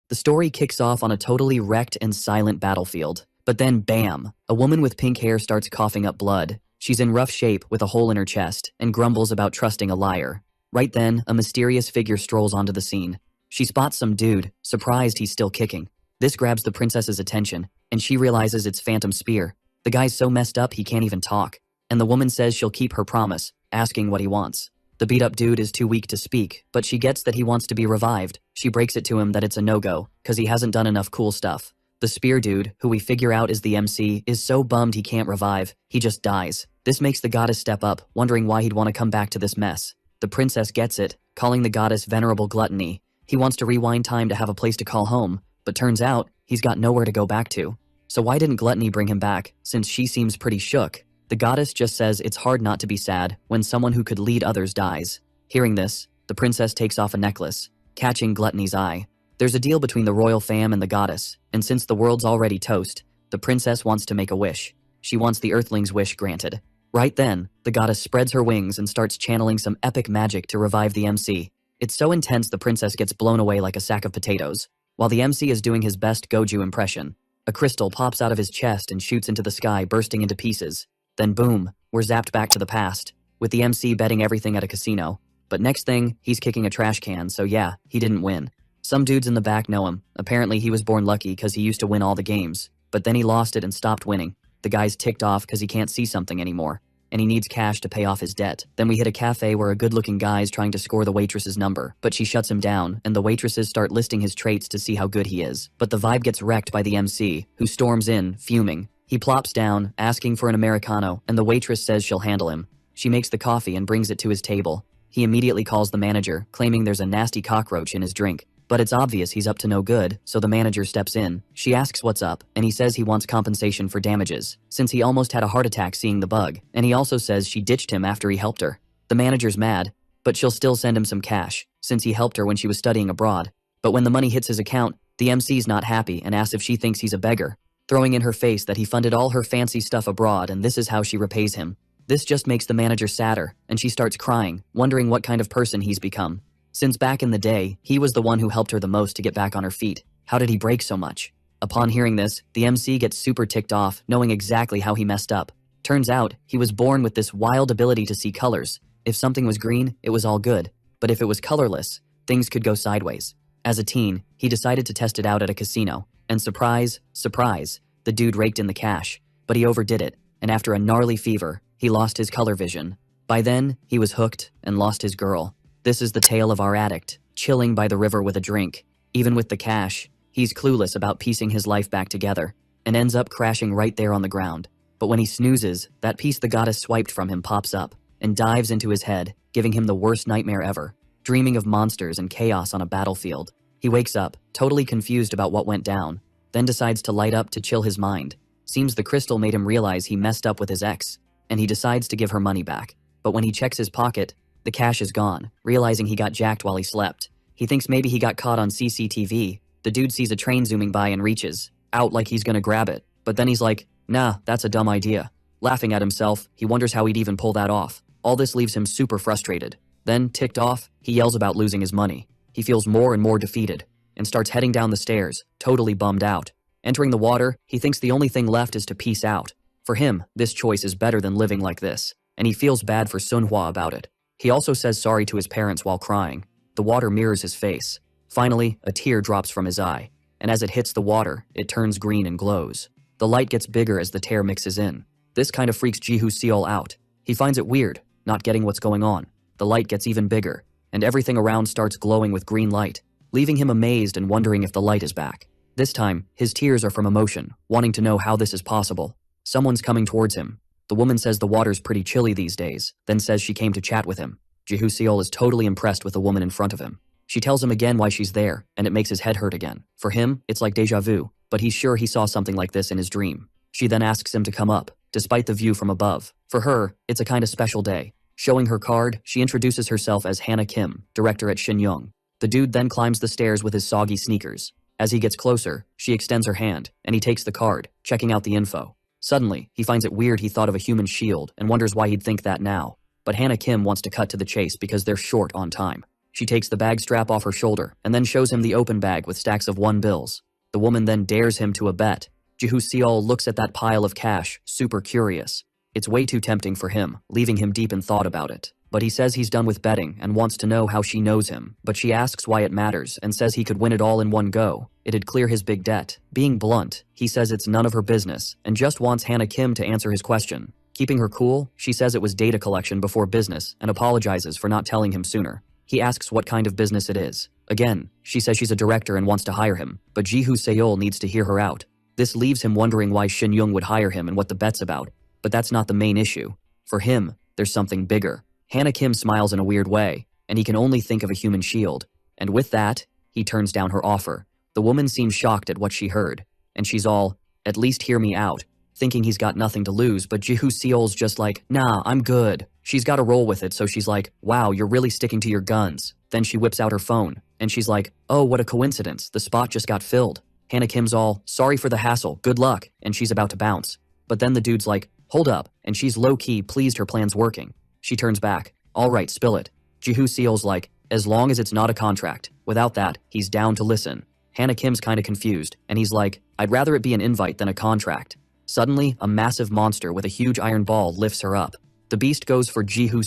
The story kicks off on a totally wrecked and silent battlefield. But then bam! A woman with pink hair starts coughing up blood. She's in rough shape with a hole in her chest and grumbles about trusting a liar. Right then, a mysterious figure strolls onto the scene. She spots some dude, surprised he's still kicking. This grabs the princess's attention, and she realizes it's Phantom Spear. The guy's so messed up he can't even talk. And the woman says she'll keep her promise, asking what he wants. The beat-up dude is too weak to speak, but she gets that he wants to be revived. She breaks it to him that it's a no-go, cause he hasn't done enough cool stuff. The spear dude, who we figure out is the MC, is so bummed he can't revive, he just dies. This makes the goddess step up, wondering why he'd want to come back to this mess. The princess gets it, calling the goddess Venerable Gluttony. He wants to rewind time to have a place to call home, but turns out, he's got nowhere to go back to. So why didn't Gluttony bring him back, since she seems pretty shook? The goddess just says it's hard not to be sad when someone who could lead others dies. Hearing this, the princess takes off a necklace, catching Gluttony's eye. There's a deal between the royal fam and the goddess, and since the world's already toast, the princess wants to make a wish. She wants the earthling's wish granted. Right then, the goddess spreads her wings and starts channeling some epic magic to revive the MC. It's so intense the princess gets blown away like a sack of potatoes. While the MC is doing his best Goju impression, a crystal pops out of his chest and shoots into the sky, bursting into pieces. Then boom, we're zapped back to the past, with the MC betting everything at a casino. But next thing, he's kicking a trash can, so yeah, he didn't win. Some dudes in the back know him. Apparently he was born lucky cause he used to win all the games. But then he lost it and stopped winning. The guy's ticked off cause he can't see something anymore. And he needs cash to pay off his debt. Then we hit a cafe where a good-looking guy's trying to score the waitress's number, but she shuts him down, and the waitresses start listing his traits to see how good he is. But the vibe gets wrecked by the MC, who storms in, fuming. He plops down, asking for an Americano, and the waitress says she'll handle him. She makes the coffee and brings it to his table. He immediately calls the manager, claiming there's a nasty cockroach in his drink. But it's obvious he's up to no good, so the manager steps in. She asks what's up, and he says he wants compensation for damages, since he almost had a heart attack seeing the bug, and he also says she ditched him after he helped her. The manager's mad, but she'll still send him some cash, since he helped her when she was studying abroad. But when the money hits his account, the MC's not happy and asks if she thinks he's a beggar, throwing in her face that he funded all her fancy stuff abroad and this is how she repays him. This just makes the manager sadder, and she starts crying, wondering what kind of person he's become. Since back in the day, he was the one who helped her the most to get back on her feet. How did he break so much? Upon hearing this, the MC gets super ticked off, knowing exactly how he messed up. Turns out, he was born with this wild ability to see colors. If something was green, it was all good. But if it was colorless, things could go sideways. As a teen, he decided to test it out at a casino. And surprise, surprise, the dude raked in the cash. But he overdid it, and after a gnarly fever, he lost his color vision. By then, he was hooked and lost his girl. This is the tale of our addict, chilling by the river with a drink. Even with the cash, he's clueless about piecing his life back together, and ends up crashing right there on the ground. But when he snoozes, that piece the goddess swiped from him pops up, and dives into his head, giving him the worst nightmare ever, dreaming of monsters and chaos on a battlefield. He wakes up, totally confused about what went down, then decides to light up to chill his mind. Seems the crystal made him realize he messed up with his ex, and he decides to give her money back. But when he checks his pocket, the cash is gone, realizing he got jacked while he slept. He thinks maybe he got caught on CCTV. The dude sees a train zooming by and reaches out like he's gonna grab it. But then he's like, nah, that's a dumb idea. Laughing at himself, he wonders how he'd even pull that off. All this leaves him super frustrated. Then, ticked off, he yells about losing his money. He feels more and more defeated, and starts heading down the stairs, totally bummed out. Entering the water, he thinks the only thing left is to peace out. For him, this choice is better than living like this, and he feels bad for Sunhwa about it. He also says sorry to his parents while crying. The water mirrors his face. Finally, a tear drops from his eye, and as it hits the water, it turns green and glows. The light gets bigger as the tear mixes in. This kind of freaks Jihu Seol out. He finds it weird, not getting what's going on. The light gets even bigger, and everything around starts glowing with green light, leaving him amazed and wondering if the light is back. This time, his tears are from emotion, wanting to know how this is possible. Someone's coming towards him. The woman says the water's pretty chilly these days, then says she came to chat with him. Jihu Seol is totally impressed with the woman in front of him. She tells him again why she's there, and it makes his head hurt again. For him, it's like deja vu, but he's sure he saw something like this in his dream. She then asks him to come up, despite the view from above. For her, it's a kind of special day. Showing her card, she introduces herself as Hannah Kim, director at Shinyong. The dude then climbs the stairs with his soggy sneakers. As he gets closer, she extends her hand, and he takes the card, checking out the info. Suddenly, he finds it weird he thought of a human shield and wonders why he'd think that now. But Hannah Kim wants to cut to the chase because they're short on time. She takes the bag strap off her shoulder and then shows him the open bag with stacks of 1 bills. The woman then dares him to a bet. Ji-Hoo looks at that pile of cash, super curious. It's way too tempting for him, leaving him deep in thought about it. But he says he's done with betting and wants to know how she knows him. But she asks why it matters and says he could win it all in one go. It'd clear his big debt. Being blunt, he says it's none of her business and just wants Hana Kim to answer his question. Keeping her cool, she says it was data collection before business and apologizes for not telling him sooner. He asks what kind of business it is. Again, she says she's a director and wants to hire him, but Ji-Hoo needs to hear her out. This leaves him wondering why Shin Young would hire him and what the bet's about. But that's not the main issue. For him, there's something bigger. Hana Kim smiles in a weird way, and he can only think of a human shield. And with that, he turns down her offer. The woman seems shocked at what she heard, and she's all, "At least hear me out," thinking he's got nothing to lose, but Ji-Hoo just like, "Nah, I'm good." She's got to roll with it, so she's like, "Wow, you're really sticking to your guns." Then she whips out her phone, and she's like, "Oh, what a coincidence, the spot just got filled." Hana Kim's all, "Sorry for the hassle, good luck," and she's about to bounce. But then the dude's like, "Hold up," and she's low-key pleased her plan's working. She turns back. "All right, spill it." Ji-Hoo like, "As long as it's not a contract." Without that, he's down to listen. Hana Kim's kinda confused, and he's like, "I'd rather it be an invite than a contract." Suddenly, a massive monster with a huge iron ball lifts her up. The beast goes for Ji-Hoo,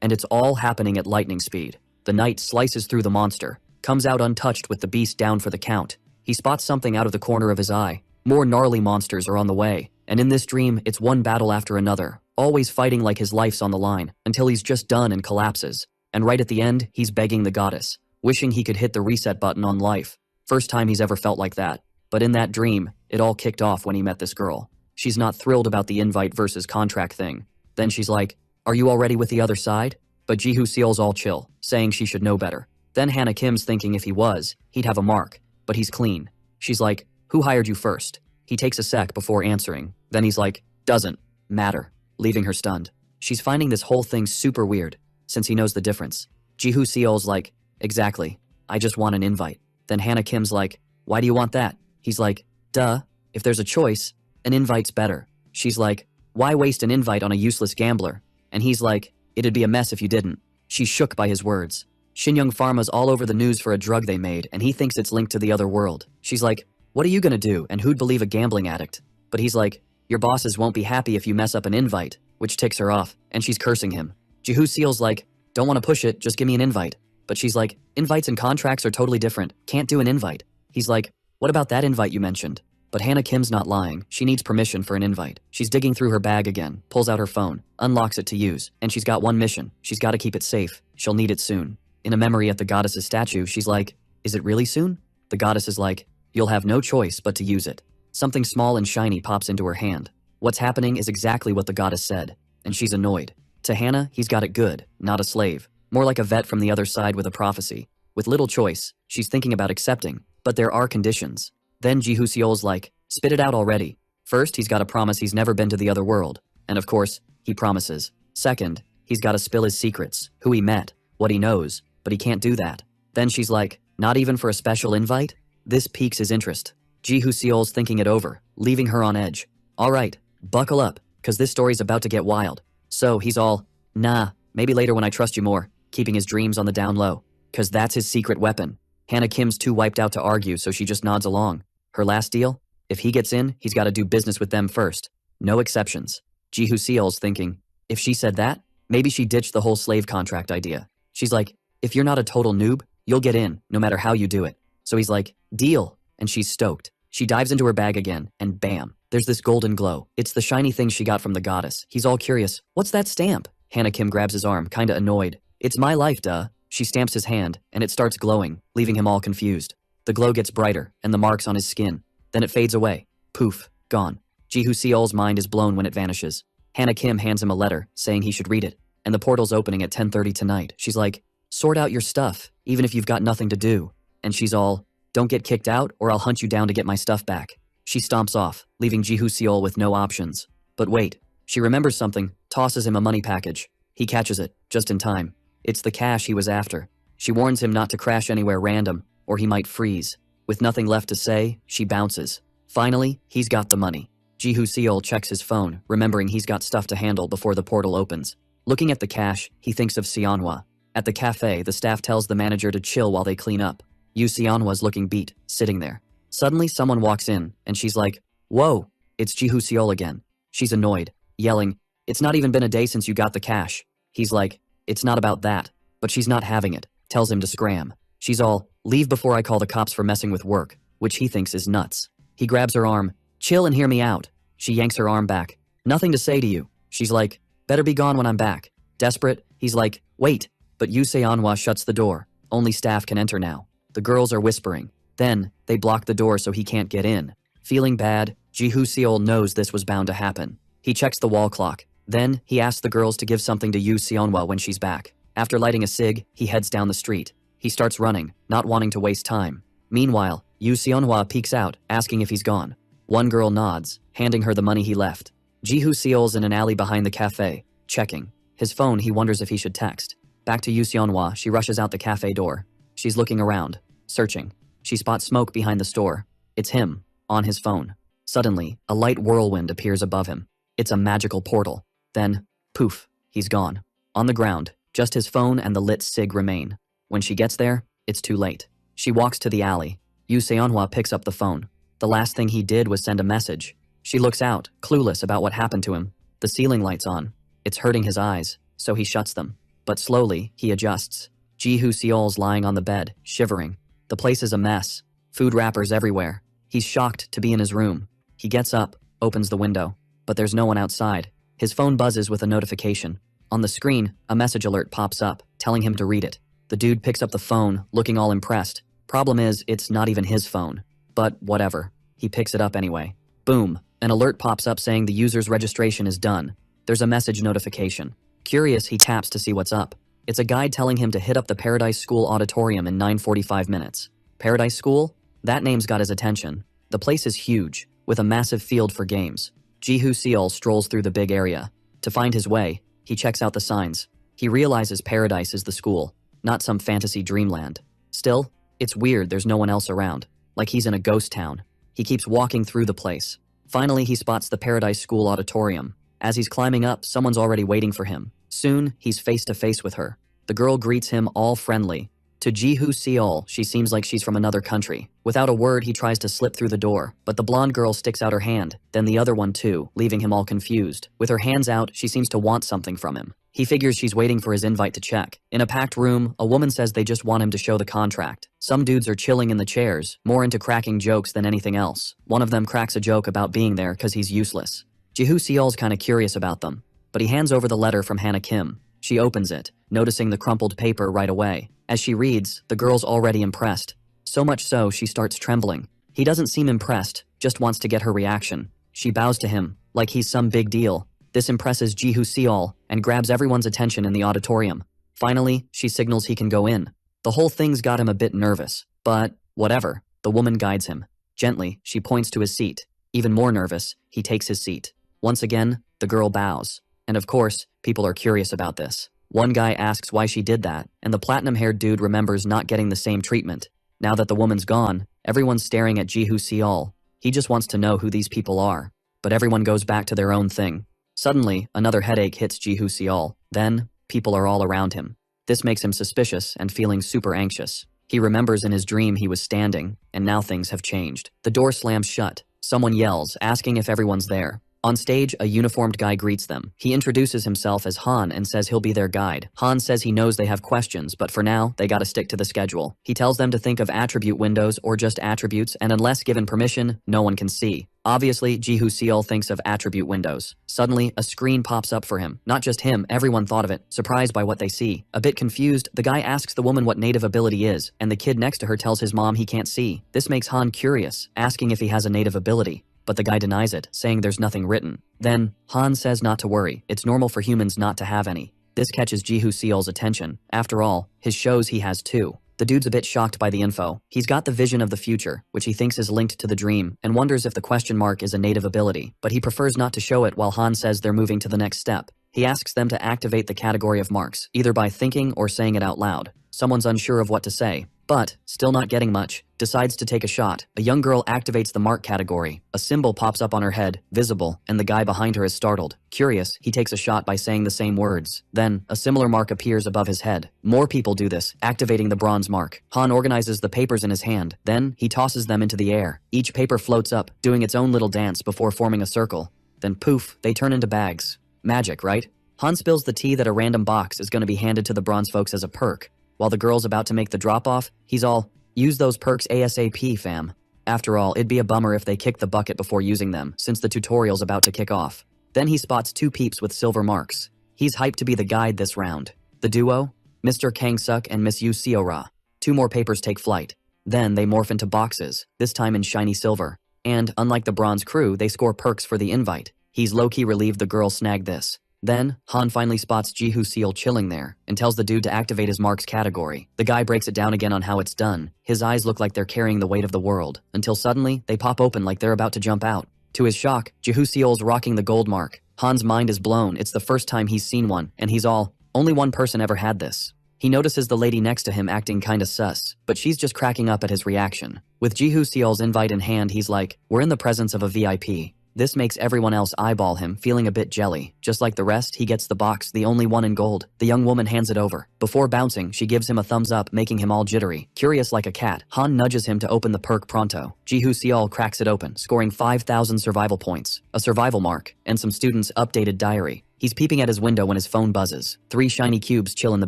and it's all happening at lightning speed. The knight slices through the monster, comes out untouched with the beast down for the count. He spots something out of the corner of his eye. More gnarly monsters are on the way, and in this dream, it's one battle after another, always fighting like his life's on the line, until he's just done and collapses. And right at the end, he's begging the goddess, wishing he could hit the reset button on life. First time he's ever felt like that. But in that dream, it all kicked off when he met this girl. She's not thrilled about the invite versus contract thing. Then she's like, "Are you already with the other side?" But Ji-Hoo's all chill, saying she should know better. Then Hana Kim's thinking if he was, he'd have a mark, but he's clean. She's like, "Who hired you first?" He takes a sec before answering. Then he's like, "Doesn't matter," leaving her stunned. She's finding this whole thing super weird, since he knows the difference. Ji-Hoo's like, "Exactly, I just want an invite." Then Hana Kim's like, "Why do you want that?" He's like, "Duh, if there's a choice, an invite's better." She's like, "Why waste an invite on a useless gambler?" And he's like, "It'd be a mess if you didn't." She's shook by his words. Shin-Young Pharma's all over the news for a drug they made, and he thinks it's linked to the other world. She's like, "What are you gonna do, and who'd believe a gambling addict?" But he's like, "Your bosses won't be happy if you mess up an invite," which ticks her off, and she's cursing him. Ji-Hoo's like, "Don't want to push it, just give me an invite." But she's like, "Invites and contracts are totally different, can't do an invite." He's like, "What about that invite you mentioned?" But Hana Kim's not lying, she needs permission for an invite. She's digging through her bag again, pulls out her phone, unlocks it to use, and she's got one mission. She's got to keep it safe. She'll need it soon. In a memory at the goddess's statue, she's like, "Is it really soon?" The goddess is like, "You'll have no choice but to use it." Something small and shiny pops into her hand. What's happening is exactly what the goddess said, and she's annoyed. To Hana, he's got it good, not a slave. More like a vet from the other side with a prophecy. With little choice, she's thinking about accepting, but there are conditions. Then Ji-Hoo's like, "Spit it out already." First, he's got to promise he's never been to the other world. And of course, he promises. Second, he's got to spill his secrets, who he met, what he knows, but he can't do that. Then she's like, "Not even for a special invite?" This piques his interest. Ji-Hoo's thinking it over, leaving her on edge. "All right, buckle up, cause this story's about to get wild." So he's all, "Nah, maybe later when I trust you more," keeping his dreams on the down low. Cause that's his secret weapon. Hana Kim's too wiped out to argue, so she just nods along. Her last deal? If he gets in, he's got to do business with them first. No exceptions. Ji-Hoo's thinking, if she said that, maybe she ditched the whole slave contract idea. She's like, "If you're not a total noob, you'll get in, no matter how you do it." So he's like, "Deal," and she's stoked. She dives into her bag again, and bam, there's this golden glow. It's the shiny thing she got from the goddess. He's all curious, "What's that stamp?" Hana Kim grabs his arm, kinda annoyed. "It's my life, duh." She stamps his hand, and it starts glowing, leaving him all confused. The glow gets brighter, and the marks on his skin. Then it fades away. Poof, gone. Ji-Hoo's mind is blown when it vanishes. Hana Kim hands him a letter, saying he should read it. And the portal's opening at 10:30 tonight. She's like, "Sort out your stuff, even if you've got nothing to do." And she's all, "Don't get kicked out, or I'll hunt you down to get my stuff back." She stomps off, leaving Ji-Hoo with no options. But wait, she remembers something, tosses him a money package. He catches it, just in time. It's the cash he was after. She warns him not to crash anywhere random, or he might freeze. With nothing left to say, she bounces. Finally, he's got the money. Ji-Hoo checks his phone, remembering he's got stuff to handle before the portal opens. Looking at the cash, he thinks of Seonhwa. At the cafe, the staff tells the manager to chill while they clean up. Yu Xianhua's looking beat, sitting there. Suddenly, someone walks in, and she's like, "Whoa, it's Ji Seol again." She's annoyed, yelling, "It's not even been a day since you got the cash." He's like, "It's not about that," but she's not having it, tells him to scram. She's all, "Leave before I call the cops for messing with work," which he thinks is nuts. He grabs her arm, "Chill and hear me out." She yanks her arm back. "Nothing to say to you." She's like, "Better be gone when I'm back." Desperate, he's like, "Wait," but Yu Seonhwa shuts the door. Only staff can enter now. The girls are whispering. Then, they block the door so he can't get in. Feeling bad, Ji Seol knows this was bound to happen. He checks the wall clock. Then, he asks the girls to give something to Yu Seonhwa when she's back. After lighting a cig, he heads down the street. He starts running, not wanting to waste time. Meanwhile, Yu Seonhwa peeks out, asking if he's gone. One girl nods, handing her the money he left. Ji Seol's in an alley behind the cafe, checking. His phone, he wonders if he should text. Back to Yu Seonhwa, she rushes out the cafe door. She's looking around, searching. She spots smoke behind the store. It's him, on his phone. Suddenly, a light whirlwind appears above him. It's a magical portal. Then, poof, he's gone. On the ground, just his phone and the lit cig remain. When she gets there, it's too late. She walks to the alley. Yu Seonhwa picks up the phone. The last thing he did was send a message. She looks out, clueless about what happened to him. The ceiling light's on. It's hurting his eyes, so he shuts them. But slowly, he adjusts. Ji Seol's lying on the bed, shivering. The place is a mess. Food wrappers everywhere. He's shocked to be in his room. He gets up, opens the window. But there's no one outside. His phone buzzes with a notification. On the screen, a message alert pops up, telling him to read it. The dude picks up the phone, looking all impressed. Problem is, it's not even his phone. But whatever. He picks it up anyway. Boom. An alert pops up saying the user's registration is done. There's a message notification. Curious, he taps to see what's up. It's a guide telling him to hit up the Paradise School auditorium in 9:45 minutes. Paradise School? That name's got his attention. The place is huge, with a massive field for games. Ji Seol strolls through the big area. To find his way, he checks out the signs. He realizes Paradise is the school, not some fantasy dreamland. Still, it's weird there's no one else around, like he's in a ghost town. He keeps walking through the place. Finally, he spots the Paradise School auditorium. As he's climbing up, someone's already waiting for him. Soon, he's face to face with her. The girl greets him all friendly. To Ji Seol, she seems like she's from another country. Without a word, he tries to slip through the door, but the blonde girl sticks out her hand, then the other one too, leaving him all confused. With her hands out, she seems to want something from him. He figures she's waiting for his invite to check. In a packed room, a woman says they just want him to show the contract. Some dudes are chilling in the chairs, more into cracking jokes than anything else. One of them cracks a joke about being there because he's useless. Ji Seol's kinda curious about them, but he hands over the letter from Hannah Kim. She opens it, noticing the crumpled paper right away. As she reads, the girl's already impressed. So much so, she starts trembling. He doesn't seem impressed, just wants to get her reaction. She bows to him, like he's some big deal. This impresses Ji Seol and grabs everyone's attention in the auditorium. Finally, she signals he can go in. The whole thing's got him a bit nervous, but whatever. The woman guides him. Gently, she points to his seat. Even more nervous, he takes his seat. Once again, the girl bows. And of course, people are curious about this. One guy asks why she did that, and the platinum-haired dude remembers not getting the same treatment. Now that the woman's gone, everyone's staring at Ji Seol. He just wants to know who these people are. But everyone goes back to their own thing. Suddenly, another headache hits Ji Seol. Then, people are all around him. This makes him suspicious and feeling super anxious. He remembers in his dream he was standing, and now things have changed. The door slams shut. Someone yells, asking if everyone's there. On stage, a uniformed guy greets them. He introduces himself as Han and says he'll be their guide. Han says he knows they have questions, but for now, they gotta stick to the schedule. He tells them to think of attribute windows or just attributes, and unless given permission, no one can see. Obviously, Ji Seol thinks of attribute windows. Suddenly, a screen pops up for him. Not just him, everyone thought of it, surprised by what they see. A bit confused, the guy asks the woman what native ability is, and the kid next to her tells his mom he can't see. This makes Han curious, asking if he has a native ability. But the guy denies it, saying there's nothing written. Then, Han says not to worry, it's normal for humans not to have any. This catches Ji Seol's attention. After all, his shows he has too. The dude's a bit shocked by the info. He's got the vision of the future, which he thinks is linked to the dream, and wonders if the question mark is a native ability, but he prefers not to show it while Han says they're moving to the next step. He asks them to activate the category of marks, either by thinking or saying it out loud. Someone's unsure of what to say. but, still not getting much, decides to take a shot. A young girl activates the mark category. A symbol pops up on her head, visible, and the guy behind her is startled. Curious, he takes a shot by saying the same words. Then, a similar mark appears above his head. More people do this, activating the bronze mark. Han organizes the papers in his hand. Then, he tosses them into the air. Each paper floats up, doing its own little dance before forming a circle. Then poof, they turn into bags. Magic, right? Han spills the tea that a random box is going to be handed to the bronze folks as a perk. While the girl's about to make the drop-off, he's all, use those perks ASAP, fam. After all, it'd be a bummer if they kick the bucket before using them, since the tutorial's about to kick off. Then he spots two peeps with silver marks. He's hyped to be the guide this round. The duo? Mr. Kang-suk and Miss Yu Seo-ra. Two more papers take flight. Then they morph into boxes, this time in shiny silver. And, unlike the bronze crew, they score perks for the invite. He's low-key relieved the girl snagged this. Then, Han finally spots Ji-Hoo-seol chilling there, and tells the dude to activate his marks category. The guy breaks it down again on how it's done. His eyes look like they're carrying the weight of the world, until suddenly, they pop open like they're about to jump out. To his shock, Ji-Hoo-seol's rocking the gold mark. Han's mind is blown, it's the first time he's seen one, and he's all, only one person ever had this. He notices the lady next to him acting kinda sus, but she's just cracking up at his reaction. With Ji-Hoo-seol's invite in hand, he's like, we're in the presence of a VIP. This makes everyone else eyeball him, feeling a bit jelly. Just like the rest, he gets the box, the only one in gold. The young woman hands it over. Before bouncing, she gives him a thumbs up, making him all jittery. Curious like a cat, Han nudges him to open the perk pronto. Ji-Hoo-seol cracks it open, scoring 5,000 survival points, a survival mark, and some students' updated diary. He's peeping at his window when his phone buzzes. 3 shiny cubes chill in the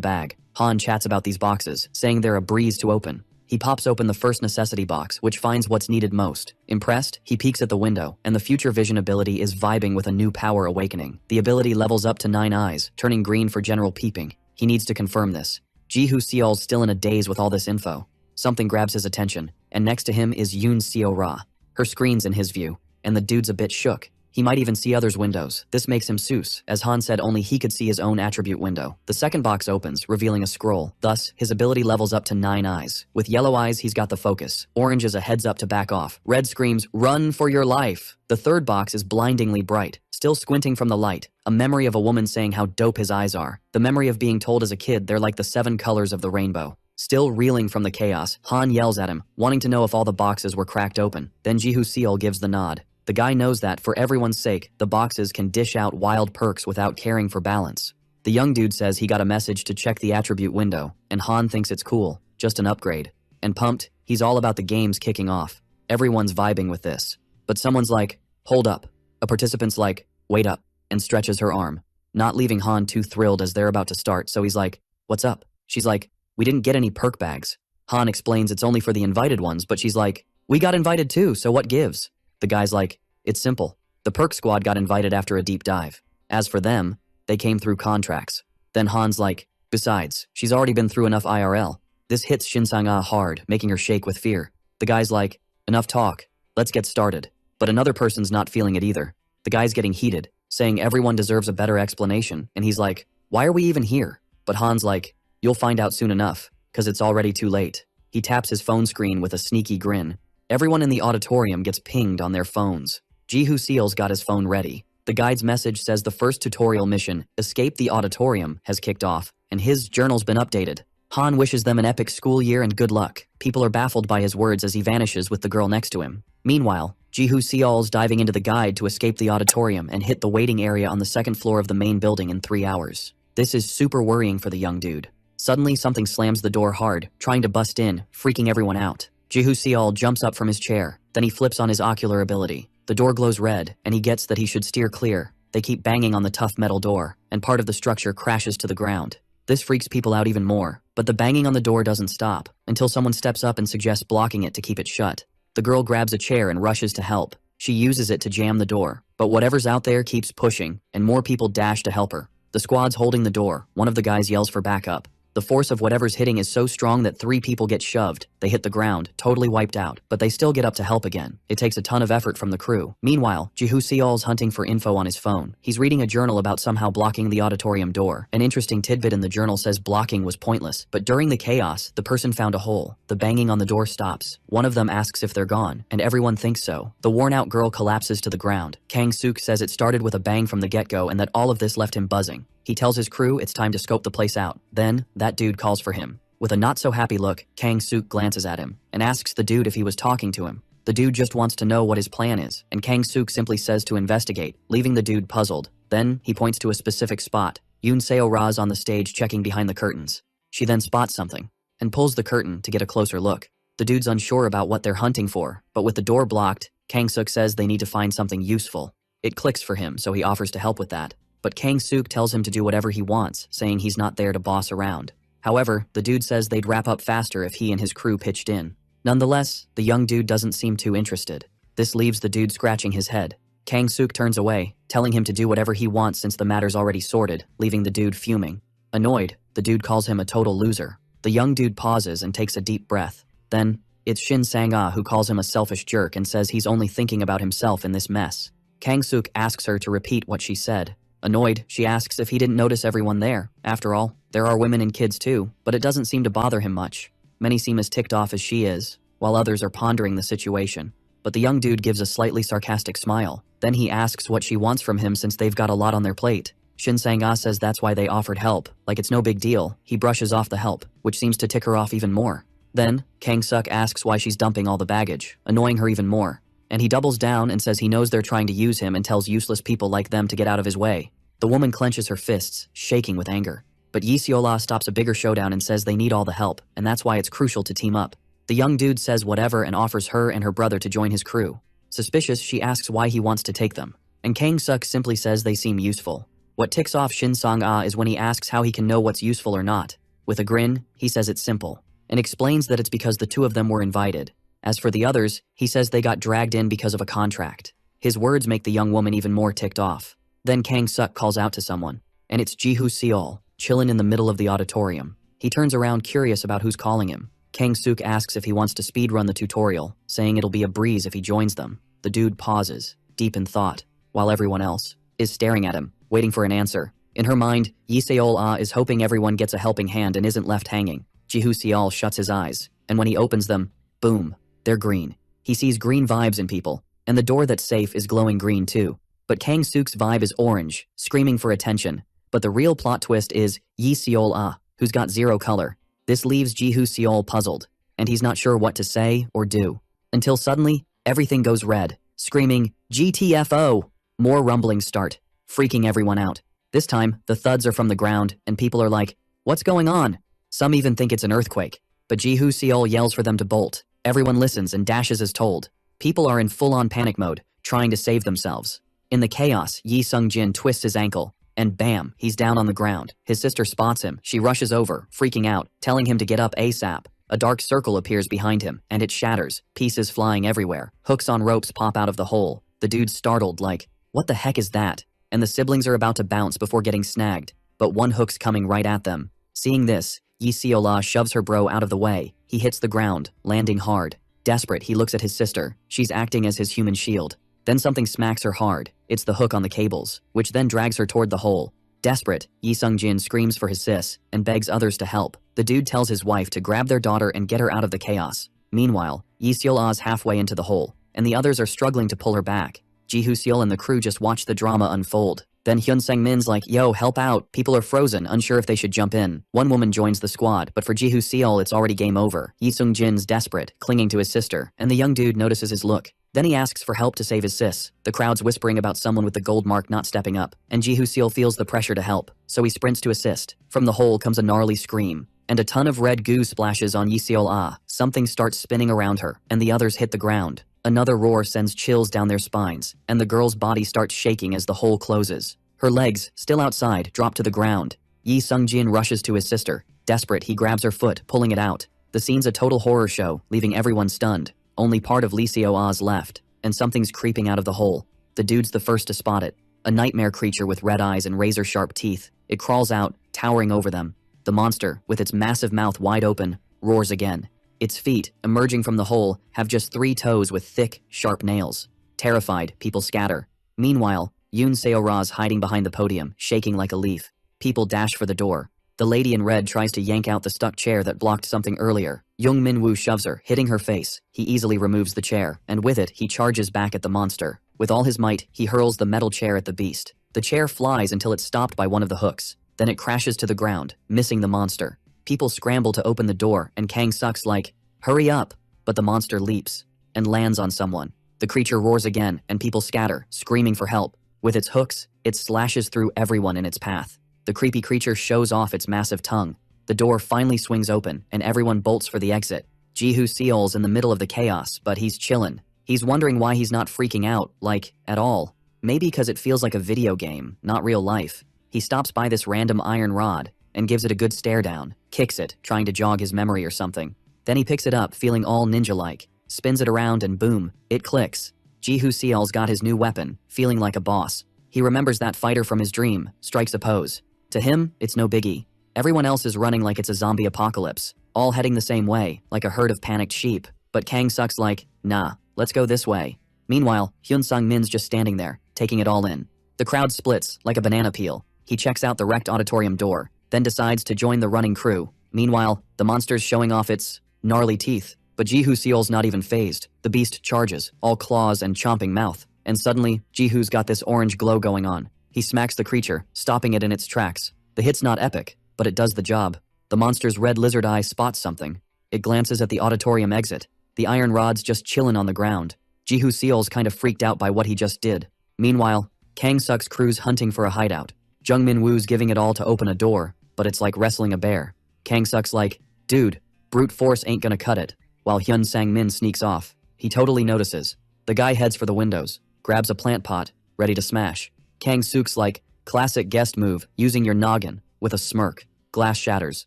bag. Han chats about these boxes, saying they're a breeze to open. He pops open the first necessity box, which finds what's needed most. Impressed, he peeks at the window, and the future vision ability is vibing with a new power awakening. The ability levels up to 9 eyes, turning green for general peeping. He needs to confirm this. Ji-Hoo-seol's still in a daze with all this info. Something grabs his attention, and next to him is Yoon Seo-ra. Her screen's in his view, and the dude's a bit shook. He might even see others' windows. This makes him Seuss, as Han said only he could see his own attribute window. The second box opens, revealing a scroll. Thus, his ability levels up to 9 eyes. With yellow eyes, he's got the focus. Orange is a heads up to back off. Red screams, run for your life. The third box is blindingly bright. Still squinting from the light, a memory of a woman saying how dope his eyes are. The memory of being told as a kid they're like the 7 colors of the rainbow. Still reeling from the chaos, Han yells at him, wanting to know if all the boxes were cracked open. Then Ji-Hoo-seol gives the nod. The guy knows that, for everyone's sake, the boxes can dish out wild perks without caring for balance. The young dude says he got a message to check the attribute window, and Han thinks it's cool, just an upgrade. And pumped, he's all about the games kicking off. Everyone's vibing with this. But someone's like, hold up. A participant's like, wait up, and stretches her arm, not leaving Han too thrilled as they're about to start, so he's like, what's up? She's like, we didn't get any perk bags. Han explains it's only for the invited ones, but she's like, we got invited too, so what gives? The guy's like, it's simple. The perk squad got invited after a deep dive. As for them, they came through contracts. Then Han's like, besides, she's already been through enough IRL. This hits Shinsang-ah hard, making her shake with fear. The guy's like, enough talk, let's get started. But another person's not feeling it either. The guy's getting heated, saying everyone deserves a better explanation, and he's like, why are we even here? But Han's like, you'll find out soon enough, 'cause it's already too late. He taps his phone screen with a sneaky grin. Everyone in the auditorium gets pinged on their phones. Ji-Hoo-seol's got his phone ready. The guide's message says the first tutorial mission, Escape the Auditorium, has kicked off, and his journal's been updated. Han wishes them an epic school year and good luck. People are baffled by his words as he vanishes with the girl next to him. Meanwhile, Ji-Hoo-seol's diving into the guide to escape the auditorium and hit the waiting area on the 2nd floor of the main building in 3 hours. This is super worrying for the young dude. Suddenly, something slams the door hard, trying to bust in, freaking everyone out. Ji-Hoo-seol jumps up from his chair, then he flips on his ocular ability. The door glows red, and he gets that he should steer clear. They keep banging on the tough metal door, and part of the structure crashes to the ground. This freaks people out even more, but the banging on the door doesn't stop, until someone steps up and suggests blocking it to keep it shut. The girl grabs a chair and rushes to help. She uses it to jam the door, but whatever's out there keeps pushing, and more people dash to help her. The squad's holding the door. One of the guys yells for backup. The force of whatever's hitting is so strong that 3 people get shoved. They hit the ground, totally wiped out, but they still get up to help again. It takes a ton of effort from the crew. Meanwhile, Ji-Hoo-seol's hunting for info on his phone. He's reading a journal about somehow blocking the auditorium door. An interesting tidbit in the journal says blocking was pointless, but during the chaos, the person found a hole. The banging on the door stops. One of them asks if they're gone, and everyone thinks so. The worn-out girl collapses to the ground. Kang-suk says it started with a bang from the get-go and that all of this left him buzzing. He tells his crew it's time to scope the place out. Then, that dude calls for him. With a not-so-happy look, Kang-suk glances at him and asks the dude if he was talking to him. The dude just wants to know what his plan is, and Kang-suk simply says to investigate, leaving the dude puzzled. Then, he points to a specific spot. Yoon Seo-ra's on the stage checking behind the curtains. She then spots something and pulls the curtain to get a closer look. The dude's unsure about what they're hunting for, but with the door blocked, Kang-suk says they need to find something useful. It clicks for him, so he offers to help with that. But Kang-suk tells him to do whatever he wants, saying he's not there to boss around. However, the dude says they'd wrap up faster if he and his crew pitched in. Nonetheless, the young dude doesn't seem too interested. This leaves the dude scratching his head. Kang-suk turns away, telling him to do whatever he wants since the matter's already sorted, leaving the dude fuming. Annoyed, the dude calls him a total loser. The young dude pauses and takes a deep breath. Then, it's Shin Sang-ah who calls him a selfish jerk and says he's only thinking about himself in this mess. Kang-suk asks her to repeat what she said. Annoyed, she asks if he didn't notice everyone there. After all, there are women and kids too, but it doesn't seem to bother him much. Many seem as ticked off as she is, while others are pondering the situation. But the young dude gives a slightly sarcastic smile. Then he asks what she wants from him since they've got a lot on their plate. Shin Sang-ah says that's why they offered help, like it's no big deal. He brushes off the help, which seems to tick her off even more. Then, Kang-suk asks why she's dumping all the baggage, annoying her even more. And he doubles down and says he knows they're trying to use him and tells useless people like them to get out of his way. The woman clenches her fists, shaking with anger. But Yi Seola stops a bigger showdown and says they need all the help, and that's why it's crucial to team up. The young dude says whatever and offers her and her brother to join his crew. Suspicious, she asks why he wants to take them. And Kang-suk simply says they seem useful. What ticks off Shin Sang-ah is when he asks how he can know what's useful or not. With a grin, he says it's simple, and explains that it's because the two of them were invited. As for the others, he says they got dragged in because of a contract. His words make the young woman even more ticked off. Then Kang-suk calls out to someone, and it's Ji-hoo Seol, chillin' in the middle of the auditorium. He turns around curious about who's calling him. Kang-suk asks if he wants to speedrun the tutorial, saying it'll be a breeze if he joins them. The dude pauses, deep in thought, while everyone else is staring at him, waiting for an answer. In her mind, Yi Seol-ah is hoping everyone gets a helping hand and isn't left hanging. Ji-hoo Seol shuts his eyes, and when he opens them, boom, they're green. He sees green vibes in people, and the door that's safe is glowing green too. But Kang-suk's vibe is orange, screaming for attention. But the real plot twist is Yi Seol-ah, who's got zero color. This leaves Ji-hoo Seol puzzled, and he's not sure what to say or do. Until suddenly, everything goes red, screaming, GTFO! More rumblings start, freaking everyone out. This time, the thuds are from the ground, and people are like, what's going on? Some even think it's an earthquake. But Ji-hoo Seol yells for them to bolt. Everyone listens and dashes as told. People are in full-on panic mode, trying to save themselves. In the chaos, Yi Sung-jin twists his ankle, and bam, he's down on the ground. His sister spots him. She rushes over, freaking out, telling him to get up ASAP. A dark circle appears behind him, and it shatters, pieces flying everywhere. Hooks on ropes pop out of the hole. The dude's startled like, what the heck is that? And the siblings are about to bounce before getting snagged, but one hook's coming right at them. Seeing this, Yi Seola shoves her bro out of the way. He hits the ground, landing hard. Desperate, he looks at his sister. She's acting as his human shield. Then something smacks her hard. It's the hook on the cables, which then drags her toward the hole. Desperate, Yi Sung-jin screams for his sis and begs others to help. The dude tells his wife to grab their daughter and get her out of the chaos. Meanwhile, Yi Seol-ah's halfway into the hole, and the others are struggling to pull her back. Ji-hoo Seol and the crew just watch the drama unfold. Then Hyun Sang-min's like, yo, help out. People are frozen, unsure if they should jump in. One woman joins the squad, but for Ji-hoo Seol, it's already game over. Yi Sung-jin's desperate, clinging to his sister, and the young dude notices his look. Then he asks for help to save his sis. The crowd's whispering about someone with the gold mark not stepping up, and Ji-hoo Seol feels the pressure to help, so he sprints to assist. From the hole comes a gnarly scream, and a ton of red goo splashes on Yi Seol-ah. Something starts spinning around her, and the others hit the ground. Another roar sends chills down their spines, and the girl's body starts shaking as the hole closes. Her legs, still outside, drop to the ground. Yi Sung-jin rushes to his sister. Desperate, he grabs her foot, pulling it out. The scene's a total horror show, leaving everyone stunned. Only part of Lee Seo-ah's left, and something's creeping out of the hole. The dude's the first to spot it. A nightmare creature with red eyes and razor-sharp teeth. It crawls out, towering over them. The monster, with its massive mouth wide open, roars again. Its feet, emerging from the hole, have just 3 toes with thick, sharp nails. Terrified, people scatter. Meanwhile, Yoon Seo-ra's hiding behind the podium, shaking like a leaf. People dash for the door. The lady in red tries to yank out the stuck chair that blocked something earlier. Young Min-woo shoves her, hitting her face. He easily removes the chair, and with it, he charges back at the monster. With all his might, he hurls the metal chair at the beast. The chair flies until it's stopped by one of the hooks. Then it crashes to the ground, missing the monster. People scramble to open the door and Kang Suk's like, hurry up, but the monster leaps and lands on someone. The creature roars again and people scatter, screaming for help. With its hooks, it slashes through everyone in its path. The creepy creature shows off its massive tongue. The door finally swings open and everyone bolts for the exit. Jihu Seol's in the middle of the chaos, but he's chillin'. He's wondering why he's not freaking out, like, at all. Maybe because it feels like a video game, not real life. He stops by this random iron rod and gives it a good stare down, kicks it, trying to jog his memory or something. Then he picks it up, feeling all ninja-like, spins it around and boom, it clicks. Jihu Seol's got his new weapon, feeling like a boss. He remembers that fighter from his dream, strikes a pose. To him, it's no biggie. Everyone else is running like it's a zombie apocalypse, all heading the same way, like a herd of panicked sheep. But Kang Suk's like, nah, let's go this way. Meanwhile, Hyun Sung-min's just standing there, taking it all in. The crowd splits, like a banana peel. He checks out the wrecked auditorium door, then decides to join the running crew. Meanwhile, the monster's showing off its gnarly teeth. But Jihu Seol's not even phased. The beast charges, all claws and chomping mouth. And suddenly, Jihu's got this orange glow going on. He smacks the creature, stopping it in its tracks. The hit's not epic, but it does the job. The monster's red lizard eye spots something. It glances at the auditorium exit. The iron rod's just chillin' on the ground. Jihu Seol's kind of freaked out by what he just did. Meanwhile, Kang Suk's crew's hunting for a hideout. Jung Min-woo's giving it all to open a door, but it's like wrestling a bear. Kang Suk's like, dude, brute force ain't gonna cut it. While Hyun Sang-min sneaks off, he totally notices. The guy heads for the windows, grabs a plant pot, ready to smash. Kang Suk's like, classic guest move, using your noggin, with a smirk. Glass shatters.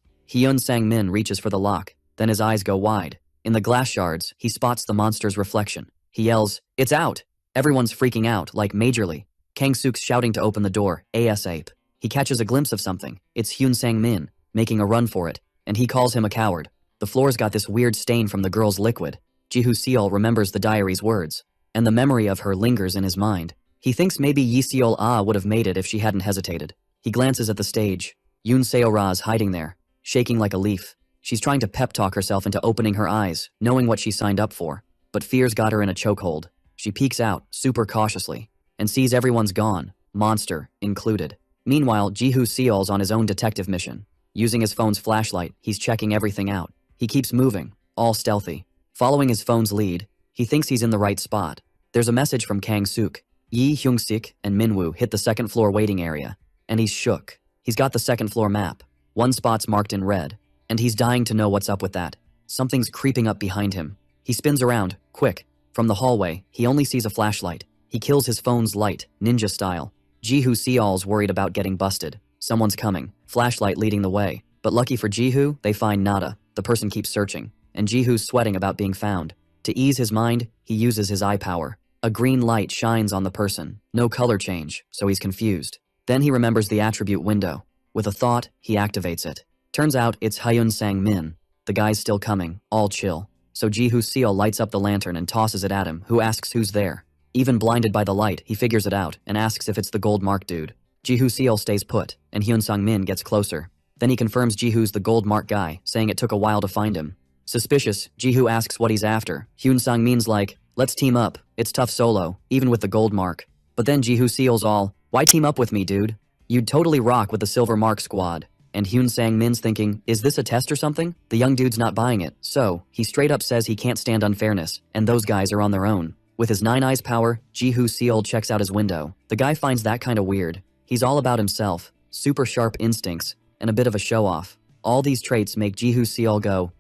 Hyun Sang-min reaches for the lock, then his eyes go wide. In the glass shards, he spots the monster's reflection. He yells, it's out! Everyone's freaking out, like majorly. Kang Suk's shouting to open the door, ASAP. He catches a glimpse of something. It's Hyun Sang-min, making a run for it, and he calls him a coward. The floor's got this weird stain from the girl's liquid. Jihu Seol remembers the diary's words, and the memory of her lingers in his mind. He thinks maybe Yi Seol-ah would have made it if she hadn't hesitated. He glances at the stage. Yoon Seo-ra's hiding there, shaking like a leaf. She's trying to pep talk herself into opening her eyes, knowing what she signed up for. But fear's got her in a chokehold. She peeks out, super cautiously, and sees everyone's gone, monster included. Meanwhile, Jihu Seol's on his own detective mission. Using his phone's flashlight, he's checking everything out. He keeps moving, all stealthy. Following his phone's lead, he thinks he's in the right spot. There's a message from Kang Suk. Yi Hyung-sik and Min-woo hit the second floor waiting area, and he's shook. He's got the second floor map. One spot's marked in red, and he's dying to know what's up with that. Something's creeping up behind him. He spins around, quick. From the hallway, he only sees a flashlight. He kills his phone's light, ninja style. Jihu Seol's worried about getting busted. Someone's coming, flashlight leading the way. But lucky for Jihu, they find nada. The person keeps searching, and Jihu's sweating about being found. To ease his mind, he uses his eye power. A green light shines on the person. No color change, so he's confused. Then he remembers the attribute window. With a thought, he activates it. Turns out it's Hyun Sang-min. The guy's still coming, all chill. So Jihu Seol lights up the lantern and tosses it at him, who asks who's there. Even blinded by the light, he figures it out and asks if it's the gold mark dude. Jihu Seol stays put, and Hyun Sang-min gets closer. Then he confirms Jihu's the gold mark guy, saying it took a while to find him. Suspicious, Jihu asks what he's after. Hyun Sang-min's like, let's team up. It's tough solo, even with the gold mark. But then Jihu Seol's all, why team up with me, dude? You'd totally rock with the silver mark squad. And Hyun Sang-min's thinking, is this a test or something? The young dude's not buying it, so he straight up says he can't stand unfairness, and those guys are on their own. With his 9 eyes power, Jihu Seol checks out his window. The guy finds that kinda weird. He's all about himself, super sharp instincts, and a bit of a show-off. All these traits make Jihu Seol go,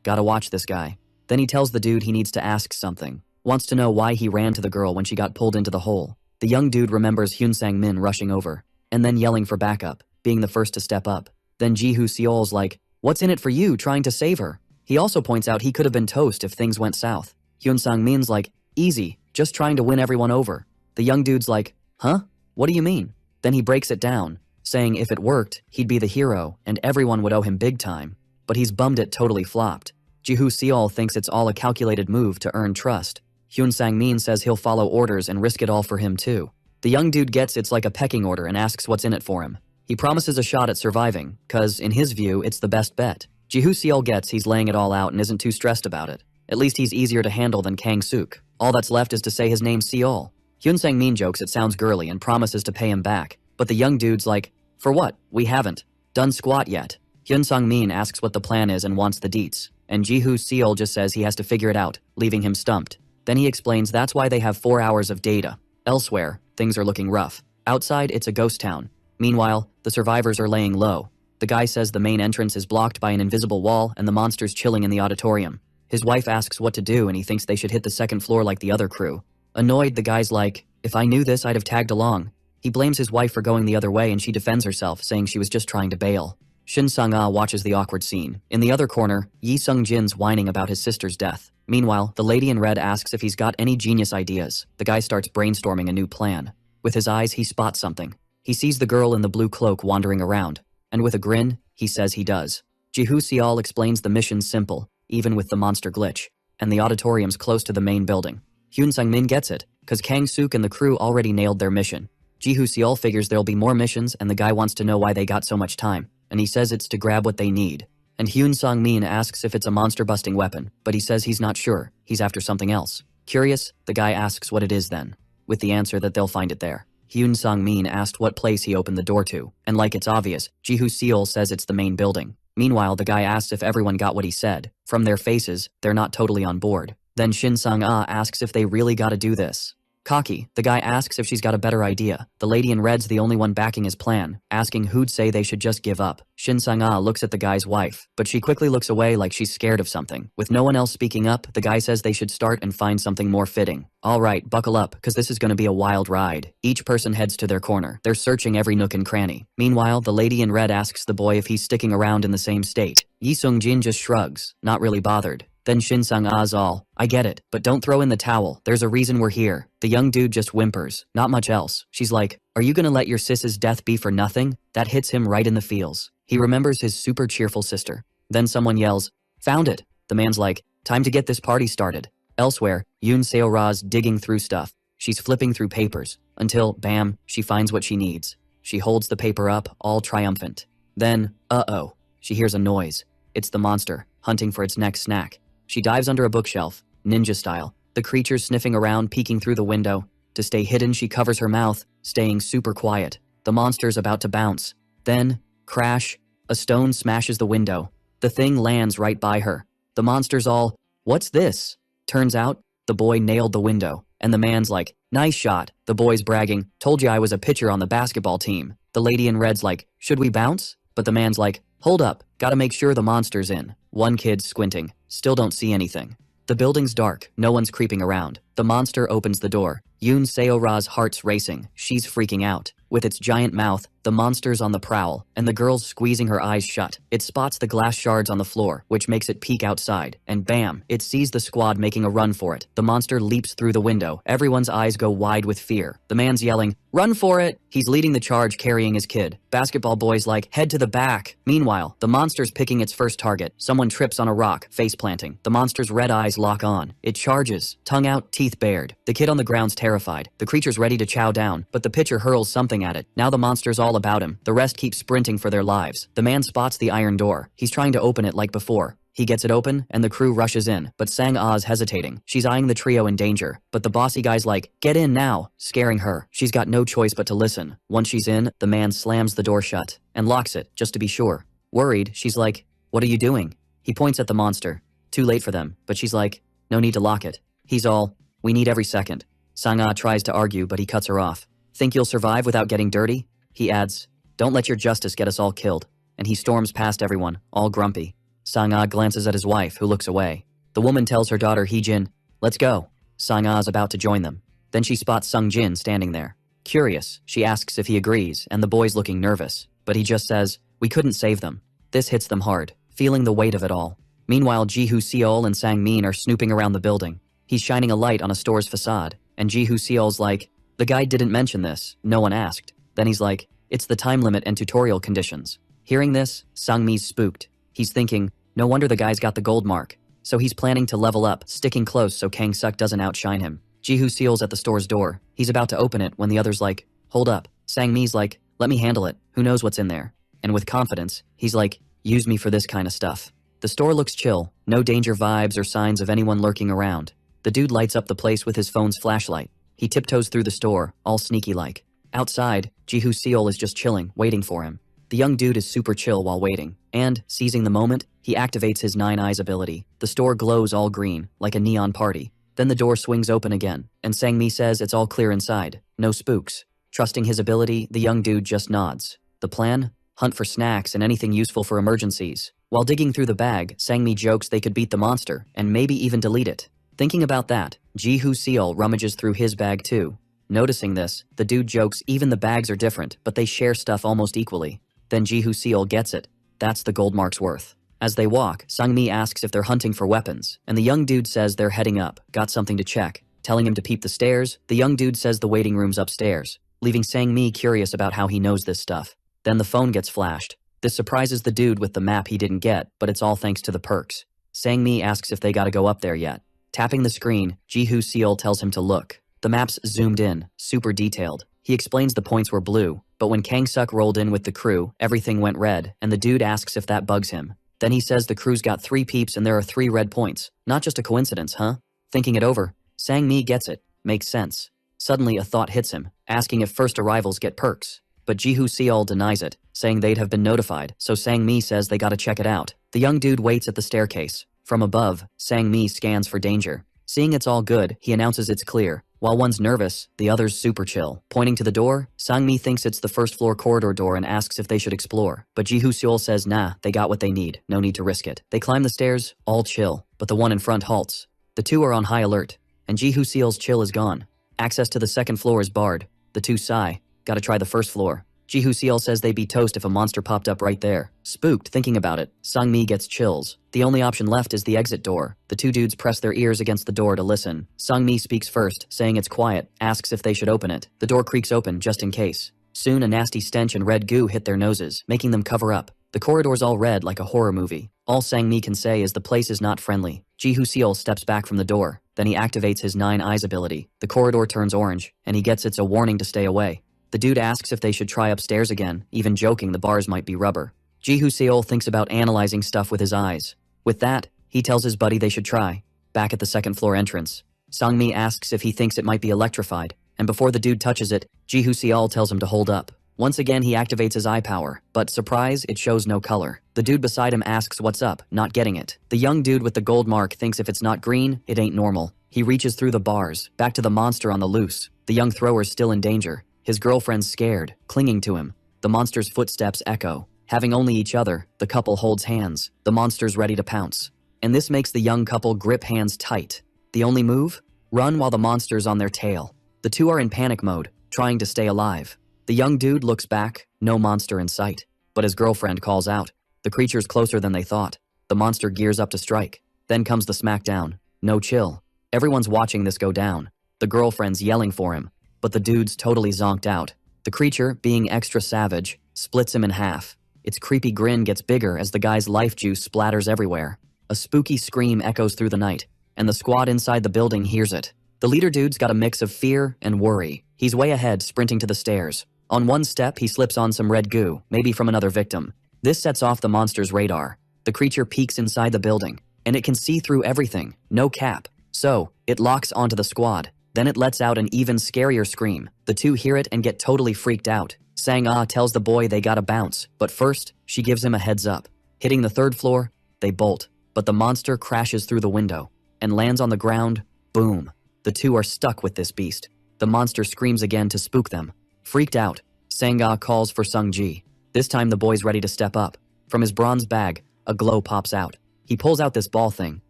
gotta watch this guy. Then he tells the dude he needs to ask something. Wants to know why he ran to the girl when she got pulled into the hole. The young dude remembers Hyun Sang-min rushing over, and then yelling for backup, being the first to step up. Then Jihu Seol's like, what's in it for you trying to save her? He also points out he could have been toast if things went south. Hyun Sang-min's like, easy, just trying to win everyone over. The young dude's like, huh? What do you mean? Then he breaks it down, saying if it worked, he'd be the hero and everyone would owe him big time. But he's bummed it totally flopped. Jihu Seol thinks it's all a calculated move to earn trust. Hyun Sang-min says he'll follow orders and risk it all for him too. The young dude gets it's like a pecking order and asks what's in it for him. He promises a shot at surviving, cause in his view, it's the best bet. Jihu Seol gets he's laying it all out and isn't too stressed about it. At least he's easier to handle than Kang Suk. All that's left is to say his name's Seol. Hyun Sang-min jokes it sounds girly and promises to pay him back. But the young dude's like, for what? We haven't done squat yet. Hyun Sung-min asks what the plan is and wants the deets, and Ji-hoo Seol just says he has to figure it out, leaving him stumped. Then he explains that's why they have 4 hours of data. Elsewhere, things are looking rough. Outside, it's a ghost town. Meanwhile, the survivors are laying low. The guy says the main entrance is blocked by an invisible wall and the monster's chilling in the auditorium. His wife asks what to do and he thinks they should hit the second floor like the other crew. Annoyed, the guy's like, if I knew this, I'd have tagged along. He blames his wife for going the other way and she defends herself, saying she was just trying to bail. Shin Sang-ah watches the awkward scene. In the other corner, Yi Sung-jin's whining about his sister's death. Meanwhile, the lady in red asks if he's got any genius ideas. The guy starts brainstorming a new plan. With his eyes, he spots something. He sees the girl in the blue cloak wandering around, and with a grin, he says he does. Ji-hoo Seol explains the mission's simple, even with the monster glitch, and the auditorium's close to the main building. Hyun Sung-min gets it, cause Kang-suk and the crew already nailed their mission. Ji-hoo Seol figures there'll be more missions and the guy wants to know why they got so much time, and he says it's to grab what they need. And Hyun Sung-min asks if it's a monster-busting weapon, but he says he's not sure, he's after something else. Curious, the guy asks what it is then, with the answer that they'll find it there. Hyun Sung-min asked what place he opened the door to, and like it's obvious, Ji-hoo Seol says it's the main building. Meanwhile, the guy asks if everyone got what he said. From their faces, they're not totally on board. Then Shin Sang-ah asks if they really gotta do this. Cocky, the guy asks if she's got a better idea. The lady in red's the only one backing his plan, asking who'd say they should just give up. Shin Sang-ah looks at the guy's wife, but she quickly looks away like she's scared of something. With no one else speaking up, the guy says they should start and find something more fitting. Alright, buckle up, cause this is gonna be a wild ride. Each person heads to their corner. They're searching every nook and cranny. Meanwhile, the lady in red asks the boy if he's sticking around in the same state. Yi Sung-jin just shrugs, not really bothered. Then Shin Sang-ah's all, I get it, but don't throw in the towel, there's a reason we're here. The young dude just whimpers, not much else. She's like, are you gonna let your sis's death be for nothing? That hits him right in the feels. He remembers his super cheerful sister. Then someone yells, found it. The man's like, time to get this party started. Elsewhere, Yoon Seo-ra's digging through stuff. She's flipping through papers, until, bam, she finds what she needs. She holds the paper up, all triumphant. Then, uh-oh, she hears a noise. It's the monster, hunting for its next snack. She dives under a bookshelf, ninja style. The creature's sniffing around, peeking through the window. To stay hidden, she covers her mouth, staying super quiet. The monster's about to bounce. Then, crash, a stone smashes the window. The thing lands right by her. The monster's all, what's this? Turns out, the boy nailed the window. And the man's like, nice shot. The boy's bragging, told you I was a pitcher on the basketball team. The lady in red's like, should we bounce? But the man's like, hold up, gotta make sure the monster's in. One kid's squinting, still don't see anything. The building's dark, no one's creeping around. The monster opens the door. Yoon Seo-ra's heart's racing, she's freaking out. With its giant mouth, the monster's on the prowl, and the girl's squeezing her eyes shut. It spots the glass shards on the floor, which makes it peek outside, and bam, it sees the squad making a run for it. The monster leaps through the window. Everyone's eyes go wide with fear. The man's yelling, run for it! He's leading the charge carrying his kid. Basketball boy's like, head to the back. Meanwhile, the monster's picking its first target. Someone trips on a rock, face planting. The monster's red eyes lock on. It charges, tongue out, teeth bared. The kid on the ground's terrified. The creature's ready to chow down, but the pitcher hurls something at it. Now the monster's all about him. The rest keep sprinting for their lives. The man spots the iron door. He's trying to open it like before. He gets it open, and the crew rushes in, but Sang-ah's hesitating. She's eyeing the trio in danger, but the bossy guy's like, get in now, scaring her. She's got no choice but to listen. Once she's in, the man slams the door shut, and locks it, just to be sure. Worried, she's like, what are you doing? He points at the monster. Too late for them, but she's like, no need to lock it. He's all, we need every second. Sang-ah tries to argue, but he cuts her off. Think you'll survive without getting dirty? He adds, don't let your justice get us all killed. And he storms past everyone, all grumpy. Sang-ah glances at his wife, who looks away. The woman tells her daughter Hee-jin, let's go. Sang-ah's about to join them. Then she spots Sung-jin standing there. Curious, she asks if he agrees, and the boy's looking nervous. But he just says, we couldn't save them. This hits them hard, feeling the weight of it all. Meanwhile, Ji-hoo Seol and Sang-min are snooping around the building. He's shining a light on a store's facade, and Ji-hoo Seol's like, the guy didn't mention this, no one asked. Then he's like, it's the time limit and tutorial conditions. Hearing this, Sang-mi's spooked. He's thinking, no wonder the guy's got the gold mark. So he's planning to level up, sticking close so Kang-suk doesn't outshine him. Ji-hoo Seol's at the store's door. He's about to open it when the other's like, hold up. Sang-mi's like, let me handle it, who knows what's in there. And with confidence, he's like, use me for this kind of stuff. The store looks chill, no danger vibes or signs of anyone lurking around. The dude lights up the place with his phone's flashlight. He tiptoes through the store, all sneaky-like. Outside, Ji-hoo Seol is just chilling, waiting for him. The young dude is super chill while waiting, and, seizing the moment, he activates his 9 eyes ability. The store glows all green, like a neon party. Then the door swings open again, and Sang-mi says it's all clear inside, no spooks. Trusting his ability, the young dude just nods. The plan? Hunt for snacks and anything useful for emergencies. While digging through the bag, Sang-mi jokes they could beat the monster, and maybe even delete it. Thinking about that, Ji-Hoo-seol rummages through his bag too. Noticing this, the dude jokes even the bags are different, but they share stuff almost equally. Then Ji-Hoo-seol gets it. That's the gold mark's worth. As they walk, Sang-mi asks if they're hunting for weapons, and the young dude says they're heading up, got something to check. Telling him to peep the stairs, the young dude says the waiting room's upstairs, leaving Sang-mi curious about how he knows this stuff. Then the phone gets flashed. This surprises the dude with the map he didn't get, but it's all thanks to the perks. Sang-mi asks if they gotta go up there yet. Tapping the screen, Ji-Hoo-seol tells him to look. The map's zoomed in, super detailed. He explains the points were blue, but when Kang-suk rolled in with the crew, everything went red, and the dude asks if that bugs him. Then he says the crew's got 3 peeps and there are 3 red points. Not just a coincidence, huh? Thinking it over, Sang-mi gets it. Makes sense. Suddenly a thought hits him, asking if first arrivals get perks. But Ji-Hoo-seol denies it, saying they'd have been notified, so Sang-mi says they gotta check it out. The young dude waits at the staircase. From above, Sang-mi scans for danger. Seeing it's all good, he announces it's clear. While one's nervous, the other's super chill. Pointing to the door, Sang-mi thinks it's the first floor corridor door and asks if they should explore. But Ji-Hoo-seol says nah, they got what they need, no need to risk it. They climb the stairs, all chill, but the one in front halts. The two are on high alert, and Ji-Hoo-seol's chill is gone. Access to the second floor is barred. The two sigh, gotta try the first floor. Ji-Hoo-seol says they'd be toast if a monster popped up right there. Spooked, thinking about it, Sang-mi gets chills. The only option left is the exit door. The two dudes press their ears against the door to listen. Sang-mi speaks first, saying it's quiet, asks if they should open it. The door creaks open, just in case. Soon a nasty stench and red goo hit their noses, making them cover up. The corridor's all red like a horror movie. All Sang-mi can say is the place is not friendly. Ji-Hoo-seol steps back from the door. Then he activates his 9 eyes ability. The corridor turns orange, and he gets it's a warning to stay away. The dude asks if they should try upstairs again, even joking the bars might be rubber. Ji-Hoo-seol thinks about analyzing stuff with his eyes. With that, he tells his buddy they should try. Back at the second floor entrance, Sang-mi asks if he thinks it might be electrified, and before the dude touches it, Ji-Hoo-seol tells him to hold up. Once again he activates his eye power, but surprise, it shows no color. The dude beside him asks what's up, not getting it. The young dude with the gold mark thinks if it's not green, it ain't normal. He reaches through the bars, back to the monster on the loose. The young thrower's still in danger. His girlfriend's scared, clinging to him. The monster's footsteps echo. Having only each other, the couple holds hands. The monster's ready to pounce. And this makes the young couple grip hands tight. The only move? Run while the monster's on their tail. The two are in panic mode, trying to stay alive. The young dude looks back, no monster in sight. But his girlfriend calls out. The creature's closer than they thought. The monster gears up to strike. Then comes the smackdown. No chill. Everyone's watching this go down. The girlfriend's yelling for him. But the dude's totally zonked out. The creature, being extra savage, splits him in half. Its creepy grin gets bigger as the guy's life juice splatters everywhere. A spooky scream echoes through the night, and the squad inside the building hears it. The leader dude's got a mix of fear and worry. He's way ahead, sprinting to the stairs. On one step, he slips on some red goo, maybe from another victim. This sets off the monster's radar. The creature peeks inside the building, and it can see through everything, no cap. So, it locks onto the squad. Then it lets out an even scarier scream. The two hear it and get totally freaked out. Sang-ah tells the boy they gotta bounce, but first, she gives him a heads up. Hitting the 3rd floor, they bolt, but the monster crashes through the window and lands on the ground. Boom. The two are stuck with this beast. The monster screams again to spook them. Freaked out, Sang-ah calls for Sung-ji. This time the boy's ready to step up. From his bronze bag, a glow pops out. He pulls out this ball thing.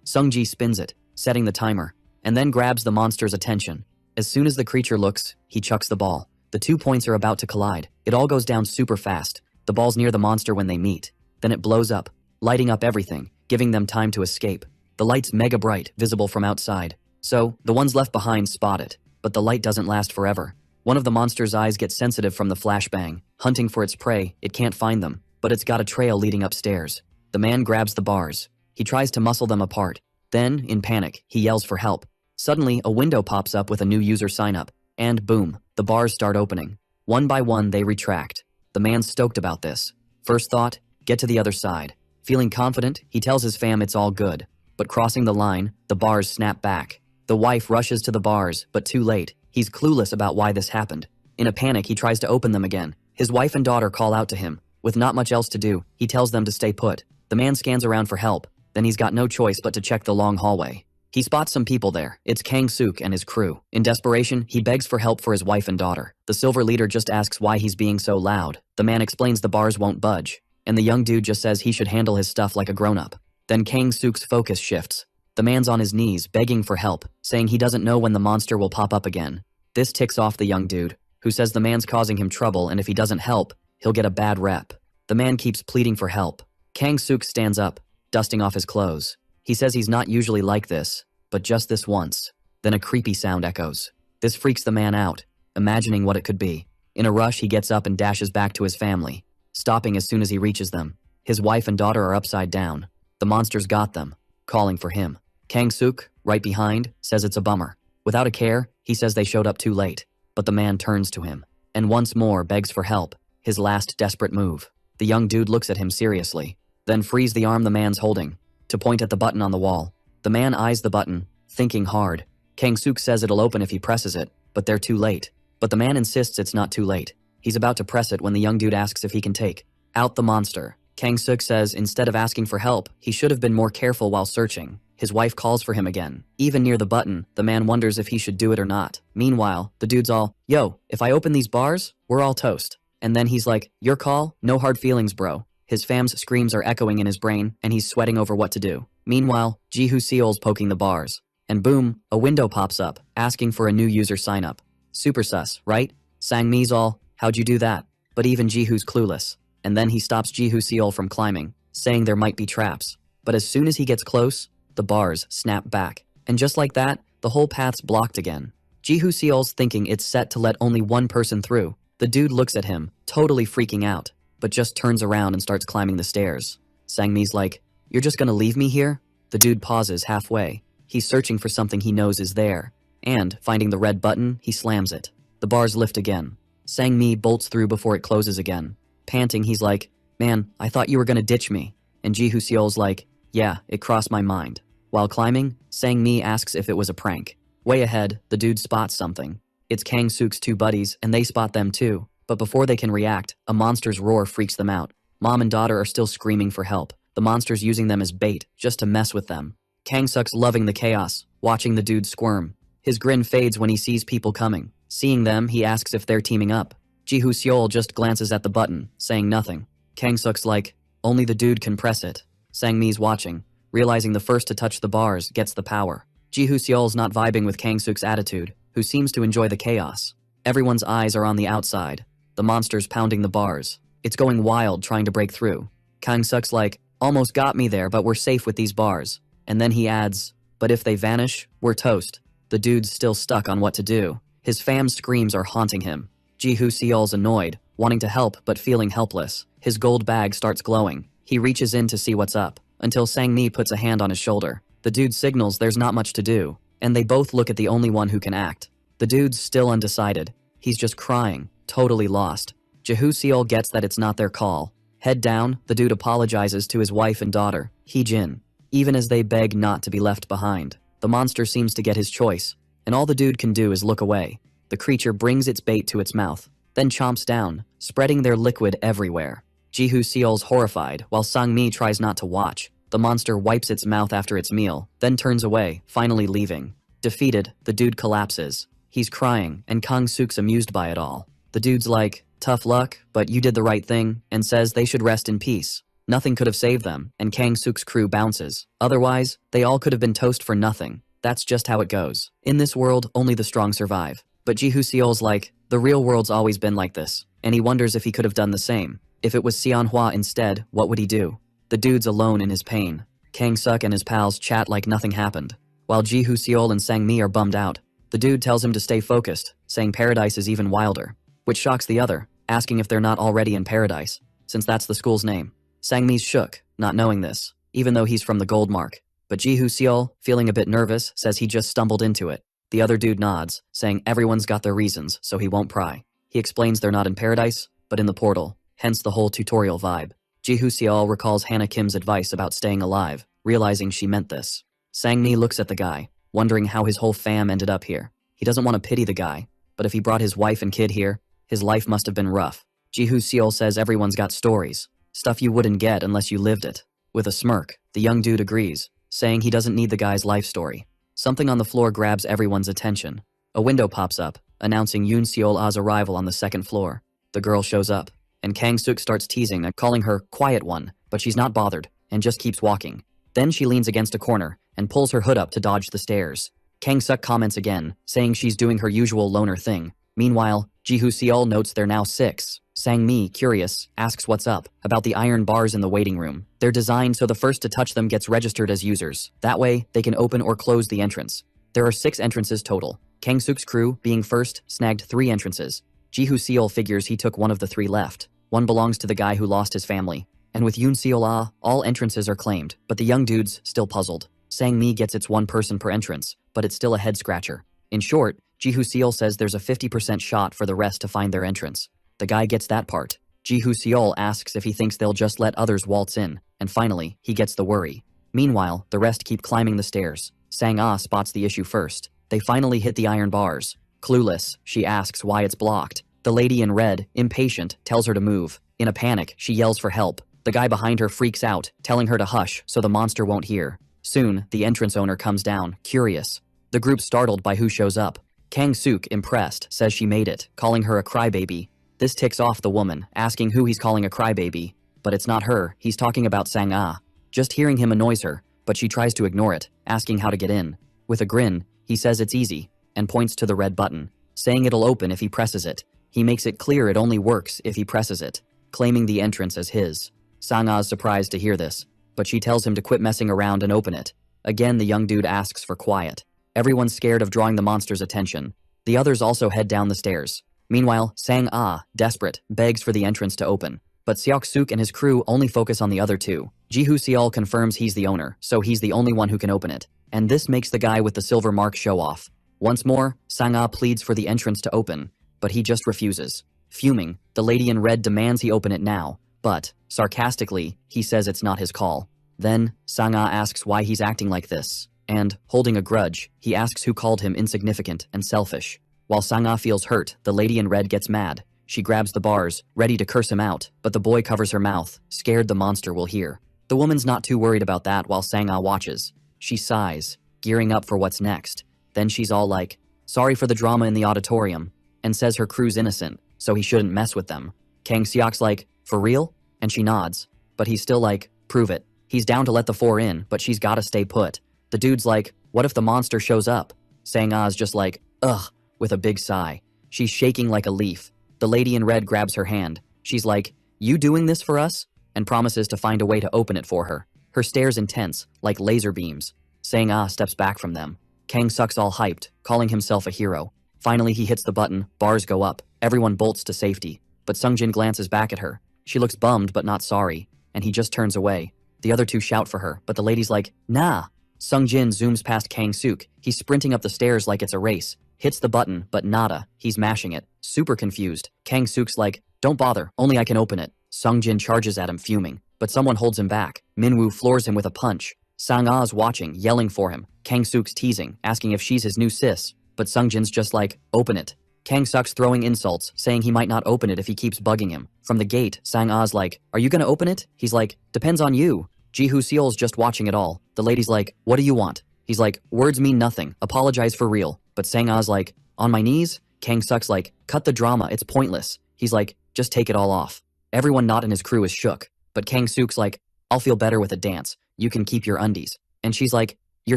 Sung-ji spins it, setting the timer, and then grabs the monster's attention. As soon as the creature looks, he chucks the ball. The 2 points are about to collide. It all goes down super fast. The ball's near the monster when they meet. Then it blows up, lighting up everything, giving them time to escape. The light's mega bright, visible from outside. So, the ones left behind spot it. But the light doesn't last forever. One of the monster's eyes gets sensitive from the flashbang. Hunting for its prey, it can't find them. But it's got a trail leading upstairs. The man grabs the bars. He tries to muscle them apart. Then, in panic, he yells for help. Suddenly, a window pops up with a new user sign-up, and boom, the bars start opening. One by one, they retract. The man's stoked about this. First thought, get to the other side. Feeling confident, he tells his fam it's all good. But crossing the line, the bars snap back. The wife rushes to the bars, but too late. He's clueless about why this happened. In a panic, he tries to open them again. His wife and daughter call out to him, With not much else to do, he tells them to stay put. The man scans around for help, then he's got no choice but to check the long hallway. He spots some people there. It's Kang Suk and his crew. In desperation, he begs for help for his wife and daughter. The silver leader just asks why he's being so loud. The man explains the bars won't budge, and the young dude just says he should handle his stuff like a grown-up. Then Kang Suk's focus shifts. The man's on his knees, begging for help, saying he doesn't know when the monster will pop up again. This ticks off the young dude, who says the man's causing him trouble and if he doesn't help, he'll get a bad rep. The man keeps pleading for help. Kang Suk stands up, dusting off his clothes. He says he's not usually like this, but just this once. Then a creepy sound echoes. This freaks the man out, imagining what it could be. In a rush, he gets up and dashes back to his family, stopping as soon as he reaches them. His wife and daughter are upside down. The monster's got them, calling for him. Kang Suk, right behind, says it's a bummer. Without a care, he says they showed up too late. But the man turns to him, and once more begs for help, his last desperate move. The young dude looks at him seriously, then frees the arm the man's holding, to point at the button on the wall. The man eyes the button, thinking hard. Kang Suk says it'll open if he presses it, but they're too late. But the man insists it's not too late. He's about to press it when the young dude asks if he can take out the monster. Kang Suk says instead of asking for help, he should have been more careful while searching. His wife calls for him again. Even near the button, the man wonders if he should do it or not. Meanwhile, the dude's all, "Yo, if I open these bars, we're all toast." And then he's like, "Your call, no hard feelings, bro." His fam's screams are echoing in his brain, and he's sweating over what to do. Meanwhile, Jihu Seol's poking the bars. And boom, a window pops up, asking for a new user sign-up. Super sus, right? Sang-mi's all, "How'd you do that?" But even Jihu's clueless. And then he stops Jihu Seol from climbing, saying there might be traps. But as soon as he gets close, the bars snap back. And just like that, the whole path's blocked again. Jihu Seol's thinking it's set to let only one person through. The dude looks at him, totally freaking out, but just turns around and starts climbing the stairs. Sang-mi's like, "You're just gonna leave me here?" The dude pauses halfway. He's searching for something he knows is there. And, finding the red button, he slams it. The bars lift again. Sang-mi bolts through before it closes again. Panting, he's like, "Man, I thought you were gonna ditch me." And Jihu Seol's like, "Yeah, it crossed my mind." While climbing, Sang-mi asks if it was a prank. Way ahead, the dude spots something. It's Kang Suk's two buddies, and they spot them too. But before they can react, a monster's roar freaks them out. Mom and daughter are still screaming for help. The monster's using them as bait, just to mess with them. Kang Suk's loving the chaos, watching the dude squirm. His grin fades when he sees people coming. Seeing them, he asks if they're teaming up. Jihu Seol just glances at the button, saying nothing. Kang Suk's like, "Only the dude can press it." Sang-mi's watching, realizing the first to touch the bars gets the power. Jihu Seol's not vibing with Kang Suk's attitude, who seems to enjoy the chaos. Everyone's eyes are on the outside. The monster's pounding the bars. It's going wild trying to break through. Kang Suk's like, "Almost got me there, but we're safe with these bars." And then he adds, "But if they vanish, we're toast." The dude's still stuck on what to do. His fam's screams are haunting him. Jihu Seol's annoyed, wanting to help but feeling helpless. His gold bag starts glowing. He reaches in to see what's up, until Sang-mi puts a hand on his shoulder. The dude signals there's not much to do, and they both look at the only one who can act. The dude's still undecided. He's just crying, totally lost. Jihu Seol gets that it's not their call. Head down, the dude apologizes to his wife and daughter, Hee-jin. Even as they beg not to be left behind, the monster seems to get his choice, and all the dude can do is look away. The creature brings its bait to its mouth, then chomps down, spreading their liquid everywhere. Jihu Seol's horrified, while Sang-mi tries not to watch. The monster wipes its mouth after its meal, then turns away, finally leaving. Defeated, the dude collapses. He's crying, and Kang Suk's amused by it all. The dude's like, "Tough luck, but you did the right thing," and says they should rest in peace. Nothing could have saved them, and Kang Suk's crew bounces. Otherwise, they all could have been toast for nothing. That's just how it goes. In this world, only the strong survive. But Jihu Seol's like, the real world's always been like this, and he wonders if he could have done the same. If it was Seonhwa instead, what would he do? The dude's alone in his pain. Kang Suk and his pals chat like nothing happened. While Jihu Seol and Sang-mi are bummed out, the dude tells him to stay focused, saying paradise is even wilder. Which shocks the other, asking if they're not already in paradise, since that's the school's name. Sang-mi's shook, not knowing this, even though he's from the gold mark. But Jihu Seol, feeling a bit nervous, says he just stumbled into it. The other dude nods, saying everyone's got their reasons, so he won't pry. He explains they're not in paradise, but in the portal, hence the whole tutorial vibe. Jihu Seol recalls Hannah Kim's advice about staying alive, realizing she meant this. Sang-mi looks at the guy, wondering how his whole fam ended up here. He doesn't want to pity the guy, but if he brought his wife and kid here, his life must have been rough. Ji-hoo Seol says everyone's got stories. Stuff you wouldn't get unless you lived it. With a smirk, the young dude agrees, saying he doesn't need the guy's life story. Something on the floor grabs everyone's attention. A window pops up, announcing Yoon Seol-ah's arrival on the second floor. The girl shows up, and Kang-suk starts teasing and calling her quiet one, but she's not bothered, and just keeps walking. Then she leans against a corner, and pulls her hood up to dodge the stairs. Kang-suk comments again, saying she's doing her usual loner thing. Meanwhile, Ji-hoo Seol notes they're now 6. Sang-mi, curious, asks what's up, about the iron bars in the waiting room. They're designed so the first to touch them gets registered as users. That way, they can open or close the entrance. There are 6 entrances total. Kang-suk's crew, being first, snagged 3 entrances. Ji-hoo Seol figures he took one of the 3 left. One belongs to the guy who lost his family. And with Yoon Seol-ah, all entrances are claimed, but the young dude's still puzzled. Sang-mi gets its 1 person per entrance, but it's still a head-scratcher. In short, Ji-hoo Seol says there's a 50% shot for the rest to find their entrance. The guy gets that part. Ji-hoo Seol asks if he thinks they'll just let others waltz in, and finally, he gets the worry. Meanwhile, the rest keep climbing the stairs. Sang-ah spots the issue first. They finally hit the iron bars. Clueless, she asks why it's blocked. The lady in red, impatient, tells her to move. In a panic, she yells for help. The guy behind her freaks out, telling her to hush so the monster won't hear. Soon, the entrance owner comes down, curious. The group's startled by who shows up. Kang-suk, impressed, says she made it, calling her a crybaby. This ticks off the woman, asking who he's calling a crybaby. But it's not her, he's talking about Sang-ah. Just hearing him annoys her, but she tries to ignore it, asking how to get in. With a grin, he says it's easy, and points to the red button, saying it'll open if he presses it. He makes it clear it only works if he presses it, claiming the entrance as his. Sang-ah's surprised to hear this, but she tells him to quit messing around and open it. Again, the young dude asks for quiet. Everyone's scared of drawing the monster's attention. The others also head down the stairs. Meanwhile, Sang-ah, desperate, begs for the entrance to open. But Seok-suk and his crew only focus on the other 2. Ji-hoo Seol confirms he's the owner, so he's the only one who can open it. And this makes the guy with the silver mark show off. Once more, Sang-ah pleads for the entrance to open, but he just refuses. Fuming, the lady in red demands he open it now, but, sarcastically, he says it's not his call. Then, Sang-ah asks why he's acting like this, and, holding a grudge, he asks who called him insignificant and selfish. While Sang-ah feels hurt, the lady in red gets mad. She grabs the bars, ready to curse him out, but the boy covers her mouth, scared the monster will hear. The woman's not too worried about that while Sang-ah watches. She sighs, gearing up for what's next. Then she's all like, sorry for the drama in the auditorium, and says her crew's innocent, so he shouldn't mess with them. Kang-seok's like, for real? And she nods, but he's still like, prove it. He's down to let the 4 in, but she's gotta stay put. The dude's like, what if the monster shows up? Sang-ah's just like, ugh, with a big sigh. She's shaking like a leaf. The lady in red grabs her hand. She's like, you doing this for us? And promises to find a way to open it for her. Her stare's intense, like laser beams. Sang-ah steps back from them. Kang-suk's all hyped, calling himself a hero. Finally, he hits the button, bars go up. Everyone bolts to safety. But Sung-jin glances back at her. She looks bummed but not sorry, and he just turns away. The other 2 shout for her, but the lady's like, nah. Sung-jin zooms past Kang-suk. He's sprinting up the stairs like it's a race. Hits the button, but nada. He's mashing it. Super confused. Kang-suk's like, don't bother, only I can open it. Sung-jin charges at him fuming, but someone holds him back. Min-woo floors him with a punch. Sang-ah's watching, yelling for him. Kang-suk's teasing, asking if she's his new sis. But Sung-jin's just like, open it. Kang-suk's throwing insults, saying he might not open it if he keeps bugging him. From the gate, Sang-ah's like, are you gonna open it? He's like, depends on you. Ji-hoo Seol's just watching it all. The lady's like, what do you want? He's like, words mean nothing, apologize for real. But Sang-ah's like, on my knees? Kang-suk's like, cut the drama, it's pointless. He's like, just take it all off. Everyone not in his crew is shook. But Kang-suk's like, I'll feel better with a dance. You can keep your undies. And she's like, you're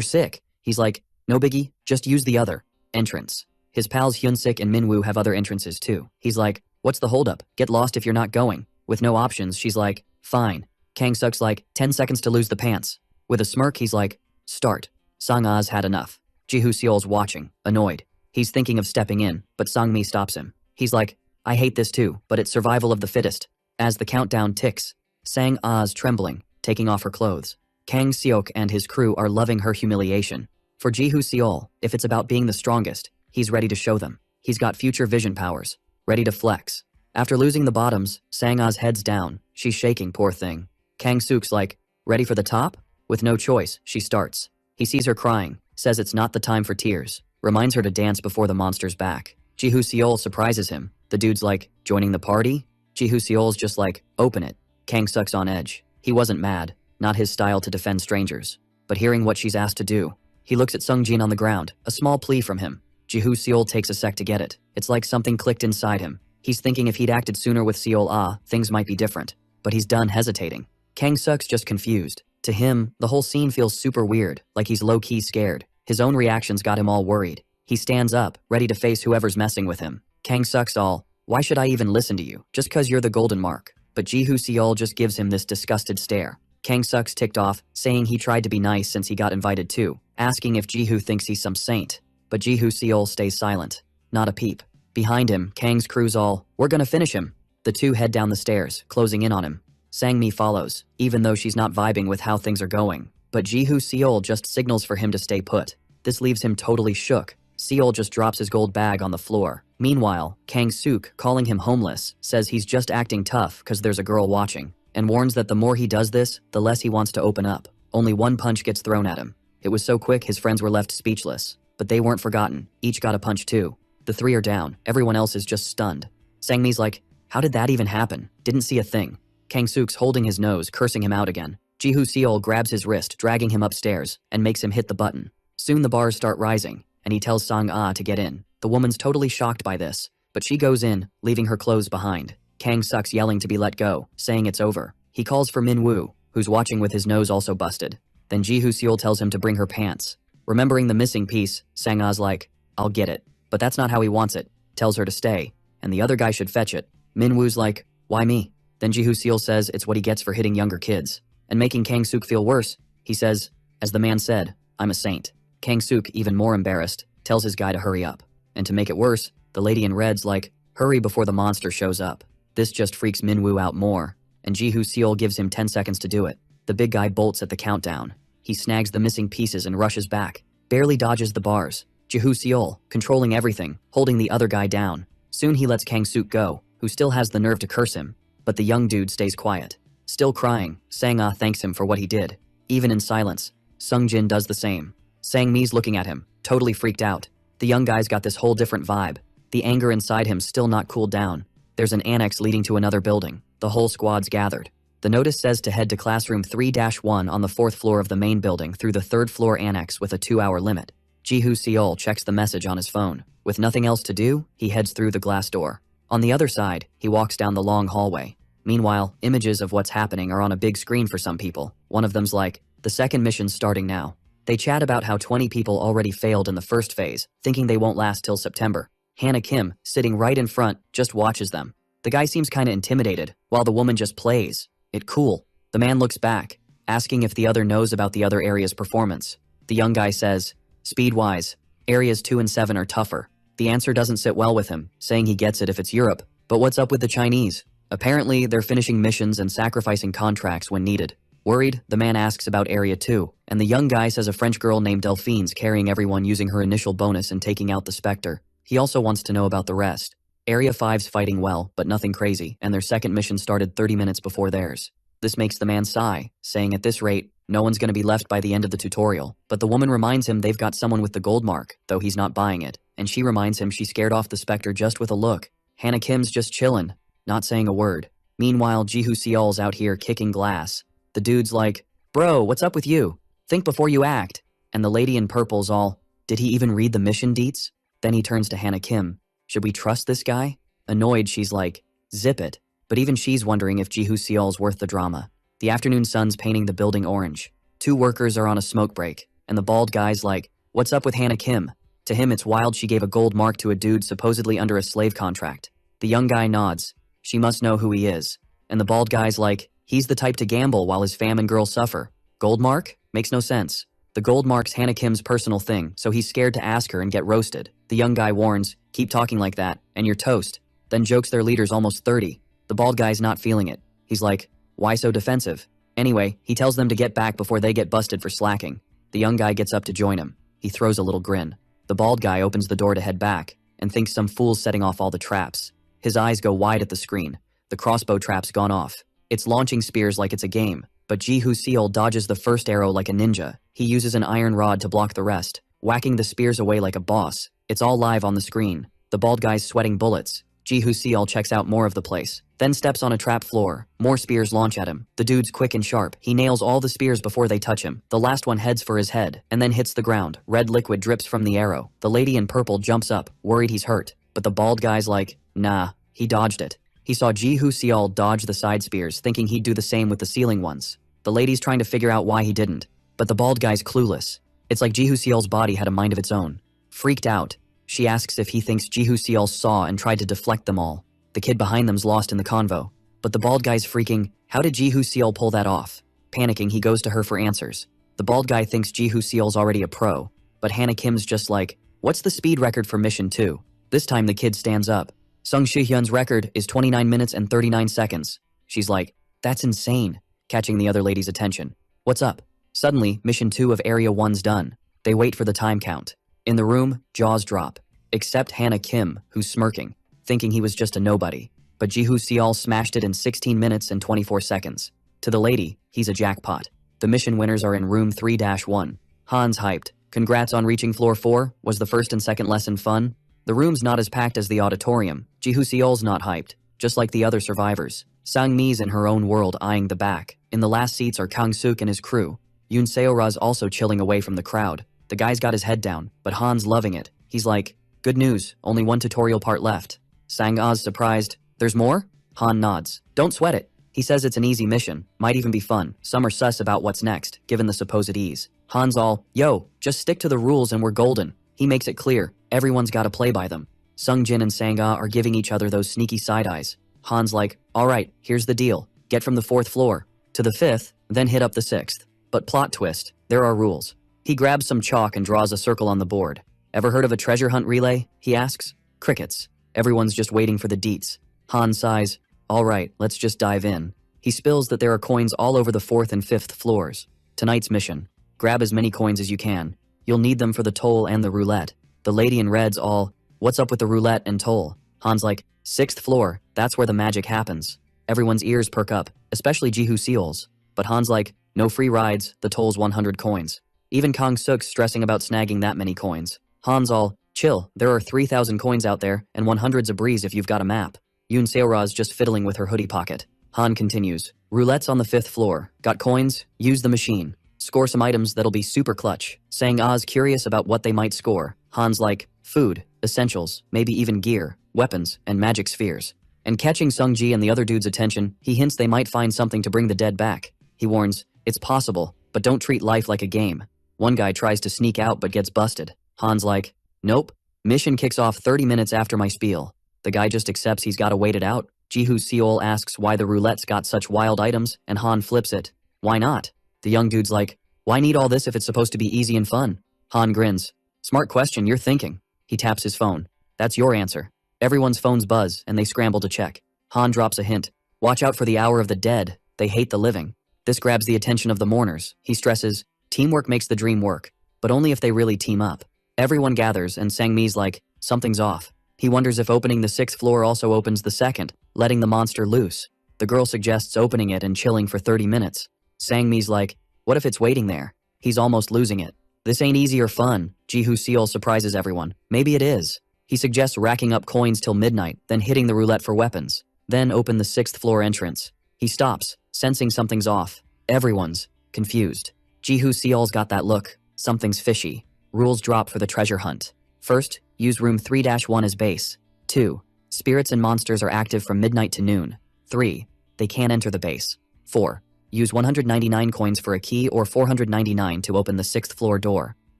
sick. He's like, no biggie, just use the other entrance. His pals Hyunsik and Minwoo have other entrances too. He's like, what's the holdup? Get lost if you're not going. With no options, she's like, fine. Kang-suk's like, 10 seconds to lose the pants. With a smirk, he's like, start. Sang-ah's had enough. Ji-hoo Seol's watching, annoyed. He's thinking of stepping in, but Sang-mi stops him. He's like, I hate this too, but it's survival of the fittest. As the countdown ticks, Sang-ah's trembling, taking off her clothes. Kang-seok and his crew are loving her humiliation. For Ji-hoo Seol, if it's about being the strongest, he's ready to show them. He's got future vision powers, ready to flex. After losing the bottoms, Sang-ah's head's down. She's shaking, poor thing. Kang-suk's like, ready for the top? With no choice, she starts. He sees her crying, says it's not the time for tears, reminds her to dance before the monster's back. Ji-hoo Seol surprises him. The dude's like, joining the party? Ji-hoo Seol's just like, open it. Kang Suk's on edge. He wasn't mad, not his style to defend strangers. But hearing what she's asked to do, he looks at Sung-jin on the ground, a small plea from him. Ji-hoo Seol takes a sec to get it. It's like something clicked inside him. He's thinking if he'd acted sooner with Seol, things might be different. But he's done hesitating. Kang Suk's just confused. To him, the whole scene feels super weird, like he's low-key scared. His own reactions got him all worried. He stands up, ready to face whoever's messing with him. Kang Suk's all, why should I even listen to you, just cause you're the golden mark? But Ji-hoo Seol just gives him this disgusted stare. Kang Suk's ticked off, saying he tried to be nice since he got invited too, asking if Ji-hoo thinks he's some saint. But Ji-hoo Seol stays silent. Not a peep. Behind him, Kang's crew's all, we're gonna finish him. The two head down the stairs, closing in on him. Sang-mi follows, even though she's not vibing with how things are going. But Ji-hoo Seol just signals for him to stay put. This leaves him totally shook. Seol just drops his gold bag on the floor. Meanwhile, Kang Suk, calling him homeless, says he's just acting tough cause there's a girl watching, and warns that the more he does this, the less he wants to open up. Only one punch gets thrown at him. It was so quick his friends were left speechless. But they weren't forgotten. Each got a punch too. The three are down. Everyone else is just stunned. Sang-mi's like, how did that even happen? Didn't see a thing. Kang Suk's holding his nose, cursing him out again. Ji-hoo Seol grabs his wrist, dragging him upstairs, and makes him hit the button. Soon the bars start rising, and he tells Sang-ah to get in. The woman's totally shocked by this, but she goes in, leaving her clothes behind. Kang Suk's yelling to be let go, saying it's over. He calls for Min-woo, who's watching with his nose also busted. Then Ji-hoo Seol tells him to bring her pants. Remembering the missing piece, Sang-ah's like, I'll get it. But that's not how he wants it. Tells her to stay, and the other guy should fetch it. Min-woo's like, why me? Then Ji-hoo Seol says it's what he gets for hitting younger kids. And making Kang Suk feel worse, he says, as the man said, I'm a saint. Kang Suk, even more embarrassed, tells his guy to hurry up. And to make it worse, the lady in red's like, hurry before the monster shows up. This just freaks Min-woo out more, and Ji-hoo Seol gives him 10 seconds to do it. The big guy bolts at the countdown. He snags the missing pieces and rushes back, barely dodges the bars. Ji-hoo Seol, controlling everything, holding the other guy down. Soon he lets Kang Suk go, who still has the nerve to curse him, but the young dude stays quiet. Still crying, Sang-ah thanks him for what he did. Even in silence, Sung-jin does the same. Sang-mi's looking at him, totally freaked out. The young guy's got this whole different vibe. The anger inside him still not cooled down. There's an annex leading to another building. The whole squad's gathered. The notice says to head to classroom 3-1 on the 4th floor of the main building through the 3rd floor annex with a 2-hour limit. Ji-hoo Seol checks the message on his phone. With nothing else to do, he heads through the glass door. On the other side, he walks down the long hallway. Meanwhile, images of what's happening are on a big screen for some people. One of them's like, the second mission's starting now. They chat about how 20 people already failed in the first phase, thinking they won't last till September. Hannah Kim, sitting right in front, just watches them. The guy seems kinda intimidated, while the woman just plays. It cool. The man looks back, asking if the other knows about the other area's performance. The young guy says, speed-wise, areas 2 and 7 are tougher. The answer doesn't sit well with him, saying he gets it if it's Europe. But what's up with the Chinese? Apparently, they're finishing missions and sacrificing contracts when needed. Worried, the man asks about Area 2, and the young guy says a French girl named Delphine's carrying everyone using her initial bonus and taking out the Spectre. He also wants to know about the rest. Area 5's fighting well, but nothing crazy, and their second mission started 30 minutes before theirs. This makes the man sigh, saying at this rate, no one's gonna be left by the end of the tutorial. But the woman reminds him they've got someone with the gold mark, though he's not buying it, and she reminds him she scared off the Spectre just with a look. Hannah Kim's just chillin', not saying a word. Meanwhile, Ji-hoo Seol's out here kicking glass. The dude's like, bro, what's up with you? Think before you act. And the lady in purple's all, did he even read the mission deets? Then he turns to Hannah Kim. Should we trust this guy? Annoyed, she's like, zip it. But even she's wondering if Ji-hoo Seol's worth the drama. The afternoon sun's painting the building orange. 2 workers are on a smoke break, and the bald guy's like, what's up with Hannah Kim? To him it's wild she gave a gold mark to a dude supposedly under a slave contract. The young guy nods. She must know who he is. And the bald guy's like, he's the type to gamble while his fam and girl suffer. Gold mark? Makes no sense. The gold mark's Hannah Kim's personal thing, so he's scared to ask her and get roasted. The young guy warns, keep talking like that, and you're toast. Then jokes their leader's almost 30. The bald guy's not feeling it. He's like, why so defensive? Anyway, he tells them to get back before they get busted for slacking. The young guy gets up to join him. He throws a little grin. The bald guy opens the door to head back, and thinks some fool's setting off all the traps. His eyes go wide at the screen. The crossbow trap's gone off. It's launching spears like it's a game, but Ji-hoo Seol dodges the first arrow like a ninja. He uses an iron rod to block the rest, whacking the spears away like a boss. It's all live on the screen. The bald guy's sweating bullets. Ji-hoo Seol checks out more of the place, then steps on a trap floor. More spears launch at him. The dude's quick and sharp. He nails all the spears before they touch him. The last one heads for his head, and then hits the ground. Red liquid drips from the arrow. The lady in purple jumps up, worried he's hurt. But the bald guy's like, nah, he dodged it. He saw Ji-hoo Seol dodge the side spears, thinking he'd do the same with the ceiling ones. The lady's trying to figure out why he didn't. But the bald guy's clueless. It's like Ji-hoo Seol's body had a mind of its own. Freaked out, she asks if he thinks Ji-hoo Seol saw and tried to deflect them all. The kid behind them's lost in the convo. But the bald guy's freaking, how did Ji-hoo Seol pull that off? Panicking, he goes to her for answers. The bald guy thinks Ji-hoo Seol's already a pro, but Hannah Kim's just like, what's the speed record for mission 2? This time the kid stands up. Sung Shi-hyun's record is 29 minutes and 39 seconds. She's like, that's insane, catching the other lady's attention. What's up? Suddenly, mission 2 of Area 1's done. They wait for the time count. In the room, jaws drop. Except Hannah Kim, who's smirking, thinking he was just a nobody. But Ji-hoo Seol smashed it in 16 minutes and 24 seconds. To the lady, he's a jackpot. The mission winners are in room 3-1. Han's hyped. Congrats on reaching floor 4. Was the first and second lesson fun? The room's not as packed as the auditorium. Ji-hoo Seol's not hyped, just like the other survivors. Sang-mi's in her own world eyeing the back. In the last seats are Kang-suk and his crew. Yoon Seo-ra's also chilling away from the crowd. The guy's got his head down, but Han's loving it. He's like, good news, only one tutorial part left. Sang-ah's surprised, there's more? Han nods. Don't sweat it. He says it's an easy mission, might even be fun. Some are sus about what's next, given the supposed ease. Han's all, yo, just stick to the rules and we're golden. He makes it clear, everyone's gotta play by them. Sung-jin and Sang-ah are giving each other those sneaky side eyes. Han's like, alright, here's the deal. Get from the 4th floor to the 5th, then hit up the 6th. But plot twist, there are rules. He grabs some chalk and draws a circle on the board. Ever heard of a treasure hunt relay? He asks. Crickets. Everyone's just waiting for the deets. Han sighs. Alright, let's just dive in. He spills that there are coins all over the 4th and 5th floors. Tonight's mission. Grab as many coins as you can. You'll need them for the toll and the roulette. The lady in red's all, what's up with the roulette and toll? Han's like, 6th floor, that's where the magic happens. Everyone's ears perk up, especially Ji-hoo Seol's. But Han's like, no free rides, the toll's 100 coins. Even Kang-suk's stressing about snagging that many coins. Han's all, chill, there are 3,000 coins out there, and 100's a breeze if you've got a map. Yoon Seo-ra's just fiddling with her hoodie pocket. Han continues, roulette's on the 5th floor. Got coins? Use the machine. Score some items that'll be super clutch. Sang-ah's curious about what they might score. Han's like, food, essentials, maybe even gear, weapons, and magic spheres. And catching Sung-ji and the other dude's attention, he hints they might find something to bring the dead back. He warns, it's possible, but don't treat life like a game. One guy tries to sneak out but gets busted. Han's like, nope. Mission kicks off 30 minutes after my spiel. The guy just accepts he's gotta wait it out. Ji-hoo Seol asks why the roulette's got such wild items, and Han flips it. Why not? The young dude's like, why need all this if it's supposed to be easy and fun? Han grins. Smart question, you're thinking. He taps his phone. That's your answer. Everyone's phones buzz, and they scramble to check. Han drops a hint. Watch out for the hour of the dead. They hate the living. This grabs the attention of the mourners. He stresses, teamwork makes the dream work, but only if they really team up. Everyone gathers, and Sang-mi's like, something's off. He wonders if opening the 6th floor also opens the 2nd, letting the monster loose. The girl suggests opening it and chilling for 30 minutes. Sang-mi's like, what if it's waiting there? He's almost losing it. This ain't easy or fun. Ji-hoo Seol surprises everyone. Maybe it is. He suggests racking up coins till midnight, then hitting the roulette for weapons. Then open the 6th floor entrance. He stops, sensing something's off. Everyone's confused. Ji-hoo Seol's got that look. Something's fishy. Rules drop for the treasure hunt. First, use room 3-1 as base. 2. Spirits and monsters are active from midnight to noon. 3. They can't enter the base. 4. Use 199 coins for a key or 499 to open the 6th floor door.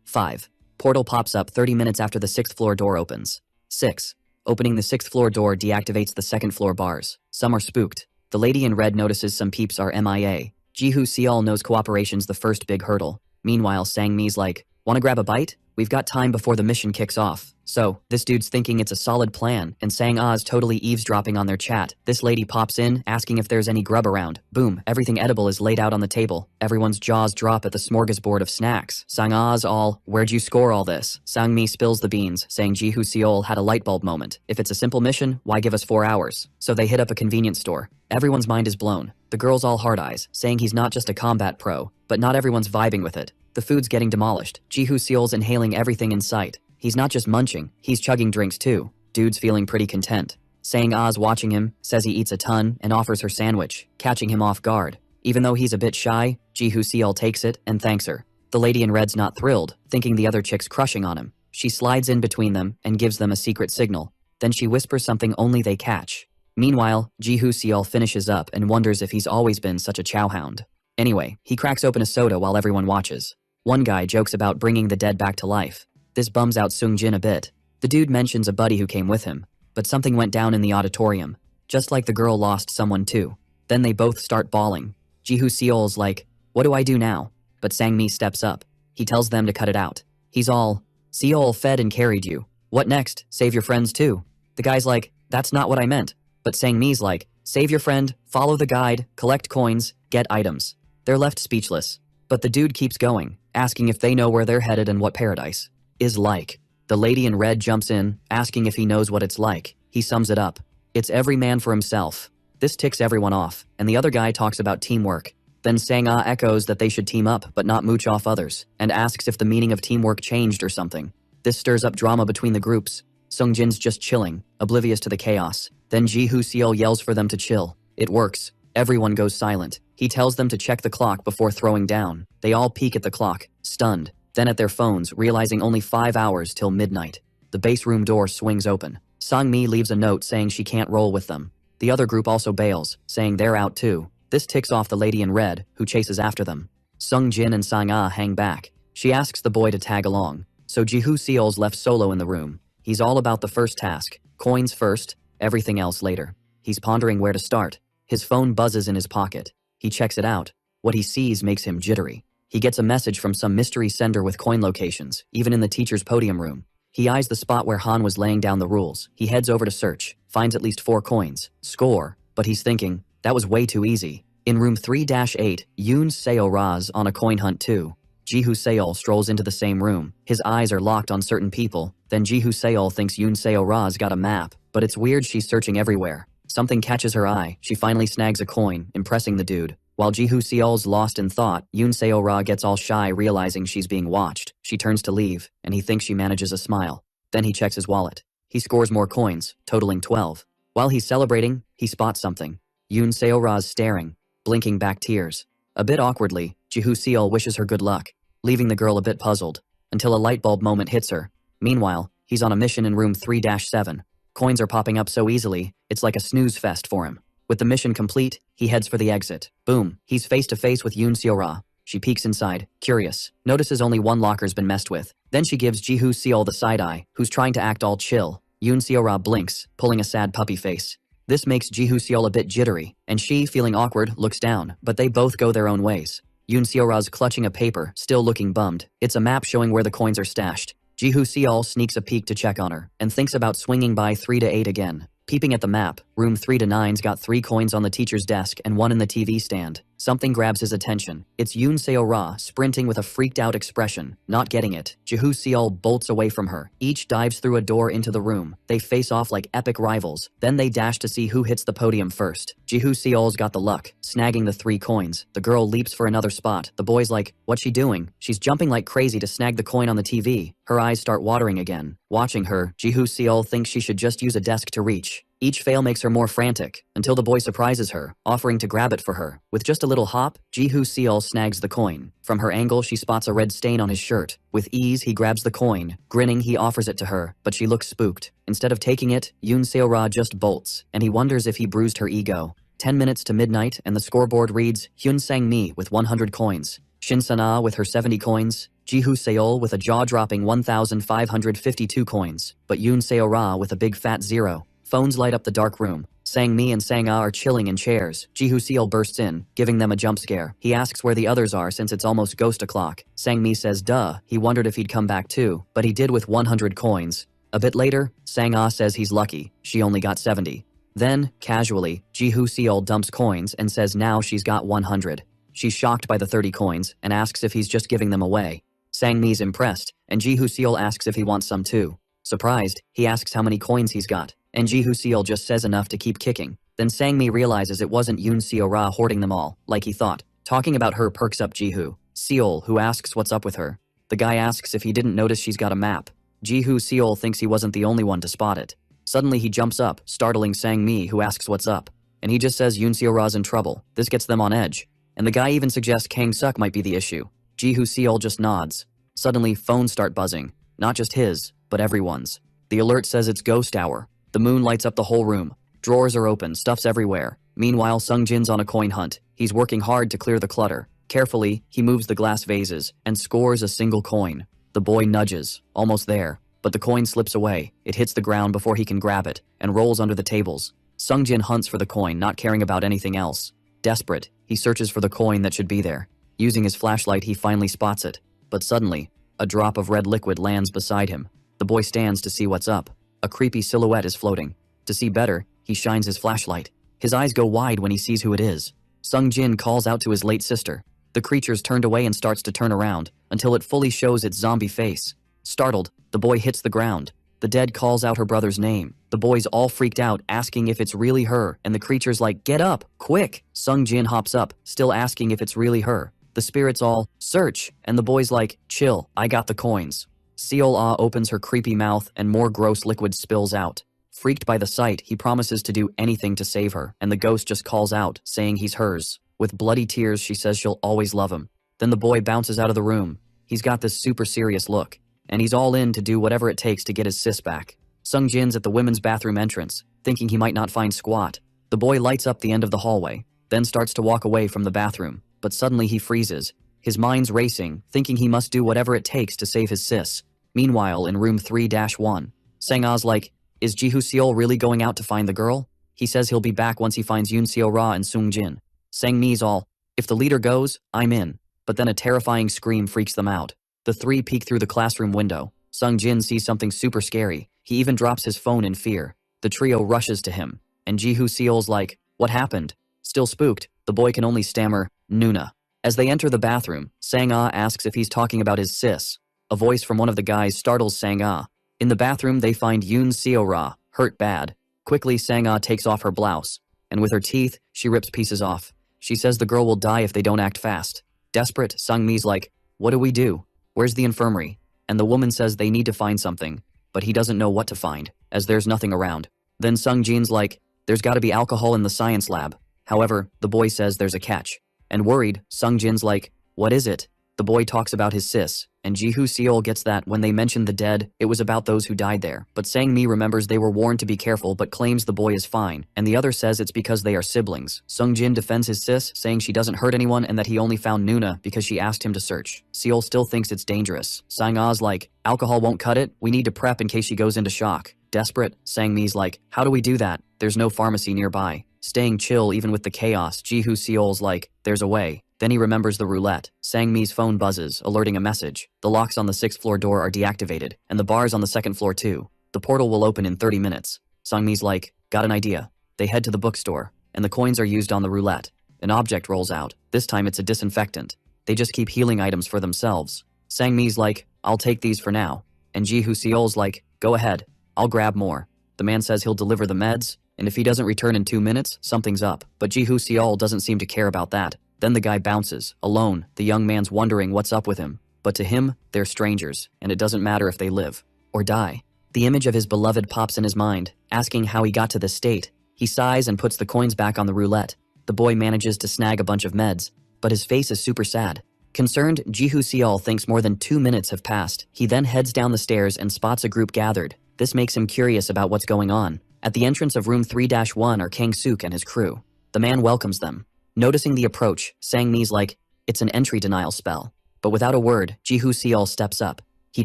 5. Portal pops up 30 minutes after the 6th floor door opens. 6. Opening the 6th floor door deactivates the 2nd floor bars. Some are spooked. The lady in red notices some peeps are MIA. Ji-hoo Seol knows cooperation's the first big hurdle. Meanwhile, Sang-mi's like, wanna grab a bite? We've got time before the mission kicks off. So, this dude's thinking it's a solid plan, and Sang-ah's totally eavesdropping on their chat. This lady pops in, asking if there's any grub around. Boom, everything edible is laid out on the table. Everyone's jaws drop at the smorgasbord of snacks. Sang-ah's all, where'd you score all this? Sang-mi spills the beans, saying Ji-hoo Seol had a light bulb moment. If it's a simple mission, why give us 4 hours? So they hit up a convenience store. Everyone's mind is blown. The girl's all hard eyes, saying he's not just a combat pro, but not everyone's vibing with it. The food's getting demolished. Ji-hoo Seol's inhaling everything in sight. He's not just munching, he's chugging drinks too. Dude's feeling pretty content. Sang Ah's watching him, says he eats a ton, and offers her sandwich, catching him off guard. Even though he's a bit shy, Ji-hoo Seol takes it and thanks her. The lady in red's not thrilled, thinking the other chick's crushing on him. She slides in between them and gives them a secret signal. Then she whispers something only they catch. Meanwhile, Ji-hoo Seol finishes up and wonders if he's always been such a chowhound. Anyway, he cracks open a soda while everyone watches. One guy jokes about bringing the dead back to life. This bums out Sung-jin a bit. The dude mentions a buddy who came with him, but something went down in the auditorium, just like the girl lost someone too. Then they both start bawling. Ji-hoo Seol's like, "What do I do now?" But Sang-mi steps up. He tells them to cut it out. He's all, "Seol fed and carried you. What next? Save your friends too." The guy's like, "That's not what I meant." But Sang-mi's like, "Save your friend, follow the guide, collect coins, get items." They're left speechless. But the dude keeps going, asking if they know where they're headed and what paradise is like. The lady in red jumps in, asking if he knows what it's like. He sums it up. It's every man for himself. This ticks everyone off, and the other guy talks about teamwork. Then Sang-ah echoes that they should team up but not mooch off others, and asks if the meaning of teamwork changed or something. This stirs up drama between the groups. Sung-jin's just chilling, oblivious to the chaos. Then Ji-hoo Seol yells for them to chill. It works. Everyone goes silent. He tells them to check the clock before throwing down. They all peek at the clock, stunned. Then at their phones, realizing only 5 hours till midnight. The base room door swings open. Sang-mi leaves a note saying she can't roll with them. The other group also bails, saying they're out too. This ticks off the lady in red, who chases after them. Sung-jin and Sang-ah hang back. She asks the boy to tag along. So Ji-hoo Seol's left solo in the room. He's all about the first task. Coins first, everything else later. He's pondering where to start. His phone buzzes in his pocket. He checks it out. What he sees makes him jittery. He gets a message from some mystery sender with coin locations, even in the teacher's podium room. He eyes the spot where Han was laying down the rules. He heads over to search, finds at least 4 coins. Score. But he's thinking, that was way too easy. In room 3-8, Yoon Seo-ra's on a coin hunt too. Ji-hoo Seol strolls into the same room. His eyes are locked on certain people. Then Ji-hoo Seol thinks Yoon Seo-ra's got a map, but it's weird she's searching everywhere. Something catches her eye. She finally snags a coin, impressing the dude. While Ji-hoo Seol's lost in thought, Yoon Seo-ra gets all shy realizing she's being watched. She turns to leave, and he thinks she manages a smile. Then he checks his wallet. He scores more coins, totaling 12. While he's celebrating, he spots something. Yoon Seo-ra's staring, blinking back tears. A bit awkwardly, Ji-hoo Seol wishes her good luck, leaving the girl a bit puzzled, until a light bulb moment hits her. Meanwhile, he's on a mission in room 3-7. Coins are popping up so easily, it's like a snooze fest for him. With the mission complete, he heads for the exit. Boom, he's face to face with Yoon Seo-ra. She peeks inside, curious, notices only one locker's been messed with. Then she gives Ji-hoo Seol the side eye, who's trying to act all chill. Yoon Seo-ra blinks, pulling a sad puppy face. This makes Ji-hoo Seol a bit jittery, and she, feeling awkward, looks down, but they both go their own ways. Yoon Seo-ra's clutching a paper, still looking bummed. It's a map showing where the coins are stashed. Ji-hoo Seol sneaks a peek to check on her, and thinks about swinging by 3-8 again. Peeping at the map, room 3-9's got 3 coins on the teacher's desk and 1 in the TV stand. Something grabs his attention. It's Yoon Seo-ra sprinting with a freaked-out expression. Not getting it, Ji-hoo Seol bolts away from her. Each dives through a door into the room. They face off like epic rivals. Then they dash to see who hits the podium first. Ji-hoo Seol's got the luck, snagging the 3 coins. The girl leaps for another spot. The boy's like, what's she doing? She's jumping like crazy to snag the coin on the TV. Her eyes start watering again. Watching her, Ji-hoo Seol thinks she should just use a desk to reach. Each fail makes her more frantic, until the boy surprises her, offering to grab it for her. With just a little hop, Ji-hoo Seol snags the coin. From her angle, she spots a red stain on his shirt. With ease, he grabs the coin. Grinning, he offers it to her, but she looks spooked. Instead of taking it, Yoon Seo-ra just bolts, and he wonders if he bruised her ego. 10 minutes to midnight, and the scoreboard reads Hyun Sang-mi with 100 coins, Shin Sun-ah with her 70 coins, Ji-hoo Seol with a jaw-dropping 1,552 coins, but Yoon Seo-ra with a big fat 0. Phones light up the dark room. Sang-mi and Sang-ah are chilling in chairs. Ji-hoo Seol bursts in, giving them a jump scare. He asks where the others are since it's almost ghost o'clock. Sang-mi says duh, he wondered if he'd come back too, but he did with 100 coins. A bit later, Sang-ah says he's lucky, she only got 70. Then, casually, Ji-hoo Seol dumps coins and says now she's got 100. She's shocked by the 30 coins and asks if he's just giving them away. Sang-mi's impressed, and Ji-hoo Seol asks if he wants some too. Surprised, he asks how many coins he's got, and Ji-hoo Seol just says enough to keep kicking. Then Sang-mi realizes it wasn't Yoon Seo-ra hoarding them all, like he thought. Talking about her perks up Ji-hoo Seol, who asks what's up with her. The guy asks if he didn't notice she's got a map. Ji-hoo Seol thinks he wasn't the only one to spot it. Suddenly he jumps up, startling Sang-mi, who asks what's up. And he just says Yoon Seo-ra's in trouble. This gets them on edge. And the guy even suggests Kang-suk might be the issue. Ji-hoo-seol just nods. Suddenly, phones start buzzing. Not just his, but everyone's. The alert says it's ghost hour. The moon lights up the whole room. Drawers are open, stuff's everywhere. Meanwhile, Sung-jin's on a coin hunt. He's working hard to clear the clutter. Carefully, he moves the glass vases and scores a single coin. The boy nudges, almost there, but the coin slips away. It hits the ground before he can grab it and rolls under the tables. Sung-jin hunts for the coin, not caring about anything else. Desperate, he searches for the coin that should be there. Using his flashlight, he finally spots it. But suddenly, a drop of red liquid lands beside him. The boy stands to see what's up. A creepy silhouette is floating. To see better, he shines his flashlight. His eyes go wide when he sees who it is. Sung-jin calls out to his late sister. The creature's turned away and starts to turn around, until it fully shows its zombie face. Startled, the boy hits the ground. The dead calls out her brother's name. The boy's all freaked out, asking if it's really her, and the creature's like, "Get up, quick!" Sung-jin hops up, still asking if it's really her. The spirit's all, "Search!" and the boy's like, "Chill, I got the coins." Seol-ah opens her creepy mouth and more gross liquid spills out. Freaked by the sight, he promises to do anything to save her, and the ghost just calls out, saying he's hers. With bloody tears, she says she'll always love him. Then the boy bounces out of the room. He's got this super serious look, and he's all in to do whatever it takes to get his sis back. Sung-jin's at the women's bathroom entrance, thinking he might not find squat. The boy lights up the end of the hallway, then starts to walk away from the bathroom, but suddenly he freezes. His mind's racing, thinking he must do whatever it takes to save his sis. Meanwhile, in room 3-1, Sang-ah's like, "Is Ji-hoo-seol really going out to find the girl?" He says he'll be back once he finds Yoon Seo-ra and Sung-jin. Sang-mi's all, "If the leader goes, I'm in." But then a terrifying scream freaks them out. The three peek through the classroom window. Sung-jin sees something super scary. He even drops his phone in fear. The trio rushes to him, and Ji-hoo-seol's like, "What happened?" Still spooked, the boy can only stammer, "Nuna." As they enter the bathroom, Sang-ah asks if he's talking about his sis. A voice from one of the guys startles Sang-ah. In the bathroom, they find Yoon Seo-ra, hurt bad. Quickly, Sang-ah takes off her blouse, and with her teeth, she rips pieces off. She says the girl will die if they don't act fast. Desperate, Sung-mi's like, "What do we do? Where's the infirmary?" And the woman says they need to find something, but he doesn't know what to find, as there's nothing around. Then Sung-jin's like, "There's gotta be alcohol in the science lab." However, the boy says there's a catch. And worried, Sung-jin's like, "What is it?" The boy talks about his sis, and Ji-hoo-seol gets that when they mentioned the dead, it was about those who died there. But Sang-mi remembers they were warned to be careful but claims the boy is fine, and the other says it's because they are siblings. Sung-jin defends his sis, saying she doesn't hurt anyone and that he only found Nuna because she asked him to search. Seol still thinks it's dangerous. Sang-ah's like, "Alcohol won't cut it, we need to prep in case she goes into shock." Desperate, Sang-mi's like, "How do we do that? There's no pharmacy nearby." Staying chill even with the chaos, Ji-hoo-seol's like, "There's a way." Then he remembers the roulette. Sang-mi's phone buzzes, alerting a message. The locks on the 6th floor door are deactivated, and the bars on the 2nd floor too. The portal will open in 30 minutes. Sang-mi's like, "Got an idea." They head to the bookstore, and the coins are used on the roulette. An object rolls out. This time it's a disinfectant. They just keep healing items for themselves. Sang-mi's like, "I'll take these for now." And Ji-hoo-seol's like, "Go ahead, I'll grab more." The man says he'll deliver the meds, and if he doesn't return in 2 minutes, something's up. But Ji-hoo-seol doesn't seem to care about that. Then the guy bounces, alone. The young man's wondering what's up with him. But to him, they're strangers, and it doesn't matter if they live or die. The image of his beloved pops in his mind, asking how he got to this state. He sighs and puts the coins back on the roulette. The boy manages to snag a bunch of meds, but his face is super sad. Concerned, Ji-hoo-seol thinks more than 2 minutes have passed. He then heads down the stairs and spots a group gathered. This makes him curious about what's going on. At the entrance of room 3-1 are Kang-suk and his crew. The man welcomes them. Noticing the approach, Sang-mi's like, "It's an entry denial spell." But without a word, Ji-hoo-seol steps up. He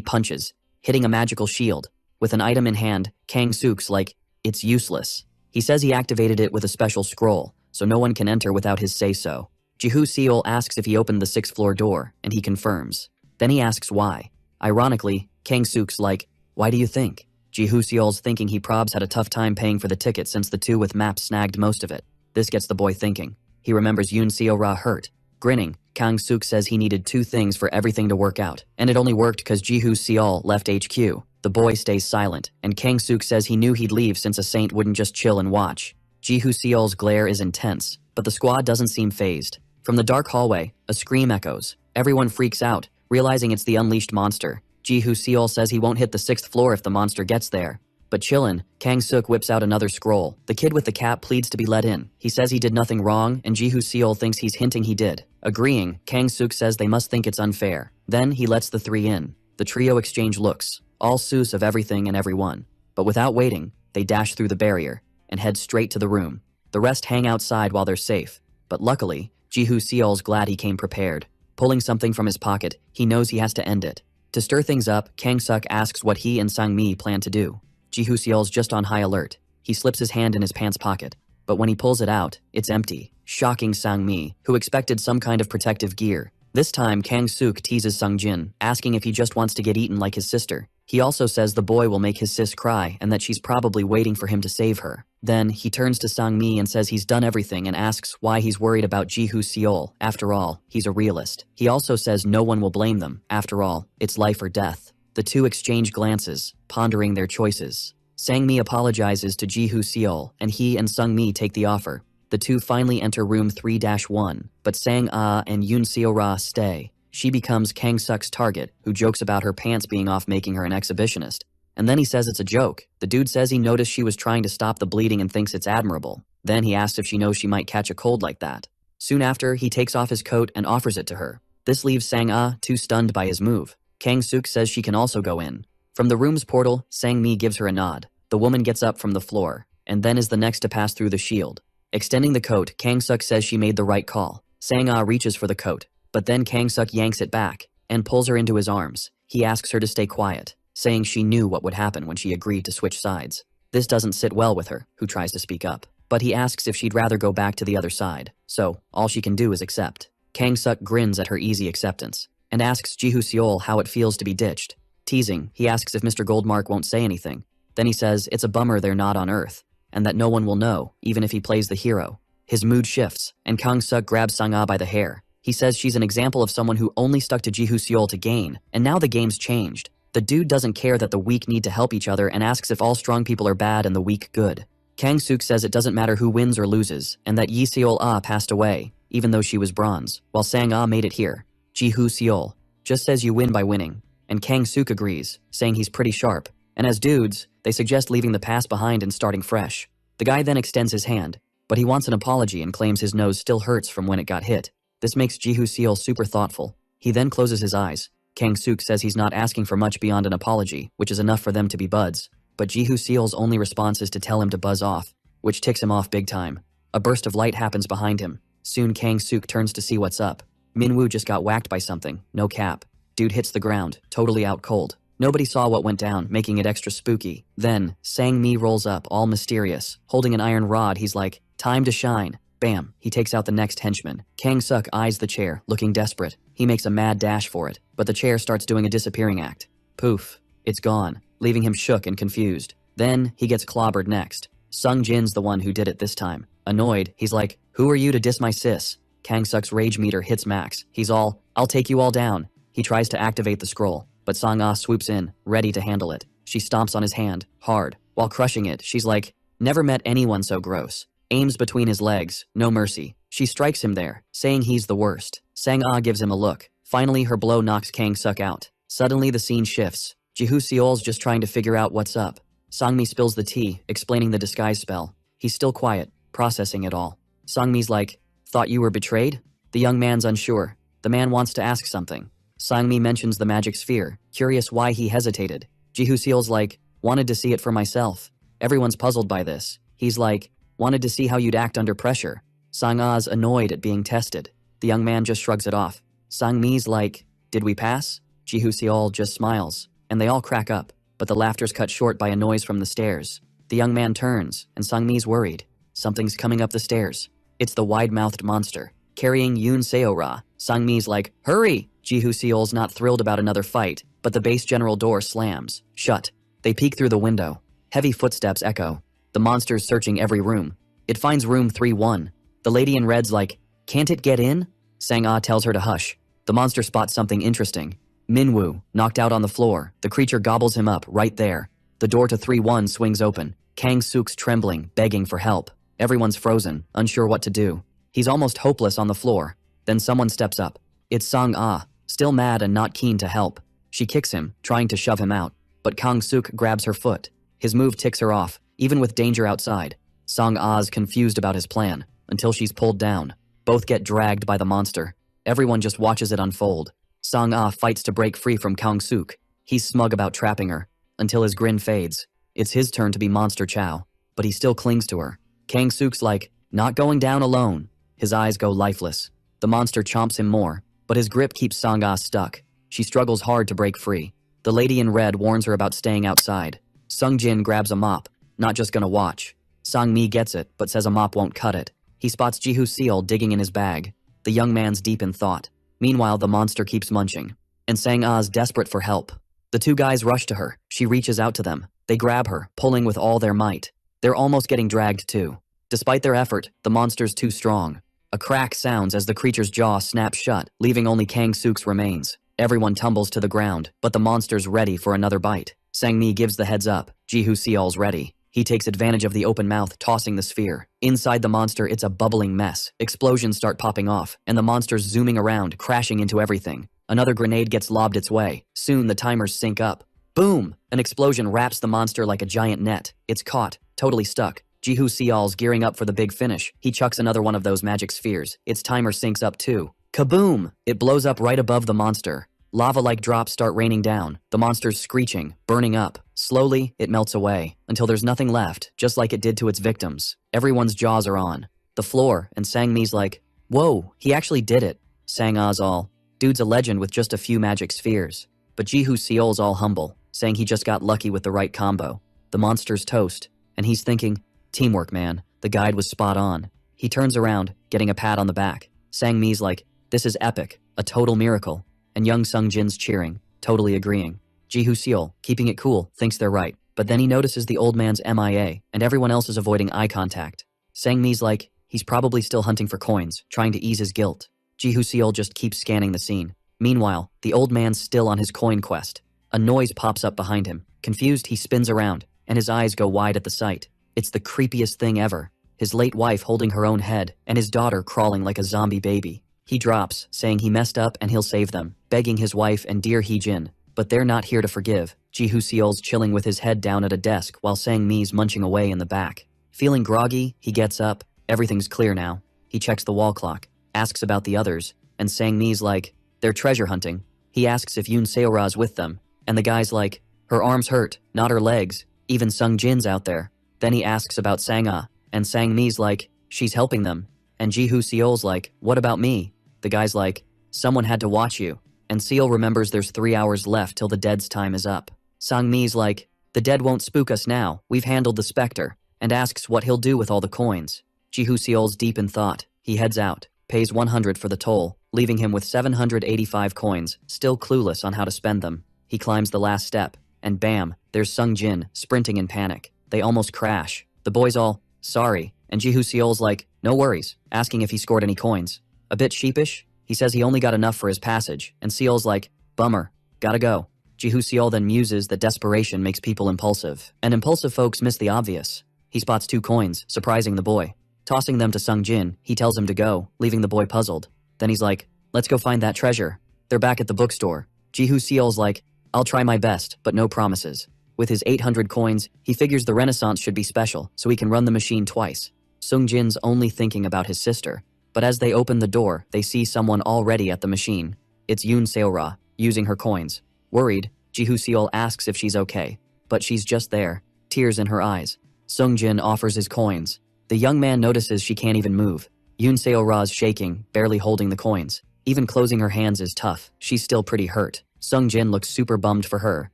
punches, hitting a magical shield. With an item in hand, Kang-suk's like, "It's useless." He says he activated it with a special scroll, so no one can enter without his say-so. Ji-hoo-seol asks if he opened the 6th floor door, and he confirms. Then he asks why. Ironically, Kang-suk's like, "Why do you think?" Ji-hoo-seol's thinking he probs had a tough time paying for the ticket since the two with maps snagged most of it. This gets the boy thinking. He remembers Yoon Seo-ra hurt. Grinning, Kang-suk says he needed 2 things for everything to work out, and it only worked because Ji-hoo-seol left HQ. The boy stays silent, and Kang-suk says he knew he'd leave since a saint wouldn't just chill and watch. Ji-hoo-seol's glare is intense, but the squad doesn't seem fazed. From the dark hallway, a scream echoes. Everyone freaks out, realizing it's the unleashed monster. Ji-hoo-seol says he won't hit the 6th floor if the monster gets there. But chillin', Kang-suk whips out another scroll. The kid with the cap pleads to be let in. He says he did nothing wrong, and Ji-Hoo-seol thinks he's hinting he did. Agreeing, Kang-suk says they must think it's unfair. Then he lets the three in. The trio exchange looks, all sus of everything and everyone. But without waiting, they dash through the barrier and head straight to the room. The rest hang outside while they're safe. But luckily, Ji-Hoo-seol's glad he came prepared. Pulling something from his pocket, he knows he has to end it. To stir things up, Kang-suk asks what he and Sang-mi plan to do. Ji-Hoo-seol's just on high alert. He slips his hand in his pants pocket, but when he pulls it out, it's empty, shocking Sang-mi, who expected some kind of protective gear. This time, Kang-suk teases Sung-jin, asking if he just wants to get eaten like his sister. He also says the boy will make his sis cry and that she's probably waiting for him to save her. Then, he turns to Sang-mi and says he's done everything and asks why he's worried about Ji-Hoo-seol. After all, he's a realist. He also says no one will blame them. After all, it's life or death. The two exchange glances, pondering their choices. Sang-mi apologizes to Ji-Hoo-seol, and he and Sung-mi take the offer. The two finally enter room 3-1, but Sang-ah and Yoon-seo-ra stay. She becomes Kang-suk's target, who jokes about her pants being off making her an exhibitionist. And then he says it's a joke. The dude says he noticed she was trying to stop the bleeding and thinks it's admirable. Then he asks if she knows she might catch a cold like that. Soon after, he takes off his coat and offers it to her. This leaves Sang-ah too stunned by his move. Kang-suk says she can also go in. From the room's portal, Sang-mi gives her a nod. The woman gets up from the floor, and then is the next to pass through the shield. Extending the coat, Kang-suk says she made the right call. Sang-ah reaches for the coat, but then Kang-suk yanks it back, and pulls her into his arms. He asks her to stay quiet, saying she knew what would happen when she agreed to switch sides. This doesn't sit well with her, who tries to speak up. But he asks if she'd rather go back to the other side, so all she can do is accept. Kang-suk grins at her easy acceptance, and asks Ji-Hoo-seol how it feels to be ditched. Teasing, he asks if Mr. Goldmark won't say anything. Then he says it's a bummer they're not on Earth, and that no one will know, even if he plays the hero. His mood shifts, and Kang-suk grabs Sang-ah by the hair. He says she's an example of someone who only stuck to Ji-Hoo-seol to gain, and now the game's changed. The dude doesn't care that the weak need to help each other and asks if all strong people are bad and the weak good. Kang-suk says it doesn't matter who wins or loses, and that Yi-seol-ah passed away, even though she was bronze, while Sang-ah made it here. Ji-Hoo-seol just says you win by winning, and Kang-suk agrees, saying he's pretty sharp. And as dudes, they suggest leaving the past behind and starting fresh. The guy then extends his hand, but he wants an apology and claims his nose still hurts from when it got hit. This makes Ji-Hoo-seol super thoughtful. He then closes his eyes. Kang-suk says he's not asking for much beyond an apology, which is enough for them to be buds. But Ji-Hoo-seol's only response is to tell him to buzz off, which ticks him off big time. A burst of light happens behind him. Soon Kang-suk turns to see what's up. Minwoo just got whacked by something, no cap. Dude hits the ground, totally out cold. Nobody saw what went down, making it extra spooky. Then, Sang-mi rolls up, all mysterious. Holding an iron rod, he's like, time to shine. Bam, he takes out the next henchman. Kang-suk eyes the chair, looking desperate. He makes a mad dash for it, but the chair starts doing a disappearing act. Poof, it's gone, leaving him shook and confused. Then, he gets clobbered next. Sung-jin's the one who did it this time. Annoyed, he's like, who are you to diss my sis? Kang-suk's rage meter hits max. He's all, I'll take you all down. He tries to activate the scroll, but Sang-ah swoops in, ready to handle it. She stomps on his hand, hard. While crushing it, she's like, never met anyone so gross. Aims between his legs, no mercy. She strikes him there, saying he's the worst. Sang-ah gives him a look. Finally, her blow knocks Kang-suk out. Suddenly, the scene shifts. Ji-Hoo-seol's just trying to figure out what's up. Sang-mi spills the tea, explaining the disguise spell. He's still quiet, processing it all. Sang-mi's like, thought you were betrayed? The young man's unsure. The man wants to ask something. Sang-mi mentions the magic sphere, curious why he hesitated. Ji-Hoo-seol's like, wanted to see it for myself. Everyone's puzzled by this. He's like, wanted to see how you'd act under pressure. Sang-ah's annoyed at being tested. The young man just shrugs it off. Sang-mi's like, did we pass? Ji-Hoo-seol just smiles, and they all crack up, but the laughter's cut short by a noise from the stairs. The young man turns, and Sang-mi's worried. Something's coming up the stairs. It's the wide-mouthed monster, carrying Yoon-seo-ra. Sang-mi's like, hurry! Ji-Hoo-seol's not thrilled about another fight, but the base general door slams shut. They peek through the window. Heavy footsteps echo. The monster's searching every room. It finds room 3-1. The lady in red's like, can't it get in? Sang-ah tells her to hush. The monster spots something interesting. Minwoo, knocked out on the floor. The creature gobbles him up right there. The door to 3-1 swings open. Kang-suk's trembling, begging for help. Everyone's frozen, unsure what to do. He's almost hopeless on the floor. Then someone steps up. It's Sang-ah, still mad and not keen to help. She kicks him, trying to shove him out. But Kang-suk grabs her foot. His move ticks her off, even with danger outside. Song Ah's confused about his plan, until she's pulled down. Both get dragged by the monster. Everyone just watches it unfold. Song Ah fights to break free from Kang Suk. He's smug about trapping her, until his grin fades. It's his turn to be Monster Chow, but he still clings to her. Kang Suk's like, not going down alone. His eyes go lifeless. The monster chomps him more, but his grip keeps Song Ah stuck. She struggles hard to break free. The lady in red warns her about staying outside. Sung Jin grabs a mop, not just gonna watch. Sang Mi gets it, but says a mop won't cut it. He spots Jihu Seol digging in his bag. The young man's deep in thought. Meanwhile, the monster keeps munching. And Sang Ah's desperate for help. The two guys rush to her. She reaches out to them. They grab her, pulling with all their might. They're almost getting dragged too. Despite their effort, the monster's too strong. A crack sounds as the creature's jaw snaps shut, leaving only Kang Suk's remains. Everyone tumbles to the ground, but the monster's ready for another bite. Sang Mi gives the heads up. Jihu Seol's ready. He takes advantage of the open mouth, tossing the sphere. Inside the monster, it's a bubbling mess. Explosions start popping off, and the monster's zooming around, crashing into everything. Another grenade gets lobbed its way. Soon, the timers sync up. Boom! An explosion wraps the monster like a giant net. It's caught, totally stuck. Jihu Seol's gearing up for the big finish. He chucks another one of those magic spheres. Its timer syncs up too. Kaboom! It blows up right above the monster. Lava-like drops start raining down. The monster's screeching, burning up. Slowly, it melts away, until there's nothing left, just like it did to its victims. Everyone's jaws are on the floor, and Sang Mi's like, whoa, he actually did it. Sang Ah's all, dude's a legend with just a few magic spheres. But Jihu Seol's all humble, saying he just got lucky with the right combo. The monster's toast, and he's thinking, teamwork, man. The guide was spot on. He turns around, getting a pat on the back. Sang Mi's like, this is epic, a total miracle. And young Sung Jin's cheering, totally agreeing. Jihu Seol, keeping it cool, thinks they're right. But then he notices the old man's MIA, and everyone else is avoiding eye contact. Sang Mi's like, he's probably still hunting for coins, trying to ease his guilt. Jihu Seol just keeps scanning the scene. Meanwhile, the old man's still on his coin quest. A noise pops up behind him. Confused, he spins around, and his eyes go wide at the sight. It's the creepiest thing ever. His late wife holding her own head, and his daughter crawling like a zombie baby. He drops, saying he messed up and he'll save them, begging his wife and dear Hee-jin. But they're not here to forgive. Jihu Seol's chilling with his head down at a desk while Sang Mi's munching away in the back. Feeling groggy, he gets up. Everything's clear now. He checks the wall clock, asks about the others, and Sang Mi's like, they're treasure hunting. He asks if Yoon Seora's with them, and the guy's like, her arms hurt, not her legs. Even Sung Jin's out there. Then he asks about Sang Ah, and Sang Mi's like, she's helping them. And Jihu Seol's like, what about me? The guy's like, someone had to watch you. And Seol remembers there's 3 hours left till the dead's time is up. Sang Mi's like, the dead won't spook us now, we've handled the specter, and asks what he'll do with all the coins. Jihu Seol's deep in thought. He heads out, pays 100 for the toll, leaving him with 785 coins, still clueless on how to spend them. He climbs the last step, and bam, there's Sung Jin, sprinting in panic. They almost crash. The boys all, sorry, and Jihu Seol's like, no worries, asking if he scored any coins. A bit sheepish, he says he only got enough for his passage, and Seol's like, bummer, gotta go. Jihu Seol then muses that desperation makes people impulsive, and impulsive folks miss the obvious. He spots 2 coins, surprising the boy. Tossing them to Sung Jin, he tells him to go, leaving the boy puzzled. Then he's like, let's go find that treasure. They're back at the bookstore. Jihu Seol's like, I'll try my best, but no promises. With his 800 coins, he figures the Renaissance should be special, so he can run the machine twice. Sung Jin's only thinking about his sister. But as they open the door, they see someone already at the machine. It's Yoon Seora, using her coins. Worried, Jihu Seol asks if she's okay. But she's just there, tears in her eyes. Sung Jin offers his coins. The young man notices she can't even move. Yoon Seora's shaking, barely holding the coins. Even closing her hands is tough. She's still pretty hurt. Sung Jin looks super bummed for her.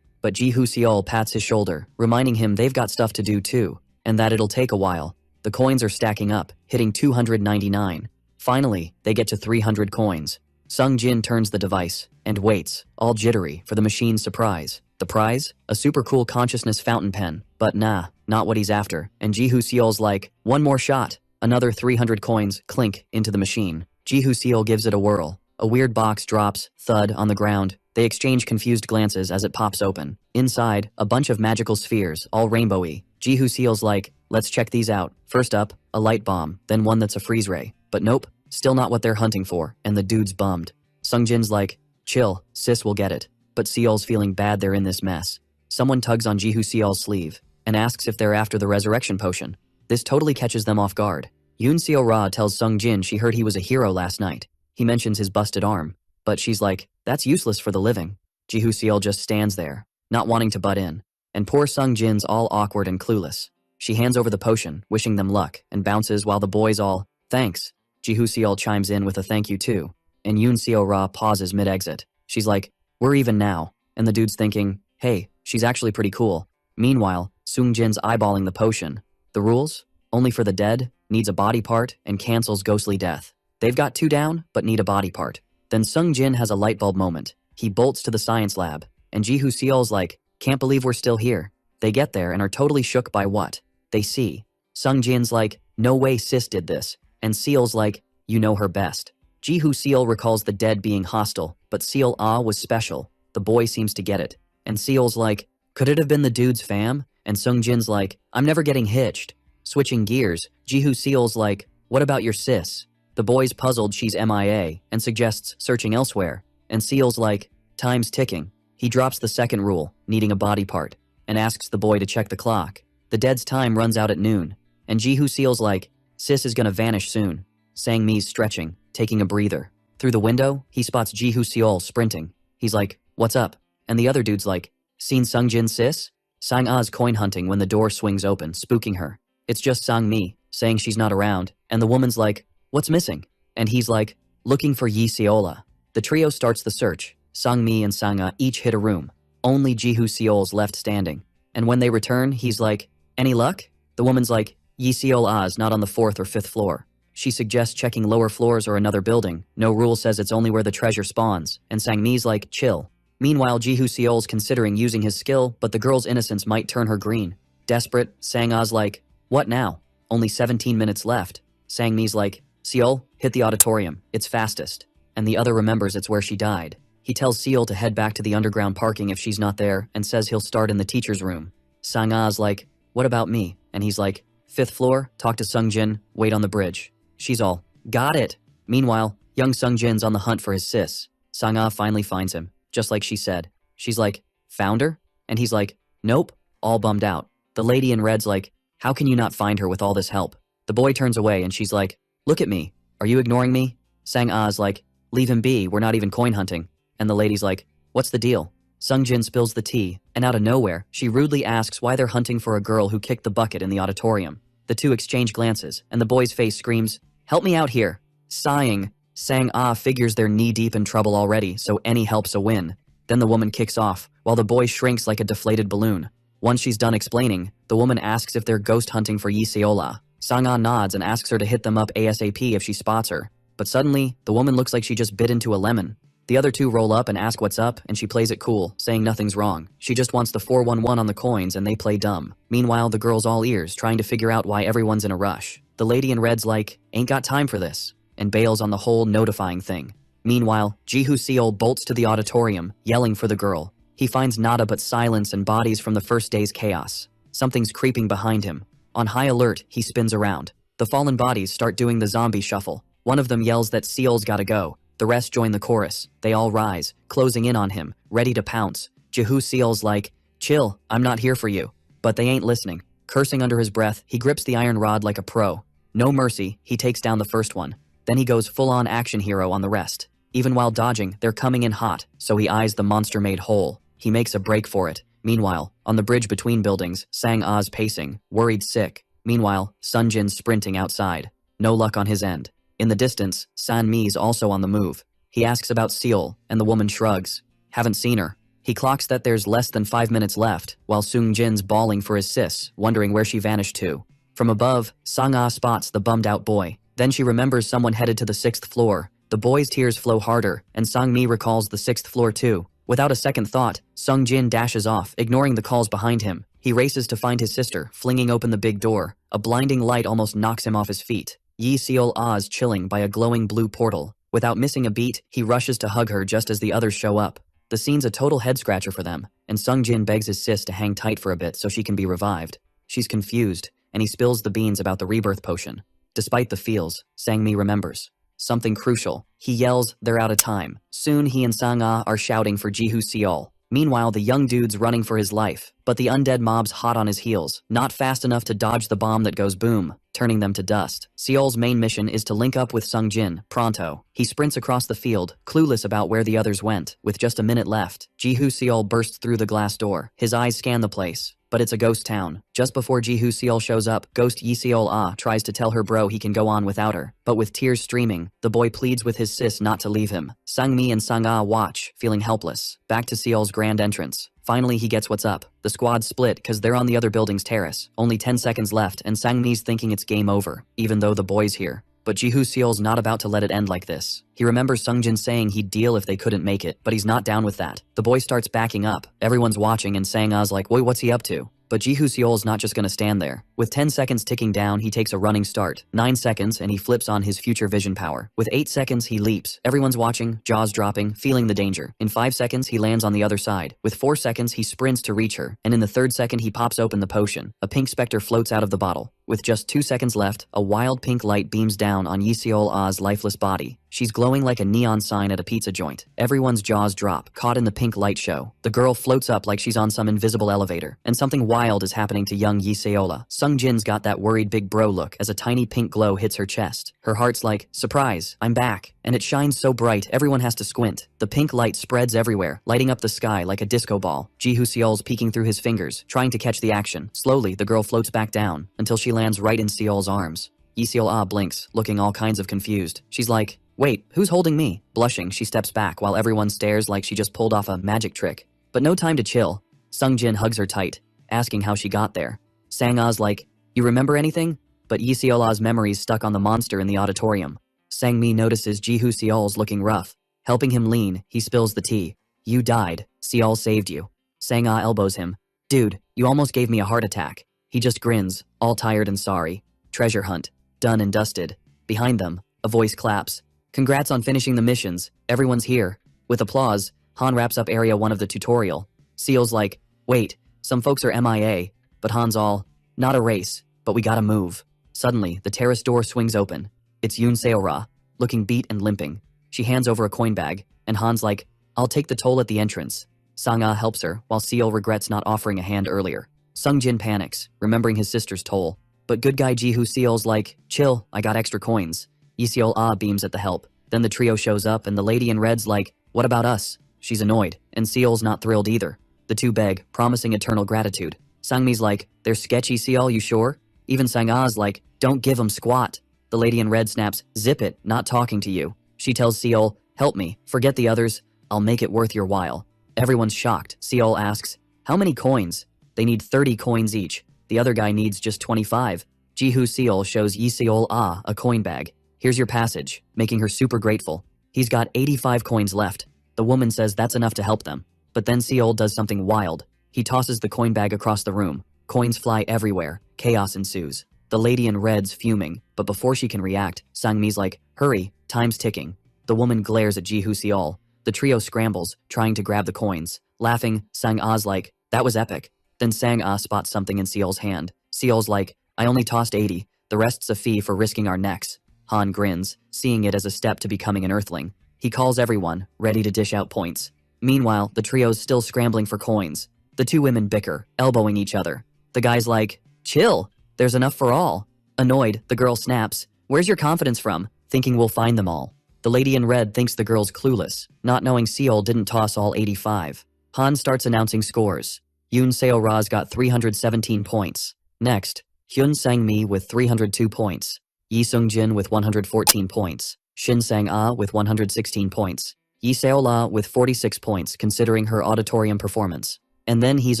But Jihu Seol pats his shoulder, reminding him they've got stuff to do too, and that it'll take a while. The coins are stacking up, hitting 299. Finally, they get to 300 coins. Sung Jin turns the device, and waits, all jittery, for the machine's surprise. The prize? A super cool consciousness fountain pen. But nah, not what he's after. And Jihu Seol's like, one more shot. Another 300 coins clink into the machine. Jihu Seol gives it a whirl. A weird box drops, thud, on the ground. They exchange confused glances as it pops open. Inside, a bunch of magical spheres, all rainbowy. Jihu Seol's like, let's check these out. First up, a light bomb, then one that's a freeze ray. But nope, still not what they're hunting for, and the dude's bummed. Sung Jin's like, chill, sis will get it. But Seol's feeling bad they're in this mess. Someone tugs on Jihu Seol's sleeve, and asks if they're after the resurrection potion. This totally catches them off guard. Yoon Seo-ra tells Sung Jin she heard he was a hero last night. He mentions his busted arm, but she's like, that's useless for the living. Ji-hoo Seol just stands there, not wanting to butt in, and poor Sung Jin's all awkward and clueless. She hands over the potion, wishing them luck, and bounces while the boys all, thanks. Ji-hoo Seol chimes in with a thank you too, and Yoon Seo-ra pauses mid-exit. She's like, we're even now, and the dude's thinking, hey, she's actually pretty cool. Meanwhile, Sung Jin's eyeballing the potion. The rules? Only for the dead, needs a body part, and cancels ghostly death. They've got 2 down, but need a body part. Then Sung Jin has a light bulb moment. He bolts to the science lab, and Ji-hoo Seol's like, can't believe we're still here. They get there and are totally shook by what they see. Sung Jin's like, no way sis did this, and Seol's like, you know her best. Ji-hoo Seol recalls the dead being hostile, but Seol was special. The boy seems to get it. And Seol's like, could it have been the dude's fam? And Sung Jin's like, I'm never getting hitched. Switching gears, Ji-hoo Seol's like, what about your sis? The boy's puzzled she's MIA and suggests searching elsewhere. And Seol's like, time's ticking. He drops the second rule, needing a body part, and asks the boy to check the clock. The dead's time runs out at noon. And Ji-hoo Seol's like, sis is gonna vanish soon. Sang-mi's stretching, taking a breather. Through the window, he spots Ji-hoo Seol sprinting. He's like, what's up? And the other dude's like, seen Sung Jin sis? Sang-a's coin hunting when the door swings open, spooking her. It's just Sang-mi, saying she's not around, and the woman's like, what's missing? And he's like, looking for Yi Seola. The trio starts the search. Sang-mi and Sang-a each hit a room. Only Ji-hoo Seol's left standing. And when they return, he's like, any luck? The woman's like, Yi Seola's not on the 4th or 5th floor. She suggests checking lower floors or another building. No rule says it's only where the treasure spawns, and Sang-mi's like, chill. Meanwhile, Ji-hoo Seol's considering using his skill, but the girl's innocence might turn her green. Desperate, Sang-a's like, what now? Only 17 minutes left. Sang-mi's like, Seol, hit the auditorium, it's fastest. And the other remembers it's where she died. He tells Seol to head back to the underground parking if she's not there, and says he'll start in the teacher's room. Sang-a's like, what about me? And he's like, 5th floor, talk to Sung Jin, wait on the bridge. She's all, got it. Meanwhile, young Sung Jin's on the hunt for his sis. Sang-a finally finds him, just like she said. She's like, found her? And he's like, nope, all bummed out. The lady in red's like, how can you not find her with all this help? The boy turns away and she's like, look at me. Are you ignoring me? Sang-a's like, leave him be, we're not even coin hunting. And the lady's like, what's the deal? Sung Jin spills the tea, and out of nowhere, she rudely asks why they're hunting for a girl who kicked the bucket in the auditorium. The two exchange glances, and the boy's face screams, help me out here. Sighing, Sang-a figures they're knee-deep in trouble already, so any help's a win. Then the woman kicks off, while the boy shrinks like a deflated balloon. Once she's done explaining, the woman asks if they're ghost hunting for Yi Seola. Sang-a nods and asks her to hit them up ASAP if she spots her. But suddenly, the woman looks like she just bit into a lemon. The other two roll up and ask what's up, and she plays it cool, saying nothing's wrong. She just wants the 411 on the coins and they play dumb. Meanwhile, the girl's all ears, trying to figure out why everyone's in a rush. The lady in red's like, ain't got time for this, and bails on the whole notifying thing. Meanwhile, Ji-hoo Seol bolts to the auditorium, yelling for the girl. He finds nada but silence and bodies from the first day's chaos. Something's creeping behind him. On high alert, he spins around. The fallen bodies start doing the zombie shuffle. One of them yells that Seol's gotta go. The rest join the chorus. They all rise, closing in on him, ready to pounce. Ji-hoo Seol's like, chill, I'm not here for you. But they ain't listening. Cursing under his breath, he grips the iron rod like a pro. No mercy, he takes down the first one. Then he goes full-on action hero on the rest. Even while dodging, they're coming in hot, so he eyes the monster-made hole. He makes a break for it. Meanwhile, on the bridge between buildings, Sang-a's pacing, worried sick. Meanwhile, Sung Jin's sprinting outside. No luck on his end. In the distance, Sang-mi's also on the move. He asks about Seol, and the woman shrugs. Haven't seen her. He clocks that there's less than 5 minutes left, while Sung Jin's bawling for his sis, wondering where she vanished to. From above, Sang-a spots the bummed-out boy. Then she remembers someone headed to the 6th floor. The boy's tears flow harder, and Sang-mi recalls the 6th floor too. Without a second thought, Sung Jin dashes off, ignoring the calls behind him. He races to find his sister, flinging open the big door. A blinding light almost knocks him off his feet. Yi Seol chilling by a glowing blue portal. Without missing a beat, he rushes to hug her just as the others show up. The scene's a total head-scratcher for them, and Sung Jin begs his sis to hang tight for a bit so she can be revived. She's confused, and he spills the beans about the rebirth potion. Despite the feels, Sang-mi remembers. Something crucial. He yells, they're out of time. Soon he and Sang-a are shouting for Ji-hoo Seol. Meanwhile, the young dude's running for his life, but the undead mob's hot on his heels, not fast enough to dodge the bomb that goes boom, turning them to dust. Seol's main mission is to link up with Sung Jin, pronto. He sprints across the field, clueless about where the others went. With just a minute left, Jihu Seol bursts through the glass door. His eyes scan the place, but it's a ghost town. Just before Jihu Seol shows up, Ghost Yi Seol Ah tries to tell her bro he can go on without her. But with tears streaming, the boy pleads with his sis not to leave him. Sang Mi and Sang Ah watch, feeling helpless. Back to Seol's grand entrance. Finally, he gets what's up. The squad split cause they're on the other building's terrace. Only 10 seconds left and Sang Mi's thinking it's game over, even though the boy's here. But Jihu Seol's not about to let it end like this. He remembers Sungjin saying he'd deal if they couldn't make it, but he's not down with that. The boy starts backing up. Everyone's watching and Sang-ah's like, wait, what's he up to? But Jihu Seol's not just gonna stand there. With 10 seconds ticking down, he takes a running start. 9 seconds and he flips on his future vision power. With 8 seconds, he leaps. Everyone's watching, jaws dropping, feeling the danger. In 5 seconds, he lands on the other side. With 4 seconds, he sprints to reach her. And in the 3rd second, he pops open the potion. A pink specter floats out of the bottle. With just 2 seconds left, a wild pink light beams down on Yi Seol-ah's lifeless body. She's glowing like a neon sign at a pizza joint. Everyone's jaws drop, caught in the pink light show. The girl floats up like she's on some invisible elevator, and something wild is happening to young Yi Seola. Sung Jin's got that worried big bro look as a tiny pink glow hits her chest. Her heart's like, surprise, I'm back. And it shines so bright, everyone has to squint. The pink light spreads everywhere, lighting up the sky like a disco ball. Jihu Seol's peeking through his fingers, trying to catch the action. Slowly, the girl floats back down, until she lands right in Seol's arms. Yi Seol-ah blinks, looking all kinds of confused. She's like, wait, who's holding me? Blushing, she steps back while everyone stares like she just pulled off a magic trick. But no time to chill. Sung Jin hugs her tight, asking how she got there. Sang-ah's like, you remember anything? But Yi Seol-ah's memory's stuck on the monster in the auditorium. Sang-mi notices Jihu Seol's looking rough. Helping him lean, he spills the tea. You died. Seol saved you. Sang-ah elbows him. Dude, you almost gave me a heart attack. He just grins, all tired and sorry. Treasure hunt. Done and dusted. Behind them, a voice claps. Congrats on finishing the missions. Everyone's here. With applause, Han wraps up Area 1 of the tutorial. Seol's like, wait, some folks are MIA. But Han's all, not a race, but we gotta move. Suddenly, the terrace door swings open. It's Yoon Seora, looking beat and limping. She hands over a coin bag, and Han's like, I'll take the toll at the entrance. Sang-ah helps her, while Seol regrets not offering a hand earlier. Sung Jin panics, remembering his sister's toll. But good guy Jihu Seol's like, chill, I got extra coins. Yi Seol-ah beams at the help. Then the trio shows up and the lady in red's like, what about us? She's annoyed, and Seol's not thrilled either. The two beg, promising eternal gratitude. Sangmi's like, they're sketchy, Seol, you sure? Even Sang-ah's like, don't give 'em squat. The lady in red snaps, zip it, not talking to you. She tells Seol, help me, forget the others, I'll make it worth your while. Everyone's shocked. Seol asks, how many coins? They need 30 coins each. The other guy needs just 25. Jihu Seol shows Yi Seol-ah a coin bag. Here's your passage, making her super grateful. He's got 85 coins left. The woman says that's enough to help them. But then Seol does something wild. He tosses the coin bag across the room. Coins fly everywhere. Chaos ensues. The lady in red's fuming, but before she can react, Sangmi's like, hurry, time's ticking. The woman glares at Jihu Seol. The trio scrambles, trying to grab the coins. Laughing, Sang-ah's like, that was epic. Then Sang-ah spots something in Seol's hand. Seol's like, I only tossed 80. The rest's a fee for risking our necks. Han grins, seeing it as a step to becoming an earthling. He calls everyone, ready to dish out points. Meanwhile, the trio's still scrambling for coins. The two women bicker, elbowing each other. The guy's like, chill, there's enough for all. Annoyed, the girl snaps, where's your confidence from? Thinking we'll find them all. The lady in red thinks the girl's clueless, not knowing Seol didn't toss all 85. Han starts announcing scores. Yoon Seo-ra's got 317 points. Next, Hyun Sang-mi with 302 points. Yi Sung-jin with 114 points. Shin Sang-ah with 116 points. Yi Seola with 46 points considering her auditorium performance. And then he's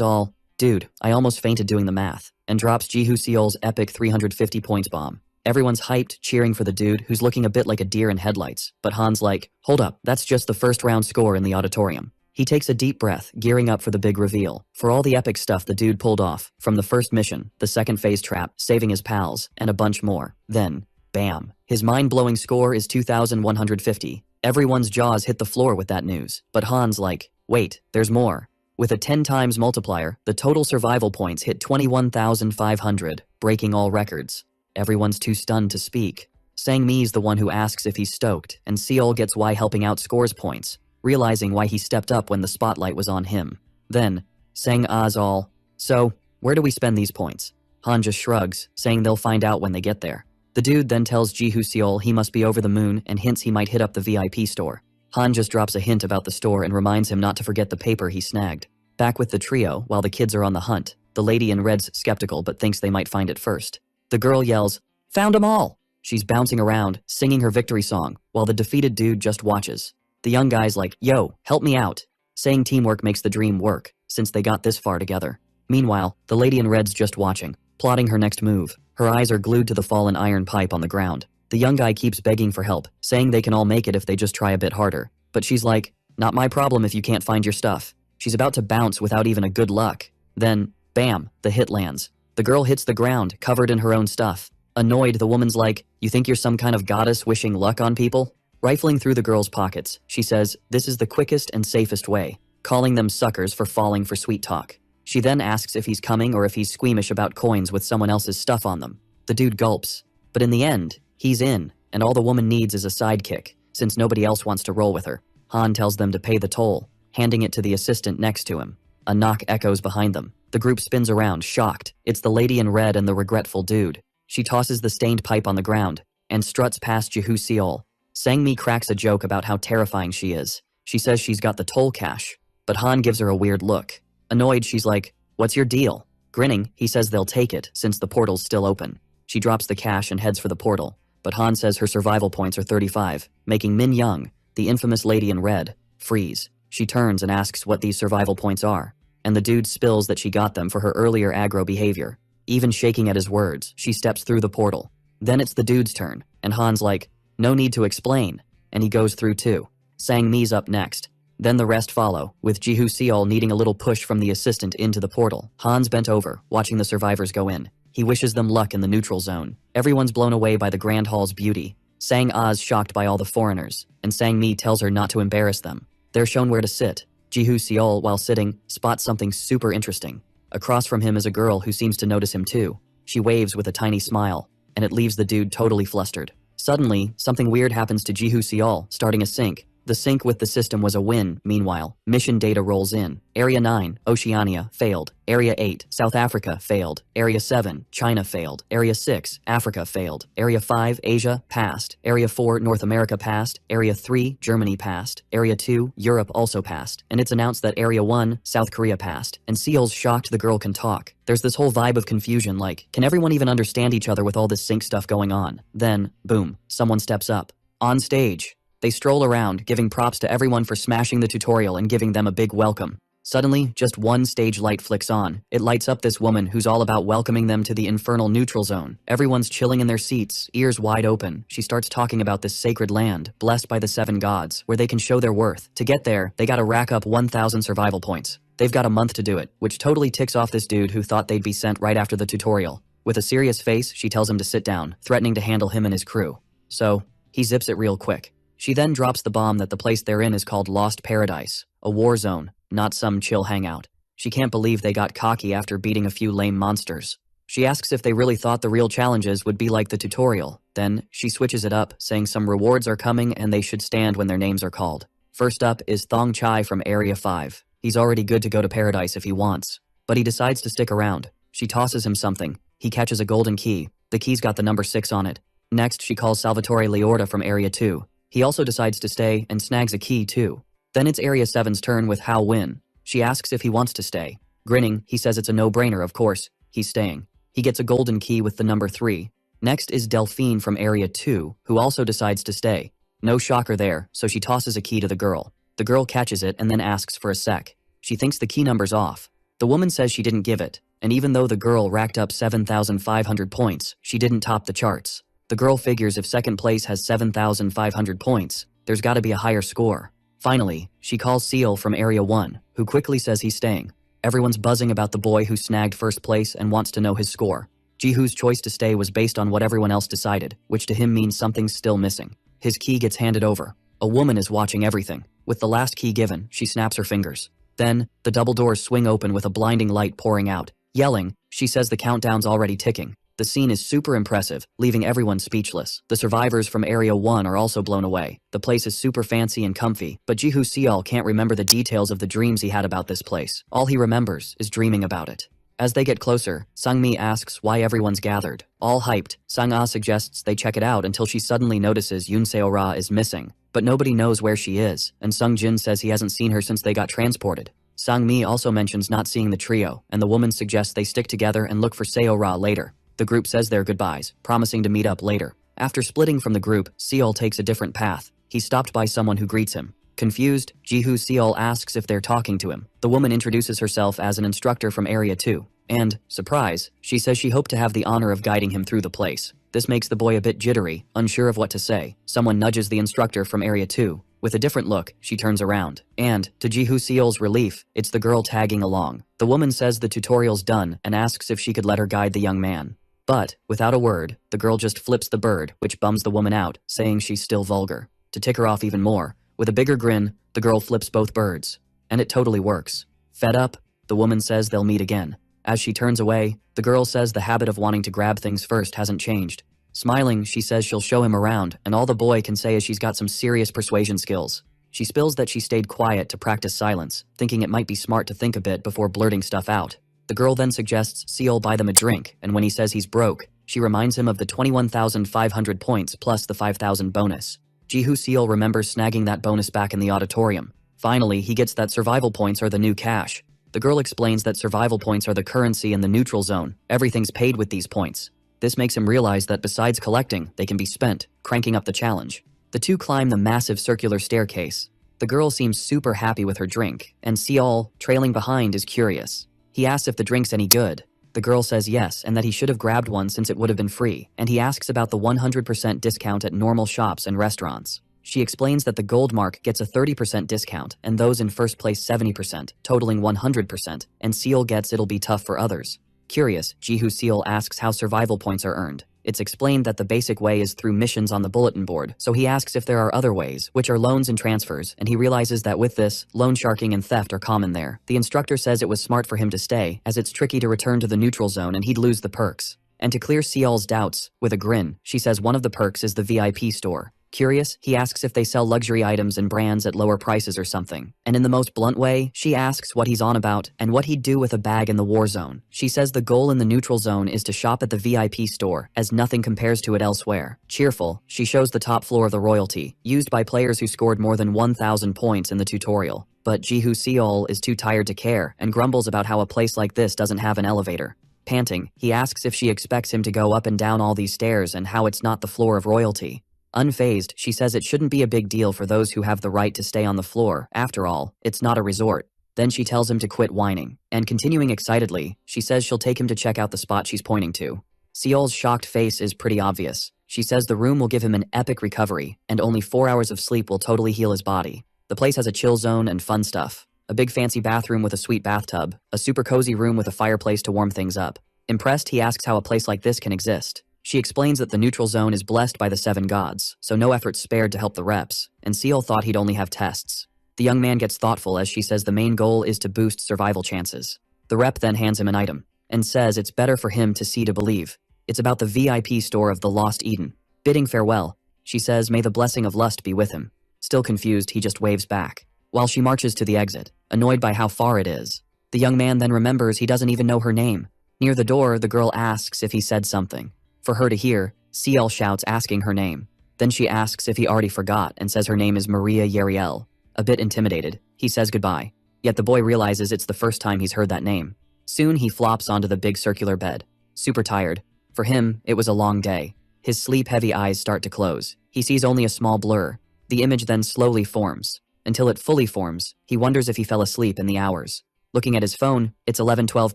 all, dude, I almost fainted doing the math, and drops Jihu Seol's epic 350 points bomb. Everyone's hyped, cheering for the dude who's looking a bit like a deer in headlights, but Han's like, hold up, that's just the first round score in the auditorium. He takes a deep breath, gearing up for the big reveal. For all the epic stuff the dude pulled off, from the first mission, the second phase trap, saving his pals, and a bunch more. Then, bam. His mind-blowing score is 2,150. Everyone's jaws hit the floor with that news. But Han's like, wait, there's more. With a 10 times multiplier, the total survival points hit 21,500, breaking all records. Everyone's too stunned to speak. Sang-mi's the one who asks if he's stoked, and Seol gets why helping out scores points. realizing why he stepped up when the spotlight was on him. Then, sang Oz all, "So, where do we spend these points?" Han just shrugs, saying they'll find out when they get there. The dude then tells Jihu Seol he must be over the moon and hints he might hit up the VIP store. Han just drops a hint about the store and reminds him not to forget the paper he snagged. Back with the trio, while the kids are on the hunt, the lady in red's skeptical but thinks they might find it first. The girl yells, "Found 'em all!" She's bouncing around, singing her victory song, while the defeated dude just watches. The young guy's like, "Yo, help me out," saying teamwork makes the dream work, since they got this far together. Meanwhile, the lady in red's just watching, plotting her next move. Her eyes are glued to the fallen iron pipe on the ground. The young guy keeps begging for help, saying they can all make it if they just try a bit harder. But she's like, "Not my problem if you can't find your stuff." She's about to bounce without even a good luck. Then, bam, the hit lands. The girl hits the ground, covered in her own stuff. Annoyed, the woman's like, "You think you're some kind of goddess wishing luck on people?" Rifling through the girl's pockets, she says, "This is the quickest and safest way," calling them suckers for falling for sweet talk. She then asks if he's coming or if he's squeamish about coins with someone else's stuff on them. The dude gulps. But in the end, he's in, and all the woman needs is a sidekick, since nobody else wants to roll with her. Han tells them to pay the toll, handing it to the assistant next to him. A knock echoes behind them. The group spins around, shocked. It's the lady in red and the regretful dude. She tosses the stained pipe on the ground and struts past Jihu Seol. Sang-mi cracks a joke about how terrifying she is. She says she's got the toll cash, but Han gives her a weird look. Annoyed, she's like, "What's your deal?" Grinning, he says they'll take it since the portal's still open. She drops the cash and heads for the portal, but Han says her survival points are 35, making Min Young, the infamous lady in red, freeze. She turns and asks what these survival points are, and the dude spills that she got them for her earlier aggro behavior. Even shaking at his words, she steps through the portal. Then it's the dude's turn, and Han's like, "No need to explain," and he goes through too. Sang-mi's up next. Then the rest follow, with Jihu Seol needing a little push from the assistant into the portal. Han's bent over, watching the survivors go in. He wishes them luck in the neutral zone. Everyone's blown away by the Grand Hall's beauty. Sang-Oz shocked by all the foreigners, and Sang-mi tells her not to embarrass them. They're shown where to sit. Jihu Seol, while sitting, spots something super interesting. Across from him is a girl who seems to notice him too. She waves with a tiny smile, and it leaves the dude totally flustered. Suddenly, something weird happens to Jihu Seol, starting a sync. The sync with the system was a win. Meanwhile, mission data rolls in. Area 9, Oceania, failed. Area 8, South Africa, failed. Area 7, China, failed. Area 6, Africa, failed. Area 5, Asia, passed. Area 4, North America, passed. Area 3, Germany, passed. Area 2, Europe, also passed. And it's announced that Area 1, South Korea, passed. And Seol's shocked the girl can talk. There's this whole vibe of confusion, like, can everyone even understand each other with all this sync stuff going on? Then, boom, someone steps up. On stage. They stroll around, giving props to everyone for smashing the tutorial and giving them a big welcome. Suddenly, just one stage light flicks on. It lights up this woman who's all about welcoming them to the infernal neutral zone. Everyone's chilling in their seats, ears wide open. She starts talking about this sacred land, blessed by the 7 gods, where they can show their worth. To get there, they gotta rack up 1,000 survival points. They've got a month to do it, which totally ticks off this dude who thought they'd be sent right after the tutorial. With a serious face, she tells him to sit down, threatening to handle him and his crew. So, he zips it real quick. She then drops the bomb that the place they're in is called Lost Paradise, a war zone, not some chill hangout. She can't believe they got cocky after beating a few lame monsters. She asks if they really thought the real challenges would be like the tutorial. Then, she switches it up, saying some rewards are coming and they should stand when their names are called. First up is Thong Chai from Area 5. He's already good to go to Paradise if he wants, but he decides to stick around. She tosses him something. He catches a golden key. The key's got the number 6 on it. Next, she calls Salvatore Liorda from Area 2. He also decides to stay and snags a key too. Then it's Area 7's turn with Hao Win. She asks if he wants to stay. Grinning, he says it's a no-brainer, of course. He's staying. He gets a golden key with the number 3. Next is Delphine from Area 2, who also decides to stay. No shocker there, so she tosses a key to the girl. The girl catches it and then asks for a sec. She thinks the key number's off. The woman says she didn't give it, and even though the girl racked up 7,500 points, she didn't top the charts. The girl figures if second place has 7,500 points, there's gotta be a higher score. Finally, she calls Seal from Area 1, who quickly says he's staying. Everyone's buzzing about the boy who snagged first place and wants to know his score. Jihu's choice to stay was based on what everyone else decided, which to him means something's still missing. His key gets handed over. A woman is watching everything. With the last key given, she snaps her fingers. Then, the double doors swing open with a blinding light pouring out. Yelling, she says the countdown's already ticking. The scene is super impressive, leaving everyone speechless. The survivors from Area 1 are also blown away. The place is super fancy and comfy, but Jihu Seol can't remember the details of the dreams he had about this place. All he remembers is dreaming about it. As they get closer, Sung-mi asks why everyone's gathered. All hyped, Sung-ah suggests they check it out until she suddenly notices Yoon Seo-ra is missing. But nobody knows where she is, and Sung-jin says he hasn't seen her since they got transported. Sang-mi also mentions not seeing the trio, and the woman suggests they stick together and look for Seo-ra later. The group says their goodbyes, promising to meet up later. After splitting from the group, Seol takes a different path. He's stopped by someone who greets him. Confused, Jihu Seol asks if they're talking to him. The woman introduces herself as an instructor from Area 2. And, surprise, she says she hoped to have the honor of guiding him through the place. This makes the boy a bit jittery, unsure of what to say. Someone nudges the instructor from Area 2. With a different look, she turns around. And, to Jihu Seol's relief, it's the girl tagging along. The woman says the tutorial's done and asks if she could let her guide the young man. But, without a word, the girl just flips the bird, which bums the woman out, saying she's still vulgar. To tick her off even more, with a bigger grin, the girl flips both birds. And it totally works. Fed up, the woman says they'll meet again. As she turns away, the girl says the habit of wanting to grab things first hasn't changed. Smiling, she says she'll show him around, and all the boy can say is she's got some serious persuasion skills. She spills that she stayed quiet to practice silence, thinking it might be smart to think a bit before blurting stuff out. The girl then suggests Seol buy them a drink, and when he says he's broke, she reminds him of the 21,500 points plus the 5,000 bonus. Jihu Seol remembers snagging that bonus back in the auditorium. Finally, he gets that survival points are the new cash. The girl explains that survival points are the currency in the neutral zone. Everything's paid with these points. This makes him realize that besides collecting, they can be spent, cranking up the challenge. The two climb the massive circular staircase. The girl seems super happy with her drink, and Seol, trailing behind, is curious. He asks if the drink's any good. The girl says yes, and that he should have grabbed one since it would have been free, and he asks about the 100% discount at normal shops and restaurants. She explains that the gold mark gets a 30% discount, and those in first place 70%, totaling 100%, and Seol gets it'll be tough for others. Curious, Jihu Seol asks how survival points are earned. It's explained that the basic way is through missions on the bulletin board, so he asks if there are other ways, which are loans and transfers, and he realizes that with this, loan sharking and theft are common there. The instructor says it was smart for him to stay, as it's tricky to return to the neutral zone and he'd lose the perks. And to clear Seol's doubts, with a grin, she says one of the perks is the VIP store. Curious, he asks if they sell luxury items and brands at lower prices or something. And in the most blunt way, she asks what he's on about and what he'd do with a bag in the war zone. She says the goal in the neutral zone is to shop at the VIP store, as nothing compares to it elsewhere. Cheerful, she shows the top floor of the royalty, used by players who scored more than 1,000 points in the tutorial. But Jihu Seol is too tired to care and grumbles about how a place like this doesn't have an elevator. Panting, he asks if she expects him to go up and down all these stairs and how it's not the floor of royalty. Unfazed, she says it shouldn't be a big deal for those who have the right to stay on the floor. After all, it's not a resort. Then she tells him to quit whining. And continuing excitedly, she says she'll take him to check out the spot she's pointing to. Seol's shocked face is pretty obvious. She says the room will give him an epic recovery, and only 4 hours of sleep will totally heal his body. The place has a chill zone and fun stuff. A big fancy bathroom with a sweet bathtub, a super cozy room with a fireplace to warm things up. Impressed, he asks how a place like this can exist. She explains that the neutral zone is blessed by the 7 gods, so no effort spared to help the reps, and Seol thought he'd only have tests. The young man gets thoughtful as she says the main goal is to boost survival chances. The rep then hands him an item, and says it's better for him to see to believe. It's about the VIP store of the Lost Eden. Bidding farewell, she says may the blessing of lust be with him. Still confused, he just waves back, while she marches to the exit, annoyed by how far it is. The young man then remembers he doesn't even know her name. Near the door, the girl asks if he said something. For her to hear, Seol shouts asking her name. Then she asks if he already forgot and says her name is Maria Yeriel. A bit intimidated, he says goodbye. Yet the boy realizes it's the first time he's heard that name. Soon he flops onto the big circular bed. Super tired. For him, it was a long day. His sleep-heavy eyes start to close. He sees only a small blur. The image then slowly forms. Until it fully forms, he wonders if he fell asleep in the hours. Looking at his phone, it's 11:12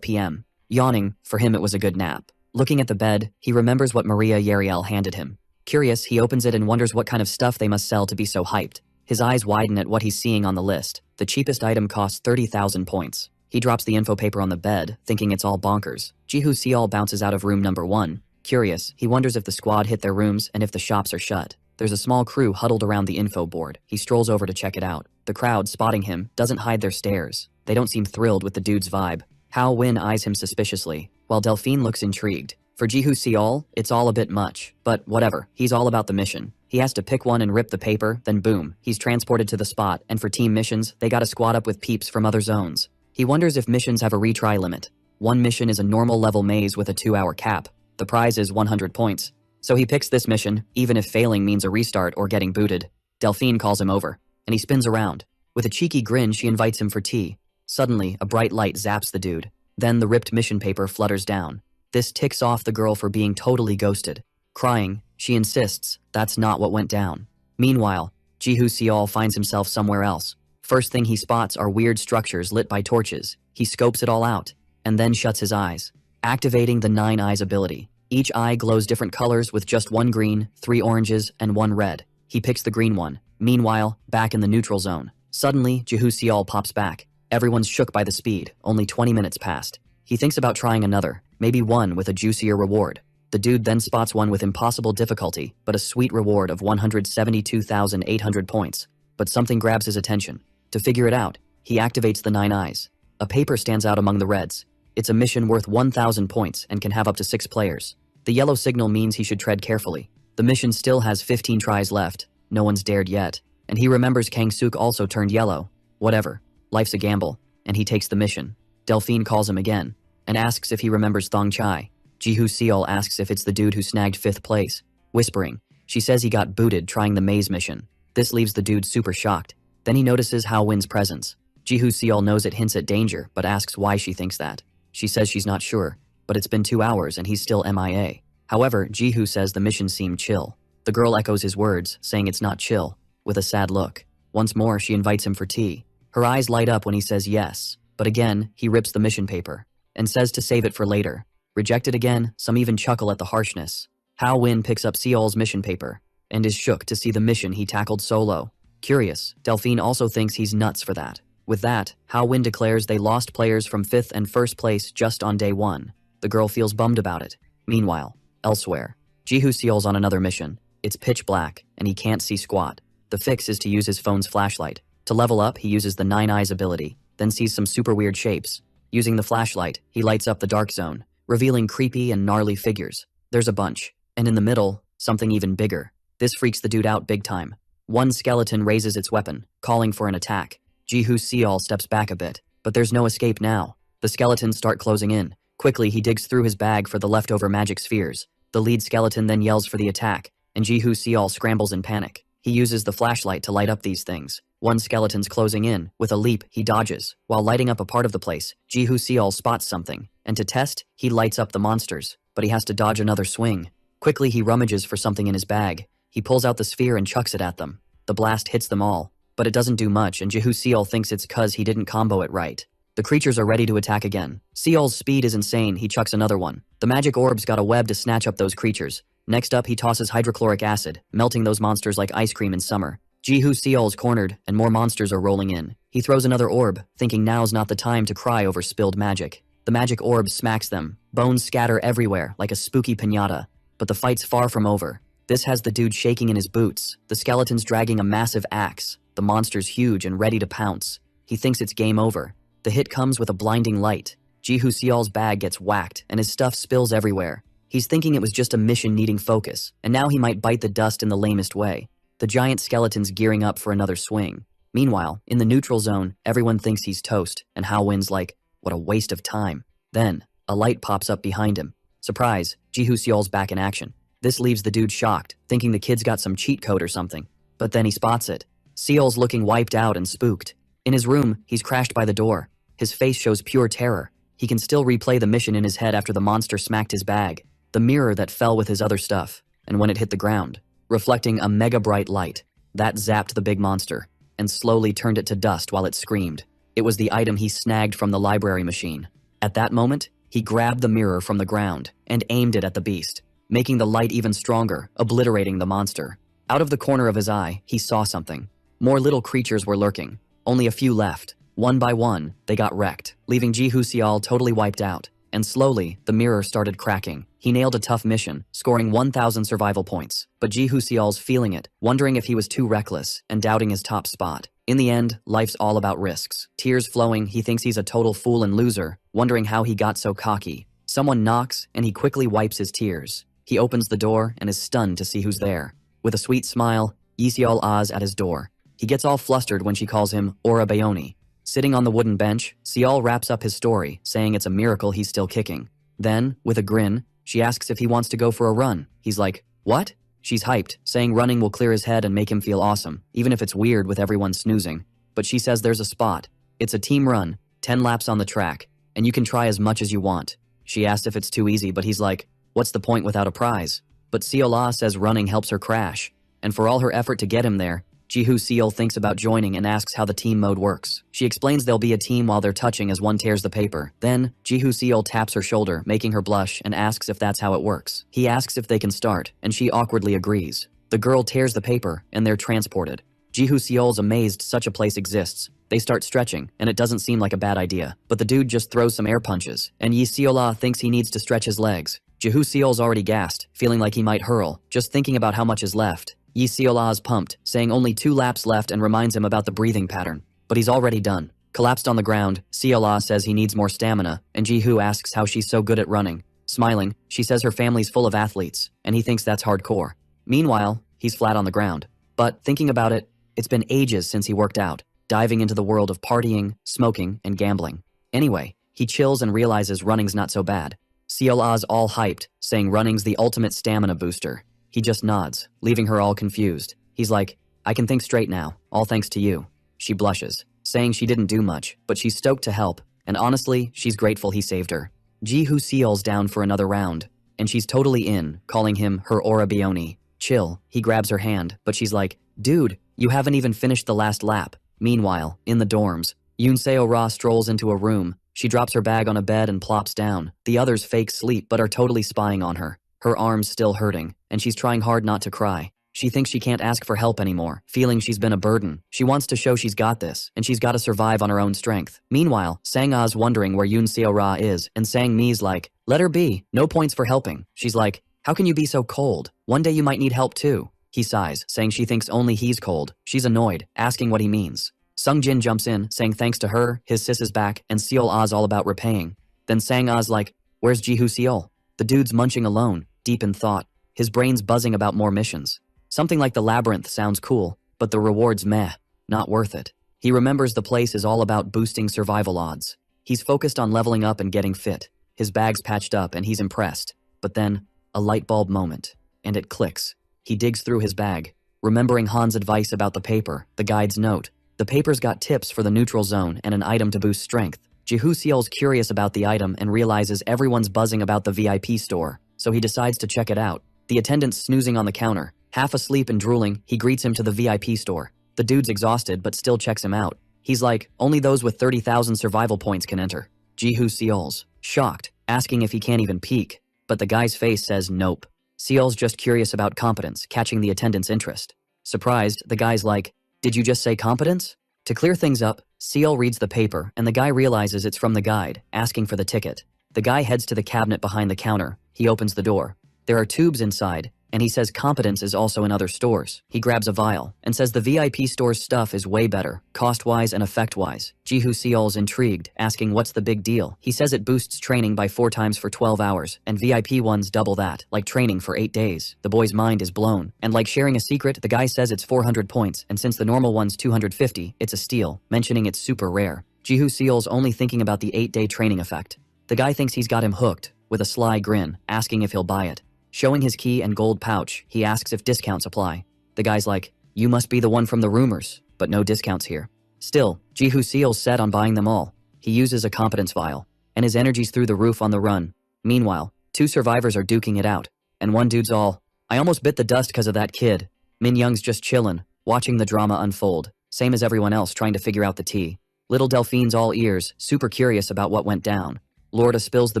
p.m. Yawning, for him it was a good nap. Looking at the bed, he remembers what Maria Yeriel handed him. Curious, he opens it and wonders what kind of stuff they must sell to be so hyped. His eyes widen at what he's seeing on the list. The cheapest item costs 30,000 points. He drops the info paper on the bed, thinking it's all bonkers. Jihu Seol bounces out of room number 1. Curious, he wonders if the squad hit their rooms and if the shops are shut. There's a small crew huddled around the info board. He strolls over to check it out. The crowd, spotting him, doesn't hide their stares. They don't seem thrilled with the dude's vibe. Hao Win eyes him suspiciously, while Delphine looks intrigued. For Jihu Seol, it's all a bit much, but whatever, he's all about the mission. He has to pick one and rip the paper, then boom, he's transported to the spot, and for team missions, they gotta squad up with peeps from other zones. He wonders if missions have a retry limit. One mission is a normal level maze with a 2-hour cap. The prize is 100 points. So he picks this mission, even if failing means a restart or getting booted. Delphine calls him over, and he spins around. With a cheeky grin, she invites him for tea. Suddenly, a bright light zaps the dude. Then the ripped mission paper flutters down. This ticks off the girl for being totally ghosted. Crying, she insists that's not what went down. Meanwhile, Jihu Seol finds himself somewhere else. First thing he spots are weird structures lit by torches. He scopes it all out, and then shuts his eyes, activating the 9 eyes ability. Each eye glows different colors with just 1 green, 3 oranges, and 1 red. He picks the green one. Meanwhile, back in the neutral zone. Suddenly, Jihu Seol pops back. Everyone's shook by the speed. Only 20 minutes passed. He thinks about trying another, maybe one with a juicier reward. The dude then spots one with impossible difficulty, but a sweet reward of 172,800 points. But something grabs his attention. To figure it out, he activates the 9 eyes. A paper stands out among the reds. It's a mission worth 1,000 points and can have up to 6 players. The yellow signal means he should tread carefully. The mission still has 15 tries left. No one's dared yet. And he remembers Kang Suk also turned yellow. Whatever. Life's a gamble. And he takes the mission. Delphine calls him again and asks if he remembers Thong Chai. Jihu Seol asks if it's the dude who snagged 5th place. Whispering, she says he got booted trying the maze mission. This leaves the dude super shocked. Then he notices Hao Win's presence. Jihu Seol knows it hints at danger, but asks why she thinks that. She says she's not sure, but it's been 2 hours and he's still MIA. However, Jihu says the mission seemed chill. The girl echoes his words, saying it's not chill, with a sad look. Once more, she invites him for tea. Her eyes light up when he says yes, but again, he rips the mission paper and says to save it for later. Rejected again, some even chuckle at the harshness. Hao Win picks up Seol's mission paper and is shook to see the mission he tackled solo. Curious, Delphine also thinks he's nuts for that. With that, Hao Win declares they lost players from 5th and 1st place just on day 1. The girl feels bummed about it. Meanwhile, elsewhere, Jihu Seol's on another mission. It's pitch black, and he can't see squat. The fix is to use his phone's flashlight. To level up, he uses the 9 eyes ability, then sees some super weird shapes. Using the flashlight, he lights up the dark zone, revealing creepy and gnarly figures. There's a bunch, and in the middle, something even bigger. This freaks the dude out big time. One skeleton raises its weapon, calling for an attack. Jihu Seol steps back a bit, but there's no escape now. The skeletons start closing in. Quickly, he digs through his bag for the leftover magic spheres. The lead skeleton then yells for the attack, and Jihu Seol scrambles in panic. He uses the flashlight to light up these things. One skeleton's closing in. With a leap, he dodges. While lighting up a part of the place, Jihu Seol spots something, and to test, he lights up the monsters, but he has to dodge another swing. Quickly, he rummages for something in his bag. He pulls out the sphere and chucks it at them. The blast hits them all, but it doesn't do much, and Jihu Seol thinks it's cause he didn't combo it right. The creatures are ready to attack again. Seol's speed is insane, he chucks another one. The magic orb's got a web to snatch up those creatures. Next up, he tosses hydrochloric acid, melting those monsters like ice cream in summer. Jihu Seol's cornered, and more monsters are rolling in. He throws another orb, thinking now's not the time to cry over spilled magic. The magic orb smacks them. Bones scatter everywhere, like a spooky piñata. But the fight's far from over. This has the dude shaking in his boots. The skeleton's dragging a massive axe. The monster's huge and ready to pounce. He thinks it's game over. The hit comes with a blinding light. Jihu Seol's bag gets whacked, and his stuff spills everywhere. He's thinking it was just a mission needing focus, and now he might bite the dust in the lamest way. The giant skeleton's gearing up for another swing. Meanwhile, in the neutral zone, everyone thinks he's toast, and Hao Win's like, what a waste of time. Then, a light pops up behind him. Surprise, Jihu Seol's back in action. This leaves the dude shocked, thinking the kid's got some cheat code or something. But then he spots it. Seol's looking wiped out and spooked. In his room, he's crashed by the door. His face shows pure terror. He can still replay the mission in his head after the monster smacked his bag. The mirror that fell with his other stuff, and when it hit the ground, reflecting a mega bright light. That zapped the big monster, and slowly turned it to dust while it screamed. It was the item he snagged from the library machine. At that moment, he grabbed the mirror from the ground and aimed it at the beast, making the light even stronger, obliterating the monster. Out of the corner of his eye, he saw something. More little creatures were lurking. Only a few left. One by one, they got wrecked, leaving Jihu Seol totally wiped out. And slowly, the mirror started cracking. He nailed a tough mission, scoring 1,000 survival points. But Jihu Seol's feeling it, wondering if he was too reckless, and doubting his top spot. In the end, life's all about risks. Tears flowing, he thinks he's a total fool and loser, wondering how he got so cocky. Someone knocks, and he quickly wipes his tears. He opens the door and is stunned to see who's there. With a sweet smile, Yisiol Oz at his door. He gets all flustered when she calls him Ora Bayoni. Sitting on the wooden bench, Seol wraps up his story, saying it's a miracle he's still kicking. Then, with a grin, she asks if he wants to go for a run. He's like, "What?" She's hyped, saying running will clear his head and make him feel awesome, even if it's weird with everyone snoozing. But she says there's a spot. It's a team run, 10 laps on the track, and you can try as much as you want. She asks if it's too easy, but he's like, "What's the point without a prize?" But Seola says running helps her crash, and for all her effort to get him there, Jihu Seol thinks about joining and asks how the team mode works. She explains they'll be a team while they're touching as one tears the paper. Then, Jihu Seol taps her shoulder, making her blush, and asks if that's how it works. He asks if they can start, and she awkwardly agrees. The girl tears the paper, and they're transported. Jihu Seol's amazed such a place exists. They start stretching, and it doesn't seem like a bad idea. But the dude just throws some air punches, and Yi Seola thinks he needs to stretch his legs. Jihu Seol's already gassed, feeling like he might hurl, just thinking about how much is left. Yi Seola's pumped, saying only 2 laps left and reminds him about the breathing pattern. But he's already done. Collapsed on the ground, Seola says he needs more stamina, and Jihu asks how she's so good at running. Smiling, she says her family's full of athletes, and he thinks that's hardcore. Meanwhile, he's flat on the ground. But thinking about it, it's been ages since he worked out, diving into the world of partying, smoking, and gambling. Anyway, he chills and realizes running's not so bad. Seola's all hyped, saying running's the ultimate stamina booster. He just nods, leaving her all confused. He's like, "I can think straight now, all thanks to you." She blushes, saying she didn't do much, but she's stoked to help, and honestly, she's grateful he saved her. Jihu Seol's down for another round, and she's totally in, calling him her Ora Bioni. Chill, he grabs her hand, but she's like, "Dude, you haven't even finished the last lap." Meanwhile, in the dorms, Yunseo Ra strolls into a room. She drops her bag on a bed and plops down. The others fake sleep but are totally spying on her. Her arm's still hurting, and she's trying hard not to cry. She thinks she can't ask for help anymore, feeling she's been a burden. She wants to show she's got this, and she's got to survive on her own strength. Meanwhile, Sang-a's wondering where Yunseo Ra is, and Sang-mi's like, "Let her be, no points for helping." She's like, "How can you be so cold? One day you might need help too." He sighs, saying she thinks only he's cold. She's annoyed, asking what he means. Sung-jin jumps in, saying thanks to her, his sis is back, and Seol-a's all about repaying. Then Sang-a's like, "Where's Jihu Seol?" The dude's munching alone, deep in thought. His brain's buzzing about more missions. Something like the labyrinth sounds cool, but the reward's meh, not worth it. He remembers the place is all about boosting survival odds. He's focused on leveling up and getting fit. His bag's patched up and he's impressed. But then, a light bulb moment, and it clicks. He digs through his bag, remembering Han's advice about the paper, the guide's note. The paper's got tips for the neutral zone and an item to boost strength. Jihu Seol's curious about the item and realizes everyone's buzzing about the VIP store, so he decides to check it out. The attendant's snoozing on the counter. Half asleep and drooling, he greets him to the VIP store. The dude's exhausted but still checks him out. He's like, only those with 30,000 survival points can enter. Jihu Seol's shocked, asking if he can't even peek, but the guy's face says nope. Seol's just curious about competence, catching the attendant's interest. Surprised, the guy's like, "Did you just say competence?" To clear things up, Seol reads the paper and the guy realizes it's from the guide, asking for the ticket. The guy heads to the cabinet behind the counter. He opens the door. There are tubes inside, and he says competence is also in other stores. He grabs a vial and says the VIP store's stuff is way better, cost-wise and effect-wise. Jihu Seol's intrigued, asking what's the big deal. He says it boosts training by 4 times for 12 hours, and VIP ones double that, like training for 8 days. The boy's mind is blown, and like sharing a secret, the guy says it's 400 points, and since the normal one's 250, it's a steal, mentioning it's super rare. Jihu Seol's only thinking about the 8-day training effect. The guy thinks he's got him hooked, with a sly grin, asking if he'll buy it. Showing his key and gold pouch, he asks if discounts apply. The guy's like, "You must be the one from the rumors, but no discounts here." Still, Jihu Seol's set on buying them all. He uses a competence vial, and his energy's through the roof on the run. Meanwhile, 2 survivors are duking it out, and one dude's all, "I almost bit the dust because of that kid." Min Young's just chillin', watching the drama unfold, same as everyone else trying to figure out the tea. Little Delphine's all ears, super curious about what went down. Lorda spills the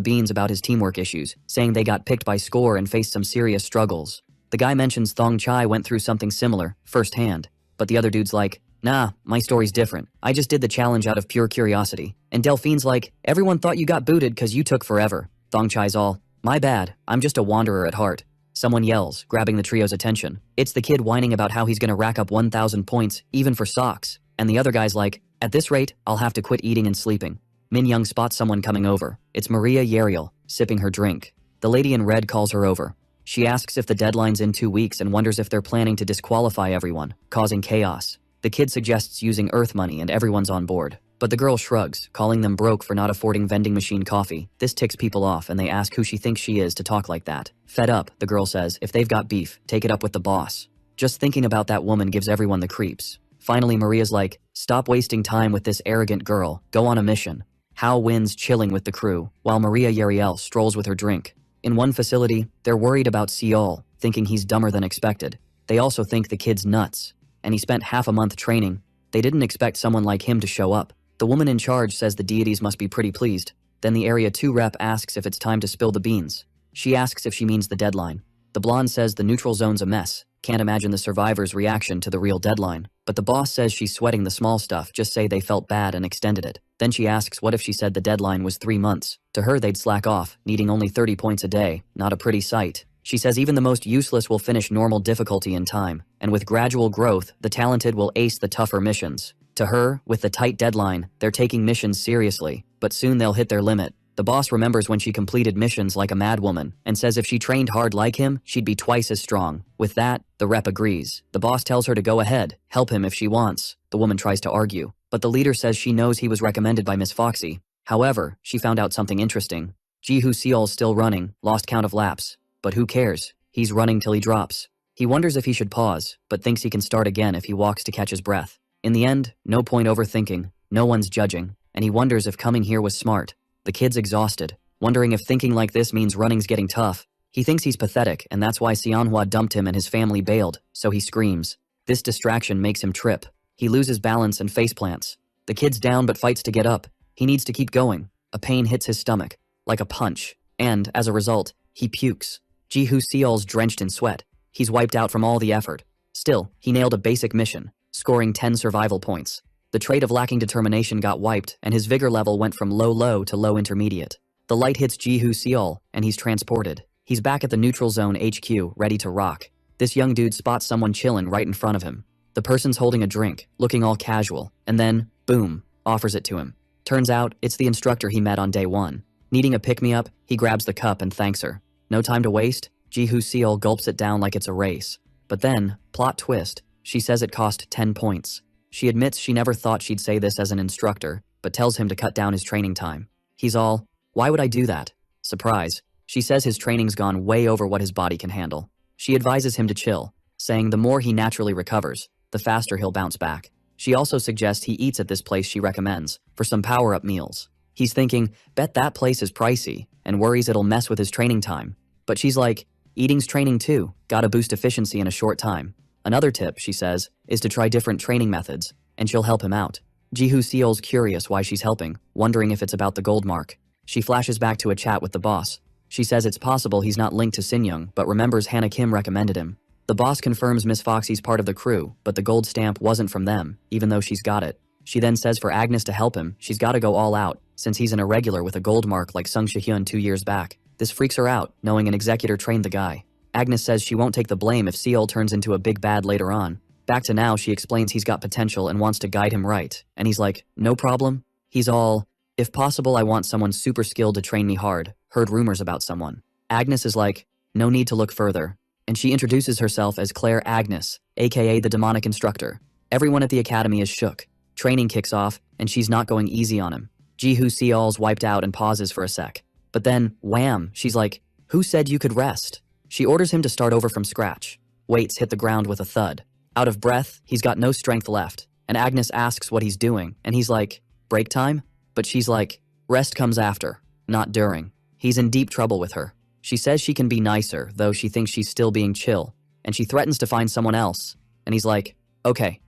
beans about his teamwork issues, saying they got picked by score and faced some serious struggles. The guy mentions Thong Chai went through something similar, firsthand, but the other dude's like, "Nah, my story's different. I just did the challenge out of pure curiosity." And Delphine's like, "Everyone thought you got booted cause you took forever." Thong Chai's all, "My bad, I'm just a wanderer at heart." Someone yells, grabbing the trio's attention. It's the kid whining about how he's gonna rack up 1,000 points, even for socks. And the other guy's like, "At this rate, I'll have to quit eating and sleeping." Min Young spots someone coming over. It's Maria Yeriel, sipping her drink. The lady in red calls her over. She asks if the deadline's in 2 weeks and wonders if they're planning to disqualify everyone, causing chaos. The kid suggests using Earth money and everyone's on board. But the girl shrugs, calling them broke for not affording vending machine coffee. This ticks people off and they ask who she thinks she is to talk like that. Fed up, the girl says, if they've got beef, take it up with the boss. Just thinking about that woman gives everyone the creeps. Finally, Maria's like, stop wasting time with this arrogant girl, go on a mission. Hao wins chilling with the crew, while Maria Yeriel strolls with her drink. In one facility, they're worried about Seol, thinking he's dumber than expected. They also think the kid's nuts. And he spent half a month training. They didn't expect someone like him to show up. The woman in charge says the deities must be pretty pleased. Then the Area 2 rep asks if it's time to spill the beans. She asks if she means the deadline. The blonde says the neutral zone's a mess. Can't imagine the survivors' reaction to the real deadline. But the boss says she's sweating the small stuff, just say they felt bad and extended it. Then she asks what if she said the deadline was 3 months. To her they'd slack off, needing only 30 points a day, not a pretty sight. She says even the most useless will finish normal difficulty in time, and with gradual growth, the talented will ace the tougher missions. To her, with the tight deadline, they're taking missions seriously, but soon they'll hit their limit. The boss remembers when she completed missions like a madwoman, and says if she trained hard like him, she'd be twice as strong. With that, the rep agrees. The boss tells her to go ahead, help him if she wants. The woman tries to argue, but the leader says she knows he was recommended by Miss Foxy. However, she found out something interesting. Jihu Seol's still running, lost count of laps. But who cares? He's running till he drops. He wonders if he should pause, but thinks he can start again if he walks to catch his breath. In the end, no point overthinking, no one's judging, and he wonders if coming here was smart. The kid's exhausted, wondering if thinking like this means running's getting tough. He thinks he's pathetic, and that's why Xianhua dumped him and his family bailed, so he screams. This distraction makes him trip. He loses balance and faceplants. The kid's down but fights to get up. He needs to keep going. A pain hits his stomach, like a punch, and, as a result, he pukes. Jihu Seol's drenched in sweat. He's wiped out from all the effort. Still, he nailed a basic mission, scoring 10 survival points. The trait of lacking determination got wiped, and his vigor level went from low to low intermediate. The light hits Jihu Seol, and he's transported. He's back at the neutral zone HQ, ready to rock. This young dude spots someone chillin' right in front of him. The person's holding a drink, looking all casual, and then, boom, offers it to him. Turns out, it's the instructor he met on day 1. Needing a pick-me-up, he grabs the cup and thanks her. No time to waste, Jihu Seol gulps it down like it's a race. But then, plot twist, she says it cost 10 points. She admits she never thought she'd say this as an instructor, but tells him to cut down his training time. He's all, why would I do that? Surprise. She says his training's gone way over what his body can handle. She advises him to chill, saying the more he naturally recovers, the faster he'll bounce back. She also suggests he eats at this place she recommends, for some power-up meals. He's thinking, bet that place is pricey, and worries it'll mess with his training time. But she's like, eating's training too, gotta boost efficiency in a short time. Another tip, she says, is to try different training methods, and she'll help him out. Jihu Seol's curious why she's helping, wondering if it's about the gold mark. She flashes back to a chat with the boss. She says it's possible he's not linked to Sinyoung, but remembers Hannah Kim recommended him. The boss confirms Miss Foxy's part of the crew, but the gold stamp wasn't from them, even though she's got it. She then says for Agnes to help him, she's gotta go all out, since he's an irregular with a gold mark like Sung Shi-hyun 2 years back. This freaks her out, knowing an executor trained the guy. Agnes says she won't take the blame if Seol turns into a big bad later on. Back to now, she explains he's got potential and wants to guide him right. And he's like, no problem. He's all, if possible I want someone super skilled to train me hard. Heard rumors about someone. Agnes is like, no need to look further. And she introduces herself as Claire Agnes, aka the demonic instructor. Everyone at the academy is shook. Training kicks off, and she's not going easy on him. Jihu Seol's wiped out and pauses for a sec. But then, wham, she's like, who said you could rest? She orders him to start over from scratch. Weights hit the ground with a thud. Out of breath, he's got no strength left, and Agnes asks what he's doing, and he's like, break time? But she's like, rest comes after, not during. He's in deep trouble with her. She says she can be nicer, though she thinks she's still being chill, and she threatens to find someone else. And he's like, okay,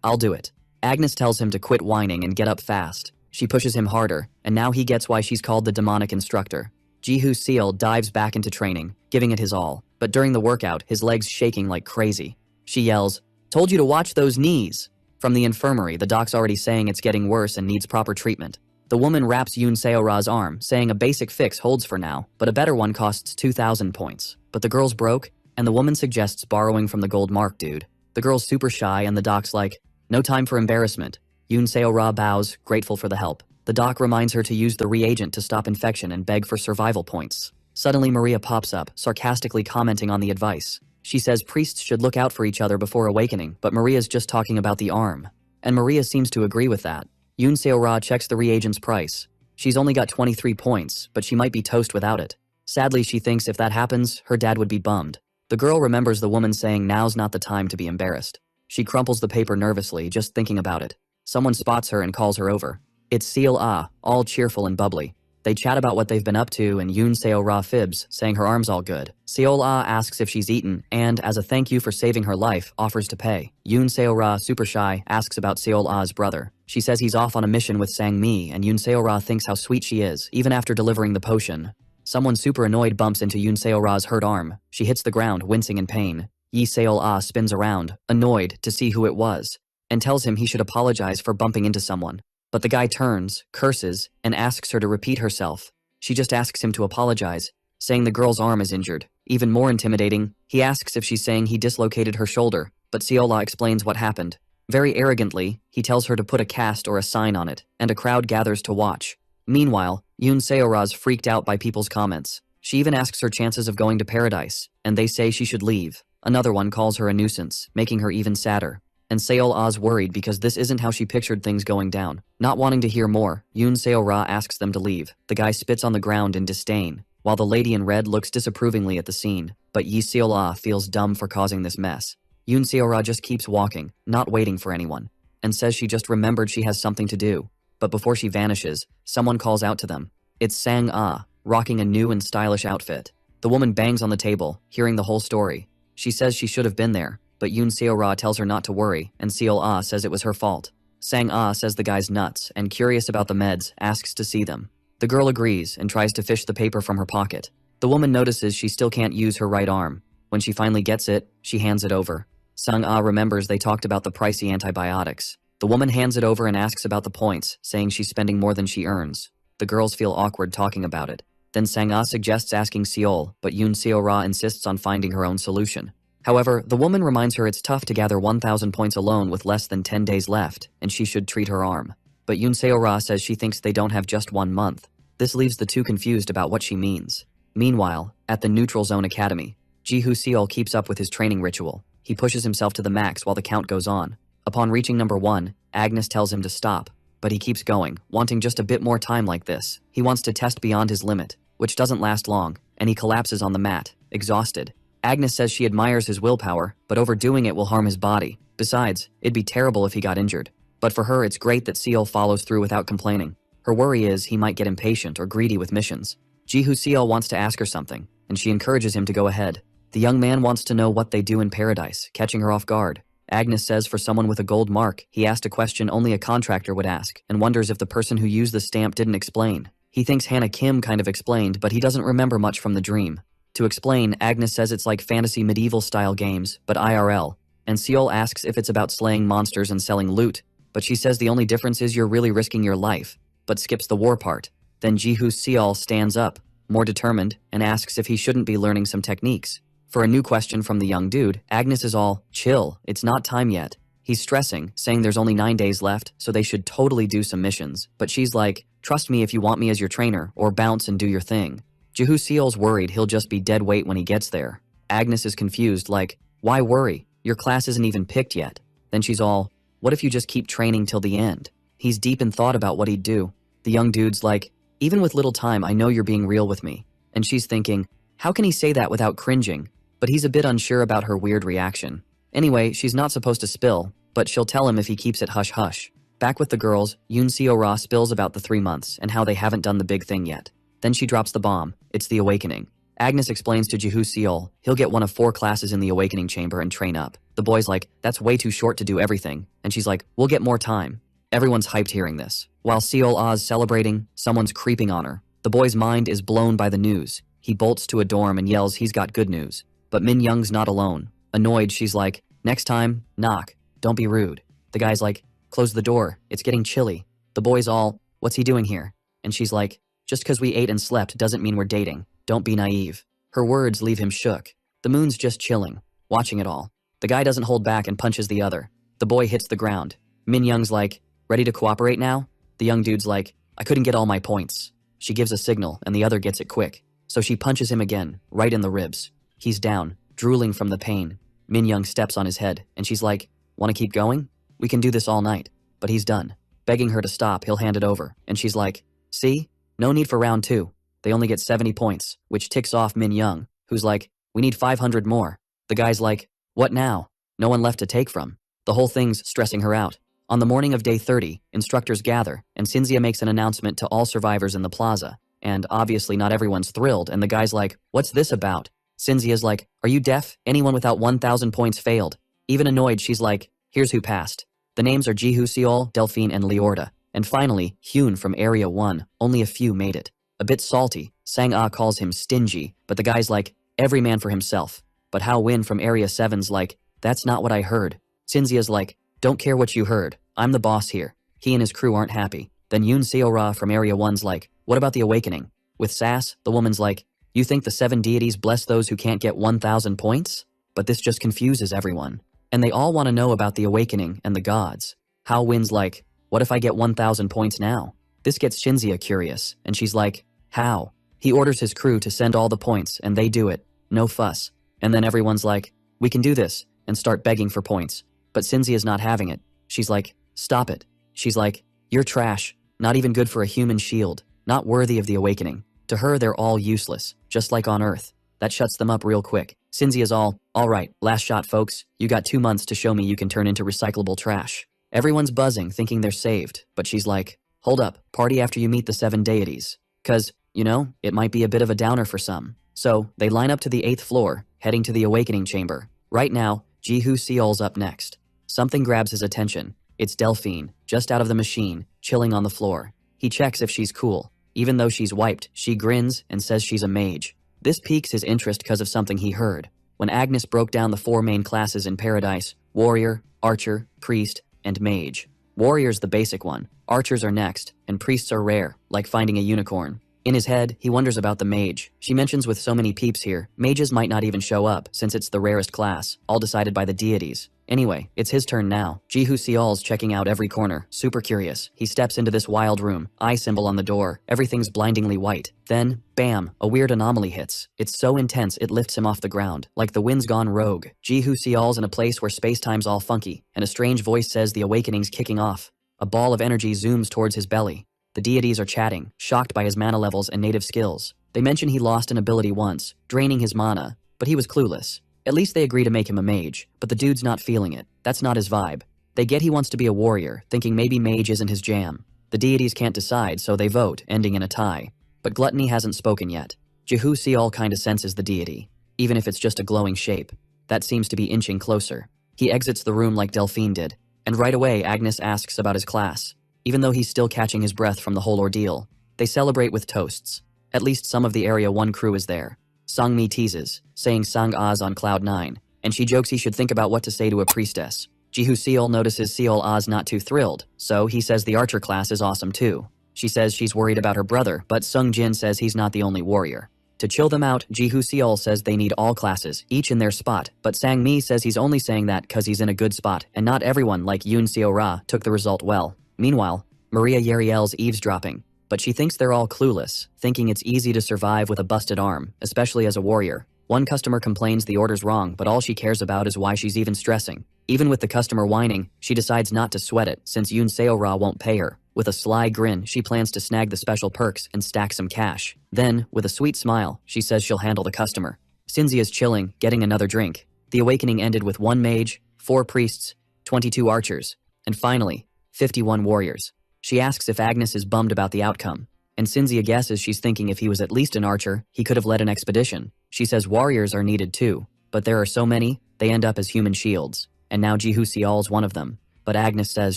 I'll do it. Agnes tells him to quit whining and get up fast. She pushes him harder, and now he gets why she's called the demonic instructor. Jihu Seol dives back into training, giving it his all, but during the workout, his legs shaking like crazy. She yells, told you to watch those knees. From the infirmary, the doc's already saying it's getting worse and needs proper treatment. The woman wraps Yoon Seo-ra's arm, saying a basic fix holds for now, but a better one costs 2,000 points. But the girl's broke, and the woman suggests borrowing from the gold mark dude. The girl's super shy and the doc's like, no time for embarrassment. Yoon Seo-ra bows, grateful for the help. The doc reminds her to use the reagent to stop infection and beg for survival points. Suddenly Maria pops up, sarcastically commenting on the advice. She says priests should look out for each other before awakening, but Maria's just talking about the arm. And Maria seems to agree with that. Yoon Seo-ra checks the reagent's price. She's only got 23 points, but she might be toast without it. Sadly, she thinks if that happens, her dad would be bummed. The girl remembers the woman saying now's not the time to be embarrassed. She crumples the paper nervously, just thinking about it. Someone spots her and calls her over. It's Seo-ah, all cheerful and bubbly. They chat about what they've been up to and Yoon Seo-ra fibs, saying her arm's all good. Seo-ah asks if she's eaten and, as a thank you for saving her life, offers to pay. Yoon Seo-ra, super shy, asks about Seo-ah's brother. She says he's off on a mission with Sang-mi and Yoon Seo-ra thinks how sweet she is, even after delivering the potion. Someone super annoyed bumps into Yoon Seo-ra's hurt arm. She hits the ground, wincing in pain. Yi Seo-ah spins around, annoyed, to see who it was, and tells him he should apologize for bumping into someone. But the guy turns, curses, and asks her to repeat herself. She just asks him to apologize, saying the girl's arm is injured. Even more intimidating, he asks if she's saying he dislocated her shoulder, but Seo-ah explains what happened. Very arrogantly, he tells her to put a cast or a sign on it, and a crowd gathers to watch. Meanwhile, Yoon Seo-ra's freaked out by people's comments. She even asks her chances of going to paradise, and they say she should leave. Another one calls her a nuisance, making her even sadder. And Seo-ah's worried because this isn't how she pictured things going down. Not wanting to hear more, Yoon Seo-ra asks them to leave. The guy spits on the ground in disdain, while the lady in red looks disapprovingly at the scene, but Yi Seo-ah feels dumb for causing this mess. Yoon Seo-ra just keeps walking, not waiting for anyone, and says she just remembered she has something to do. But before she vanishes, someone calls out to them. It's Sang-ah, rocking a new and stylish outfit. The woman bangs on the table, hearing the whole story. She says she should have been there, but Yoon Seo-ra tells her not to worry, and Seo-ah says it was her fault. Sang-ah says the guy's nuts, and curious about the meds, asks to see them. The girl agrees and tries to fish the paper from her pocket. The woman notices she still can't use her right arm. When she finally gets it, she hands it over. Sang-ah remembers they talked about the pricey antibiotics. The woman hands it over and asks about the points, saying she's spending more than she earns. The girls feel awkward talking about it. Then Sang-ah suggests asking Seol, but Yoon Seo-ra insists on finding her own solution. However, the woman reminds her it's tough to gather 1,000 points alone with less than 10 days left, and she should treat her arm. But Yoon Seo-ra says she thinks they don't have just 1 month. This leaves the two confused about what she means. Meanwhile, at the Neutral Zone Academy, Ji-hoo Seol keeps up with his training ritual. He pushes himself to the max while the count goes on. Upon reaching number 1, Agnes tells him to stop, but he keeps going, wanting just a bit more time like this. He wants to test beyond his limit, which doesn't last long, and he collapses on the mat, exhausted. Agnes says she admires his willpower, but overdoing it will harm his body. Besides, it'd be terrible if he got injured. But for her, it's great that Seol follows through without complaining. Her worry is he might get impatient or greedy with missions. Ji-hoo Seol wants to ask her something, and she encourages him to go ahead. The young man wants to know what they do in paradise, catching her off guard. Agnes says for someone with a gold mark, he asked a question only a contractor would ask, and wonders if the person who used the stamp didn't explain. He thinks Hannah Kim kind of explained, but he doesn't remember much from the dream. To explain, Agnes says it's like fantasy medieval-style games, but IRL, and Seol asks if it's about slaying monsters and selling loot, but she says the only difference is you're really risking your life, but skips the war part. Then Ji-hoo Seol stands up, more determined, and asks if he shouldn't be learning some techniques. For a new question from the young dude, Agnes is all, chill, it's not time yet. He's stressing, saying there's only 9 days left, so they should totally do some missions, but she's like, trust me if you want me as your trainer, or bounce and do your thing. Ji-hoo Seol's worried he'll just be dead weight when he gets there. Agnes is confused, like, why worry? Your class isn't even picked yet. Then she's all, what if you just keep training till the end? He's deep in thought about what he'd do. The young dude's like, even with little time, I know you're being real with me. And she's thinking, how can he say that without cringing? But he's a bit unsure about her weird reaction. Anyway, she's not supposed to spill, but she'll tell him if he keeps it hush-hush. Back with the girls, Yoon Seo-ra spills about the 3 months and how they haven't done the big thing yet. Then she drops the bomb. It's the awakening. Agnes explains to Ji-hoo Seol he'll get one of 4 classes in the awakening chamber and train up. The boy's like, that's way too short to do everything. And she's like, we'll get more time. Everyone's hyped hearing this. While Seol-ah's celebrating, someone's creeping on her. The boy's mind is blown by the news. He bolts to a dorm and yells he's got good news. But Min Young's not alone. Annoyed, she's like, next time, knock. Don't be rude. The guy's like, close the door. It's getting chilly. The boy's all, what's he doing here? And she's like, just because we ate and slept doesn't mean we're dating. Don't be naive. Her words leave him shook. The moon's just chilling, watching it all. The guy doesn't hold back and punches the other. The boy hits the ground. Min Young's like, ready to cooperate now? The young dude's like, I couldn't get all my points. She gives a signal and the other gets it quick. So she punches him again, right in the ribs. He's down, drooling from the pain. Min Young steps on his head and she's like, wanna keep going? We can do this all night. But he's done. Begging her to stop, he'll hand it over. And she's like, see? No need for round 2. They only get 70 points, which ticks off Min Young, who's like, we need 500 more. The guy's like, what now? No one left to take from. The whole thing's stressing her out. On the morning of day 30, instructors gather, and Cinzia makes an announcement to all survivors in the plaza. And obviously not everyone's thrilled, and the guy's like, what's this about? Cinzia's like, are you deaf? Anyone without 1,000 points failed. Even annoyed, she's like, here's who passed. The names are Jihu Seol, Delphine, and Liorda. And finally, Hyun from Area 1, only a few made it. A bit salty, Sang-ah calls him stingy, but the guy's like, every man for himself. But Hao Win from Area 7's like, that's not what I heard. Cinzia's like, don't care what you heard, I'm the boss here. He and his crew aren't happy. Then Yoon Seo-ra from Area 1's like, what about the awakening? With sass, the woman's like, you think the 7 deities bless those who can't get 1,000 points? But this just confuses everyone. And they all want to know about the awakening and the gods. Hao Win's like, what if I get 1,000 points now? This gets Shinzia curious, and she's like, how? He orders his crew to send all the points, and they do it. No fuss. And then everyone's like, we can do this, and start begging for points. But Shinzia's not having it. She's like, stop it. She's like, you're trash. Not even good for a human shield. Not worthy of the awakening. To her, they're all useless, just like on Earth. That shuts them up real quick. Shinzia's all right, last shot folks, you got 2 months to show me you can turn into recyclable trash. Everyone's buzzing, thinking they're saved, but she's like, hold up, party after you meet the 7 deities. 'Cause, you know, it might be a bit of a downer for some. So, they line up to the 8th floor, heading to the awakening chamber. Right now, Jihu Seol's up next. Something grabs his attention. It's Delphine, just out of the machine, chilling on the floor. He checks if she's cool. Even though she's wiped, she grins and says she's a mage. This piques his interest because of something he heard. When Agnes broke down the 4 main classes in Paradise, warrior, archer, priest, and mage. Warrior's the basic one, archers are next, and priests are rare, like finding a unicorn. In his head, he wonders about the mage. She mentions with so many peeps here, mages might not even show up, since it's the rarest class, all decided by the deities. Anyway, it's his turn now. Jihu Seol's checking out every corner, super curious. He steps into this wild room, eye symbol on the door, everything's blindingly white. Then, bam, a weird anomaly hits. It's so intense it lifts him off the ground, like the wind's gone rogue. Jihu Seol's in a place where space-time's all funky, and a strange voice says the awakening's kicking off. A ball of energy zooms towards his belly. The deities are chatting, shocked by his mana levels and native skills. They mention he lost an ability once, draining his mana, but he was clueless. At least they agree to make him a mage, but the dude's not feeling it. That's not his vibe. They get he wants to be a warrior, thinking maybe mage isn't his jam. The deities can't decide, so they vote, ending in a tie. But Gluttony hasn't spoken yet. Jihu Seol kinda senses the deity, even if it's just a glowing shape. That seems to be inching closer. He exits the room like Delphine did, and right away Agnes asks about his class. Even though he's still catching his breath from the whole ordeal, they celebrate with toasts. At least some of the Area 1 crew is there. Sangmi teases, saying Sang-ah's on cloud 9, and she jokes he should think about what to say to a priestess. Jihu Seol notices Seol-ah's not too thrilled, so he says the archer class is awesome too. She says she's worried about her brother, but Sung Jin says he's not the only warrior. To chill them out, Jihu Seol says they need all classes, each in their spot, but Sang-mi says he's only saying that cause he's in a good spot, and not everyone like Yoon Seo-ra took the result well. Meanwhile, Maria Yeriel's eavesdropping, but she thinks they're all clueless, thinking it's easy to survive with a busted arm, especially as a warrior. One customer complains the order's wrong, but all she cares about is why she's even stressing. Even with the customer whining, she decides not to sweat it since Yoon Seo-ra won't pay her. With a sly grin, she plans to snag the special perks and stack some cash. Then, with a sweet smile, she says she'll handle the customer. Shinzia's chilling, getting another drink. The awakening ended with 1 mage, 4 priests, 22 archers, and finally, 51 warriors. She asks if Agnes is bummed about the outcome, and Shinzia guesses she's thinking if he was at least an archer, he could have led an expedition. She says warriors are needed too, but there are so many, they end up as human shields, and now Jihu Seol's one of them. But Agnes says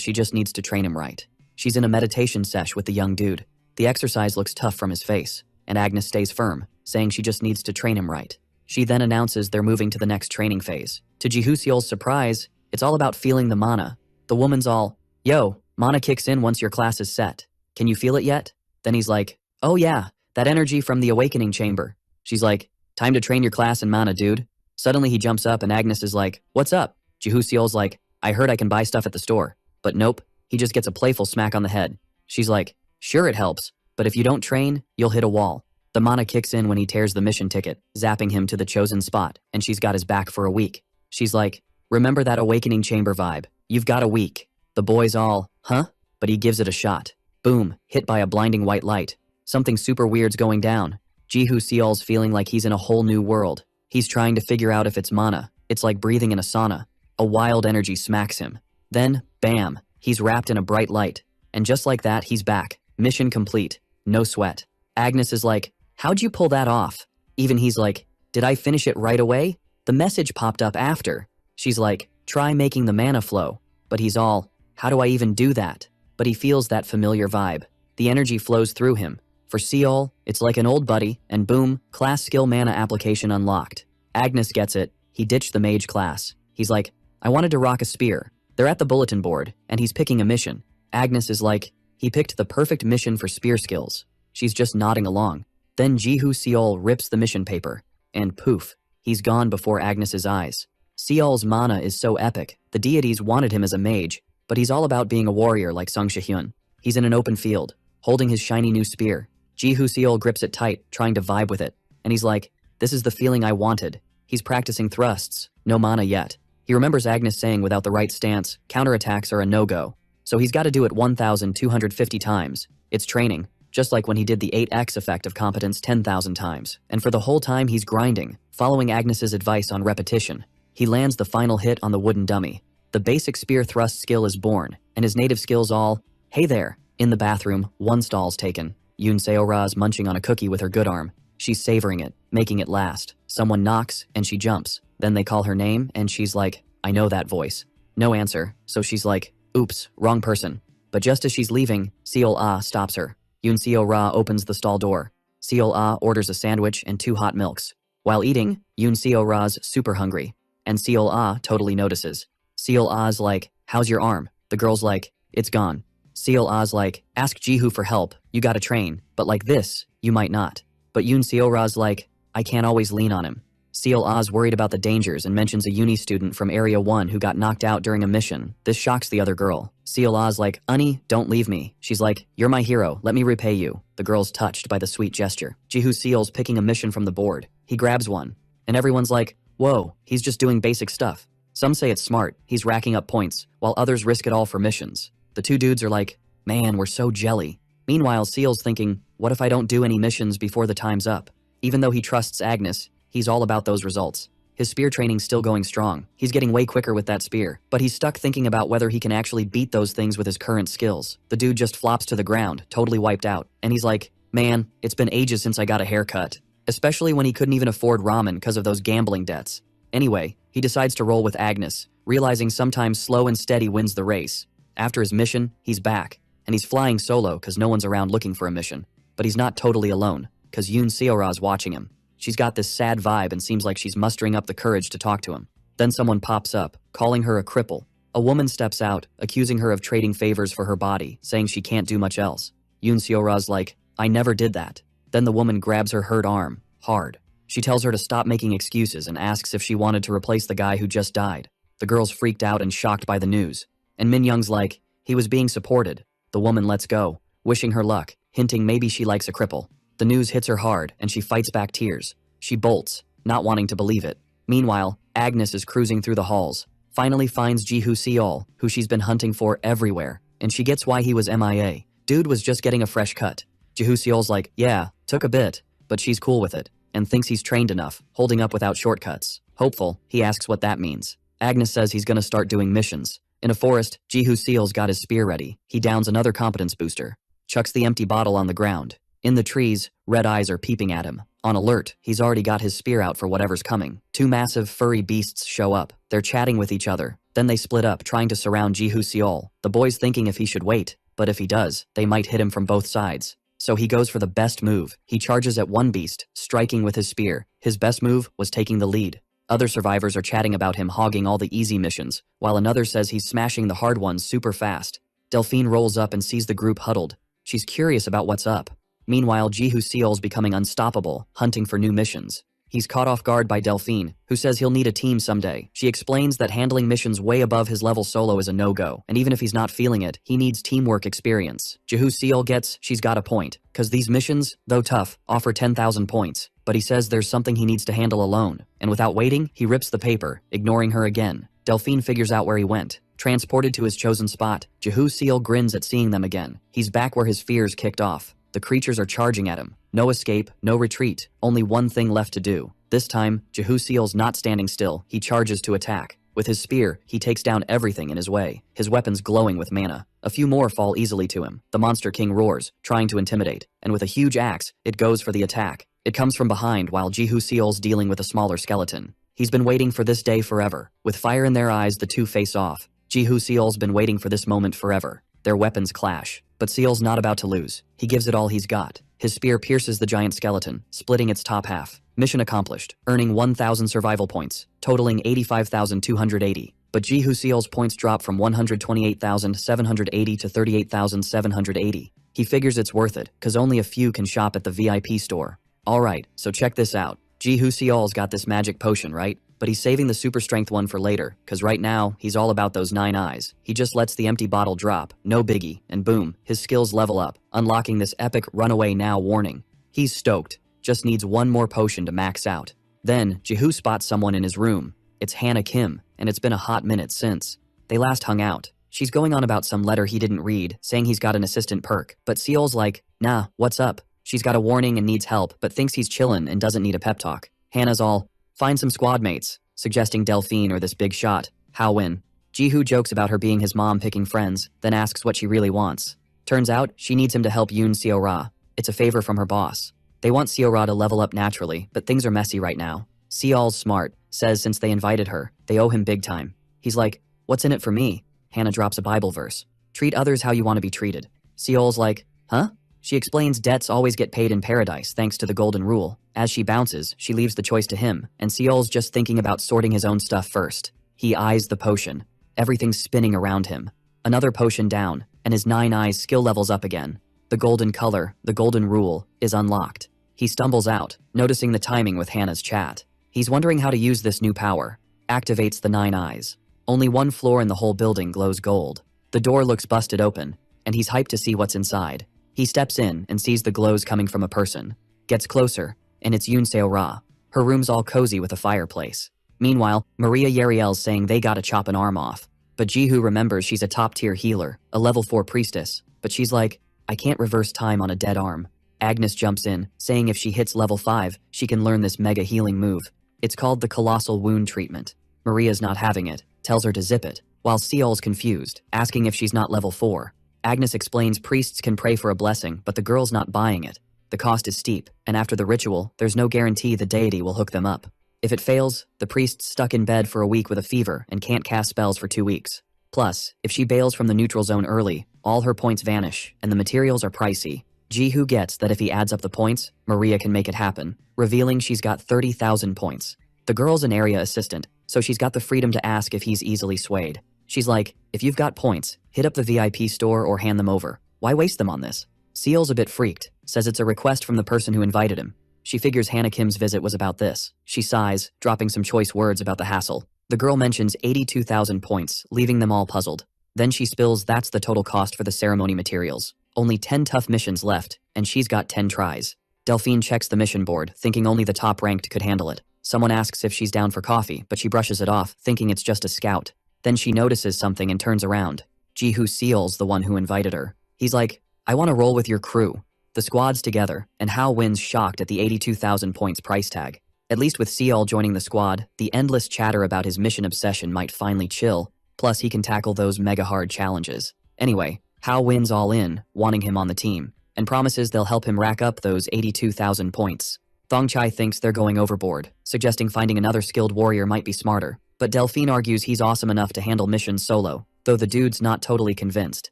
she just needs to train him right. She's in a meditation sesh with the young dude. The exercise looks tough from his face, and Agnes stays firm, saying she just needs to train him right. She then announces they're moving to the next training phase. To Jihu Seol's surprise, it's all about feeling the mana. The woman's all, yo, mana kicks in once your class is set. Can you feel it yet? Then he's like, oh yeah, that energy from the awakening chamber. She's like, time to train your class in mana, dude. Suddenly he jumps up and Agnes is like, what's up? Jihu Seol's like, I heard I can buy stuff at the store. But nope, he just gets a playful smack on the head. She's like, Sure, it helps, but if you don't train, you'll hit a wall. The mana kicks in when he tears the mission ticket, zapping him to the chosen spot, and she's got his back for a week. She's like, remember that awakening chamber vibe? You've got a week. The boy's all, huh? But he gives it a shot. Boom, hit by a blinding white light. Something super weird's going down. Jihu Seol's feeling like he's in a whole new world. He's trying to figure out if it's mana. It's like breathing in a sauna. A wild energy smacks him. Then, bam, he's wrapped in a bright light. And just like that, he's back. Mission complete. No sweat. Agnes is like, how'd you pull that off? Even he's like, did I finish it right away? The message popped up after. She's like, try making the mana flow. But he's all, how do I even do that? But he feels that familiar vibe. The energy flows through him. For Seol, it's like an old buddy, and boom, class skill mana application unlocked. Agnes gets it. He ditched the mage class. He's like, I wanted to rock a spear. They're at the bulletin board, and he's picking a mission. Agnes is like, he picked the perfect mission for spear skills. She's just nodding along. Then Jihu Seol rips the mission paper, and poof, he's gone before Agnes's eyes. Seol's mana is so epic, the deities wanted him as a mage, but he's all about being a warrior like Sung Shihyun. He's in an open field, holding his shiny new spear. Jihu Seol grips it tight, trying to vibe with it, and he's like, this is the feeling I wanted. He's practicing thrusts, no mana yet. He remembers Agnes saying without the right stance, counterattacks are a no-go. So he's got to do it 1,250 times. It's training, just like when he did the 8x effect of competence 10,000 times. And for the whole time he's grinding, following Agnes's advice on repetition. He lands the final hit on the wooden dummy. The basic spear thrust skill is born, and his native skills all, hey there. In the bathroom, one stall's taken. Yoon Seo-ra's munching on a cookie with her good arm. She's savoring it, making it last. Someone knocks, and she jumps. Then they call her name, and she's like, I know that voice. No answer, so she's like, oops, wrong person. But just as she's leaving, Seol-ah stops her. Yoon Seo-ra opens the stall door. Seol-ah orders a sandwich and 2 hot milks. While eating, Yoon Seo-ra's super hungry. And Seol-ah totally notices. Seol-ah's like, how's your arm? The girl's like, it's gone. Seol-ah's like, ask Jihu for help, you gotta train, but like this, you might not. But Yoon Seo-ra's like, I can't always lean on him. Seol-ah's worried about the dangers and mentions a uni student from Area 1 who got knocked out during a mission. This shocks the other girl. Seol-ah's like, Unnie, don't leave me. She's like, you're my hero, let me repay you. The girl's touched by the sweet gesture. Jihu Seol's picking a mission from the board. He grabs one. And everyone's like, whoa, he's just doing basic stuff. Some say it's smart, he's racking up points, while others risk it all for missions. The two dudes are like, man, we're so jelly. Meanwhile, Seol's thinking, what if I don't do any missions before the time's up? Even though he trusts Agnes, he's all about those results. His spear training's still going strong. He's getting way quicker with that spear, but he's stuck thinking about whether he can actually beat those things with his current skills. The dude just flops to the ground, totally wiped out, and he's like, man, it's been ages since I got a haircut. Especially when he couldn't even afford ramen because of those gambling debts. Anyway, he decides to roll with Agnes, realizing sometimes slow and steady wins the race. After his mission, he's back, and he's flying solo because no one's around looking for a mission. But he's not totally alone, because Yoon Seo-ra's watching him. She's got this sad vibe and seems like she's mustering up the courage to talk to him. Then someone pops up, calling her a cripple. A woman steps out, accusing her of trading favors for her body, saying she can't do much else. Yoon Seo-ra's like, I never did that. Then the woman grabs her hurt arm, hard. She tells her to stop making excuses and asks if she wanted to replace the guy who just died. The girl's freaked out and shocked by the news. And Min Young's like, he was being supported. The woman lets go, wishing her luck, hinting maybe she likes a cripple. The news hits her hard, and she fights back tears. She bolts, not wanting to believe it. Meanwhile, Agnes is cruising through the halls, finally finds Jihu Seol, who she's been hunting for everywhere, and she gets why he was MIA. Dude was just getting a fresh cut. Jihu Seol's like, yeah, took a bit, but she's cool with it, and thinks he's trained enough, holding up without shortcuts. Hopeful, he asks what that means. Agnes says he's gonna start doing missions. In a forest, Jihu Seol's got his spear ready. He downs another competence booster, chucks the empty bottle on the ground. In the trees, red eyes are peeping at him. On alert, he's already got his spear out for whatever's coming. 2 massive, furry beasts show up. They're chatting with each other. Then they split up, trying to surround Jihu Seol. The boy's thinking if he should wait, but if he does, they might hit him from both sides. So he goes for the best move. He charges at one beast, striking with his spear. His best move was taking the lead. Other survivors are chatting about him hogging all the easy missions, while another says he's smashing the hard ones super fast. Delphine rolls up and sees the group huddled. She's curious about what's up. Meanwhile, Jihu Seol's becoming unstoppable, hunting for new missions. He's caught off guard by Delphine, who says he'll need a team someday. She explains that handling missions way above his level solo is a no-go, and even if he's not feeling it, he needs teamwork experience. Jihu-seol gets she's got a point, cause these missions, though tough, offer 10,000 points, but he says there's something he needs to handle alone, and without waiting, he rips the paper, ignoring her again. Delphine figures out where he went. Transported to his chosen spot, Jihu-seol grins at seeing them again. He's back where his fears kicked off. The creatures are charging at him. No escape, no retreat, only one thing left to do. This time, Jihu-seol's not standing still. He charges to attack. With his spear, he takes down everything in his way, his weapons glowing with mana. A few more fall easily to him. The Monster King roars, trying to intimidate, and with a huge axe, it goes for the attack. It comes from behind while Jihu-seol's dealing with a smaller skeleton. He's been waiting for this day forever. With fire in their eyes, the two face off. Jihu-seol's been waiting for this moment forever. Their weapons clash. But Seol's not about to lose. He gives it all he's got. His spear pierces the giant skeleton, splitting its top half. Mission accomplished, earning 1,000 survival points, totaling 85,280. But Jihu-seol's points drop from 128,780 to 38,780. He figures it's worth it, cause only a few can shop at the VIP store. Alright, so check this out. Jihu-seol's got this magic potion, right? But he's saving the super strength one for later, cause right now, he's all about those 9 eyes. He just lets the empty bottle drop, no biggie, and boom, his skills level up, unlocking this epic runaway now warning. He's stoked, just needs one more potion to max out. Then, Jihu spots someone in his room. It's Hannah Kim, and it's been a hot minute since they last hung out. She's going on about some letter he didn't read, saying he's got an assistant perk, but Seol's like, nah, what's up? She's got a warning and needs help, but thinks he's chillin' and doesn't need a pep talk. Hannah's all, find some squad mates, suggesting Delphine or this big shot, Hao-win. Jihu jokes about her being his mom picking friends, then asks what she really wants. Turns out, she needs him to help Yoon Seo-ra. It's a favor from her boss. They want Seo-ra to level up naturally, but things are messy right now. Seol's smart, says since they invited her, they owe him big time. He's like, what's in it for me? Hannah drops a Bible verse. Treat others how you want to be treated. Seol's like, huh? She explains debts always get paid in paradise thanks to the golden rule. As she bounces, she leaves the choice to him, and Seol's just thinking about sorting his own stuff first. He eyes the potion. Everything's spinning around him. Another potion down, and his 9 eyes skill levels up again. The golden color, the golden rule, is unlocked. He stumbles out, noticing the timing with Hannah's chat. He's wondering how to use this new power. Activates the 9 eyes. Only one floor in the whole building glows gold. The door looks busted open, and he's hyped to see what's inside. He steps in and sees the glows coming from a person. Gets closer, and it's Yoon Seo-ra. Her room's all cozy with a fireplace. Meanwhile, Maria Yariel's saying they gotta chop an arm off. But Jihu remembers she's a top-tier healer, a level 4 priestess. But she's like, I can't reverse time on a dead arm. Agnes jumps in, saying if she hits level 5, she can learn this mega healing move. It's called the Colossal Wound Treatment. Maria's not having it, tells her to zip it, while Seol's confused, asking if she's not level 4. Agnes explains priests can pray for a blessing, but the girl's not buying it. The cost is steep, and after the ritual, there's no guarantee the deity will hook them up. If it fails, the priest's stuck in bed for a week with a fever and can't cast spells for 2 weeks. Plus, if she bails from the neutral zone early, all her points vanish, and the materials are pricey. Jihu gets that if he adds up the points, Maria can make it happen, revealing she's got 30,000 points. The girl's an area assistant, so she's got the freedom to ask if he's easily swayed. She's like, if you've got points, hit up the VIP store or hand them over. Why waste them on this? Seol's a bit freaked, says it's a request from the person who invited him. She figures Hannah Kim's visit was about this. She sighs, dropping some choice words about the hassle. The girl mentions 82,000 points, leaving them all puzzled. Then she spills that's the total cost for the ceremony materials. Only 10 tough missions left, and she's got 10 tries. Delphine checks the mission board, thinking only the top-ranked could handle it. Someone asks if she's down for coffee, but she brushes it off, thinking it's just a scout. Then she notices something and turns around. Jihu-seol's the one who invited her. He's like, I want to roll with your crew. The squad's together, and Hao-win's shocked at the 82,000 points price tag. At least with Seol joining the squad, the endless chatter about his mission obsession might finally chill, plus he can tackle those mega-hard challenges. Anyway, Hao-win's all in, wanting him on the team, and promises they'll help him rack up those 82,000 points. Thongchai thinks they're going overboard, suggesting finding another skilled warrior might be smarter. But Delphine argues he's awesome enough to handle missions solo, though the dude's not totally convinced.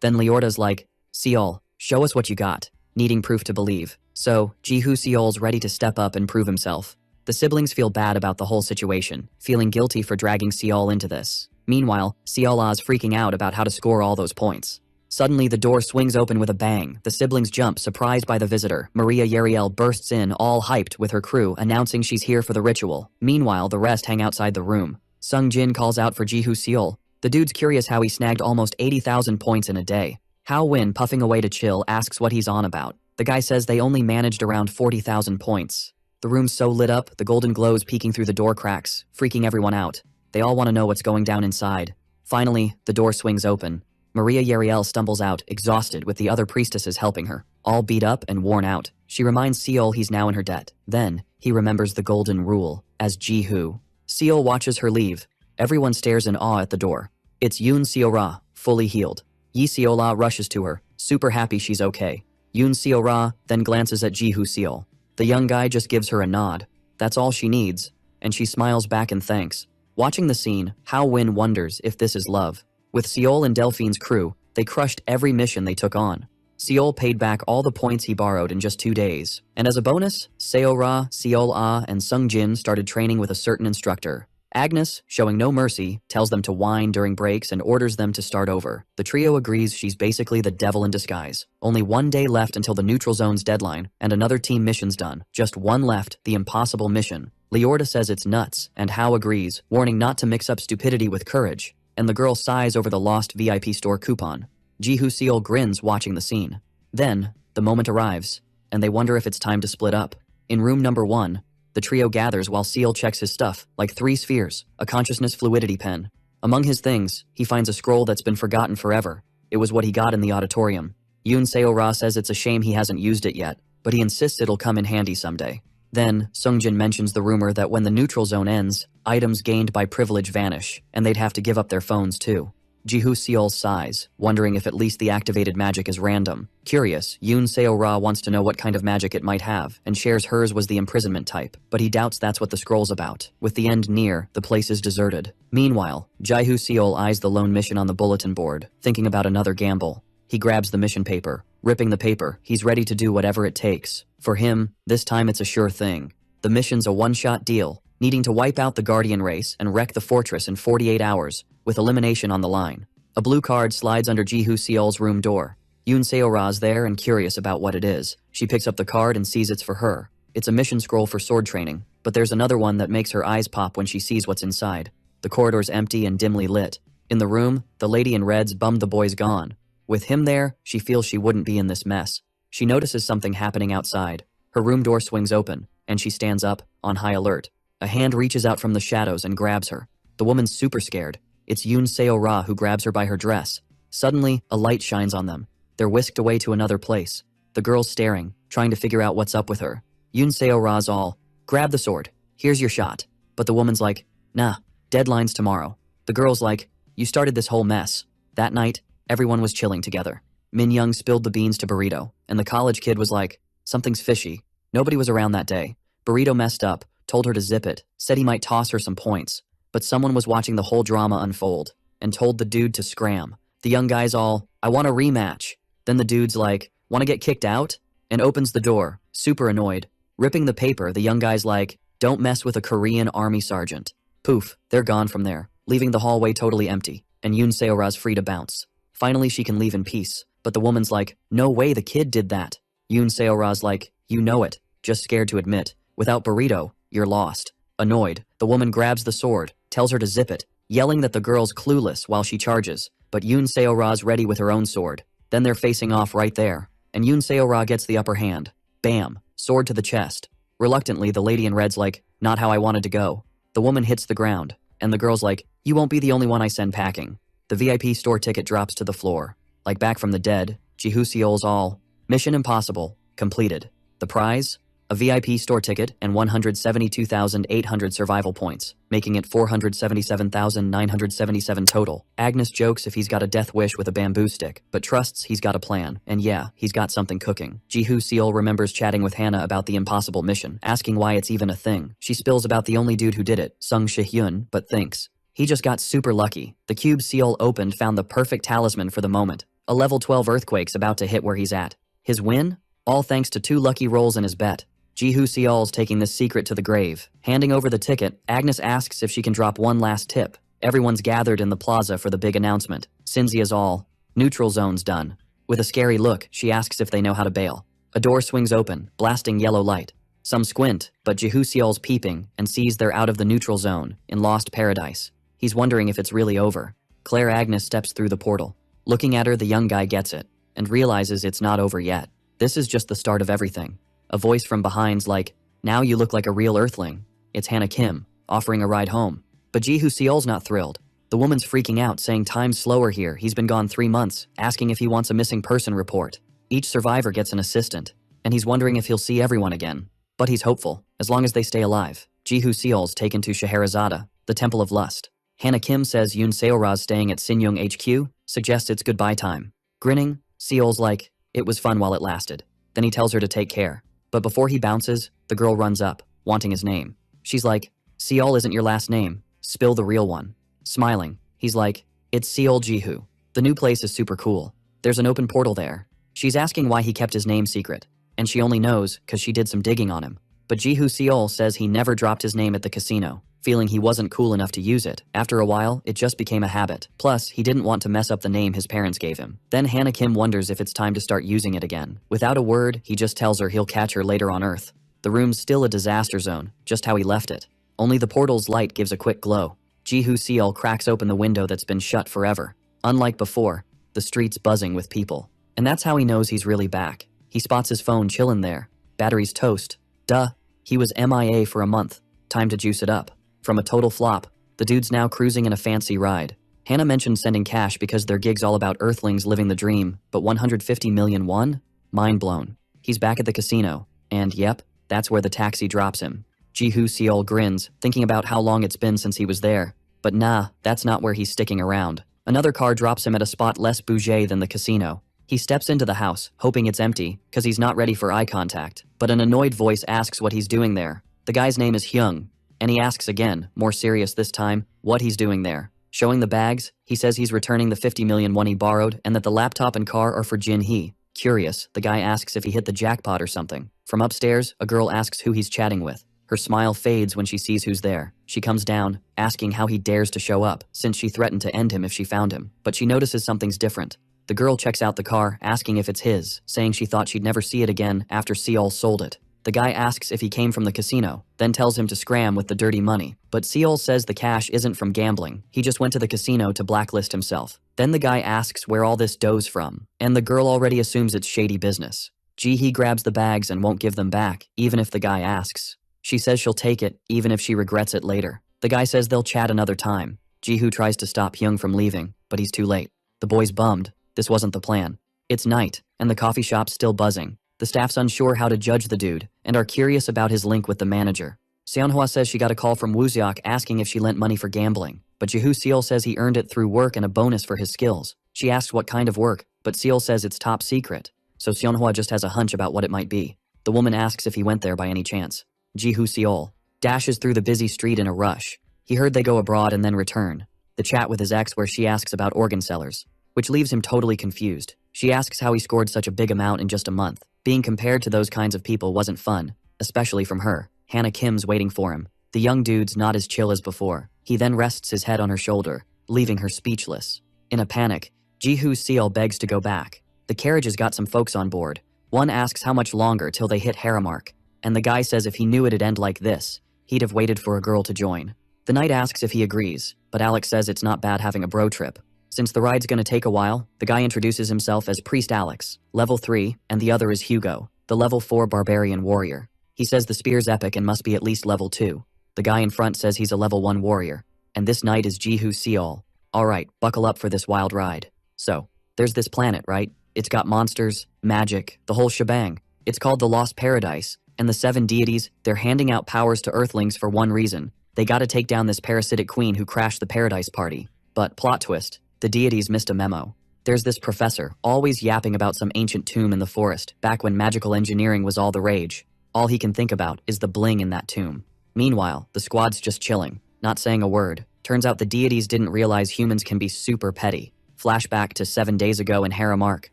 Then Leorda's like, Seol, show us what you got, needing proof to believe. So, Jihu-seol's ready to step up and prove himself. The siblings feel bad about the whole situation, feeling guilty for dragging Seol into this. Meanwhile, Seola's freaking out about how to score all those points. Suddenly, the door swings open with a bang. The siblings jump, surprised by the visitor. Maria Yariel bursts in, all hyped, with her crew, announcing she's here for the ritual. Meanwhile, the rest hang outside the room. Sung Jin calls out for Ji-hoo Seol. The dude's curious how he snagged almost 80,000 points in a day. Hao Win, puffing away to chill, asks what he's on about. The guy says they only managed around 40,000 points. The room's so lit up, the golden glows peeking through the door cracks, freaking everyone out. They all want to know what's going down inside. Finally, the door swings open. Maria Yariel stumbles out, exhausted, with the other priestesses helping her, all beat up and worn out. She reminds Seol he's now in her debt. Then, he remembers the golden rule, as Ji-hoo. Seol watches her leave. Everyone stares in awe at the door. It's Yoon Seo-ra, fully healed. Yi Seo-la rushes to her, super happy she's okay. Yoon Seo-ra then glances at Ji-hoo Seol. The young guy just gives her a nod. That's all she needs, and she smiles back in thanks. Watching the scene, Hao Win wonders if this is love. With Seol and Delphine's crew, they crushed every mission they took on. Seol paid back all the points he borrowed in just 2 days. And as a bonus, Seo-ra, Seol-ah, and Sung Jin started training with a certain instructor. Agnes, showing no mercy, tells them to whine during breaks and orders them to start over. The trio agrees she's basically the devil in disguise. Only 1 day left until the neutral zone's deadline, and another team mission's done. Just one left, the impossible mission. Liorda says it's nuts, and Hao agrees, warning not to mix up stupidity with courage. And the girl sighs over the lost VIP store coupon. Ji-hoo Seol grins watching the scene. Then, the moment arrives, and they wonder if it's time to split up. In room number 1, the trio gathers while Seol checks his stuff, like 3 spheres, a consciousness fluidity pen. Among his things, he finds a scroll that's been forgotten forever. It was what he got in the auditorium. Yoon Seo-ra says it's a shame he hasn't used it yet, but he insists it'll come in handy someday. Then, Sungjin mentions the rumor that when the neutral zone ends, items gained by privilege vanish, and they'd have to give up their phones too. Ji-hoo Seol sighs, wondering if at least the activated magic is random. Curious, Yoon Seo-ra wants to know what kind of magic it might have, and shares hers was the imprisonment type, but he doubts that's what the scroll's about. With the end near, the place is deserted. Meanwhile, Ji-hoo Seol eyes the lone mission on the bulletin board, thinking about another gamble. He grabs the mission paper. Ripping the paper, he's ready to do whatever it takes. For him, this time it's a sure thing. The mission's a one-shot deal, needing to wipe out the Guardian race and wreck the fortress in 48 hours, with elimination on the line. A blue card slides under Ji-hoo Seol's room door. Yoon Seo-ra's there and curious about what it is. She picks up the card and sees it's for her. It's a mission scroll for sword training, but there's another one that makes her eyes pop when she sees what's inside. The corridor's empty and dimly lit. In the room, the lady in red's bummed the boy's gone. With him there, she feels she wouldn't be in this mess. She notices something happening outside. Her room door swings open, and she stands up, on high alert. A hand reaches out from the shadows and grabs her. The woman's super scared. It's Yoon Seo-ra who grabs her by her dress. Suddenly, a light shines on them. They're whisked away to another place. The girl's staring, trying to figure out what's up with her. Yoon Seo-ra's all, "Grab the sword. Here's your shot." But the woman's like, "Nah, deadline's tomorrow." The girl's like, "You started this whole mess." That night, everyone was chilling together. Min Young spilled the beans to Burrito, and the college kid was like, "Something's fishy." Nobody was around that day. Burrito messed up, told her to zip it, said he might toss her some points. But someone was watching the whole drama unfold, and told the dude to scram. The young guy's all, "I want a rematch." Then the dude's like, "Wanna get kicked out?" And opens the door, super annoyed. Ripping the paper, the young guy's like, "Don't mess with a Korean army sergeant." Poof, they're gone from there, leaving the hallway totally empty, and Yoon Seo-ra's free to bounce. Finally, she can leave in peace, but the woman's like, "No way the kid did that." Yoon Seo-ra's like, "You know it, just scared to admit. Without Burrito, you're lost." Annoyed, the woman grabs the sword, tells her to zip it, yelling that the girl's clueless while she charges, but Yoon Seo-ra's ready with her own sword. Then they're facing off right there, and Yoon Seo-ra gets the upper hand. Bam, sword to the chest. Reluctantly, the lady in red's like, "Not how I wanted to go." The woman hits the ground, and the girl's like, "You won't be the only one I send packing." The VIP store ticket drops to the floor. Like back from the dead, Ji-hoo Seol's all, "Mission impossible, completed." The prize? A VIP store ticket and 172,800 survival points, making it 477,977 total. Agnes jokes if he's got a death wish with a bamboo stick, but trusts he's got a plan, and yeah, he's got something cooking. Ji-hoo Seol remembers chatting with Hannah about the impossible mission, asking why it's even a thing. She spills about the only dude who did it, Sung Shi-hyun, but thinks, he just got super lucky. The cube Seol opened found the perfect talisman for the moment. A level 12 earthquake's about to hit where he's at. His win? All thanks to 2 lucky rolls in his bet. Ji-hoo Seol's taking this secret to the grave. Handing over the ticket, Agnes asks if she can drop one last tip. Everyone's gathered in the plaza for the big announcement. Cinzia's all, Neutral zone's done. With a scary look, she asks if they know how to bail. A door swings open, blasting yellow light. Some squint, but Jihu-seol's peeping and sees they're out of the neutral zone, in Lost Paradise. He's wondering if it's really over. Claire Agnes steps through the portal. Looking at her, the young guy gets it, and realizes it's not over yet. This is just the start of everything. A voice from behind's like, "Now you look like a real earthling." It's Hannah Kim, offering a ride home. But Jihu-seol's not thrilled. The woman's freaking out, saying time's slower here, he's been gone 3 months, asking if he wants a missing person report. Each survivor gets an assistant, and he's wondering if he'll see everyone again. But he's hopeful, as long as they stay alive. Jihu-seol's taken to Scheherazade, the Temple of Lust. Hannah Kim says Yoon Seora's staying at Sinyoung HQ, suggests it's goodbye time. Grinning, Seol's like, "It was fun while it lasted." Then he tells her to take care. But before he bounces, the girl runs up, wanting his name. She's like, "Seol isn't your last name. Spill the real one." Smiling, he's like, "It's Seol Jihu." The new place is super cool. There's an open portal there. She's asking why he kept his name secret, and she only knows because she did some digging on him. But Jihu-seol says he never dropped his name at the casino, feeling he wasn't cool enough to use it. After a while, it just became a habit. Plus, he didn't want to mess up the name his parents gave him. Then Hannah Kim wonders if it's time to start using it again. Without a word, he just tells her he'll catch her later on Earth. The room's still a disaster zone, just how he left it. Only the portal's light gives a quick glow. Jihu-seol cracks open the window that's been shut forever. Unlike before, the street's buzzing with people. And that's how he knows he's really back. He spots his phone chillin' there. Battery's toast. Duh. He was MIA for a month. Time to juice it up. From a total flop, the dude's now cruising in a fancy ride. Hannah mentioned sending cash because their gig's all about earthlings living the dream, but 150 million won? Mind blown. He's back at the casino, and yep, that's where the taxi drops him. Jihu-seol grins, thinking about how long it's been since he was there. But nah, that's not where he's sticking around. Another car drops him at a spot less bougé than the casino. He steps into the house, hoping it's empty, cause he's not ready for eye contact. But an annoyed voice asks what he's doing there. The guy's name is Hyung, and he asks again, more serious this time, what he's doing there. Showing the bags, he says he's returning the 50 million won he borrowed and that the laptop and car are for Jin-hee. Curious, the guy asks if he hit the jackpot or something. From upstairs, a girl asks who he's chatting with. Her smile fades when she sees who's there. She comes down, asking how he dares to show up, since she threatened to end him if she found him. But she notices something's different. The girl checks out the car, asking if it's his, saying she thought she'd never see it again after Seol sold it. The guy asks if he came from the casino, then tells him to scram with the dirty money. But Seol says the cash isn't from gambling. He just went to the casino to blacklist himself. Then the guy asks where all this dough's from, and the girl already assumes it's shady business. Ji-hee grabs the bags and won't give them back, even if the guy asks. She says she'll take it, even if she regrets it later. The guy says they'll chat another time. Jihu tries to stop Hyung from leaving, but he's too late. The boy's bummed. This wasn't the plan. It's night, and the coffee shop's still buzzing. The staff's unsure how to judge the dude, and are curious about his link with the manager. Seonhwa says she got a call from Wooseok asking if she lent money for gambling, but Jihu-seol says he earned it through work and a bonus for his skills. She asks what kind of work, but Seol says it's top secret, so Seonhwa just has a hunch about what it might be. The woman asks if he went there by any chance. Jihu-seol dashes through the busy street in a rush. He heard they go abroad and then return. The chat with his ex where she asks about organ sellers, which leaves him totally confused. She asks how he scored such a big amount in just a month. Being compared to those kinds of people wasn't fun, especially from her. Hannah Kim's waiting for him. The young dude's not as chill as before. He then rests his head on her shoulder, leaving her speechless. In a panic, Jihu-seol begs to go back. The carriage has got some folks on board. One asks how much longer till they hit Haramark, and the guy says if he knew it'd end like this, he'd have waited for a girl to join. The knight asks if he agrees, but Alex says it's not bad having a bro trip. Since the ride's gonna take a while, the guy introduces himself as Priest Alex, level 3, and the other is Hugo, the level 4 barbarian warrior. He says the spear's epic and must be at least level 2. The guy in front says he's a level 1 warrior, and this knight is Jihu-seol. Alright, buckle up for this wild ride. So, there's this planet, right? It's got monsters, magic, the whole shebang. It's called the Lost Paradise, and the 7 deities, they're handing out powers to Earthlings for one reason. They gotta take down this parasitic queen who crashed the paradise party. But, plot twist, the deities missed a memo. There's this professor, always yapping about some ancient tomb in the forest, back when magical engineering was all the rage. All he can think about is the bling in that tomb. Meanwhile, the squad's just chilling, not saying a word. Turns out the deities didn't realize humans can be super petty. Flashback to 7 days ago in Haramark.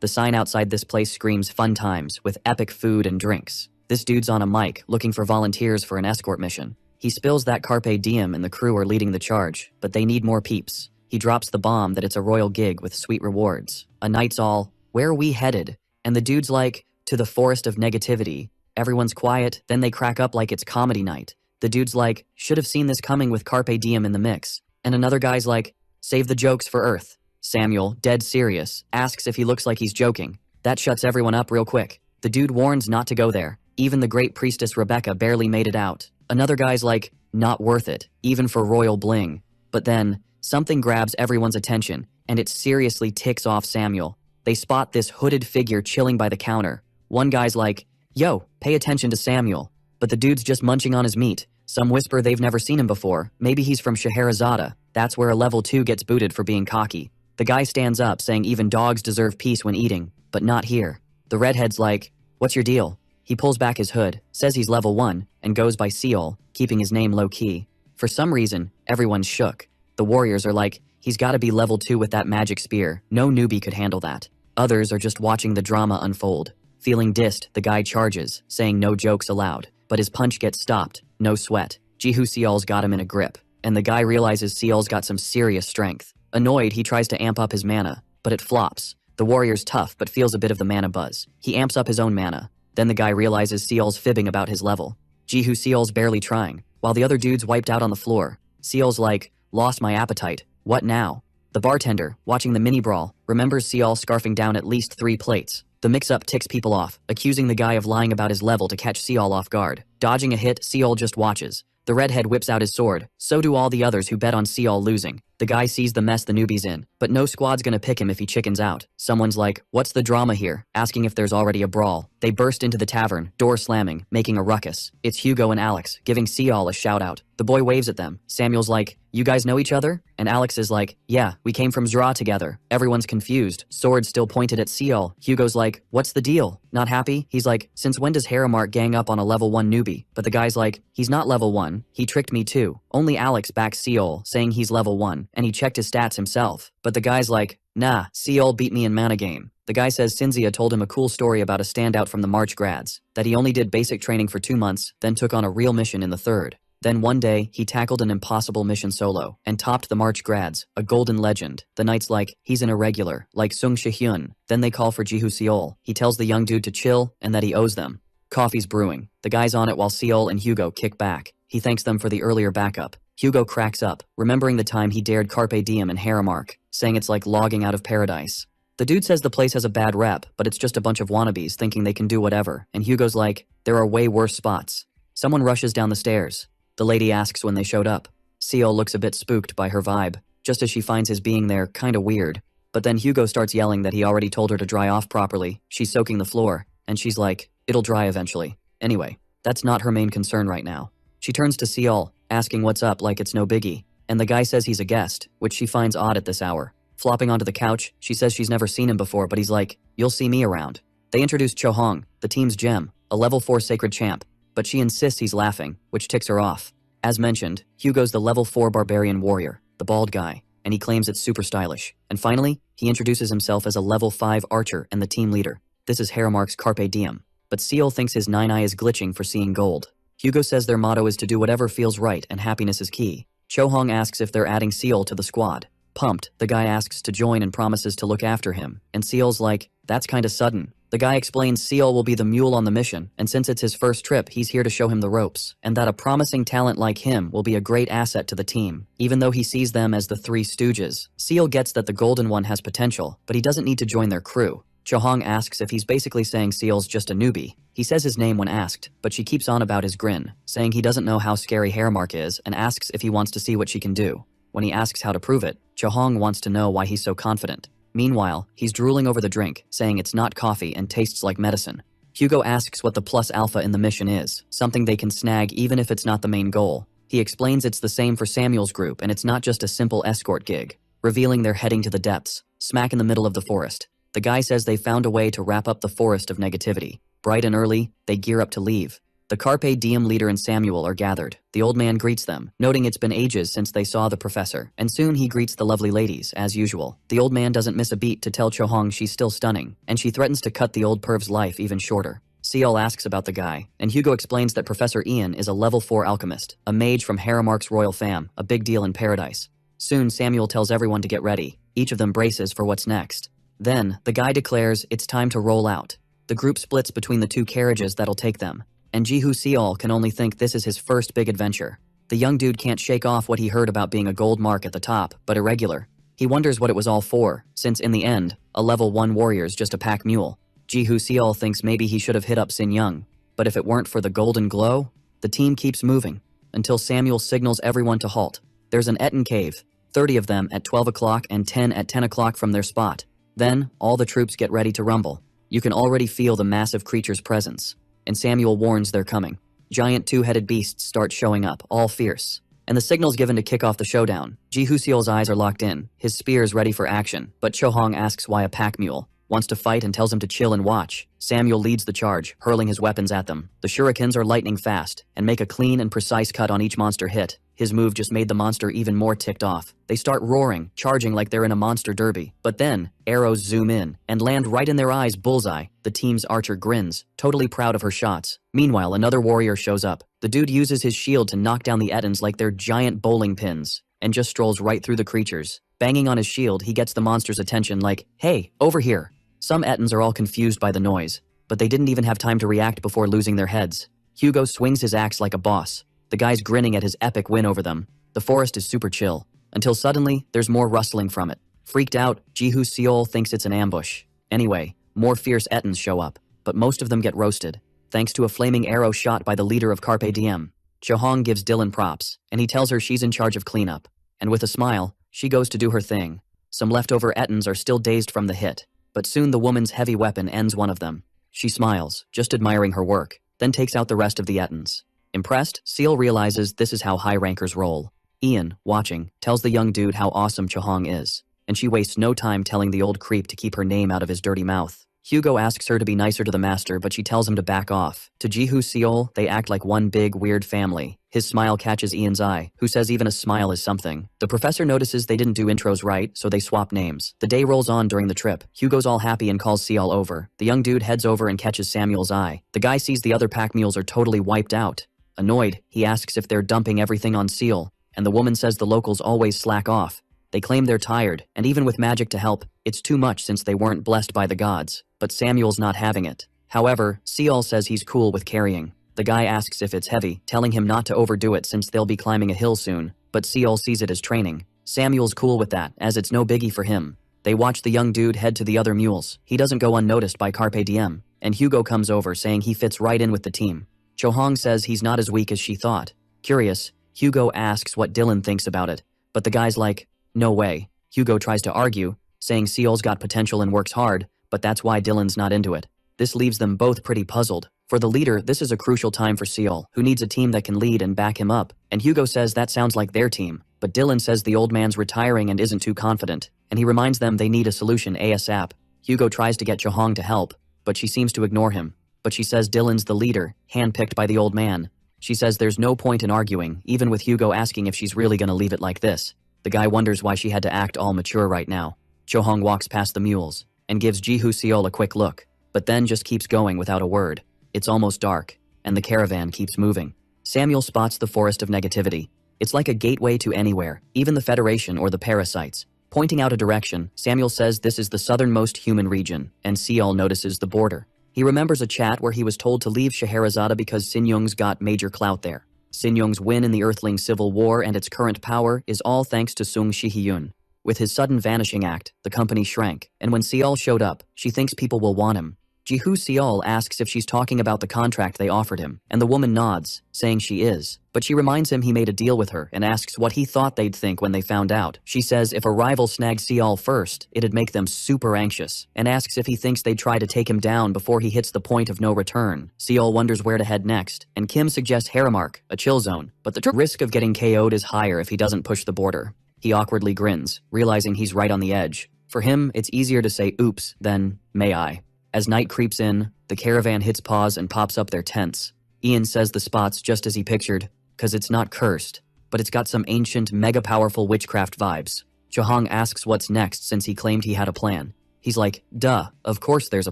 The sign outside this place screams fun times, with epic food and drinks. This dude's on a mic, looking for volunteers for an escort mission. He spills that carpe diem and the crew are leading the charge, but they need more peeps. He drops the bomb that it's a royal gig with sweet rewards. A knight's all, "Where are we headed?" And the dude's like, "To the forest of negativity." Everyone's quiet, then they crack up like it's comedy night. The dude's like, "Should have seen this coming with Carpe Diem in the mix." And another guy's like, "Save the jokes for Earth." Samuel, dead serious, asks if he looks like he's joking. That shuts everyone up real quick. The dude warns not to go there. Even the great priestess Rebecca barely made it out. Another guy's like, "Not worth it, even for royal bling." But then, something grabs everyone's attention, and it seriously ticks off Samuel. They spot this hooded figure chilling by the counter. One guy's like, "Yo, pay attention to Samuel." But the dude's just munching on his meat. Some whisper they've never seen him before. Maybe he's from Scheherazade. That's where a level 2 gets booted for being cocky. The guy stands up saying even dogs deserve peace when eating, but not here. The redhead's like, "What's your deal?" He pulls back his hood, says he's level 1, and goes by Seol, keeping his name low-key. For some reason, everyone's shook. The warriors are like, "He's gotta be level 2 with that magic spear. No newbie could handle that." Others are just watching the drama unfold. Feeling dissed, the guy charges, saying no jokes allowed. But his punch gets stopped, no sweat. Jihu Seol's got him in a grip, and the guy realizes Seol's got some serious strength. Annoyed, he tries to amp up his mana, but it flops. The warrior's tough, but feels a bit of the mana buzz. He amps up his own mana. Then the guy realizes Seol's fibbing about his level. Jihu Seol's barely trying, while the other dude's wiped out on the floor. Seol's like, "Lost my appetite. What now?" The bartender, watching the mini-brawl, remembers Seol scarfing down at least 3 plates. The mix-up ticks people off, accusing the guy of lying about his level to catch Seol off guard. Dodging a hit, Seol just watches. The redhead whips out his sword. So do all the others who bet on Seol losing. The guy sees the mess the newbie's in, but no squad's gonna pick him if he chickens out. Someone's like, "What's the drama here?" asking if there's already a brawl. They burst into the tavern, door slamming, making a ruckus. It's Hugo and Alex, giving Seol a shout-out. The boy waves at them. Samuel's like, "You guys know each other?" And Alex is like, "Yeah, we came from Zra together." Everyone's confused, swords still pointed at Seol. Hugo's like, "What's the deal? Not happy?" He's like, "Since when does Haramark gang up on a level 1 newbie?" But the guy's like, "He's not level 1, he tricked me too." Only Alex backs Seol, saying he's level 1, and he checked his stats himself. But the guy's like, "Nah, Seol beat me in mana game." The guy says Cinzia told him a cool story about a standout from the March grads, that he only did basic training for 2 months, then took on a real mission in the 3rd. Then one day, he tackled an impossible mission solo, and topped the March grads, a golden legend. The knight's like, "He's an irregular, like Sung Shihyun." Then they call for Jihu Seol. He tells the young dude to chill, and that he owes them. Coffee's brewing. The guy's on it while Seol and Hugo kick back. He thanks them for the earlier backup. Hugo cracks up, remembering the time he dared Carpe Diem and Haramark, saying it's like logging out of paradise. The dude says the place has a bad rep, but it's just a bunch of wannabes thinking they can do whatever, and Hugo's like, "There are way worse spots." Someone rushes down the stairs. The lady asks when they showed up. Seol looks a bit spooked by her vibe, just as she finds his being there kinda weird. But then Hugo starts yelling that he already told her to dry off properly. She's soaking the floor, and she's like, "It'll dry eventually." Anyway, that's not her main concern right now. She turns to Seol, asking what's up like it's no biggie, and the guy says he's a guest, which she finds odd at this hour. Flopping onto the couch, she says she's never seen him before, but he's like, "You'll see me around." They introduce Chohong, the team's gem, a level 4 sacred champ, but she insists he's laughing, which ticks her off. As mentioned, Hugo's the level 4 barbarian warrior, the bald guy, and he claims it's super stylish. And finally, he introduces himself as a level 5 archer and the team leader. This is Haramark's Carpe Diem. But Seol thinks his 9-eye is glitching for seeing gold. Hugo says their motto is to do whatever feels right and happiness is key. Chohong asks if they're adding Seol to the squad. Pumped, the guy asks to join and promises to look after him, and Seol's like, "That's kinda sudden." The guy explains Seol will be the mule on the mission, and since it's his first trip, he's here to show him the ropes, and that a promising talent like him will be a great asset to the team. Even though he sees them as the Three Stooges, Seol gets that the Golden One has potential, but he doesn't need to join their crew. Chohong asks if he's basically saying Seol's just a newbie. He says his name when asked, but she keeps on about his grin, saying he doesn't know how scary Haramark is and asks if he wants to see what she can do. When he asks how to prove it, Chohong wants to know why he's so confident. Meanwhile, he's drooling over the drink, saying it's not coffee and tastes like medicine. Hugo asks what the plus alpha in the mission is, something they can snag even if it's not the main goal. He explains it's the same for Samuel's group and it's not just a simple escort gig, revealing they're heading to the depths, smack in the middle of the forest. The guy says they found a way to wrap up the forest of negativity. Bright and early, they gear up to leave. The Carpe Diem leader and Samuel are gathered. The old man greets them, noting it's been ages since they saw the professor, and soon he greets the lovely ladies, as usual. The old man doesn't miss a beat to tell Chohong she's still stunning, and she threatens to cut the old perv's life even shorter. Seol asks about the guy, and Hugo explains that Professor Ian is a level 4 alchemist, a mage from Haramark's royal fam, a big deal in paradise. Soon Samuel tells everyone to get ready. Each of them braces for what's next. Then, the guy declares it's time to roll out. The group splits between the two carriages that'll take them, and Jihu Seol can only think this is his first big adventure. The young dude can't shake off what he heard about being a gold mark at the top, but irregular. He wonders what it was all for, since in the end, a level 1 warrior's just a pack mule. Jihu Seol thinks maybe he should have hit up Sin Young, but if it weren't for the golden glow, the team keeps moving, until Samuel signals everyone to halt. There's an Etten cave, 30 of them at 12 o'clock and 10 at 10 o'clock from their spot. Then, all the troops get ready to rumble. You can already feel the massive creature's presence, and Samuel warns they're coming. Giant two-headed beasts start showing up, all fierce. And the signal's given to kick off the showdown. Jihu Seol's eyes are locked in, his spear's ready for action, but Chohong asks why a pack mule, wants to fight and tells him to chill and watch. Samuel leads the charge, hurling his weapons at them. The shurikens are lightning fast, and make a clean and precise cut on each monster hit. His move just made the monster even more ticked off. They start roaring, charging like they're in a monster derby. But then, arrows zoom in, and land right in their eyes bullseye. The team's archer grins, totally proud of her shots. Meanwhile, another warrior shows up. The dude uses his shield to knock down the Ettins like they're giant bowling pins, and just strolls right through the creatures. Banging on his shield, he gets the monster's attention like, "Hey, over here." Some Ettins are all confused by the noise, but they didn't even have time to react before losing their heads. Hugo swings his axe like a boss. The guy's grinning at his epic win over them. The forest is super chill, until suddenly, there's more rustling from it. Freaked out, Jihu Seol thinks it's an ambush. Anyway, more fierce Ettins show up, but most of them get roasted, thanks to a flaming arrow shot by the leader of Carpe Diem. Chohong gives Dylan props, and he tells her she's in charge of cleanup. And with a smile, she goes to do her thing. Some leftover Ettins are still dazed from the hit, but soon the woman's heavy weapon ends one of them. She smiles, just admiring her work, then takes out the rest of the Ettins. Impressed, Seal realizes this is how high rankers roll. Ian, watching, tells the young dude how awesome Chohong is, and she wastes no time telling the old creep to keep her name out of his dirty mouth. Hugo asks her to be nicer to the master, but she tells him to back off. To Jihu Seol, they act like one big, weird family. His smile catches Ian's eye, who says even a smile is something. The professor notices they didn't do intros right, so they swap names. The day rolls on during the trip. Hugo's all happy and calls Seol over. The young dude heads over and catches Samuel's eye. The guy sees the other pack mules are totally wiped out. Annoyed, he asks if they're dumping everything on Seal, and the woman says the locals always slack off. They claim they're tired, and even with magic to help, it's too much since they weren't blessed by the gods. But Samuel's not having it. However, Seol says he's cool with carrying. The guy asks if it's heavy, telling him not to overdo it since they'll be climbing a hill soon, but Seol sees it as training. Samuel's cool with that, as it's no biggie for him. They watch the young dude head to the other mules. He doesn't go unnoticed by Carpe Diem, and Hugo comes over saying he fits right in with the team. Chohong says he's not as weak as she thought. Curious, Hugo asks what Dylan thinks about it, but the guy's like, "No way." Hugo tries to argue, saying Seol's got potential and works hard, but that's why Dylan's not into it. This leaves them both pretty puzzled. For the leader, this is a crucial time for Seol, who needs a team that can lead and back him up, and Hugo says that sounds like their team, but Dylan says the old man's retiring and isn't too confident, and he reminds them they need a solution ASAP. Hugo tries to get Chohong to help, but she seems to ignore him. But she says Dylan's the leader, handpicked by the old man. She says there's no point in arguing, even with Hugo asking if she's really gonna leave it like this. The guy wonders why she had to act all mature right now. Chohong walks past the mules, and gives Jihu Seol a quick look, but then just keeps going without a word. It's almost dark, and the caravan keeps moving. Samuel spots the forest of negativity. It's like a gateway to anywhere, even the Federation or the parasites. Pointing out a direction, Samuel says this is the southernmost human region, and Seol notices the border. He remembers a chat where he was told to leave Scheherazade because Sin Young's got major clout there. Sin Young's win in the Earthling Civil War and its current power is all thanks to Sung Shihyun. With his sudden vanishing act, the company shrank, and when Seol showed up, she thinks people will want him. Jihu Seol asks if she's talking about the contract they offered him, and the woman nods, saying she is. But she reminds him he made a deal with her and asks what he thought they'd think when they found out. She says if a rival snagged Seol first, it'd make them super anxious, and asks if he thinks they'd try to take him down before he hits the point of no return. Seol wonders where to head next, and Kim suggests Haramark, a chill zone, but the risk of getting KO'd is higher if he doesn't push the border. He awkwardly grins, realizing he's right on the edge. For him, it's easier to say oops than may I. As night creeps in, the caravan hits pause and pops up their tents. Ian says the spot's just as he pictured, cause it's not cursed, but it's got some ancient, mega-powerful witchcraft vibes. Chohong asks what's next since he claimed he had a plan. He's like, duh, of course there's a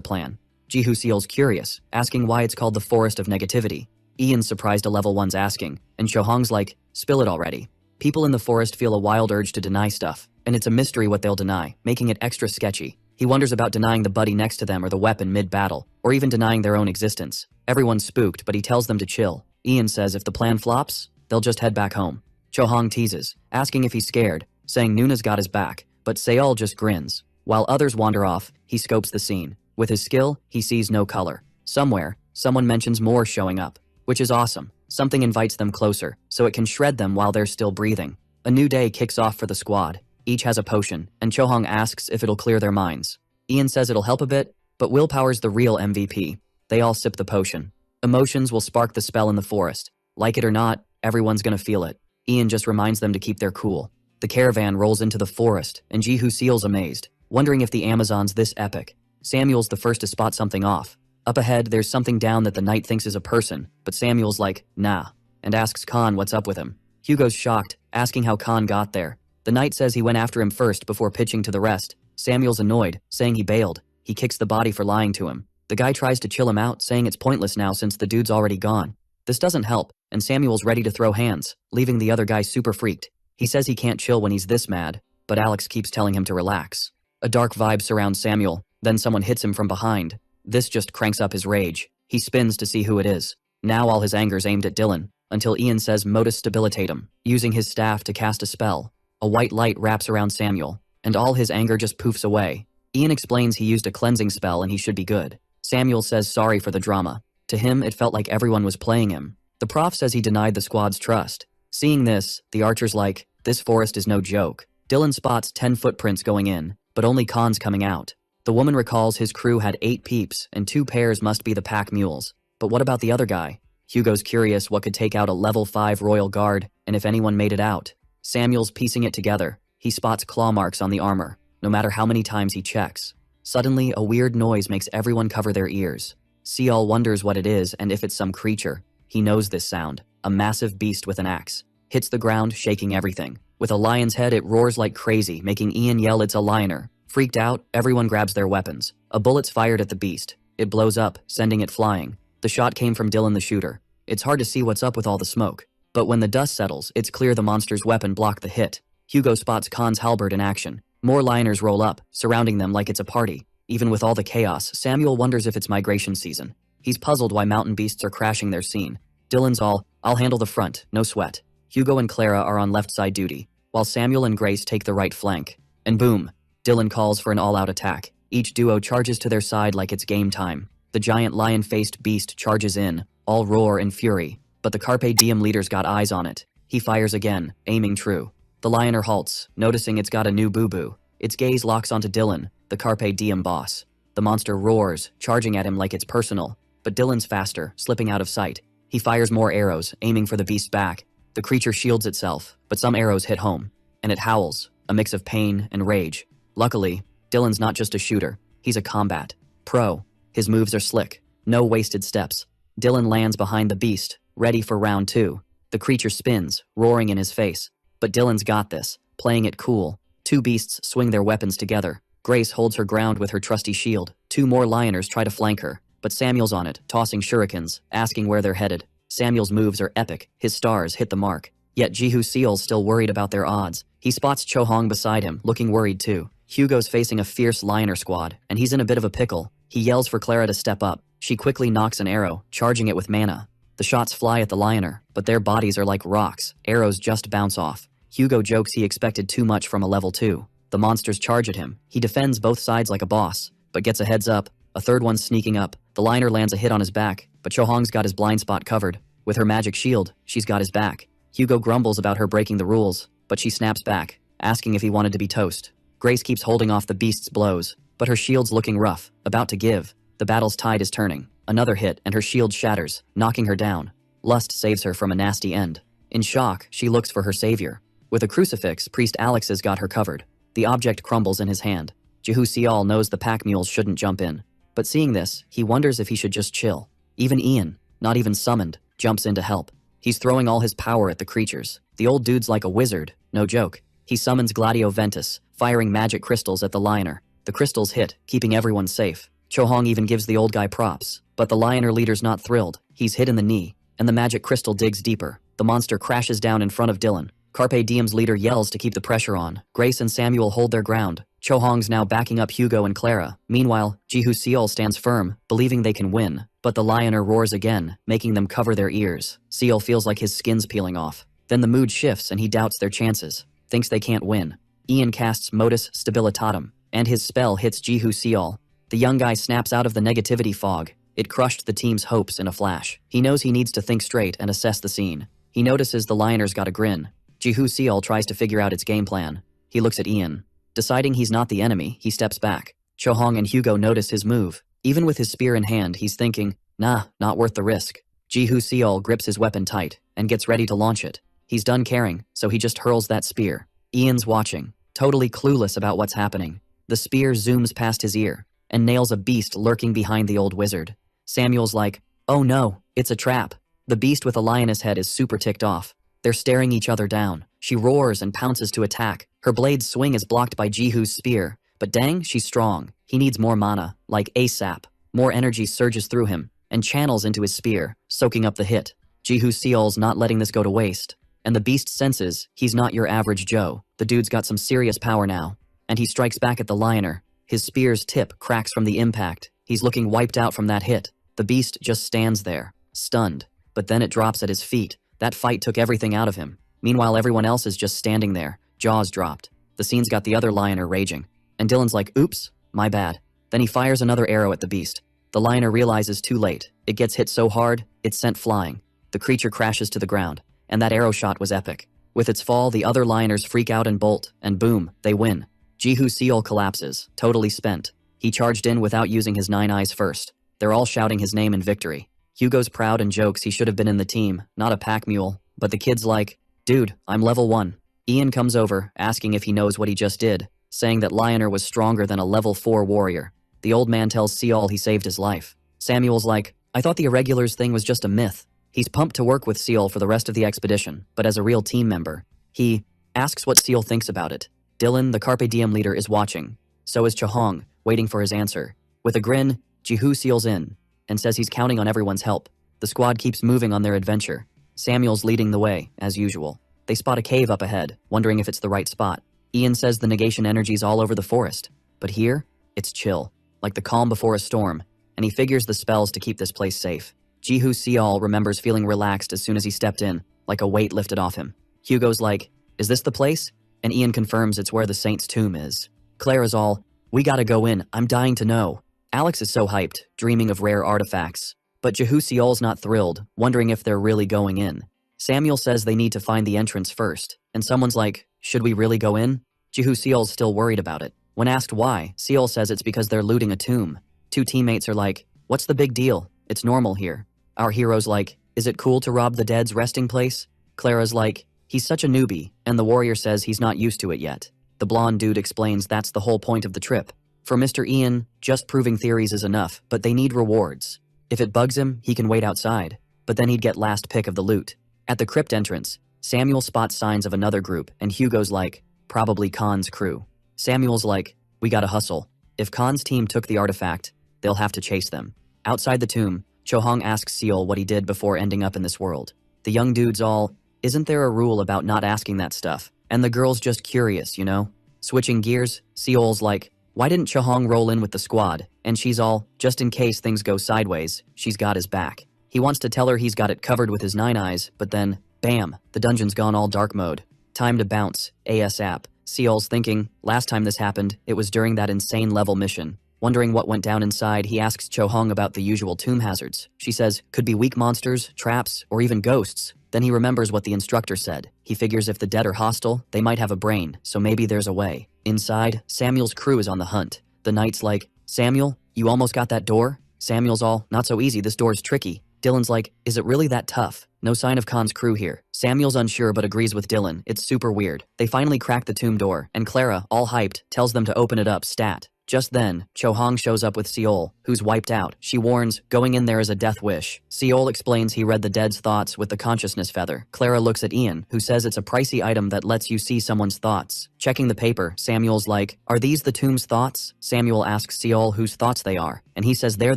plan. Jihu Seol's curious, asking why it's called the Forest of Negativity. Ian's surprised a level 1's asking, and Chohong's like, spill it already. People in the forest feel a wild urge to deny stuff, and it's a mystery what they'll deny, making it extra sketchy. He wonders about denying the buddy next to them or the weapon mid-battle, or even denying their own existence. Everyone's spooked, but he tells them to chill. Ian says if the plan flops, they'll just head back home. Chohong teases, asking if he's scared, saying Nuna's got his back, but Seol just grins. While others wander off, he scopes the scene. With his skill, he sees no color. Somewhere, someone mentions more showing up, which is awesome. Something invites them closer, so it can shred them while they're still breathing. A new day kicks off for the squad. Each has a potion, and Chohong asks if it'll clear their minds. Ian says it'll help a bit, but willpower's the real MVP. They all sip the potion. Emotions will spark the spell in the forest. Like it or not, everyone's gonna feel it. Ian just reminds them to keep their cool. The caravan rolls into the forest, and Jihu Seal's amazed, wondering if the Amazon's this epic. Samuel's the first to spot something off. Up ahead, there's something down that the knight thinks is a person, but Samuel's like, nah, and asks Khan what's up with him. Hugo's shocked, asking how Khan got there. The knight says he went after him first before pitching to the rest. Samuel's annoyed, saying he bailed. He kicks the body for lying to him. The guy tries to chill him out, saying it's pointless now since the dude's already gone. This doesn't help, and Samuel's ready to throw hands, leaving the other guy super freaked. He says he can't chill when he's this mad, but Alex keeps telling him to relax. A dark vibe surrounds Samuel, then someone hits him from behind. This just cranks up his rage. He spins to see who it is. Now all his anger's aimed at Dylan, until Ian says modus stabilitatum, using his staff to cast a spell. A white light wraps around Samuel, and all his anger just poofs away. Ian explains he used a cleansing spell and he should be good. Samuel says sorry for the drama. To him, it felt like everyone was playing him. The prof says he denied the squad's trust. Seeing this, the archer's like, this forest is no joke. Dylan spots 10 footprints going in, but only Khan's coming out. The woman recalls his crew had 8 peeps, and 2 pairs must be the pack mules. But what about the other guy? Hugo's curious what could take out a level 5 royal guard, and if anyone made it out. Samuel's piecing it together. He spots claw marks on the armor, no matter how many times he checks. Suddenly, a weird noise makes everyone cover their ears. Seol wonders what it is and if it's some creature. He knows this sound. A massive beast with an axe. Hits the ground, shaking everything. With a lion's head, it roars like crazy, making Ian yell it's a lioner. Freaked out, everyone grabs their weapons. A bullet's fired at the beast. It blows up, sending it flying. The shot came from Dylan the shooter. It's hard to see what's up with all the smoke. But when the dust settles, it's clear the monster's weapon blocked the hit. Hugo spots Khan's halberd in action. More lioners roll up, surrounding them like it's a party. Even with all the chaos, Samuel wonders if it's migration season. He's puzzled why mountain beasts are crashing their scene. Dylan's all, I'll handle the front, no sweat. Hugo and Clara are on left side duty, while Samuel and Grace take the right flank. And boom, Dylan calls for an all-out attack. Each duo charges to their side like it's game time. The giant lion-faced beast charges in, all roar in fury. But the Carpe Diem leader's got eyes on it. He fires again, aiming true. The lioner halts, noticing it's got a new boo-boo. Its gaze locks onto Dylan, the Carpe Diem boss. The monster roars, charging at him like it's personal. But Dylan's faster, slipping out of sight. He fires more arrows, aiming for the beast's back. The creature shields itself, but some arrows hit home. And it howls, a mix of pain and rage. Luckily, Dylan's not just a shooter. He's a combat pro. His moves are slick. No wasted steps. Dylan lands behind the beast, ready for round 2. The creature spins, roaring in his face. But Dylan's got this, playing it cool. 2 beasts swing their weapons together. Grace holds her ground with her trusty shield. 2 more lioners try to flank her, but Samuel's on it, tossing shurikens, asking where they're headed. Samuel's moves are epic. His stars hit the mark. Yet Jihu Seal's still worried about their odds. He spots Chohong beside him, looking worried too. Hugo's facing a fierce lioner squad, and he's in a bit of a pickle. He yells for Clara to step up. She quickly knocks an arrow, charging it with mana. The shots fly at the lioner, but their bodies are like rocks. Arrows just bounce off. Hugo jokes he expected too much from a level 2. The monsters charge at him. He defends both sides like a boss, but gets a heads up. A third one's sneaking up. The lioner lands a hit on his back, but Chohong's got his blind spot covered. With her magic shield, she's got his back. Hugo grumbles about her breaking the rules, but she snaps back, asking if he wanted to be toast. Grace keeps holding off the beast's blows, but her shield's looking rough, about to give. The battle's tide is turning. Another hit, and her shield shatters, knocking her down. Lust saves her from a nasty end. In shock, she looks for her savior. With a crucifix, Priest Alex has got her covered. The object crumbles in his hand. Jihu Seol knows the pack mules shouldn't jump in. But seeing this, he wonders if he should just chill. Even Ian, not even summoned, jumps in to help. He's throwing all his power at the creatures. The old dude's like a wizard, no joke. He summons Gladio Ventus, firing magic crystals at the lioner. The crystals hit, keeping everyone safe. Chohong even gives the old guy props. But the lioner leader's not thrilled. He's hit in the knee, and the magic crystal digs deeper. The monster crashes down in front of Dylan. Carpe Diem's leader yells to keep the pressure on. Grace and Samuel hold their ground. Cho-hong's now backing up Hugo and Clara. Meanwhile, Ji-Hoo-seol stands firm, believing they can win. But the lioner roars again, making them cover their ears. Seol feels like his skin's peeling off. Then the mood shifts and he doubts their chances. Thinks they can't win. Ian casts Modus Stabilitatum, and his spell hits Ji-Hoo-seol. The young guy snaps out of the negativity fog. It crushed the team's hopes in a flash. He knows he needs to think straight and assess the scene. He notices the lioner's got a grin. Ji-Hoo-seol tries to figure out its game plan. He looks at Ian. Deciding he's not the enemy, he steps back. Cho-hong and Hugo notice his move. Even with his spear in hand, he's thinking, nah, not worth the risk. Ji-Hoo-seol grips his weapon tight and gets ready to launch it. He's done caring, so he just hurls that spear. Ian's watching, totally clueless about what's happening. The spear zooms past his ear and nails a beast lurking behind the old wizard. Samuel's like, oh no, it's a trap. The beast with a lioness head is super ticked off. They're staring each other down. She roars and pounces to attack. Her blade's swing is blocked by Ji-Hoo's spear. But dang, she's strong. He needs more mana, like ASAP. More energy surges through him and channels into his spear, soaking up the hit. Ji-Hoo-seol's not letting this go to waste. And the beast senses he's not your average Joe. The dude's got some serious power now. And he strikes back at the lioner. His spear's tip cracks from the impact. He's looking wiped out from that hit. The beast just stands there, stunned. But then it drops at his feet. That fight took everything out of him. Meanwhile, everyone else is just standing there, jaws dropped. The scene's got the other lioner raging. And Dylan's like, oops, my bad. Then he fires another arrow at the beast. The lioner realizes too late. It gets hit so hard, it's sent flying. The creature crashes to the ground. And that arrow shot was epic. With its fall, the other lioners freak out and bolt, and boom, they win. Ji-Hoo-seol collapses, totally spent. He charged in without using his 9 eyes first. They're all shouting his name in victory. Hugo's proud and jokes he should have been in the team, not a pack mule. But the kid's like, dude, I'm level 1. Ian comes over, asking if he knows what he just did, saying that Lioner was stronger than a level 4 warrior. The old man tells Seol he saved his life. Samuel's like, I thought the irregulars thing was just a myth. He's pumped to work with Seol for the rest of the expedition, but as a real team member. He asks what Seol thinks about it. Dylan, the Carpe Diem leader, is watching. So is Cho-hong, waiting for his answer. With a grin, Ji-Hoo-seol's in, and says he's counting on everyone's help. The squad keeps moving on their adventure. Samuel's leading the way, as usual. They spot a cave up ahead, wondering if it's the right spot. Ian says the negation energy's all over the forest. But here, it's chill, like the calm before a storm, and he figures the spells to keep this place safe. Ji-Hoo-seol remembers feeling relaxed as soon as he stepped in, like a weight lifted off him. Hugo's like, is this the place? And Ian confirms it's where the saint's tomb is. Clara's all, we gotta go in, I'm dying to know. Alex is so hyped, dreaming of rare artifacts. But Ji-Hoo-seol's not thrilled, wondering if they're really going in. Samuel says they need to find the entrance first, and someone's like, should we really go in? Ji-Hoo-seol's still worried about it. When asked why, Seol says it's because they're looting a tomb. 2 teammates are like, what's the big deal? It's normal here. Our hero's like, is it cool to rob the dead's resting place? Clara's like, he's such a newbie, and the warrior says he's not used to it yet. The blonde dude explains that's the whole point of the trip. For Mr. Ian, just proving theories is enough, but they need rewards. If it bugs him, he can wait outside, but then he'd get last pick of the loot. At the crypt entrance, Samuel spots signs of another group, and Hugo's like, probably Khan's crew. Samuel's like, we gotta hustle. If Khan's team took the artifact, they'll have to chase them. Outside the tomb, Cho-hong asks Seol what he did before ending up in this world. The young dude's all, isn't there a rule about not asking that stuff? And the girl's just curious, you know? Switching gears, Seol's like, why didn't Cho-hong roll in with the squad? And she's all, just in case things go sideways, she's got his back. He wants to tell her he's got it covered with his 9 eyes, but then, bam, the dungeon's gone all dark mode. Time to bounce, ASAP. Seol's thinking, last time this happened, it was during that insane level mission. Wondering what went down inside, he asks Cho-hong about the usual tomb hazards. She says, could be weak monsters, traps, or even ghosts. Then he remembers what the instructor said. He figures if the dead are hostile, they might have a brain, so maybe there's a way. Inside, Samuel's crew is on the hunt. The knight's like, Samuel, you almost got that door? Samuel's all, not so easy, this door's tricky. Dylan's like, is it really that tough? No sign of Khan's crew here. Samuel's unsure but agrees with Dylan, it's super weird. They finally crack the tomb door, and Clara, all hyped, tells them to open it up stat. Just then, Cho-hong shows up with Seol, who's wiped out. She warns, going in there is a death wish. Seol explains he read the dead's thoughts with the consciousness feather. Clara looks at Ian, who says it's a pricey item that lets you see someone's thoughts. Checking the paper, Samuel's like, are these the tomb's thoughts? Samuel asks Seol whose thoughts they are, and he says they're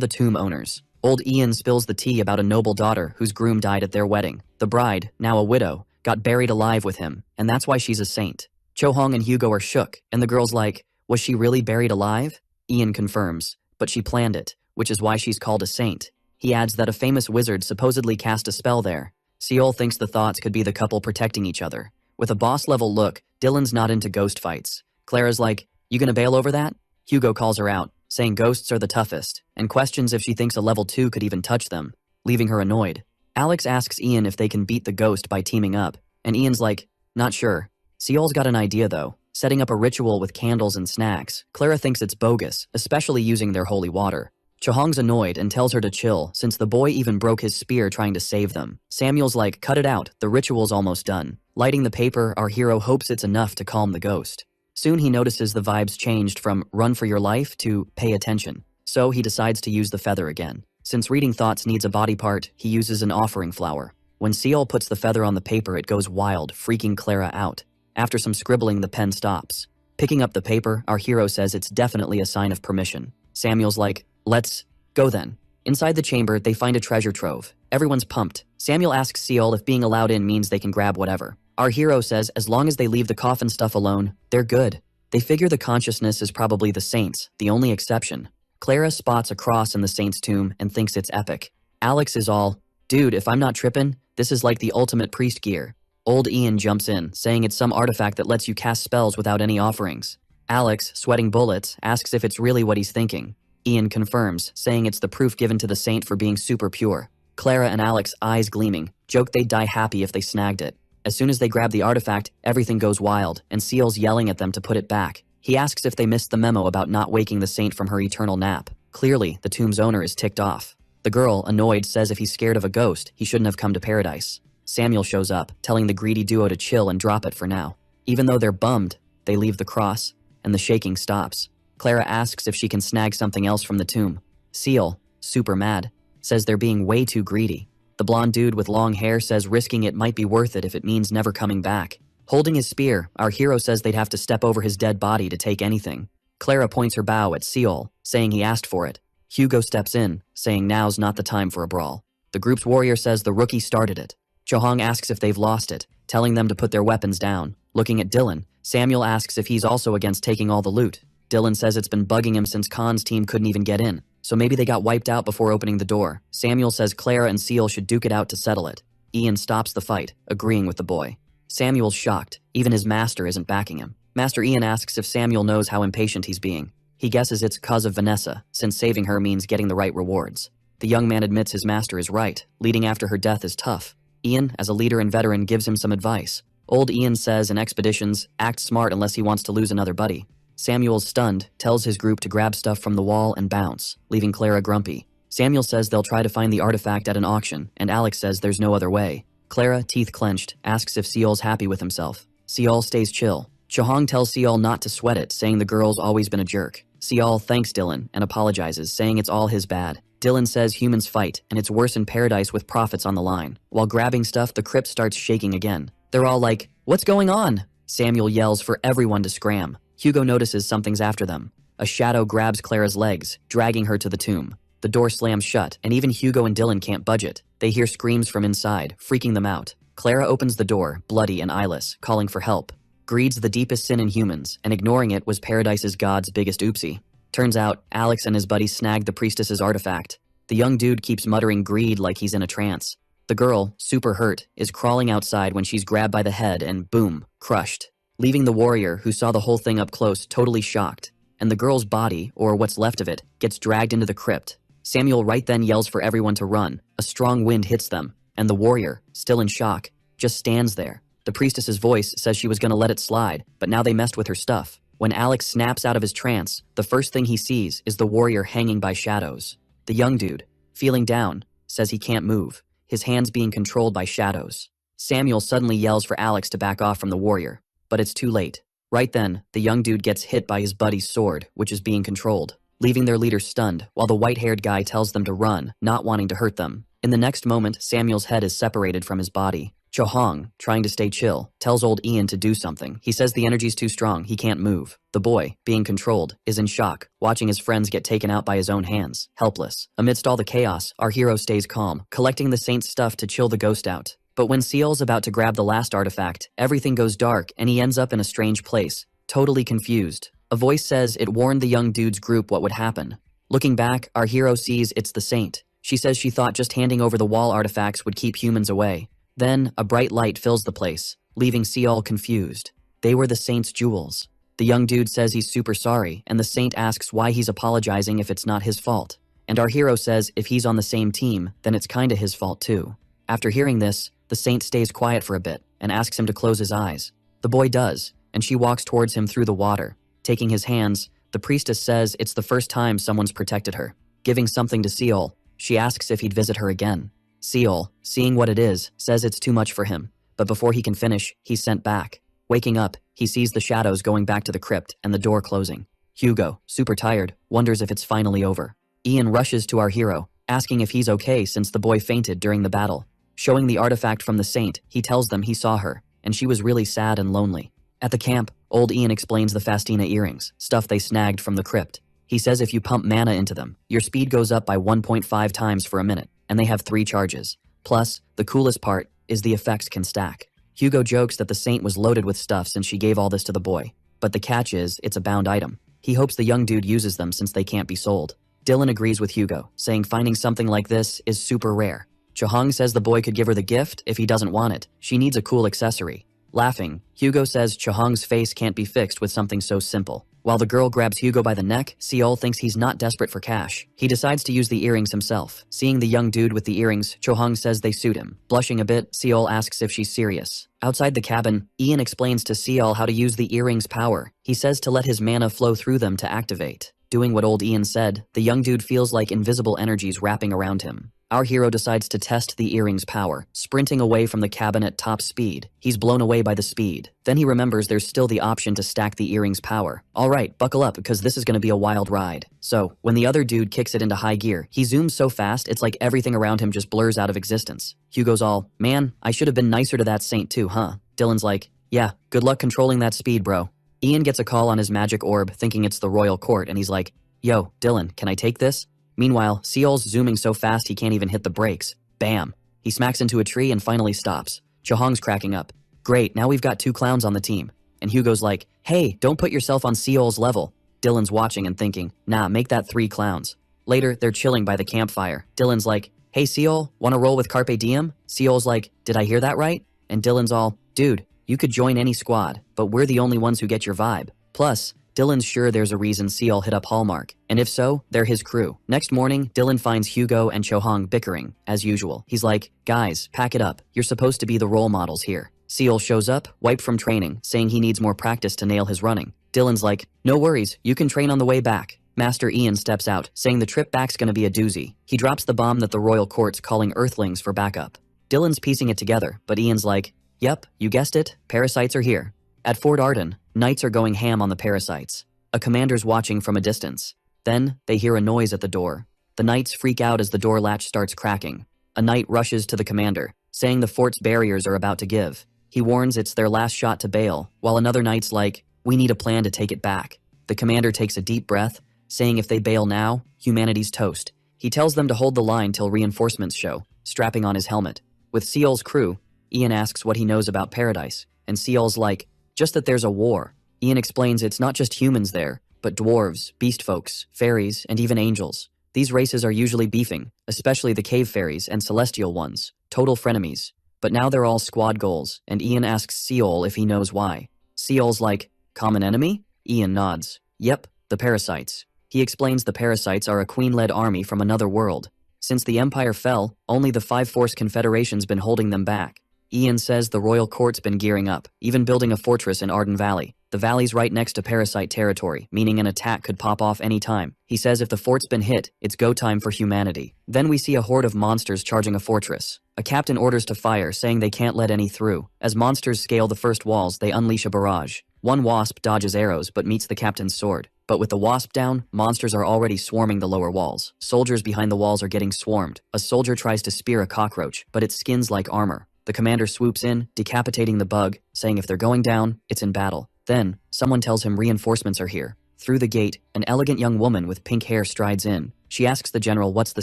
the tomb owners. Old Ian spills the tea about a noble daughter whose groom died at their wedding. The bride, now a widow, got buried alive with him, and that's why she's a saint. Cho-hong and Hugo are shook, and the girl's like, was she really buried alive? Ian confirms, but she planned it, which is why she's called a saint. He adds that a famous wizard supposedly cast a spell there. Seol thinks the thoughts could be the couple protecting each other. With a boss-level look, Dylan's not into ghost fights. Clara's like, you gonna bail over that? Hugo calls her out, saying ghosts are the toughest, and questions if she thinks a level 2 could even touch them, leaving her annoyed. Alex asks Ian if they can beat the ghost by teaming up, and Ian's like, not sure. Seol's got an idea though, setting up a ritual with candles and snacks. Clara thinks it's bogus, especially using their holy water. Cho-hong's annoyed and tells her to chill since the boy even broke his spear trying to save them. Samuel's like, cut it out, the ritual's almost done. Lighting the paper, our hero hopes it's enough to calm the ghost. Soon he notices the vibes changed from run for your life to pay attention. So he decides to use the feather again. Since reading thoughts needs a body part, he uses an offering flower. When Seol puts the feather on the paper, it goes wild, freaking Clara out. After some scribbling, the pen stops. Picking up the paper, our hero says it's definitely a sign of permission. Samuel's like, let's go then. Inside the chamber, they find a treasure trove. Everyone's pumped. Samuel asks Seol if being allowed in means they can grab whatever. Our hero says as long as they leave the coffin stuff alone, they're good. They figure the consciousness is probably the saints, the only exception. Clara spots a cross in the saint's tomb and thinks it's epic. Alex is all, dude, if I'm not tripping, this is like the ultimate priest gear. Old Ian jumps in, saying it's some artifact that lets you cast spells without any offerings. Alex, sweating bullets, asks if it's really what he's thinking. Ian confirms, saying it's the proof given to the saint for being super pure. Clara and Alex, eyes gleaming, joke they'd die happy if they snagged it. As soon as they grab the artifact, everything goes wild, and Seol's yelling at them to put it back. He asks if they missed the memo about not waking the saint from her eternal nap. Clearly, the tomb's owner is ticked off. The girl, annoyed, says if he's scared of a ghost, he shouldn't have come to paradise. Samuel shows up, telling the greedy duo to chill and drop it for now. Even though they're bummed, they leave the cross, and the shaking stops. Clara asks if she can snag something else from the tomb. Seol, super mad, says they're being way too greedy. The blonde dude with long hair says risking it might be worth it if it means never coming back. Holding his spear, our hero says they'd have to step over his dead body to take anything. Clara points her bow at Seol, saying he asked for it. Hugo steps in, saying now's not the time for a brawl. The group's warrior says the rookie started it. Cho-hong asks if they've lost it, telling them to put their weapons down. Looking at Dylan, Samuel asks if he's also against taking all the loot. Dylan says it's been bugging him since Khan's team couldn't even get in, so maybe they got wiped out before opening the door. Samuel says Clara and Seol should duke it out to settle it. Ian stops the fight, agreeing with the boy. Samuel's shocked, even his master isn't backing him. Master Ian asks if Samuel knows how impatient he's being. He guesses it's cause of Vanessa, since saving her means getting the right rewards. The young man admits his master is right, leading after her death is tough. Ian, as a leader and veteran, gives him some advice. Old Ian says in expeditions, act smart unless he wants to lose another buddy. Samuel's stunned, tells his group to grab stuff from the wall and bounce, leaving Clara grumpy. Samuel says they'll try to find the artifact at an auction, and Alex says there's no other way. Clara, teeth clenched, asks if Seol's happy with himself. Seol stays chill. Cho-hong tells Seol not to sweat it, saying the girl's always been a jerk. Seol thanks Dylan and apologizes, saying it's all his bad. Dylan says humans fight, and it's worse in paradise with profits on the line. While grabbing stuff, the crypt starts shaking again. They're all like, what's going on? Samuel yells for everyone to scram. Hugo notices something's after them. A shadow grabs Clara's legs, dragging her to the tomb. The door slams shut, and even Hugo and Dylan can't budge it. They hear screams from inside, freaking them out. Clara opens the door, bloody and eyeless, calling for help. Greed's the deepest sin in humans, and ignoring it was Paradise's god's biggest oopsie. Turns out, Alex and his buddies snagged the priestess's artifact. The young dude keeps muttering greed like he's in a trance. The girl, super hurt, is crawling outside when she's grabbed by the head and boom, crushed. Leaving the warrior, who saw the whole thing up close, totally shocked. And the girl's body, or what's left of it, gets dragged into the crypt. Samuel right then yells for everyone to run. A strong wind hits them, and the warrior, still in shock, just stands there. The priestess's voice says she was gonna let it slide, but now they messed with her stuff. When Alex snaps out of his trance, the first thing he sees is the warrior hanging by shadows. The young dude, feeling down, says he can't move, his hands being controlled by shadows. Samuel suddenly yells for Alex to back off from the warrior, but it's too late. Right then, the young dude gets hit by his buddy's sword, which is being controlled, leaving their leader stunned, while the white-haired guy tells them to run, not wanting to hurt them. In the next moment, Samuel's head is separated from his body. Cho-hong, trying to stay chill, tells old Ian to do something. He says the energy's too strong, he can't move. The boy, being controlled, is in shock, watching his friends get taken out by his own hands, helpless. Amidst all the chaos, our hero stays calm, collecting the saint's stuff to chill the ghost out. But when Seol's about to grab the last artifact, everything goes dark and he ends up in a strange place, totally confused. A voice says it warned the young dude's group what would happen. Looking back, our hero sees it's the Saint. She says she thought just handing over the wall artifacts would keep humans away. Then, a bright light fills the place, leaving Seol confused. They were the Saint's jewels. The young dude says he's super sorry, and the Saint asks why he's apologizing if it's not his fault. And our hero says if he's on the same team, then it's kinda his fault too. After hearing this, the Saint stays quiet for a bit and asks him to close his eyes. The boy does, and she walks towards him through the water. Taking his hands, the priestess says it's the first time someone's protected her. Giving something to Seol, she asks if he'd visit her again. Seol, seeing what it is, says it's too much for him, but before he can finish, he's sent back. Waking up, he sees the shadows going back to the crypt and the door closing. Hugo, super tired, wonders if it's finally over. Ian rushes to our hero, asking if he's okay since the boy fainted during the battle. Showing the artifact from the Saint, he tells them he saw her, and she was really sad and lonely. At the camp, old Ian explains the Fastina earrings, stuff they snagged from the crypt. He says if you pump mana into them, your speed goes up by 1.5 times for a minute, and they have 3 charges. Plus, the coolest part is the effects can stack. Hugo jokes that the Saint was loaded with stuff since she gave all this to the boy, but the catch is it's a bound item. He hopes the young dude uses them since they can't be sold. Dylan agrees with Hugo, saying finding something like this is super rare. Chahong says the boy could give her the gift if he doesn't want it. She needs a cool accessory. Laughing, Hugo says Chahong's face can't be fixed with something so simple. While the girl grabs Hugo by the neck, Seol thinks he's not desperate for cash. He decides to use the earrings himself. Seeing the young dude with the earrings, Chahong says they suit him. Blushing a bit, Seol asks if she's serious. Outside the cabin, Ian explains to Seol how to use the earrings' power. He says to let his mana flow through them to activate. Doing what old Ian said, the young dude feels like invisible energies wrapping around him. Our hero decides to test the earring's power, sprinting away from the cabin at top speed. He's blown away by the speed. Then he remembers there's still the option to stack the earring's power. Alright, buckle up because this is gonna be a wild ride. So, when the other dude kicks it into high gear, he zooms so fast it's like everything around him just blurs out of existence. Hugo's all, man, I should have been nicer to that Saint too, huh? Dylan's like, yeah, good luck controlling that speed, bro. Ian gets a call on his magic orb thinking it's the royal court and he's like, yo, Dylan, can I take this? Meanwhile, Seol's zooming so fast he can't even hit the brakes. Bam! He smacks into a tree and finally stops. Chahong's cracking up. Great, now we've got 2 clowns on the team. And Hugo's like, hey, don't put yourself on Seol's level. Dylan's watching and thinking, nah, make that 3 clowns. Later, they're chilling by the campfire. Dylan's like, hey Seol, wanna roll with Carpe Diem? Seol's like, did I hear that right? And Dylan's all, dude, you could join any squad, but we're the only ones who get your vibe. Plus, Dylan's sure there's a reason Seol hit up Hallmark, and if so, they're his crew. Next morning, Dylan finds Hugo and Chahong bickering, as usual. He's like, guys, pack it up. You're supposed to be the role models here. Seol shows up, wiped from training, saying he needs more practice to nail his running. Dylan's like, no worries, you can train on the way back. Master Ian steps out, saying the trip back's gonna be a doozy. He drops the bomb that the royal court's calling Earthlings for backup. Dylan's piecing it together, but Ian's like, yep, you guessed it, parasites are here. At Fort Arden, knights are going ham on the parasites. A commander's watching from a distance. Then, they hear a noise at the door. The knights freak out as the door latch starts cracking. A knight rushes to the commander, saying the fort's barriers are about to give. He warns it's their last shot to bail, while another knight's like, we need a plan to take it back. The commander takes a deep breath, saying if they bail now, humanity's toast. He tells them to hold the line till reinforcements show, strapping on his helmet. With Seol's crew, Ian asks what he knows about paradise, and Seol's like, just that there's a war. Ian explains it's not just humans there, but dwarves, beast folks, fairies, and even angels. These races are usually beefing, especially the cave fairies and celestial ones, total frenemies. But now they're all squad goals, and Ian asks Seol if he knows why. Seol's like, common enemy? Ian nods. Yep, the parasites. He explains the parasites are a queen-led army from another world. Since the Empire fell, only the 5-Force Confederation's been holding them back. Ian says the royal court's been gearing up, even building a fortress in Arden Valley. The valley's right next to parasite territory, meaning an attack could pop off any time. He says if the fort's been hit, it's go time for humanity. Then we see a horde of monsters charging a fortress. A captain orders to fire, saying they can't let any through. As monsters scale the first walls, they unleash a barrage. One wasp dodges arrows but meets the captain's sword. But with the wasp down, monsters are already swarming the lower walls. Soldiers behind the walls are getting swarmed. A soldier tries to spear a cockroach, but its skin's like armor. The commander swoops in, decapitating the bug, saying if they're going down, it's in battle. Then, someone tells him reinforcements are here. Through the gate, an elegant young woman with pink hair strides in. She asks the general what's the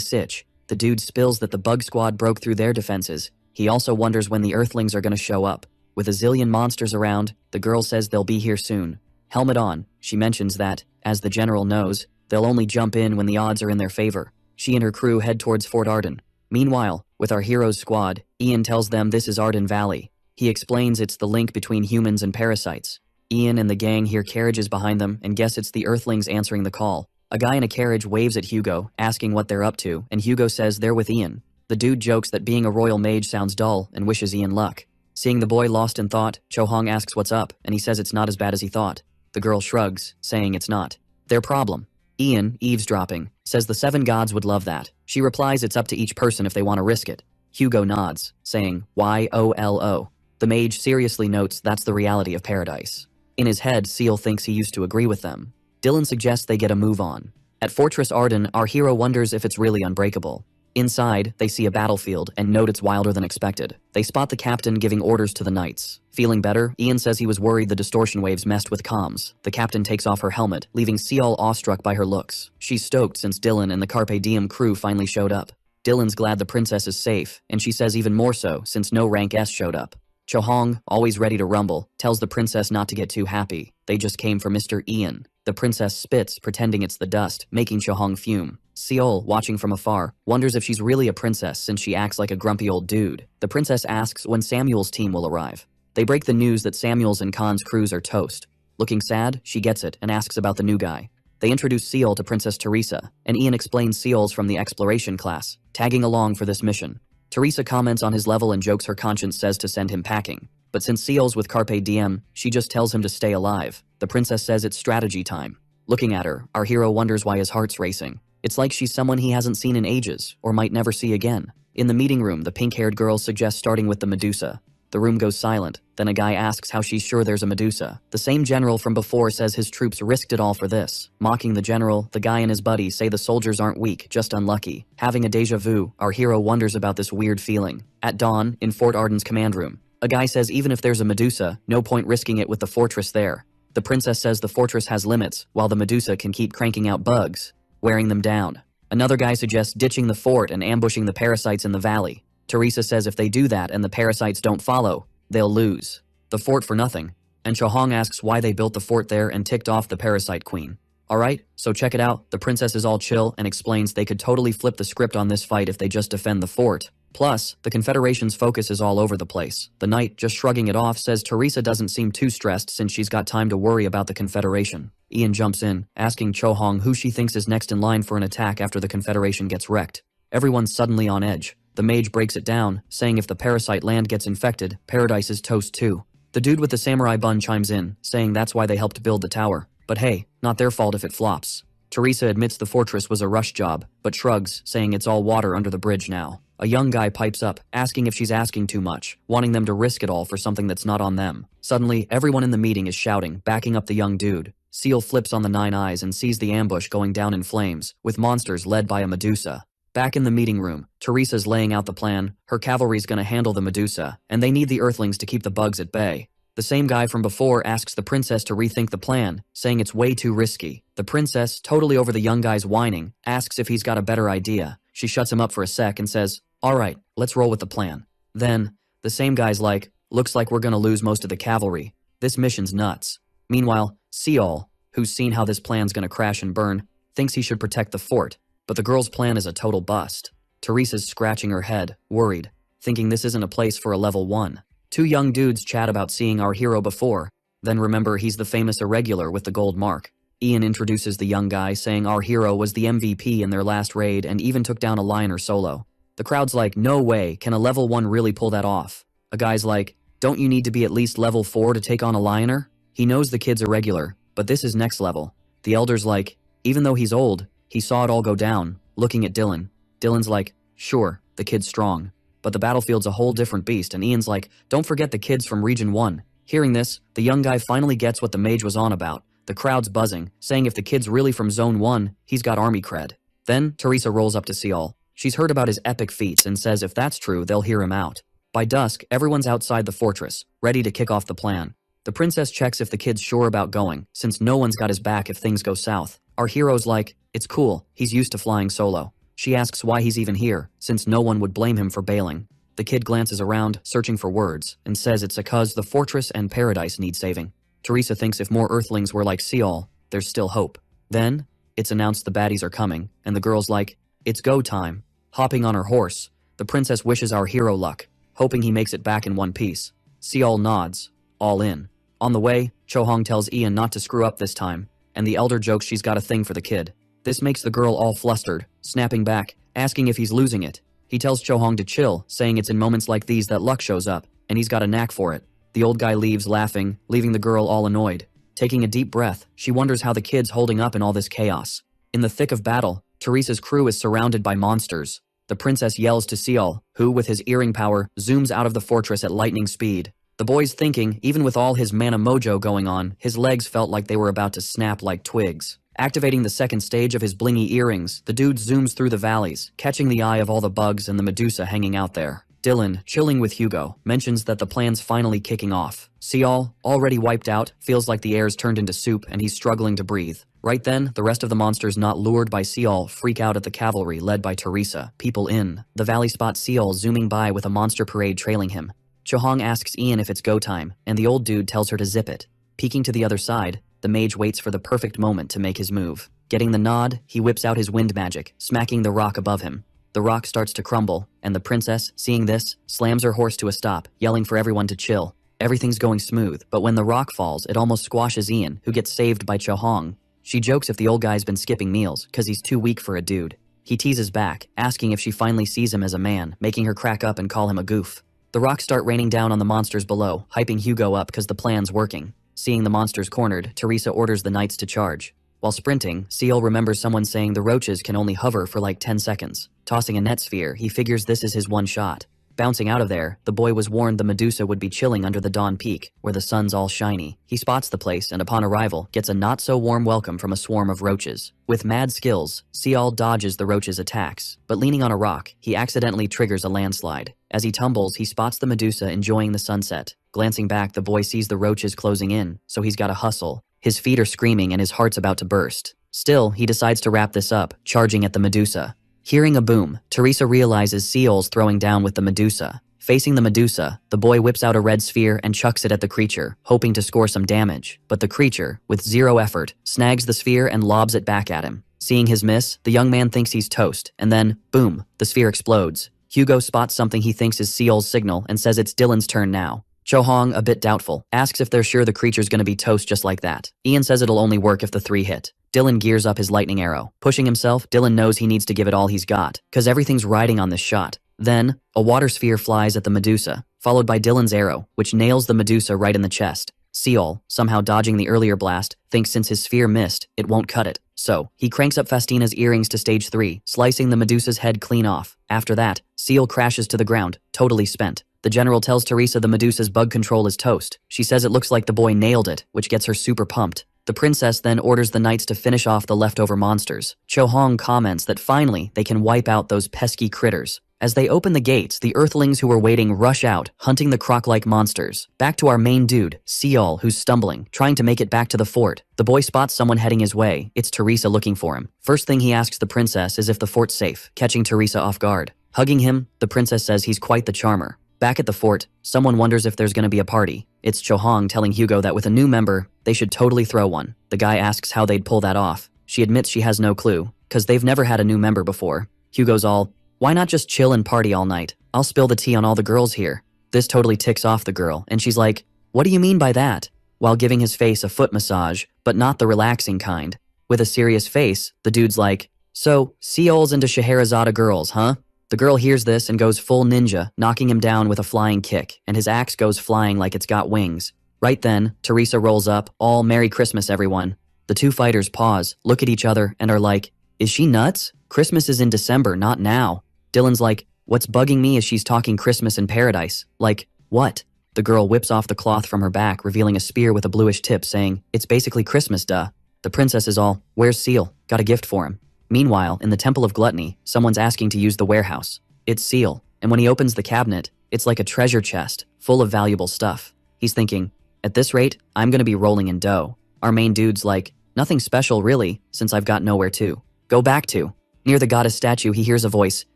sitch. The dude spills that the bug squad broke through their defenses, He also wonders when the Earthlings are gonna show up. With a zillion monsters around, the girl says they'll be here soon. Helmet on, she mentions that, as the general knows, they'll only jump in when the odds are in their favor. She and her crew head towards Fort Arden. Meanwhile, with our hero's squad, Ian tells them this is Arden Valley. He explains it's the link between humans and parasites. Ian and the gang hear carriages behind them and guess it's the Earthlings answering the call. A guy in a carriage waves at Hugo, asking what they're up to, and Hugo says they're with Ian. The dude jokes that being a royal mage sounds dull and wishes Ian luck. Seeing the boy lost in thought, Cho-hong asks what's up, and he says it's not as bad as he thought. The girl shrugs, saying it's not their problem. Ian, eavesdropping, says the 7 gods would love that. She replies it's up to each person if they want to risk it. Hugo nods, saying, YOLO. The mage seriously notes that's the reality of paradise. In his head, Seal thinks he used to agree with them. Dylan suggests they get a move on. At Fortress Arden, our hero wonders if it's really unbreakable. Inside, they see a battlefield and note it's wilder than expected. They spot the captain giving orders to the knights. Feeling better, Ian says he was worried the distortion waves messed with comms. The captain takes off her helmet, leaving Seal awestruck by her looks. She's stoked since Dylan and the Carpe Diem crew finally showed up. Dylan's glad the princess is safe, and she says even more so since no rank S showed up. Cho-hong, always ready to rumble, tells the princess not to get too happy. They just came for Mr. Ian. The princess spits, pretending it's the dust, making Cho-hong fume. Seol, watching from afar, wonders if she's really a princess since she acts like a grumpy old dude. The princess asks when Samuel's team will arrive. They break the news that Samuel's and Khan's crews are toast. Looking sad, she gets it and asks about the new guy. They introduce Seol to Princess Teresa, and Ian explains Seol's from the exploration class, tagging along for this mission. Teresa comments on his level and jokes her conscience says to send him packing. But since Seol's with Carpe Diem, she just tells him to stay alive. The princess says it's strategy time. Looking at her, our hero wonders why his heart's racing. It's like she's someone he hasn't seen in ages, or might never see again. In the meeting room, the pink-haired girl suggests starting with the Medusa. The room goes silent, then a guy asks how she's sure there's a Medusa. The same general from before says his troops risked it all for this. Mocking the general, the guy and his buddy say the soldiers aren't weak, just unlucky. Having a deja vu, our hero wonders about this weird feeling. At dawn, in Fort Arden's command room, a guy says even if there's a Medusa, no point risking it with the fortress there. The princess says the fortress has limits, while the Medusa can keep cranking out bugs, wearing them down. Another guy suggests ditching the fort and ambushing the parasites in the valley. Teresa says if they do that and the parasites don't follow, they'll lose the fort for nothing. And Cho-hong asks why they built the fort there and ticked off the parasite queen. Alright, so check it out, the princess is all chill and explains they could totally flip the script on this fight if they just defend the fort. Plus, the Confederation's focus is all over the place. The knight, just shrugging it off, says Teresa doesn't seem too stressed since she's got time to worry about the Confederation. Ian jumps in, asking Cho-hong who she thinks is next in line for an attack after the Confederation gets wrecked. Everyone's suddenly on edge. The mage breaks it down, saying if the parasite land gets infected, paradise is toast too. The dude with the samurai bun chimes in, saying that's why they helped build the tower. But hey, not their fault if it flops. Teresa admits the fortress was a rush job, but shrugs, saying it's all water under the bridge now. A young guy pipes up, asking if she's asking too much, wanting them to risk it all for something that's not on them. Suddenly, everyone in the meeting is shouting, backing up the young dude. Seal flips on the 9 eyes and sees the ambush going down in flames, with monsters led by a Medusa. Back in the meeting room, Teresa's laying out the plan. Her cavalry's gonna handle the Medusa, and they need the Earthlings to keep the bugs at bay. The same guy from before asks the princess to rethink the plan, saying it's way too risky. The princess, totally over the young guy's whining, asks if he's got a better idea. She shuts him up for a sec and says, alright, let's roll with the plan. Then, the same guy's like, looks like we're gonna lose most of the cavalry. This mission's nuts. Meanwhile, Seol, who's seen how this plan's gonna crash and burn, thinks he should protect the fort. But the girl's plan is a total bust. Teresa's scratching her head, worried, thinking this isn't a place for a level 1. 2 young dudes chat about seeing our hero before, then remember he's the famous irregular with the gold mark. Ian introduces the young guy, saying our hero was the MVP in their last raid and even took down a lioner solo. The crowd's like, no way, can a level 1 really pull that off? A guy's like, don't you need to be at least level 4 to take on a lioner? He knows the kid's irregular, but this is next level. The elder's like, even though he's old, he saw it all go down, looking at Dylan. Dylan's like, sure, the kid's strong. But the battlefield's a whole different beast, and Ian's like, don't forget the kids from Region 1. Hearing this, the young guy finally gets what the mage was on about. The crowd's buzzing, saying if the kid's really from Zone 1, he's got army cred. Then, Teresa rolls up to Seol. She's heard about his epic feats and says if that's true, they'll hear him out. By dusk, everyone's outside the fortress, ready to kick off the plan. The princess checks if the kid's sure about going, since no one's got his back if things go south. Our hero's like, it's cool, he's used to flying solo. She asks why he's even here, since no one would blame him for bailing. The The kid glances around, searching for words, and says it's because the fortress and paradise need saving. Teresa thinks if more Earthlings were like Seol, there's still hope. Then, it's announced the baddies are coming, and the girl's like, it's go time. Hopping on her horse, the princess wishes our hero luck, hoping he makes it back in one piece. Seol nods, all in. On the way, Chohong tells Ian not to screw up this time, and the elder jokes she's got a thing for the kid. This makes the girl all flustered, snapping back, asking if he's losing it. He tells Chohong to chill, saying it's in moments like these that luck shows up, and he's got a knack for it. The old guy leaves laughing, leaving the girl all annoyed. Taking a deep breath, she wonders how the kid's holding up in all this chaos. In the thick of battle, Teresa's crew is surrounded by monsters. The princess yells to Seol, who, with his earring power, zooms out of the fortress at lightning speed. The boy's thinking, even with all his mana mojo going on, his legs felt like they were about to snap like twigs. Activating the second stage of his blingy earrings, the dude zooms through the valleys, catching the eye of all the bugs and the Medusa hanging out there. Dylan, chilling with Hugo, mentions that the plan's finally kicking off. Seol, already wiped out, feels like the air's turned into soup and he's struggling to breathe. Right then, the rest of the monsters not lured by Seol freak out at the cavalry led by Teresa. People in the valley spot Seol zooming by with a monster parade trailing him. Chohong asks Ian if it's go time, and the old dude tells her to zip it. Peeking to the other side, the mage waits for the perfect moment to make his move. Getting the nod, he whips out his wind magic, smacking the rock above him. The rock starts to crumble, and the princess, seeing this, slams her horse to a stop, yelling for everyone to chill. Everything's going smooth, but when the rock falls, it almost squashes Ian, who gets saved by Chohong. She jokes if the old guy's been skipping meals, cause he's too weak for a dude. He teases back, asking if she finally sees him as a man, making her crack up and call him a goof. The rocks start raining down on the monsters below, hyping Hugo up cause the plan's working. Seeing the monsters cornered, Teresa orders the knights to charge. While sprinting, Seol remembers someone saying the roaches can only hover for like 10 seconds. Tossing a net sphere, he figures this is his one shot. Bouncing out of there, the boy was warned the Medusa would be chilling under the Dawn Peak, where the sun's all shiny. He spots the place and upon arrival, gets a not-so-warm welcome from a swarm of roaches. With mad skills, Seol dodges the roaches' attacks, but leaning on a rock, he accidentally triggers a landslide. As he tumbles, he spots the Medusa enjoying the sunset. Glancing back, the boy sees the roaches closing in, so he's gotta hustle. His feet are screaming and his heart's about to burst. Still, he decides to wrap this up, charging at the Medusa. Hearing a boom, Teresa realizes Seol's throwing down with the Medusa. Facing the Medusa, the boy whips out a red sphere and chucks it at the creature, hoping to score some damage. But the creature, with zero effort, snags the sphere and lobs it back at him. Seeing his miss, the young man thinks he's toast, and then, boom, the sphere explodes. Hugo spots something he thinks is Seol's signal and says it's Dylan's turn now. Chohong, a bit doubtful, asks if they're sure the creature's gonna be toast just like that. Ian says it'll only work if the 3 hit. Dylan gears up his lightning arrow. Pushing himself, Dylan knows he needs to give it all he's got, cause everything's riding on this shot. Then, a water sphere flies at the Medusa, followed by Dylan's arrow, which nails the Medusa right in the chest. Seol, somehow dodging the earlier blast, thinks since his sphere missed, it won't cut it. So, he cranks up Fastina's earrings to stage 3, slicing the Medusa's head clean off. After that, Seol crashes to the ground, totally spent. The general tells Teresa the Medusa's bug control is toast. She says it looks like the boy nailed it, which gets her super pumped. The princess then orders the knights to finish off the leftover monsters. Chohong comments that finally they can wipe out those pesky critters. As they open the gates, the Earthlings who were waiting rush out, hunting the croc-like monsters. Back to our main dude, Seol, who's stumbling, trying to make it back to the fort. The boy spots someone heading his way. It's Teresa looking for him. First thing he asks the princess is if the fort's safe, catching Teresa off guard. Hugging him, the princess says he's quite the charmer. Back at the fort, someone wonders if there's gonna be a party. It's Chohong telling Hugo that with a new member, they should totally throw one. The guy asks how they'd pull that off. She admits she has no clue, cause they've never had a new member before. Hugo's all, why not just chill and party all night? I'll spill the tea on all the girls here. This totally ticks off the girl, and she's like, what do you mean by that? While giving his face a foot massage, but not the relaxing kind. With a serious face, the dude's like, so, Seol's into Scheherazade girls, huh? The girl hears this and goes full ninja, knocking him down with a flying kick, and his axe goes flying like it's got wings. Right then, Teresa rolls up, all Merry Christmas everyone. The two fighters pause, look at each other, and are like, is she nuts? Christmas is in December, not now. Dylan's like, what's bugging me is she's talking Christmas in paradise. Like, what? The girl whips off the cloth from her back, revealing a spear with a bluish tip, saying, it's basically Christmas, duh. The princess is all, where's Seal? Got a gift for him. Meanwhile, in the Temple of Gluttony, someone's asking to use the warehouse. It's Seal, and when he opens the cabinet, it's like a treasure chest, full of valuable stuff. He's thinking, at this rate, I'm gonna be rolling in dough. Our main dude's like, nothing special really, since I've got nowhere to go back to. Near the goddess statue, he hears a voice,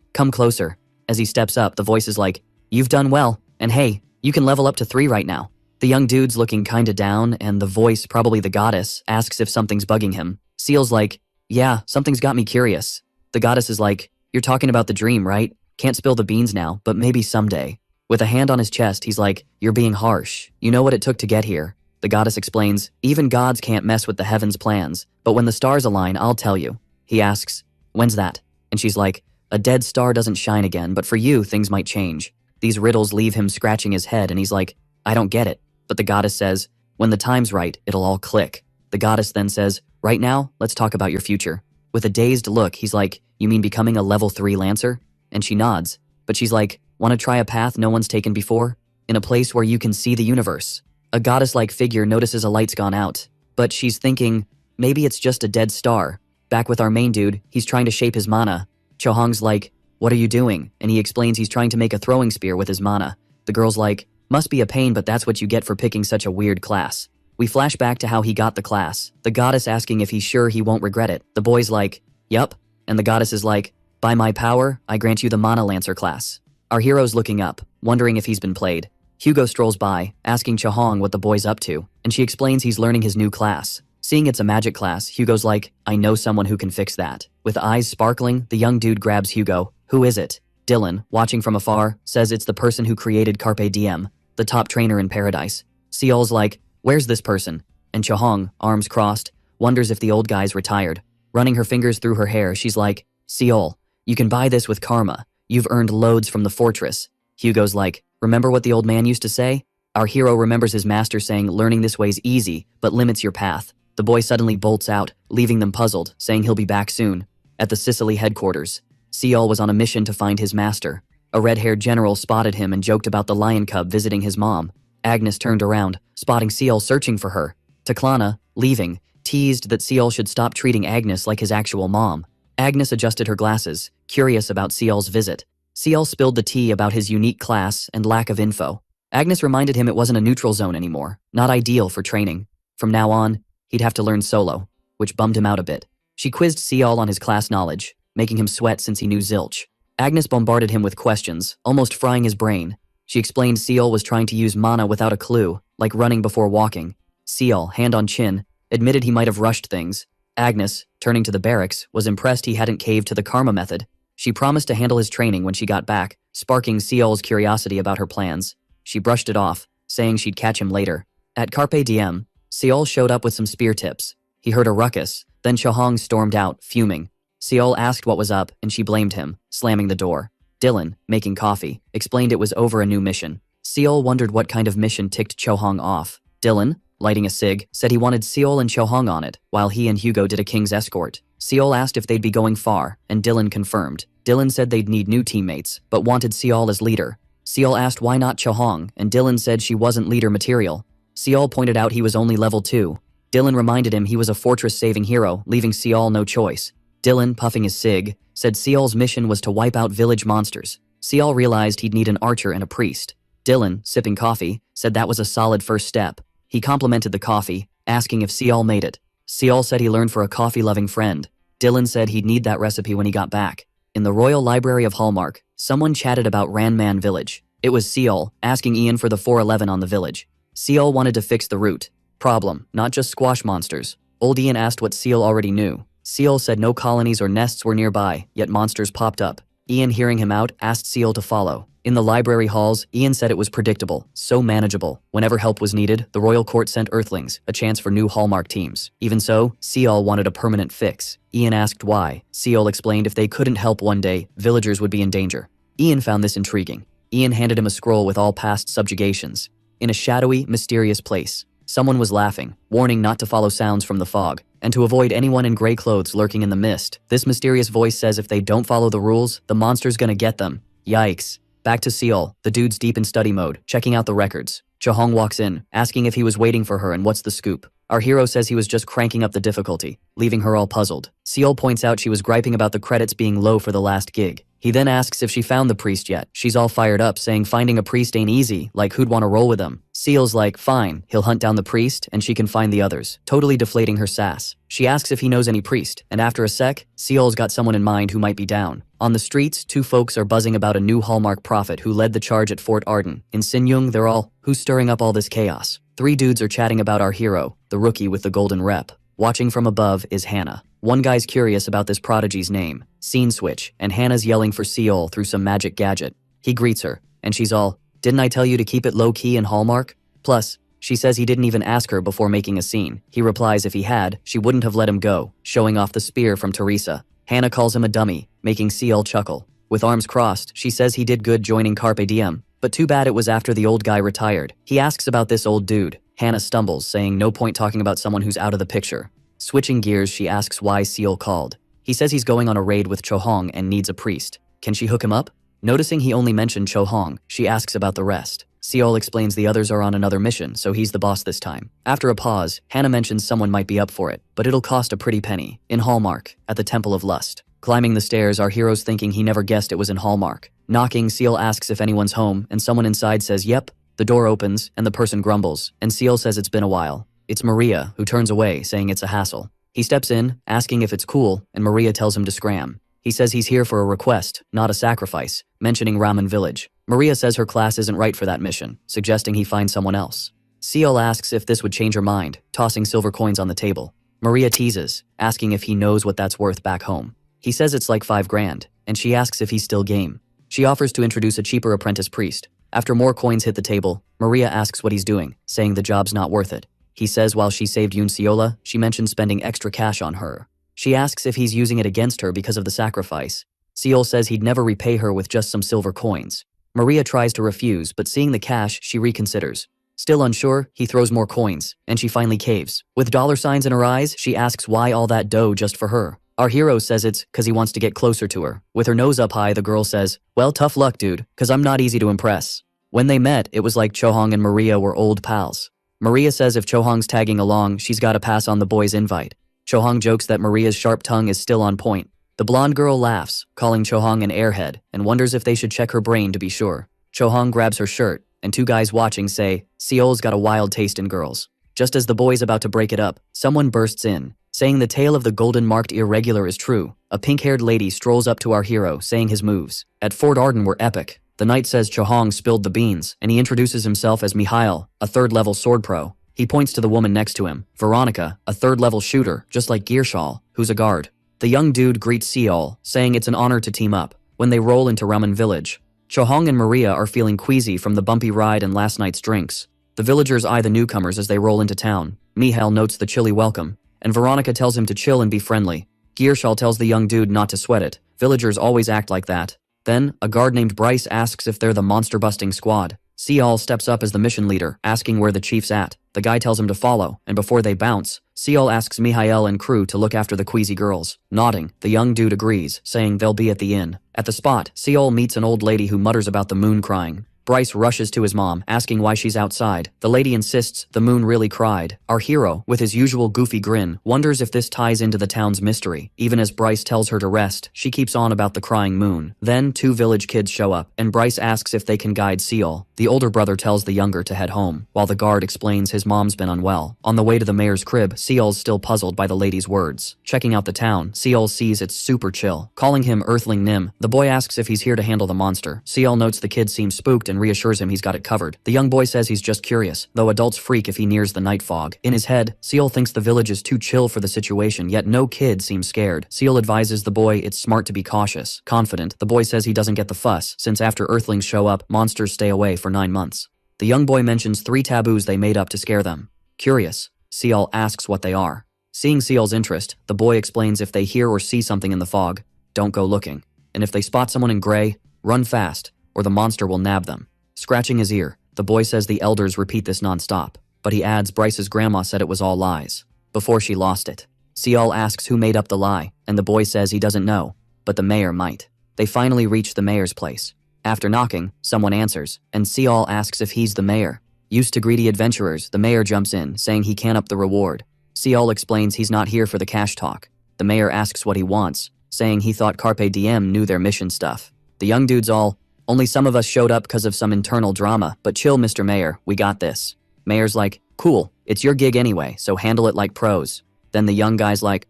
come closer. As he steps up, the voice is like, You've done well, and hey, you can level up to 3 right now. The young dude's looking kinda down, and the voice, probably the goddess, asks if something's bugging him. Seal's like, yeah, something's got me curious. The goddess is like, you're talking about the dream, right? Can't spill the beans now, but maybe someday. With a hand on his chest, he's like, you're being harsh. You know what it took to get here. The goddess explains, even gods can't mess with the heavens' plans, but when the stars align, I'll tell you. He asks, when's that? And she's like, a dead star doesn't shine again, but for you, things might change. These riddles leave him scratching his head, and he's like, I don't get it. But the goddess says, when the time's right, it'll all click. The goddess then says, right now, let's talk about your future. With a dazed look, he's like, you mean becoming a level 3 Lancer? And she nods, but she's like, wanna try a path no one's taken before? In a place where you can see the universe. A goddess-like figure notices a light's gone out, but she's thinking, maybe it's just a dead star. Back with our main dude, he's trying to shape his mana. Chohong's like, what are you doing? And he explains he's trying to make a throwing spear with his mana. The girl's like, must be a pain, but that's what you get for picking such a weird class. We flash back to how he got the class. The goddess asking if he's sure he won't regret it. The boy's like, yup. And the goddess is like, by my power, I grant you the Mana Lancer class. Our hero's looking up, wondering if he's been played. Hugo strolls by, asking Chohong what the boy's up to, and she explains he's learning his new class. Seeing it's a magic class, Hugo's like, I know someone who can fix that. With eyes sparkling, the young dude grabs Hugo. Who is it? Dylan, watching from afar, says it's the person who created Carpe Diem, the top trainer in paradise. Seol's like, where's this person? And Chohong, arms crossed, wonders if the old guy's retired. Running her fingers through her hair, she's like, Seol, you can buy this with karma. You've earned loads from the fortress. Hugo's like, remember what the old man used to say? Our hero remembers his master saying learning this way's easy, but limits your path. The boy suddenly bolts out, leaving them puzzled, saying he'll be back soon. At the Sicily headquarters, Seol was on a mission to find his master. A red-haired general spotted him and joked about the lion cub visiting his mom. Agnes turned around, spotting Seol searching for her. Taklana, leaving, teased that Seol should stop treating Agnes like his actual mom. Agnes adjusted her glasses, curious about Seol's visit. Seol spilled the tea about his unique class and lack of info. Agnes reminded him it wasn't a neutral zone anymore, not ideal for training. From now on, he'd have to learn solo, which bummed him out a bit. She quizzed Seol on his class knowledge, making him sweat since he knew zilch. Agnes bombarded him with questions, almost frying his brain. She explained Seol was trying to use mana without a clue, like running before walking. Seol, hand on chin, admitted he might have rushed things. Agnes, turning to the barracks, was impressed he hadn't caved to the karma method. She promised to handle his training when she got back, sparking Seol's curiosity about her plans. She brushed it off, saying she'd catch him later. At Carpe Diem, Seol showed up with some spear tips. He heard a ruckus, then Chohong stormed out, fuming. Seol asked what was up, and she blamed him, slamming the door. Dylan, making coffee, explained it was over a new mission. Seol wondered what kind of mission ticked Chohong off. Dylan, lighting a cig, said he wanted Seol and Chohong on it, while he and Hugo did a king's escort. Seol asked if they'd be going far, and Dylan confirmed. Dylan said they'd need new teammates, but wanted Seol as leader. Seol asked why not Chohong, and Dylan said she wasn't leader material. Seol pointed out he was only level 2. Dylan reminded him he was a fortress-saving hero, leaving Seol no choice. Dylan, puffing his cig, said Seol's mission was to wipe out village monsters. Seol realized he'd need an archer and a priest. Dylan, sipping coffee, said that was a solid first step. He complimented the coffee, asking if Seol made it. Seol said he learned for a coffee-loving friend. Dylan said he'd need that recipe when he got back. In the Royal Library of Hallmark, someone chatted about Ranman Village. It was Seol, asking Ian for the 411 on the village. Seol wanted to fix the root problem, not just squash monsters. Old Ian asked what Seol already knew. Seol said no colonies or nests were nearby, yet monsters popped up. Ian, hearing him out, asked Seol to follow. In the library halls, Ian said it was predictable, so manageable. Whenever help was needed, the royal court sent Earthlings, a chance for new Hallmark teams. Even so, Seol wanted a permanent fix. Ian asked why. Seol explained if they couldn't help one day, villagers would be in danger. Ian found this intriguing. Ian handed him a scroll with all past subjugations. In a shadowy, mysterious place, someone was laughing, warning not to follow sounds from the fog, and to avoid anyone in gray clothes lurking in the mist. This mysterious voice says if they don't follow the rules, the monster's gonna get them. Yikes. Back to Seol, the dude's deep in study mode, checking out the records. Chohong walks in, asking if he was waiting for her and what's the scoop. Our hero says he was just cranking up the difficulty, leaving her all puzzled. Seol points out she was griping about the credits being low for the last gig. He then asks if she found the priest yet. She's all fired up, saying finding a priest ain't easy, like who'd want to roll with him. Seol's like, fine, he'll hunt down the priest and she can find the others, totally deflating her sass. She asks if he knows any priest, and after a sec, Seol's got someone in mind who might be down. On the streets, two folks are buzzing about a new Hallmark prophet who led the charge at Fort Arden. In Sinyung, they're all, who's stirring up all this chaos? Three dudes are chatting about our hero, the rookie with the golden rep. Watching from above is Hannah. One guy's curious about this prodigy's name. Scene switch, and Hannah's yelling for Seol through some magic gadget. He greets her, and she's all, didn't I tell you to keep it low-key in Hallmark? Plus, she says he didn't even ask her before making a scene. He replies if he had, she wouldn't have let him go, showing off the spear from Teresa. Hannah calls him a dummy, making Seol chuckle. With arms crossed, she says he did good joining Carpe Diem, but too bad it was after the old guy retired. He asks about this old dude. Hannah stumbles, saying no point talking about someone who's out of the picture. Switching gears, she asks why Seol called. He says he's going on a raid with Chohong and needs a priest. Can she hook him up? Noticing he only mentioned Chohong, she asks about the rest. Seol explains the others are on another mission, so he's the boss this time. After a pause, Hannah mentions someone might be up for it, but it'll cost a pretty penny. In Hallmark, at the Temple of Lust. Climbing the stairs, our hero's thinking he never guessed it was in Hallmark. Knocking, Seol asks if anyone's home, and someone inside says yep. The door opens, and the person grumbles, and Seol says it's been a while. It's Maria, who turns away, saying it's a hassle. He steps in, asking if it's cool, and Maria tells him to scram. He says he's here for a request, not a sacrifice, mentioning Ramen Village. Maria says her class isn't right for that mission, suggesting he find someone else. Seol asks if this would change her mind, tossing silver coins on the table. Maria teases, asking if he knows what that's worth back home. He says it's like 5 grand, and she asks if he's still game. She offers to introduce a cheaper apprentice priest. After more coins hit the table, Maria asks what he's doing, saying the job's not worth it. He says while she saved Yoon Seola, she mentioned spending extra cash on her. She asks if he's using it against her because of the sacrifice. Seol says he'd never repay her with just some silver coins. Maria tries to refuse, but seeing the cash, she reconsiders. Still unsure, he throws more coins, and she finally caves. With dollar signs in her eyes, she asks why all that dough just for her. Our hero says it's cause he wants to get closer to her. With her nose up high, the girl says, well, tough luck, dude, cause I'm not easy to impress. When they met, it was like Chohong and Maria were old pals. Maria says if Chohong's tagging along, she's gotta pass on the boy's invite. Chohong jokes that Maria's sharp tongue is still on point. The blonde girl laughs, calling Chohong an airhead, and wonders if they should check her brain to be sure. Chohong grabs her shirt, and two guys watching say, Seol's got a wild taste in girls. Just as the boy's about to break it up, someone bursts in, saying the tale of the golden-marked irregular is true. A pink-haired lady strolls up to our hero, saying his moves. At Fort Arden were epic. The knight says Chohong spilled the beans, and he introduces himself as Mihail, a 3rd-level sword pro. He points to the woman next to him, Veronica, a 3rd-level shooter, just like Gearshal, who's a guard. The young dude greets Seol, saying it's an honor to team up. When they roll into Ramen Village, Chohong and Maria are feeling queasy from the bumpy ride and last night's drinks. The villagers eye the newcomers as they roll into town. Mihail notes the chilly welcome, and Veronica tells him to chill and be friendly. Gearshal tells the young dude not to sweat it. Villagers always act like that. Then, a guard named Bryce asks if they're the monster-busting squad. Seol steps up as the mission leader, asking where the chief's at. The guy tells him to follow, and before they bounce, Seol asks Mihail and crew to look after the queasy girls. Nodding, the young dude agrees, saying they'll be at the inn. At the spot, Seol meets an old lady who mutters about the moon crying. Bryce rushes to his mom, asking why she's outside. The lady insists the moon really cried. Our hero, with his usual goofy grin, wonders if this ties into the town's mystery. Even as Bryce tells her to rest, she keeps on about the crying moon. Then, 2 village kids show up, and Bryce asks if they can guide Seol. The older brother tells the younger to head home, while the guard explains his mom's been unwell. On the way to the mayor's crib, Seol's still puzzled by the lady's words. Checking out the town, Seol sees it's super chill. Calling him Earthling Nim, the boy asks if he's here to handle the monster. Seol notes the kid seems spooked and reassures him he's got it covered. The young boy says he's just curious, though adults freak if he nears the night fog. In his head, Seol thinks the village is too chill for the situation, yet no kid seems scared. Seol advises the boy it's smart to be cautious. Confident, the boy says he doesn't get the fuss, since after Earthlings show up, monsters stay away for 9 months. The young boy mentions 3 taboos they made up to scare them. Curious, Seol asks what they are. Seeing Seol's interest, the boy explains if they hear or see something in the fog, don't go looking. And if they spot someone in gray, run fast, or the monster will nab them. Scratching his ear, the boy says the elders repeat this non-stop, but he adds Bryce's grandma said it was all lies, before she lost it. Seol asks who made up the lie, and the boy says he doesn't know, but the mayor might. They finally reach the mayor's place. After knocking, someone answers, and Seol asks if he's the mayor. Used to greedy adventurers, the mayor jumps in, saying he can't up the reward. Seol explains he's not here for the cash talk. The mayor asks what he wants, saying he thought Carpe Diem knew their mission stuff. The young dude's all, only some of us showed up because of some internal drama, but chill, Mr. Mayor, we got this. Mayor's like, cool, it's your gig anyway, so handle it like pros. Then the young guy's like,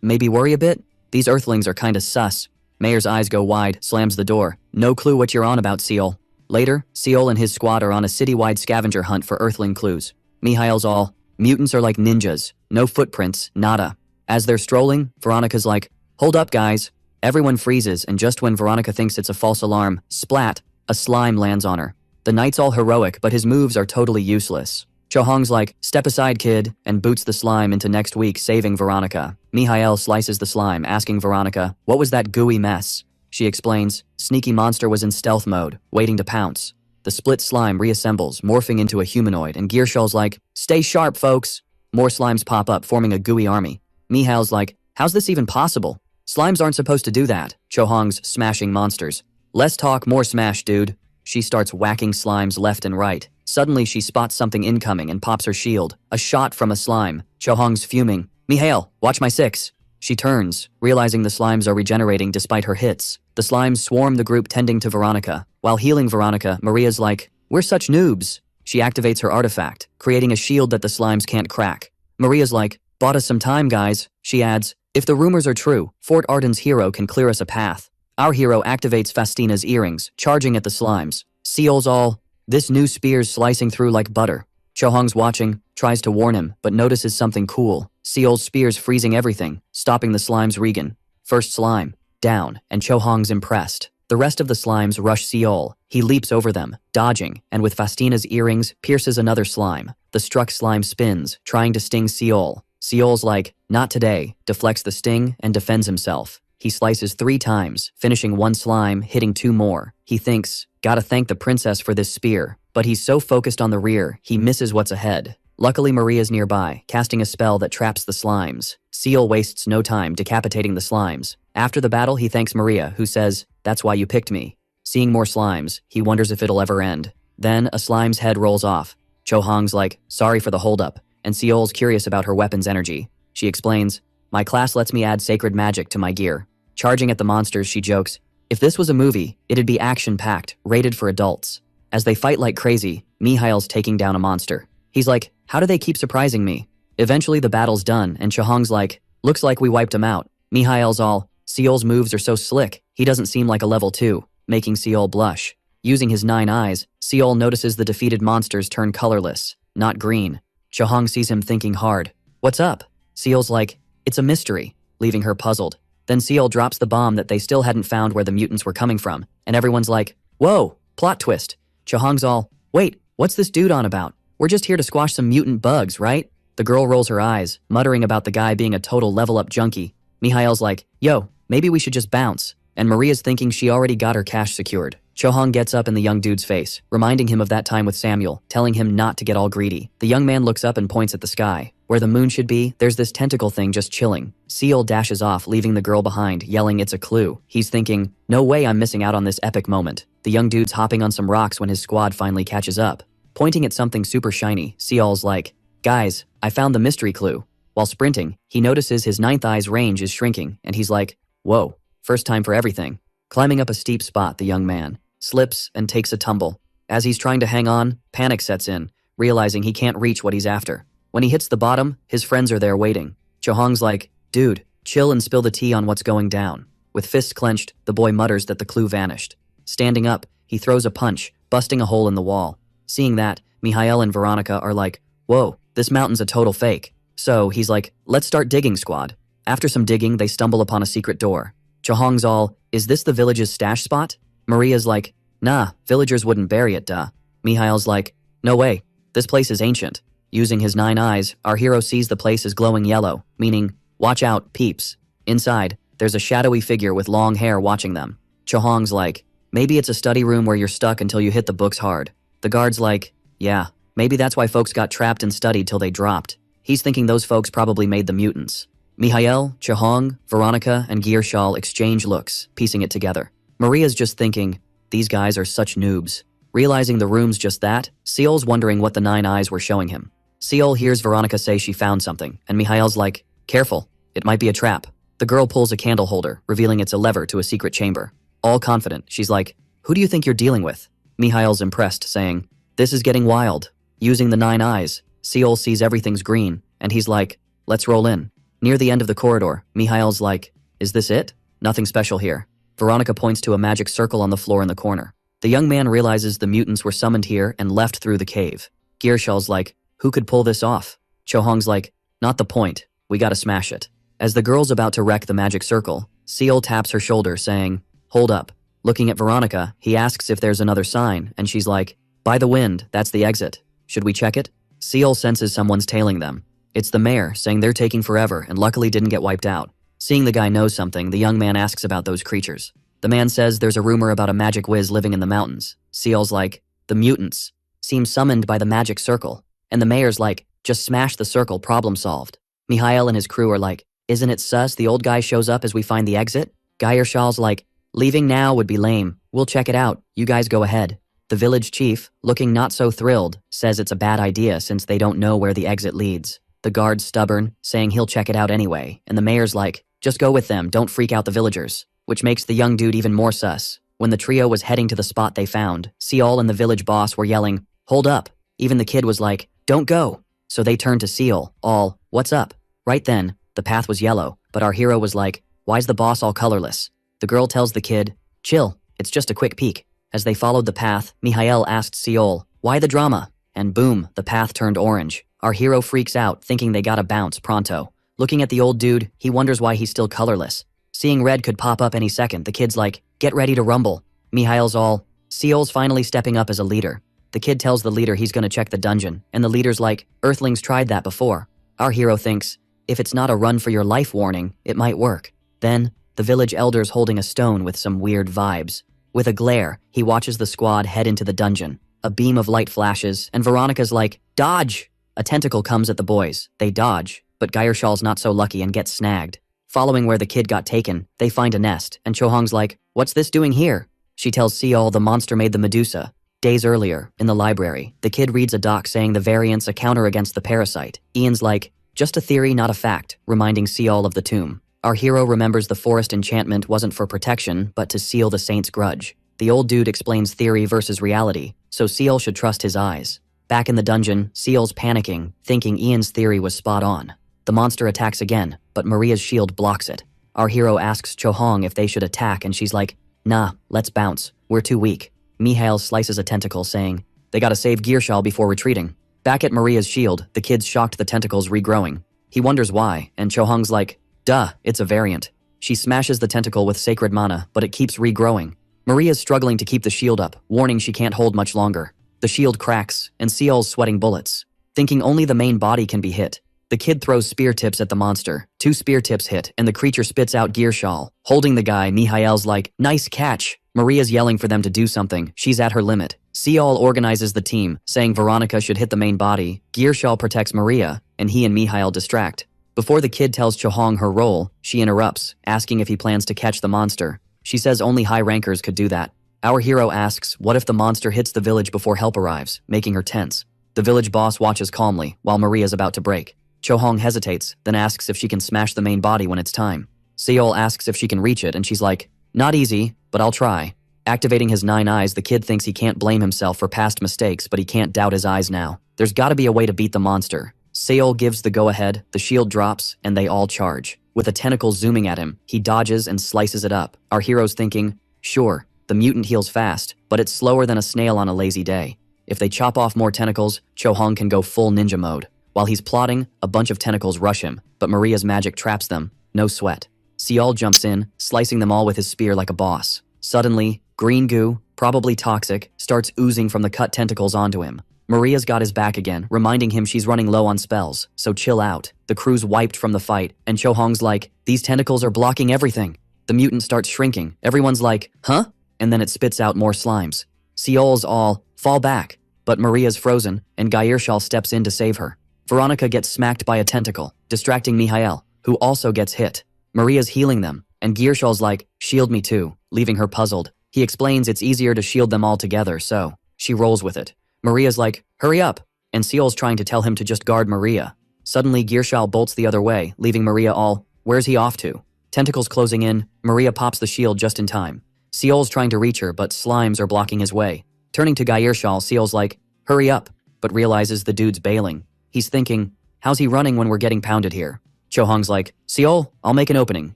maybe worry a bit? These Earthlings are kinda sus. Mayor's eyes go wide, slams the door. No clue what you're on about, Seal. Later, Seal and his squad are on a citywide scavenger hunt for Earthling clues. Mihail's all, mutants are like ninjas. No footprints, nada. As they're strolling, Veronica's like, hold up, guys. Everyone freezes, and just when Veronica thinks it's a false alarm, splat, a slime lands on her. The knight's all heroic, but his moves are totally useless. Chohong's like, step aside, kid, and boots the slime into next week, saving Veronica. Mihail slices the slime, asking Veronica, what was that gooey mess? She explains, sneaky monster was in stealth mode, waiting to pounce. The split slime reassembles, morphing into a humanoid, and Gearshall's like, stay sharp, folks. More slimes pop up, forming a gooey army. Mihail's like, how's this even possible? Slimes aren't supposed to do that. Chohong's smashing monsters. Less talk, more smash, dude. She starts whacking slimes left and right. Suddenly she spots something incoming and pops her shield. A shot from a slime. Chohong's fuming. Mihail, watch my 6. She turns, realizing the slimes are regenerating despite her hits. The slimes swarm the group tending to Veronica. While healing Veronica, Maria's like, we're such noobs. She activates her artifact, creating a shield that the slimes can't crack. Maria's like, bought us some time, guys. She adds, if the rumors are true, Fort Arden's hero can clear us a path. Our hero activates Fastina's earrings, charging at the slimes. Seal's all, this new spear's slicing through like butter. Chohong's watching, tries to warn him, but notices something cool. Seal's spear's freezing everything, stopping the slimes Regan. First slime, down, and Chohong's impressed. The rest of the slimes rush Seol. He leaps over them, dodging, and with Fastina's earrings, pierces another slime. The struck slime spins, trying to sting Seol. Seol's like, not today, deflects the sting, and defends himself. He slices 3 times, finishing 1 slime, hitting 2 more. He thinks, gotta thank the princess for this spear. But he's so focused on the rear, he misses what's ahead. Luckily, Maria's nearby, casting a spell that traps the slimes. Seal wastes no time decapitating the slimes. After the battle, he thanks Maria, who says, that's why you picked me. Seeing more slimes, he wonders if it'll ever end. Then, a slime's head rolls off. Chohong's like, sorry for the holdup. And Seol's curious about her weapon's energy. She explains, my class lets me add sacred magic to my gear. Charging at the monsters, she jokes, if this was a movie, it'd be action-packed, rated for adults. As they fight like crazy, Mihail's taking down a monster. He's like, how do they keep surprising me? Eventually the battle's done, and Chohong's like, looks like we wiped him out. Mihail's all, Seol's moves are so slick, he doesn't seem like a level 2, making Seol blush. Using his 9 eyes, Seol notices the defeated monsters turn colorless, not green. Chohong sees him thinking hard. What's up? Seol's like, it's a mystery, leaving her puzzled. Then Seol drops the bomb that they still hadn't found where the mutants were coming from, and everyone's like, whoa, plot twist. Chohong's all, wait, what's this dude on about? We're just here to squash some mutant bugs, right? The girl rolls her eyes, muttering about the guy being a total level-up junkie. Mihail's like, yo, maybe we should just bounce. And Maria's thinking she already got her cash secured. Chohong gets up in the young dude's face, reminding him of that time with Samuel, telling him not to get all greedy. The young man looks up and points at the sky. Where the moon should be, there's this tentacle thing just chilling. Seol dashes off, leaving the girl behind, yelling it's a clue. He's thinking, no way I'm missing out on this epic moment. The young dude's hopping on some rocks when his squad finally catches up. Pointing at something super shiny, Seol's like, guys, I found the mystery clue. While sprinting, he notices his 9th eye's range is shrinking, and he's like, whoa, first time for everything. Climbing up a steep spot, the young man slips and takes a tumble. As he's trying to hang on, panic sets in, realizing he can't reach what he's after. When he hits the bottom, his friends are there waiting. Chohong's like, dude, chill and spill the tea on what's going down. With fists clenched, the boy mutters that the clue vanished. Standing up, he throws a punch, busting a hole in the wall. Seeing that, Mihail and Veronica are like, whoa, this mountain's a total fake. So he's like, let's start digging, squad. After some digging, they stumble upon a secret door. Chohong's all, is this the village's stash spot? Maria's like, nah, villagers wouldn't bury it, duh. Mihail's like, no way, this place is ancient. Using his 9 eyes, our hero sees the place is glowing yellow, meaning, watch out, peeps. Inside, there's a shadowy figure with long hair watching them. Chohong's like, maybe it's a study room where you're stuck until you hit the books hard. The guard's like, yeah, maybe that's why folks got trapped and studied till they dropped. He's thinking those folks probably made the mutants. Mihail, Chohong, Veronica, and Gearshall exchange looks, piecing it together. Maria's just thinking, these guys are such noobs. Realizing the room's just that, Seol's wondering what the 9 eyes were showing him. Seol hears Veronica say she found something, and Mihail's like, careful, it might be a trap. The girl pulls a candle holder, revealing it's a lever to a secret chamber. All confident, she's like, who do you think you're dealing with? Mihail's impressed, saying, this is getting wild. Using the 9 eyes, Seol sees everything's green, and he's like, let's roll in. Near the end of the corridor, Mihail's like, is this it? Nothing special here. Veronica points to a magic circle on the floor in the corner. The young man realizes the mutants were summoned here and left through the cave. Gearshal's like, who could pull this off? Chohong's like, not the point, we gotta smash it. As the girl's about to wreck the magic circle, Seol taps her shoulder saying, hold up. Looking at Veronica, he asks if there's another sign, and she's like, by the wind, that's the exit. Should we check it? Seol senses someone's tailing them. It's the mayor, saying they're taking forever and luckily didn't get wiped out. Seeing the guy knows something, the young man asks about those creatures. The man says there's a rumor about a magic whiz living in the mountains. Seol's like, the mutants seem summoned by the magic circle. And the mayor's like, just smash the circle, problem solved. Mihail and his crew are like, isn't it sus the old guy shows up as we find the exit? Geiershal's like, leaving now would be lame. We'll check it out. You guys go ahead. The village chief, looking not so thrilled, says it's a bad idea since they don't know where the exit leads. The guard's stubborn, saying he'll check it out anyway, and the mayor's like, just go with them, don't freak out the villagers. Which makes the young dude even more sus. When the trio was heading to the spot they found, Seol and the village boss were yelling, hold up. Even the kid was like, don't go. So they turned to Seol, all, what's up? Right then, the path was yellow, but our hero was like, why's the boss all colorless? The girl tells the kid, chill, it's just a quick peek. As they followed the path, Mihail asked Seol, why the drama? And boom, the path turned orange. Our hero freaks out, thinking they gotta bounce pronto. Looking at the old dude, he wonders why he's still colorless. Seeing red could pop up any second, the kid's like, get ready to rumble. Mihail's all, Seol's finally stepping up as a leader. The kid tells the leader he's gonna check the dungeon, and the leader's like, Earthlings tried that before. Our hero thinks, if it's not a run for your life warning, it might work. Then, the village elder's holding a stone with some weird vibes. With a glare, he watches the squad head into the dungeon. A beam of light flashes, and Veronica's like, dodge! A tentacle comes at the boys. They dodge, but Geiershal's not so lucky and gets snagged. Following where the kid got taken, they find a nest, and Chohong's like, what's this doing here? She tells Seol the monster made the Medusa. Days earlier, in the library, the kid reads a doc saying the variant's a counter against the parasite. Ian's like, just a theory, not a fact, reminding Seol of the tomb. Our hero remembers the forest enchantment wasn't for protection, but to seal the saint's grudge. The old dude explains theory versus reality, so Seol should trust his eyes. Back in the dungeon, Seol's panicking, thinking Ian's theory was spot on. The monster attacks again, but Maria's shield blocks it. Our hero asks Chohong if they should attack, and she's like, nah, let's bounce. We're too weak. Mihail slices a tentacle, saying, they gotta save Gearshal before retreating. Back at Maria's shield, the kid's shocked the tentacle's regrowing. He wonders why, and Chohong's like, duh, it's a variant. She smashes the tentacle with sacred mana, but it keeps regrowing. Maria's struggling to keep the shield up, warning she can't hold much longer. The shield cracks, and Seol's sweating bullets. Thinking only the main body can be hit, the kid throws spear tips at the monster. 2 spear tips hit, and the creature spits out Gearshal. Holding the guy, Mihail's like, nice catch. Maria's yelling for them to do something. She's at her limit. Seol organizes the team, saying Veronica should hit the main body. Gearshal protects Maria, and he and Mihail distract. Before the kid tells Chohong her role, she interrupts, asking if he plans to catch the monster. She says only high rankers could do that. Our hero asks, what if the monster hits the village before help arrives, making her tense. The village boss watches calmly, while Maria's about to break. Chohong hesitates, then asks if she can smash the main body when it's time. Seol asks if she can reach it, and she's like, not easy, but I'll try. Activating his 9 eyes, the kid thinks he can't blame himself for past mistakes, but he can't doubt his eyes now. There's gotta be a way to beat the monster. Seol gives the go-ahead, the shield drops, and they all charge. With a tentacle zooming at him, he dodges and slices it up. Our hero's thinking, sure, the mutant heals fast, but it's slower than a snail on a lazy day. If they chop off more tentacles, Chohong can go full ninja mode. While he's plotting, a bunch of tentacles rush him, but Maria's magic traps them. No sweat. Seol jumps in, slicing them all with his spear like a boss. Suddenly, green goo, probably toxic, starts oozing from the cut tentacles onto him. Maria's got his back again, reminding him she's running low on spells, so chill out. The crew's wiped from the fight, and Chohong's like, these tentacles are blocking everything. The mutant starts shrinking. Everyone's like, huh? And then it spits out more slimes. Seol's all, fall back. But Maria's frozen, and Geirshal steps in to save her. Veronica gets smacked by a tentacle, distracting Mihail, who also gets hit. Maria's healing them, and Gearshal's like, shield me too, leaving her puzzled. He explains it's easier to shield them all together, so she rolls with it. Maria's like, hurry up, and Seol's trying to tell him to just guard Maria. Suddenly, Gearshal bolts the other way, leaving Maria all, where's he off to? Tentacles closing in, Maria pops the shield just in time. Seol's trying to reach her, but slimes are blocking his way. Turning to Geirshal, Seol's like, hurry up, but realizes the dude's bailing. He's thinking, how's he running when we're getting pounded here? Chohong's like, Seol, I'll make an opening,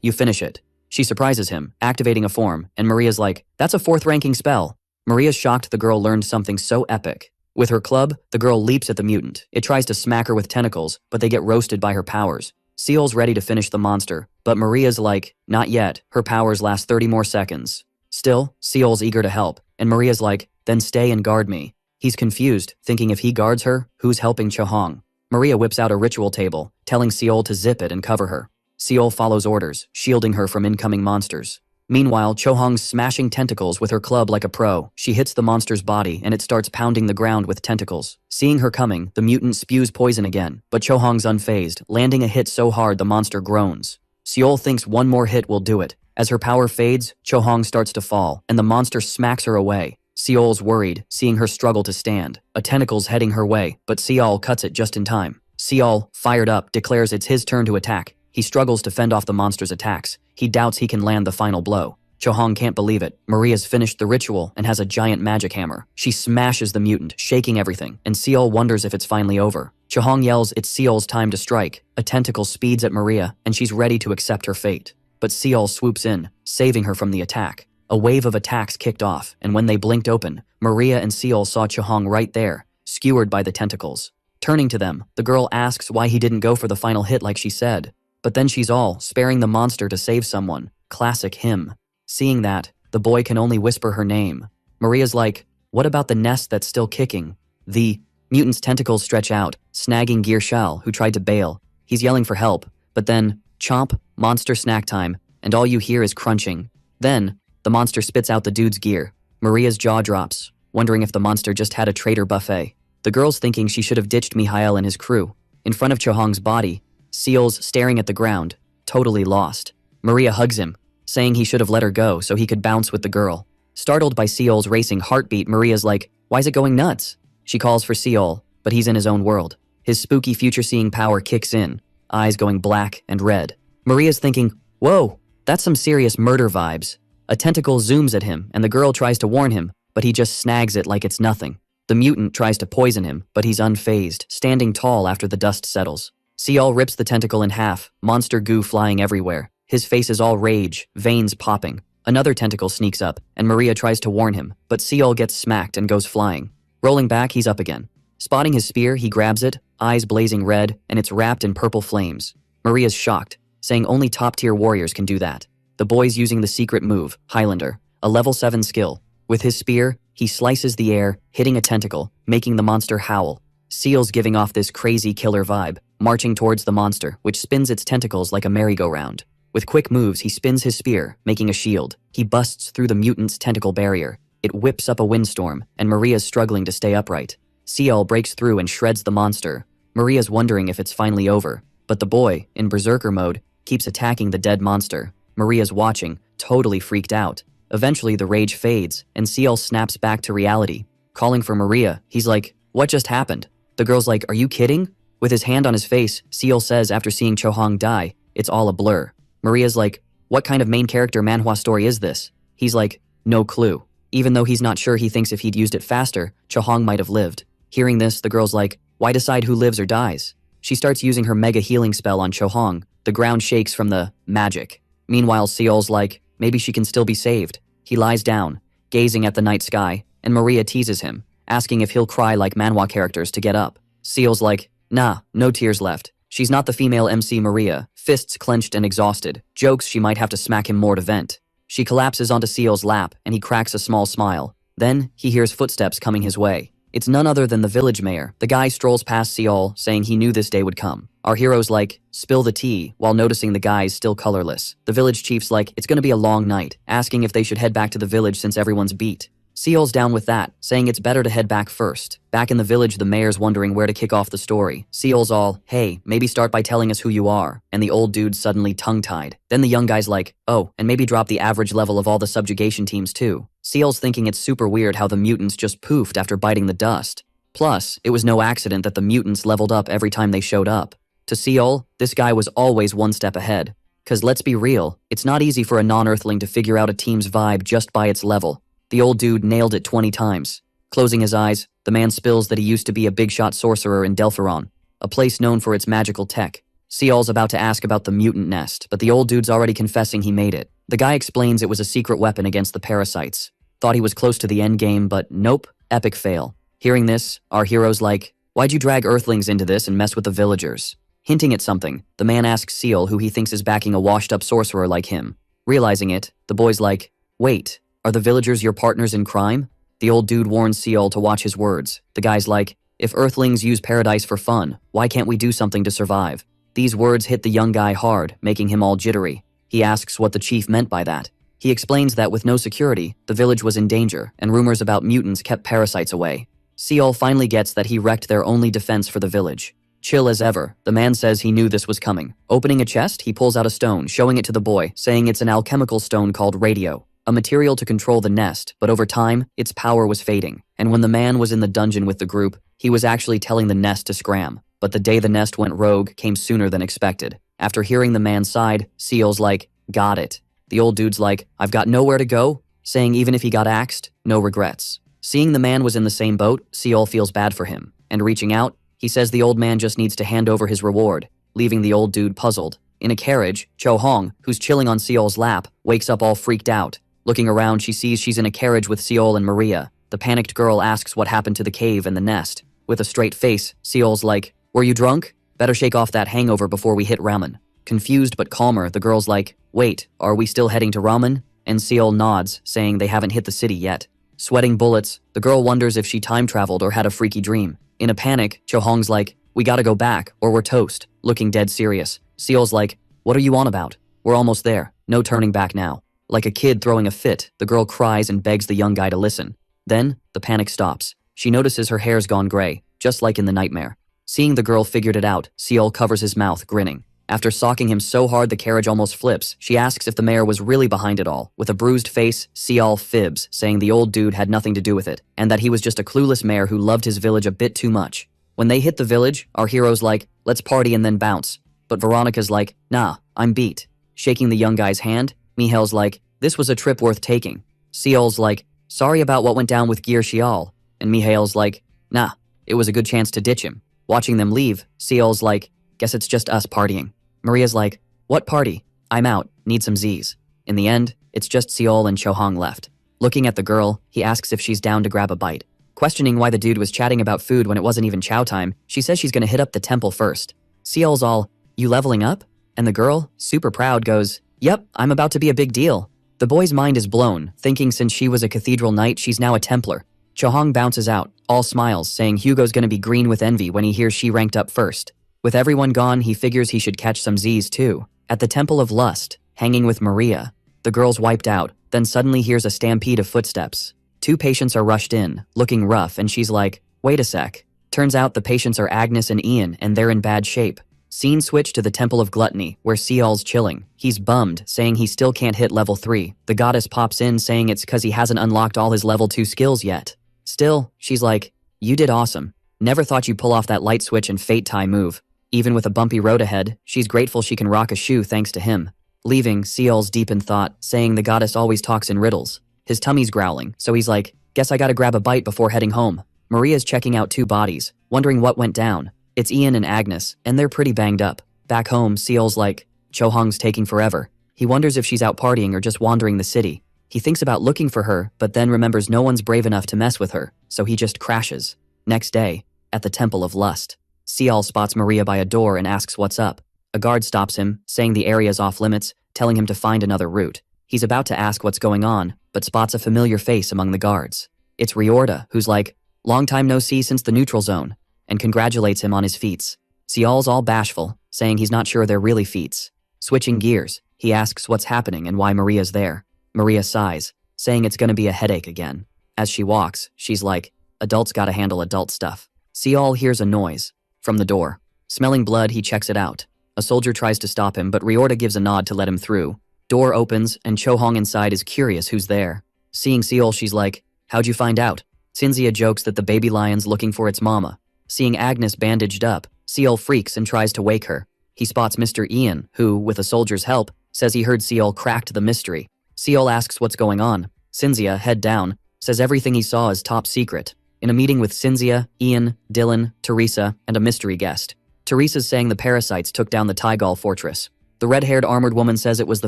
you finish it. She surprises him, activating a form, and Maria's like, that's a 4th-ranking spell. Maria's shocked the girl learned something so epic. With her club, the girl leaps at the mutant. It tries to smack her with tentacles, but they get roasted by her powers. Seal's ready to finish the monster, but Maria's like, not yet, her powers last 30 more seconds. Still, Seal's eager to help, and Maria's like, then stay and guard me. He's confused, thinking if he guards her, who's helping Chohong? Maria whips out a ritual table, telling Seol to zip it and cover her. Seol follows orders, shielding her from incoming monsters. Meanwhile, Chohong's smashing tentacles with her club like a pro. She hits the monster's body and it starts pounding the ground with tentacles. Seeing her coming, the mutant spews poison again, but Chohong's unfazed, landing a hit so hard the monster groans. Seol thinks one more hit will do it. As her power fades, Chohong starts to fall, and the monster smacks her away. Seol's worried, seeing her struggle to stand. A tentacle's heading her way, but Seol cuts it just in time. Seol, fired up, declares it's his turn to attack. He struggles to fend off the monster's attacks. He doubts he can land the final blow. Chohong can't believe it. Maria's finished the ritual and has a giant magic hammer. She smashes the mutant, shaking everything, and Seol wonders if it's finally over. Chohong yells it's Seol's time to strike. A tentacle speeds at Maria, and she's ready to accept her fate. But Seol swoops in, saving her from the attack. A wave of attacks kicked off, and when they blinked open, Maria and Seol saw Chohong right there, skewered by the tentacles. Turning to them, the girl asks why he didn't go for the final hit like she said. But then she's all, sparing the monster to save someone. Classic him. Seeing that, the boy can only whisper her name. Maria's like, what about the nest that's still kicking? The mutant's tentacles stretch out, snagging Gearshal, who tried to bail. He's yelling for help, but then, chomp, monster snack time, and all you hear is crunching. Then, the monster spits out the dude's gear. Maria's jaw drops, wondering if the monster just had a traitor buffet. The girl's thinking she should have ditched Mihail and his crew. In front of Chohong's body, Seol's staring at the ground, totally lost. Maria hugs him, saying he should have let her go so he could bounce with the girl. Startled by Seol's racing heartbeat, Maria's like, why's it going nuts? She calls for Seol, but he's in his own world. His spooky future-seeing power kicks in, eyes going black and red. Maria's thinking, whoa, that's some serious murder vibes. A tentacle zooms at him, and the girl tries to warn him, but he just snags it like it's nothing. The mutant tries to poison him, but he's unfazed, standing tall after the dust settles. Seol rips the tentacle in half, monster goo flying everywhere. His face is all rage, veins popping. Another tentacle sneaks up, and Maria tries to warn him, but Seol gets smacked and goes flying. Rolling back, he's up again. Spotting his spear, he grabs it, eyes blazing red, and it's wrapped in purple flames. Maria's shocked, saying only top-tier warriors can do that. The boy's using the secret move, Highlander, a level 7 skill. With his spear, he slices the air, hitting a tentacle, making the monster howl. Seol's giving off this crazy killer vibe, marching towards the monster, which spins its tentacles like a merry-go-round. With quick moves, he spins his spear, making a shield. He busts through the mutant's tentacle barrier. It whips up a windstorm, and Maria's struggling to stay upright. Seol breaks through and shreds the monster. Maria's wondering if it's finally over, but the boy, in berserker mode, keeps attacking the dead monster. Maria's watching, totally freaked out. Eventually, the rage fades, and Seol snaps back to reality. Calling for Maria, he's like, what just happened? The girl's like, are you kidding? With his hand on his face, Seol says after seeing Chohong die, it's all a blur. Maria's like, what kind of main character manhwa story is this? He's like, no clue. Even though he's not sure, he thinks if he'd used it faster, Chohong might have lived. Hearing this, the girl's like, why decide who lives or dies? She starts using her mega healing spell on Chohong. The ground shakes from the magic. Meanwhile, Seol's like, maybe she can still be saved. He lies down, gazing at the night sky, and Maria teases him, asking if he'll cry like manhwa characters to get up. Seol's like, nah, no tears left. She's not the female MC Maria, fists clenched and exhausted, jokes she might have to smack him more to vent. She collapses onto Seol's lap, and he cracks a small smile. Then, he hears footsteps coming his way. It's none other than the village mayor. The guy strolls past Seol, saying he knew this day would come. Our hero's like, spill the tea, while noticing the guy's still colorless. The village chief's like, it's gonna be a long night, asking if they should head back to the village since everyone's beat. Seol's down with that, saying it's better to head back first. Back in the village, the mayor's wondering where to kick off the story. Seol's all, hey, maybe start by telling us who you are. And the old dude's suddenly tongue-tied. Then the young guy's like, oh, and maybe drop the average level of all the subjugation teams too. Seol's thinking it's super weird how the mutants just poofed after biting the dust. Plus, it was no accident that the mutants leveled up every time they showed up. To Seol, this guy was always one step ahead. Cause let's be real, it's not easy for a non-earthling to figure out a team's vibe just by its level. The old dude nailed it 20 times. Closing his eyes, the man spills that he used to be a big-shot sorcerer in Delphiron, a place known for its magical tech. Seol's about to ask about the mutant nest, but the old dude's already confessing he made it. The guy explains it was a secret weapon against the parasites. Thought he was close to the end game, but nope, epic fail. Hearing this, our hero's like, why'd you drag Earthlings into this and mess with the villagers? Hinting at something, the man asks Seal who he thinks is backing a washed-up sorcerer like him. Realizing it, the boy's like, wait, are the villagers your partners in crime? The old dude warns Seal to watch his words. The guy's like, if Earthlings use paradise for fun, why can't we do something to survive? These words hit the young guy hard, making him all jittery. He asks what the chief meant by that. He explains that with no security, the village was in danger, and rumors about mutants kept parasites away. Seal finally gets that he wrecked their only defense for the village. Chill as ever, the man says he knew this was coming. Opening a chest, he pulls out a stone, showing it to the boy, saying it's an alchemical stone called radio, a material to control the nest, but over time, its power was fading. And when the man was in the dungeon with the group, he was actually telling the nest to scram. But the day the nest went rogue came sooner than expected. After hearing the man's side, Seal's like, got it. The old dude's like, I've got nowhere to go, saying even if he got axed, no regrets. Seeing the man was in the same boat, Seal feels bad for him, and reaching out, he says the old man just needs to hand over his reward, leaving the old dude puzzled. In a carriage, Cho Hong, who's chilling on Seol's lap, wakes up all freaked out. Looking around, she sees she's in a carriage with Seol and Maria. The panicked girl asks what happened to the cave and the nest. With a straight face, Seol's like, were you drunk? Better shake off that hangover before we hit ramen. Confused but calmer, the girl's like, wait, are we still heading to ramen? And Seol nods, saying they haven't hit the city yet. Sweating bullets, the girl wonders if she time traveled or had a freaky dream. In a panic, Cho Hong's like, we gotta go back, or we're toast, looking dead serious. Seol's like, what are you on about? We're almost there, no turning back now. Like a kid throwing a fit, the girl cries and begs the young guy to listen. Then, the panic stops. She notices her hair's gone gray, just like in the nightmare. Seeing the girl figured it out, Seol covers his mouth, grinning. After socking him so hard the carriage almost flips, she asks if the mayor was really behind it all. With a bruised face, Seol fibs, saying the old dude had nothing to do with it, and that he was just a clueless mayor who loved his village a bit too much. When they hit the village, our hero's like, let's party and then bounce. But Veronica's like, nah, I'm beat. Shaking the young guy's hand, Mihail's like, this was a trip worth taking. Seol's like, sorry about what went down with Gear Xial. And Mihail's like, nah, it was a good chance to ditch him. Watching them leave, Seol's like, guess it's just us partying. Maria's like, what party? I'm out, need some Z's. In the end, it's just Seol and Cho Hong left. Looking at the girl, he asks if she's down to grab a bite. Questioning why the dude was chatting about food when it wasn't even chow time, she says she's gonna hit up the temple first. Seol's all, you leveling up? And the girl, super proud, goes, yep, I'm about to be a big deal. The boy's mind is blown, thinking since she was a cathedral knight, she's now a Templar. Cho Hong bounces out, all smiles, saying Hugo's gonna be green with envy when he hears she ranked up first. With everyone gone, he figures he should catch some Z's too. At the Temple of Lust, hanging with Maria, the girl's wiped out, then suddenly hears a stampede of footsteps. 2 patients are rushed in, looking rough, and she's like, wait a sec. Turns out the patients are Agnes and Ian, and they're in bad shape. Scene switch to the Temple of Gluttony, where Seol's chilling. He's bummed, saying he still can't hit level 3. The goddess pops in, saying it's cause he hasn't unlocked all his level 2 skills yet. Still, she's like, you did awesome. Never thought you'd pull off that light switch and fate tie move. Even with a bumpy road ahead, she's grateful she can rock a shoe thanks to him. Leaving, Seol's deep in thought, saying the goddess always talks in riddles. His tummy's growling, so he's like, guess I gotta grab a bite before heading home. Maria's checking out 2 bodies, wondering what went down. It's Ian and Agnes, and they're pretty banged up. Back home, Seol's like, Cho Hong's taking forever. He wonders if she's out partying or just wandering the city. He thinks about looking for her, but then remembers no one's brave enough to mess with her, so he just crashes. Next day, at the Temple of Lust, Seol spots Maria by a door and asks what's up. A guard stops him, saying the area's off limits, telling him to find another route. He's about to ask what's going on, but spots a familiar face among the guards. It's Riorda, who's like, long time no see since the neutral zone, and congratulates him on his feats. Seol's all bashful, saying he's not sure they're really feats. Switching gears, he asks what's happening and why Maria's there. Maria sighs, saying it's gonna be a headache again. As she walks, she's like, adults gotta handle adult stuff. Seol hears a noise from the door. Smelling blood, he checks it out. A soldier tries to stop him, but Riorda gives a nod to let him through. Door opens, and Cho Hong inside is curious who's there. Seeing Seol, she's like, how'd you find out? Cinzia jokes that the baby lion's looking for its mama. Seeing Agnes bandaged up, Seol freaks and tries to wake her. He spots Mr. Ian, who, with a soldier's help, says he heard Seol cracked the mystery. Seol asks what's going on. Cinzia, head down, says everything he saw is top secret. In a meeting with Cinzia, Ian, Dylan, Teresa, and a mystery guest. Teresa's saying the parasites took down the Taigal fortress. The red-haired armored woman says it was the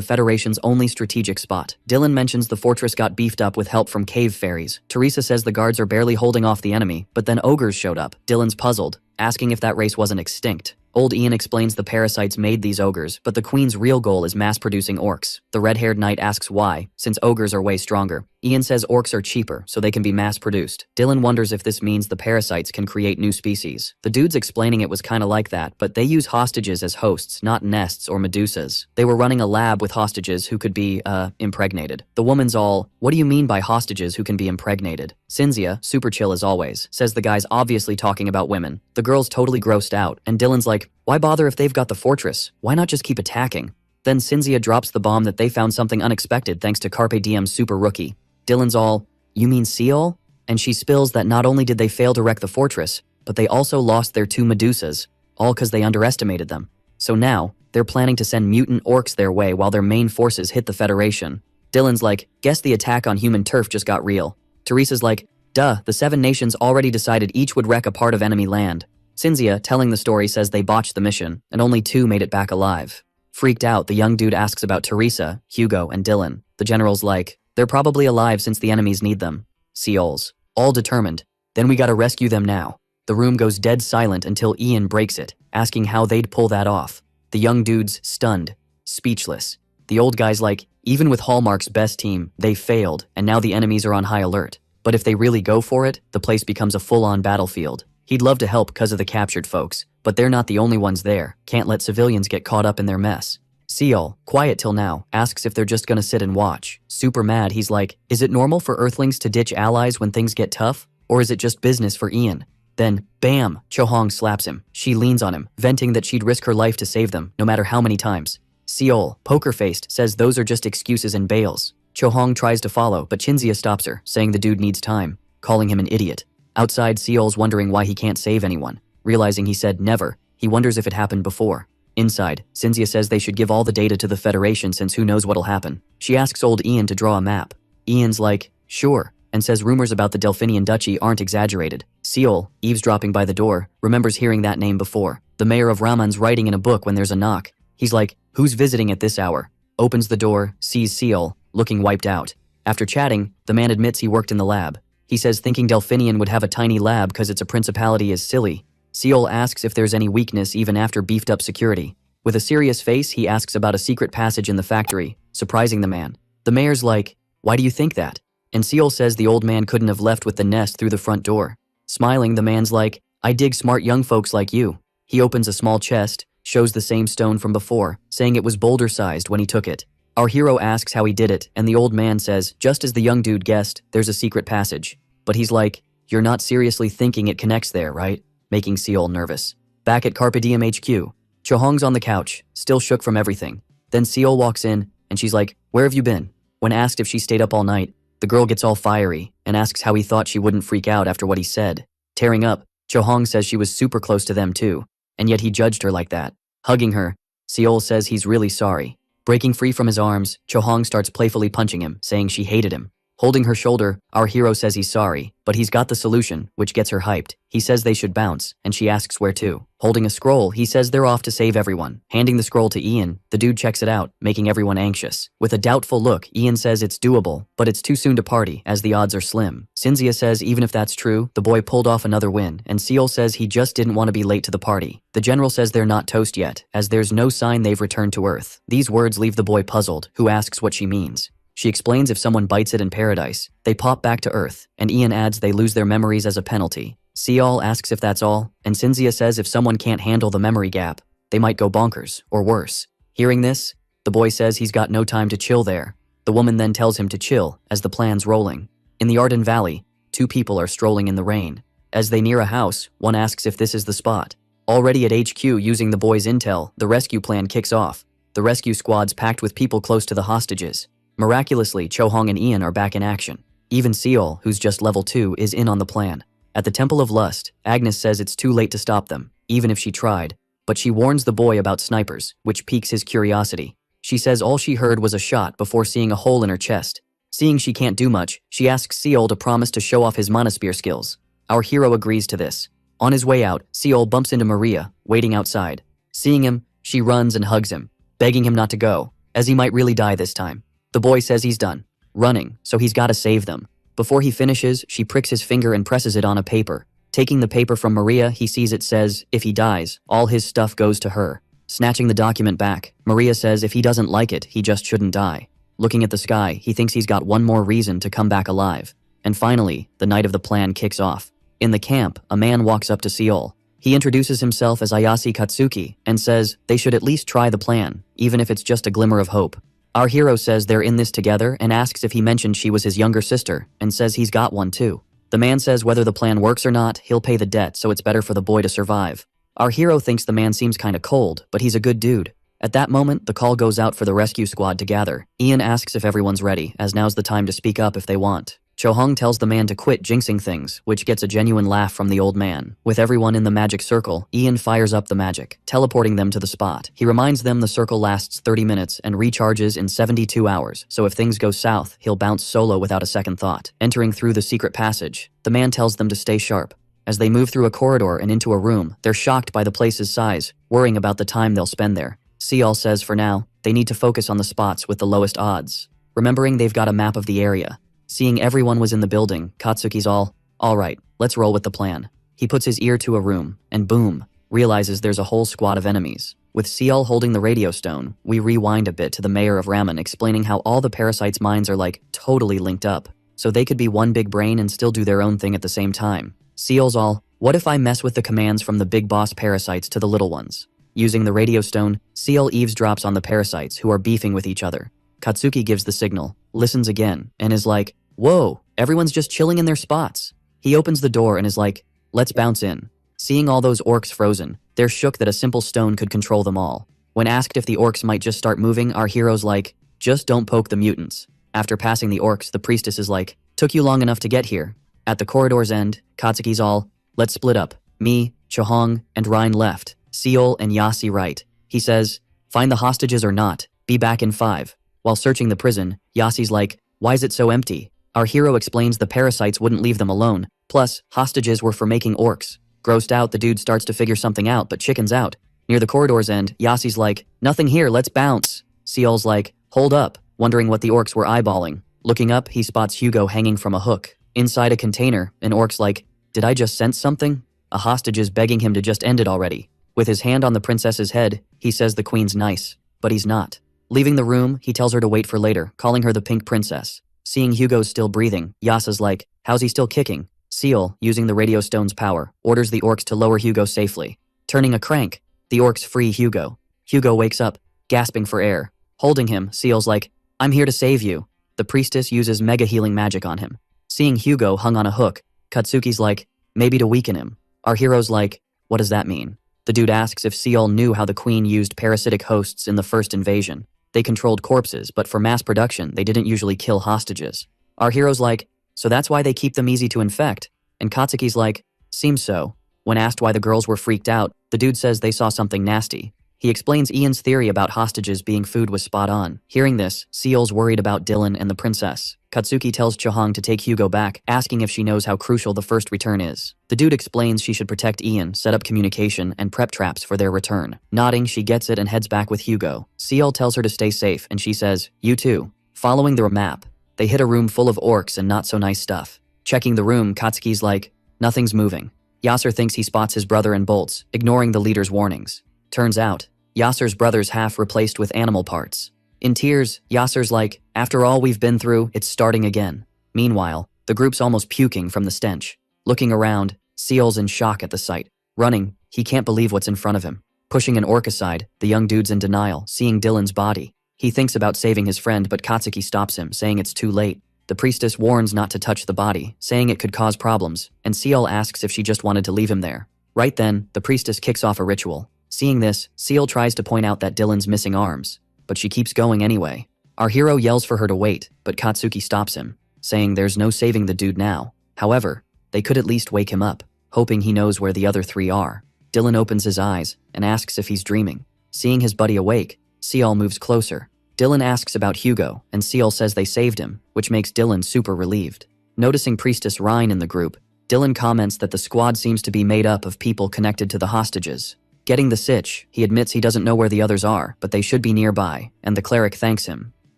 Federation's only strategic spot. Dylan mentions the fortress got beefed up with help from cave fairies. Teresa says the guards are barely holding off the enemy, but then ogres showed up. Dylan's puzzled, asking if that race wasn't extinct. Old Ian explains the parasites made these ogres, but the queen's real goal is mass-producing orcs. The red-haired knight asks why, since ogres are way stronger. Ian says orcs are cheaper, so they can be mass-produced. Dylan wonders if this means the parasites can create new species. The dude's explaining it was kinda like that, but they use hostages as hosts, not nests or medusas. They were running a lab with hostages who could be, impregnated. The woman's all, what do you mean by hostages who can be impregnated? Cynthia, super chill as always, says the guy's obviously talking about women. The girl's totally grossed out, and Dylan's like, why bother if they've got the fortress? Why not just keep attacking? Then Cynthia drops the bomb that they found something unexpected thanks to Carpe Diem's super rookie. Dylan's all, you mean Seal? And she spills that not only did they fail to wreck the fortress, but they also lost their 2 medusas, all because they underestimated them. So now, they're planning to send mutant orcs their way while their main forces hit the Federation. Dylan's like, guess the attack on human turf just got real. Teresa's like, duh, the 7 nations already decided each would wreck a part of enemy land. Cynthia, telling the story, says they botched the mission, and only 2 made it back alive. Freaked out, the young dude asks about Teresa, Hugo, and Dylan. The general's like, they're probably alive since the enemies need them. Seals, all determined. Then we gotta rescue them now. The room goes dead silent until Ian breaks it, asking how they'd pull that off. The young dude's stunned, speechless. The old guy's like, even with Hallmark's best team, they failed, and now the enemies are on high alert. But if they really go for it, the place becomes a full-on battlefield. He'd love to help because of the captured folks, but they're not the only ones there. Can't let civilians get caught up in their mess. Seal, quiet till now, asks if they're just gonna sit and watch. Super mad, he's like, is it normal for Earthlings to ditch allies when things get tough? Or is it just business for Ian? Then, bam, Cho-Hong slaps him. She leans on him, venting that she'd risk her life to save them, no matter how many times. Seol, poker-faced, says those are just excuses and bails. Cho-Hong tries to follow, but Chinzia stops her, saying the dude needs time, calling him an idiot. Outside, Seol's wondering why he can't save anyone. Realizing he said never, he wonders if it happened before. Inside, Cynthia says they should give all the data to the Federation since who knows what'll happen. She asks old Ian to draw a map. Ian's like, sure, and says rumors about the Delphinian Duchy aren't exaggerated. Seol, eavesdropping by the door, remembers hearing that name before. The mayor of Raman's writing in a book when there's a knock. He's like, who's visiting at this hour? Opens the door, sees Seol, looking wiped out. After chatting, the man admits he worked in the lab. He says thinking Delphinian would have a tiny lab because it's a principality is silly. Seol asks if there's any weakness even after beefed up security. With a serious face, he asks about a secret passage in the factory, surprising the man. The mayor's like, why do you think that? And Seol says the old man couldn't have left with the nest through the front door. Smiling, the man's like, I dig smart young folks like you. He opens a small chest, shows the same stone from before, saying it was boulder-sized when he took it. Our hero asks how he did it, and the old man says, just as the young dude guessed, there's a secret passage. But he's like, you're not seriously thinking it connects there, right? Making Seol nervous. Back at Carpe Diem HQ, Cho-Hong's on the couch, still shook from everything. Then Seol walks in, and she's like, where have you been? When asked if she stayed up all night, the girl gets all fiery, and asks how he thought she wouldn't freak out after what he said. Tearing up, Cho-Hong says she was super close to them too, and yet he judged her like that. Hugging her, Seol says he's really sorry. Breaking free from his arms, Cho-Hong starts playfully punching him, saying she hated him. Holding her shoulder, our hero says he's sorry, but he's got the solution, which gets her hyped. He says they should bounce, and she asks where to. Holding a scroll, he says they're off to save everyone. Handing the scroll to Ian, the dude checks it out, making everyone anxious. With a doubtful look, Ian says it's doable, but it's too soon to party, as the odds are slim. Cynthia says even if that's true, the boy pulled off another win, and Seol says he just didn't want to be late to the party. The general says they're not toast yet, as there's no sign they've returned to Earth. These words leave the boy puzzled, who asks what she means. She explains if someone bites it in paradise, they pop back to Earth, and Ian adds they lose their memories as a penalty. Seol asks if that's all, and Cynthia says if someone can't handle the memory gap, they might go bonkers, or worse. Hearing this, the boy says he's got no time to chill there. The woman then tells him to chill, as the plan's rolling. In the Arden Valley, 2 people are strolling in the rain. As they near a house, one asks if this is the spot. Already at HQ using the boy's intel, the rescue plan kicks off. The rescue squad's packed with people close to the hostages. Miraculously, Cho-Hong and Ian are back in action. Even Seol, who's just level 2, is in on the plan. At the Temple of Lust, Agnes says it's too late to stop them, even if she tried. But she warns the boy about snipers, which piques his curiosity. She says all she heard was a shot before seeing a hole in her chest. Seeing she can't do much, she asks Seol to promise to show off his monospear skills. Our hero agrees to this. On his way out, Seol bumps into Maria, waiting outside. Seeing him, she runs and hugs him. begging him not to go, as he might really die this time. The boy says he's done running, so he's gotta save them. Before he finishes, she pricks his finger and presses it on a paper. Taking the paper from Maria, he sees it says, if he dies, all his stuff goes to her. Snatching the document back, Maria says if he doesn't like it, he just shouldn't die. Looking at the sky, he thinks he's got one more reason to come back alive. And finally, the night of the plan kicks off. In the camp, a man walks up to Seol. He introduces himself as Ayase Katsuki and says they should at least try the plan, even if it's just a glimmer of hope. Our hero says they're in this together and asks if he mentioned she was his younger sister and says he's got one too. The man says whether the plan works or not, he'll pay the debt, so it's better for the boy to survive. Our hero thinks the man seems kinda cold, but he's a good dude. At that moment, the call goes out for the rescue squad to gather. Ian asks if everyone's ready, as now's the time to speak up if they want. Chohong tells the man to quit jinxing things, which gets a genuine laugh from the old man. With everyone in the magic circle, Ian fires up the magic, teleporting them to the spot. He reminds them the circle lasts 30 minutes and recharges in 72 hours, so if things go south, he'll bounce solo without a second thought. Entering through the secret passage, the man tells them to stay sharp. As they move through a corridor and into a room, they're shocked by the place's size, worrying about the time they'll spend there. Seol says for now, they need to focus on the spots with the lowest odds. Remembering they've got a map of the area. Seeing everyone was in the building, Katsuki's all right, let's roll with the plan. He puts his ear to a room, and boom, realizes there's a whole squad of enemies. With Seol holding the radio stone, we rewind a bit to the mayor of Ramen explaining how all the parasites' minds are like totally linked up, so they could be one big brain and still do their own thing at the same time. Seol's what if I mess with the commands from the big boss parasites to the little ones? Using the radio stone, Seol eavesdrops on the parasites who are beefing with each other. Katsuki gives the signal, listens again, and is like, whoa, everyone's just chilling in their spots. He opens the door and is like, let's bounce in. Seeing all those orcs frozen, they're shook that a simple stone could control them all. When asked if the orcs might just start moving, our hero's like, just don't poke the mutants. After passing the orcs, the priestess is like, took you long enough to get here. At the corridor's end, Katsuki's let's split up. Me, Chohong, and Rhine left. Seol and Yasi right. He says, find the hostages or not, be back in 5. While searching the prison, Yasi's like, why is it so empty? Our hero explains the parasites wouldn't leave them alone, plus, hostages were for making orcs. Grossed out, the dude starts to figure something out, but chickens out. Near the corridor's end, Yasi's like, nothing here, let's bounce. Seol's like, hold up, wondering what the orcs were eyeballing. Looking up, he spots Hugo hanging from a hook. Inside a container, an orc's like, did I just sense something? A hostage is begging him to just end it already. With his hand on the princess's head, he says the queen's nice, but he's not. Leaving the room, he tells her to wait for later, calling her the pink princess. Seeing Hugo's still breathing, Yasa's like, how's he still kicking? Seol, using the radio stone's power, orders the orcs to lower Hugo safely. Turning a crank, the orcs free Hugo. Hugo wakes up, gasping for air. Holding him, Seol's like, I'm here to save you. The priestess uses mega healing magic on him. Seeing Hugo hung on a hook, Katsuki's like, maybe to weaken him. Our hero's like, what does that mean? The dude asks if Seol knew how the queen used parasitic hosts in the first invasion. They controlled corpses, but for mass production, they didn't usually kill hostages. Our hero's like, so that's why they keep them easy to infect. And Katsuki's like, seems so. When asked why the girls were freaked out, the dude says they saw something nasty. He explains Ian's theory about hostages being food was spot on. Hearing this, Seol's worried about Dylan and the princess. Katsuki tells Chohong to take Hugo back, asking if she knows how crucial the first return is. The dude explains she should protect Ian, set up communication, and prep traps for their return. Nodding, she gets it and heads back with Hugo. Seol tells her to stay safe, and she says, you too. Following the map, they hit a room full of orcs and not so nice stuff. Checking the room, Katsuki's like, nothing's moving. Yasser thinks he spots his brother and bolts, ignoring the leader's warnings. Turns out, Yasser's brother's half replaced with animal parts. In tears, Yasser's like, after all we've been through, it's starting again. Meanwhile, the group's almost puking from the stench. Looking around, Seol's in shock at the sight. Running, he can't believe what's in front of him. Pushing an orc aside, the young dude's in denial, seeing Dylan's body. He thinks about saving his friend, but Katsuki stops him, saying it's too late. The priestess warns not to touch the body, saying it could cause problems, and Seol asks if she just wanted to leave him there. Right then, the priestess kicks off a ritual. Seeing this, Seol tries to point out that Dylan's missing arms, but she keeps going anyway. Our hero yells for her to wait, but Katsuki stops him, saying there's no saving the dude now. However, they could at least wake him up, hoping he knows where the other 3 are. Dylan opens his eyes and asks if he's dreaming. Seeing his buddy awake, Seol moves closer. Dylan asks about Hugo, and Seol says they saved him, which makes Dylan super relieved. Noticing Priestess Rhine in the group, Dylan comments that the squad seems to be made up of people connected to the hostages. Getting the sitch, he admits he doesn't know where the others are, but they should be nearby, and the cleric thanks him.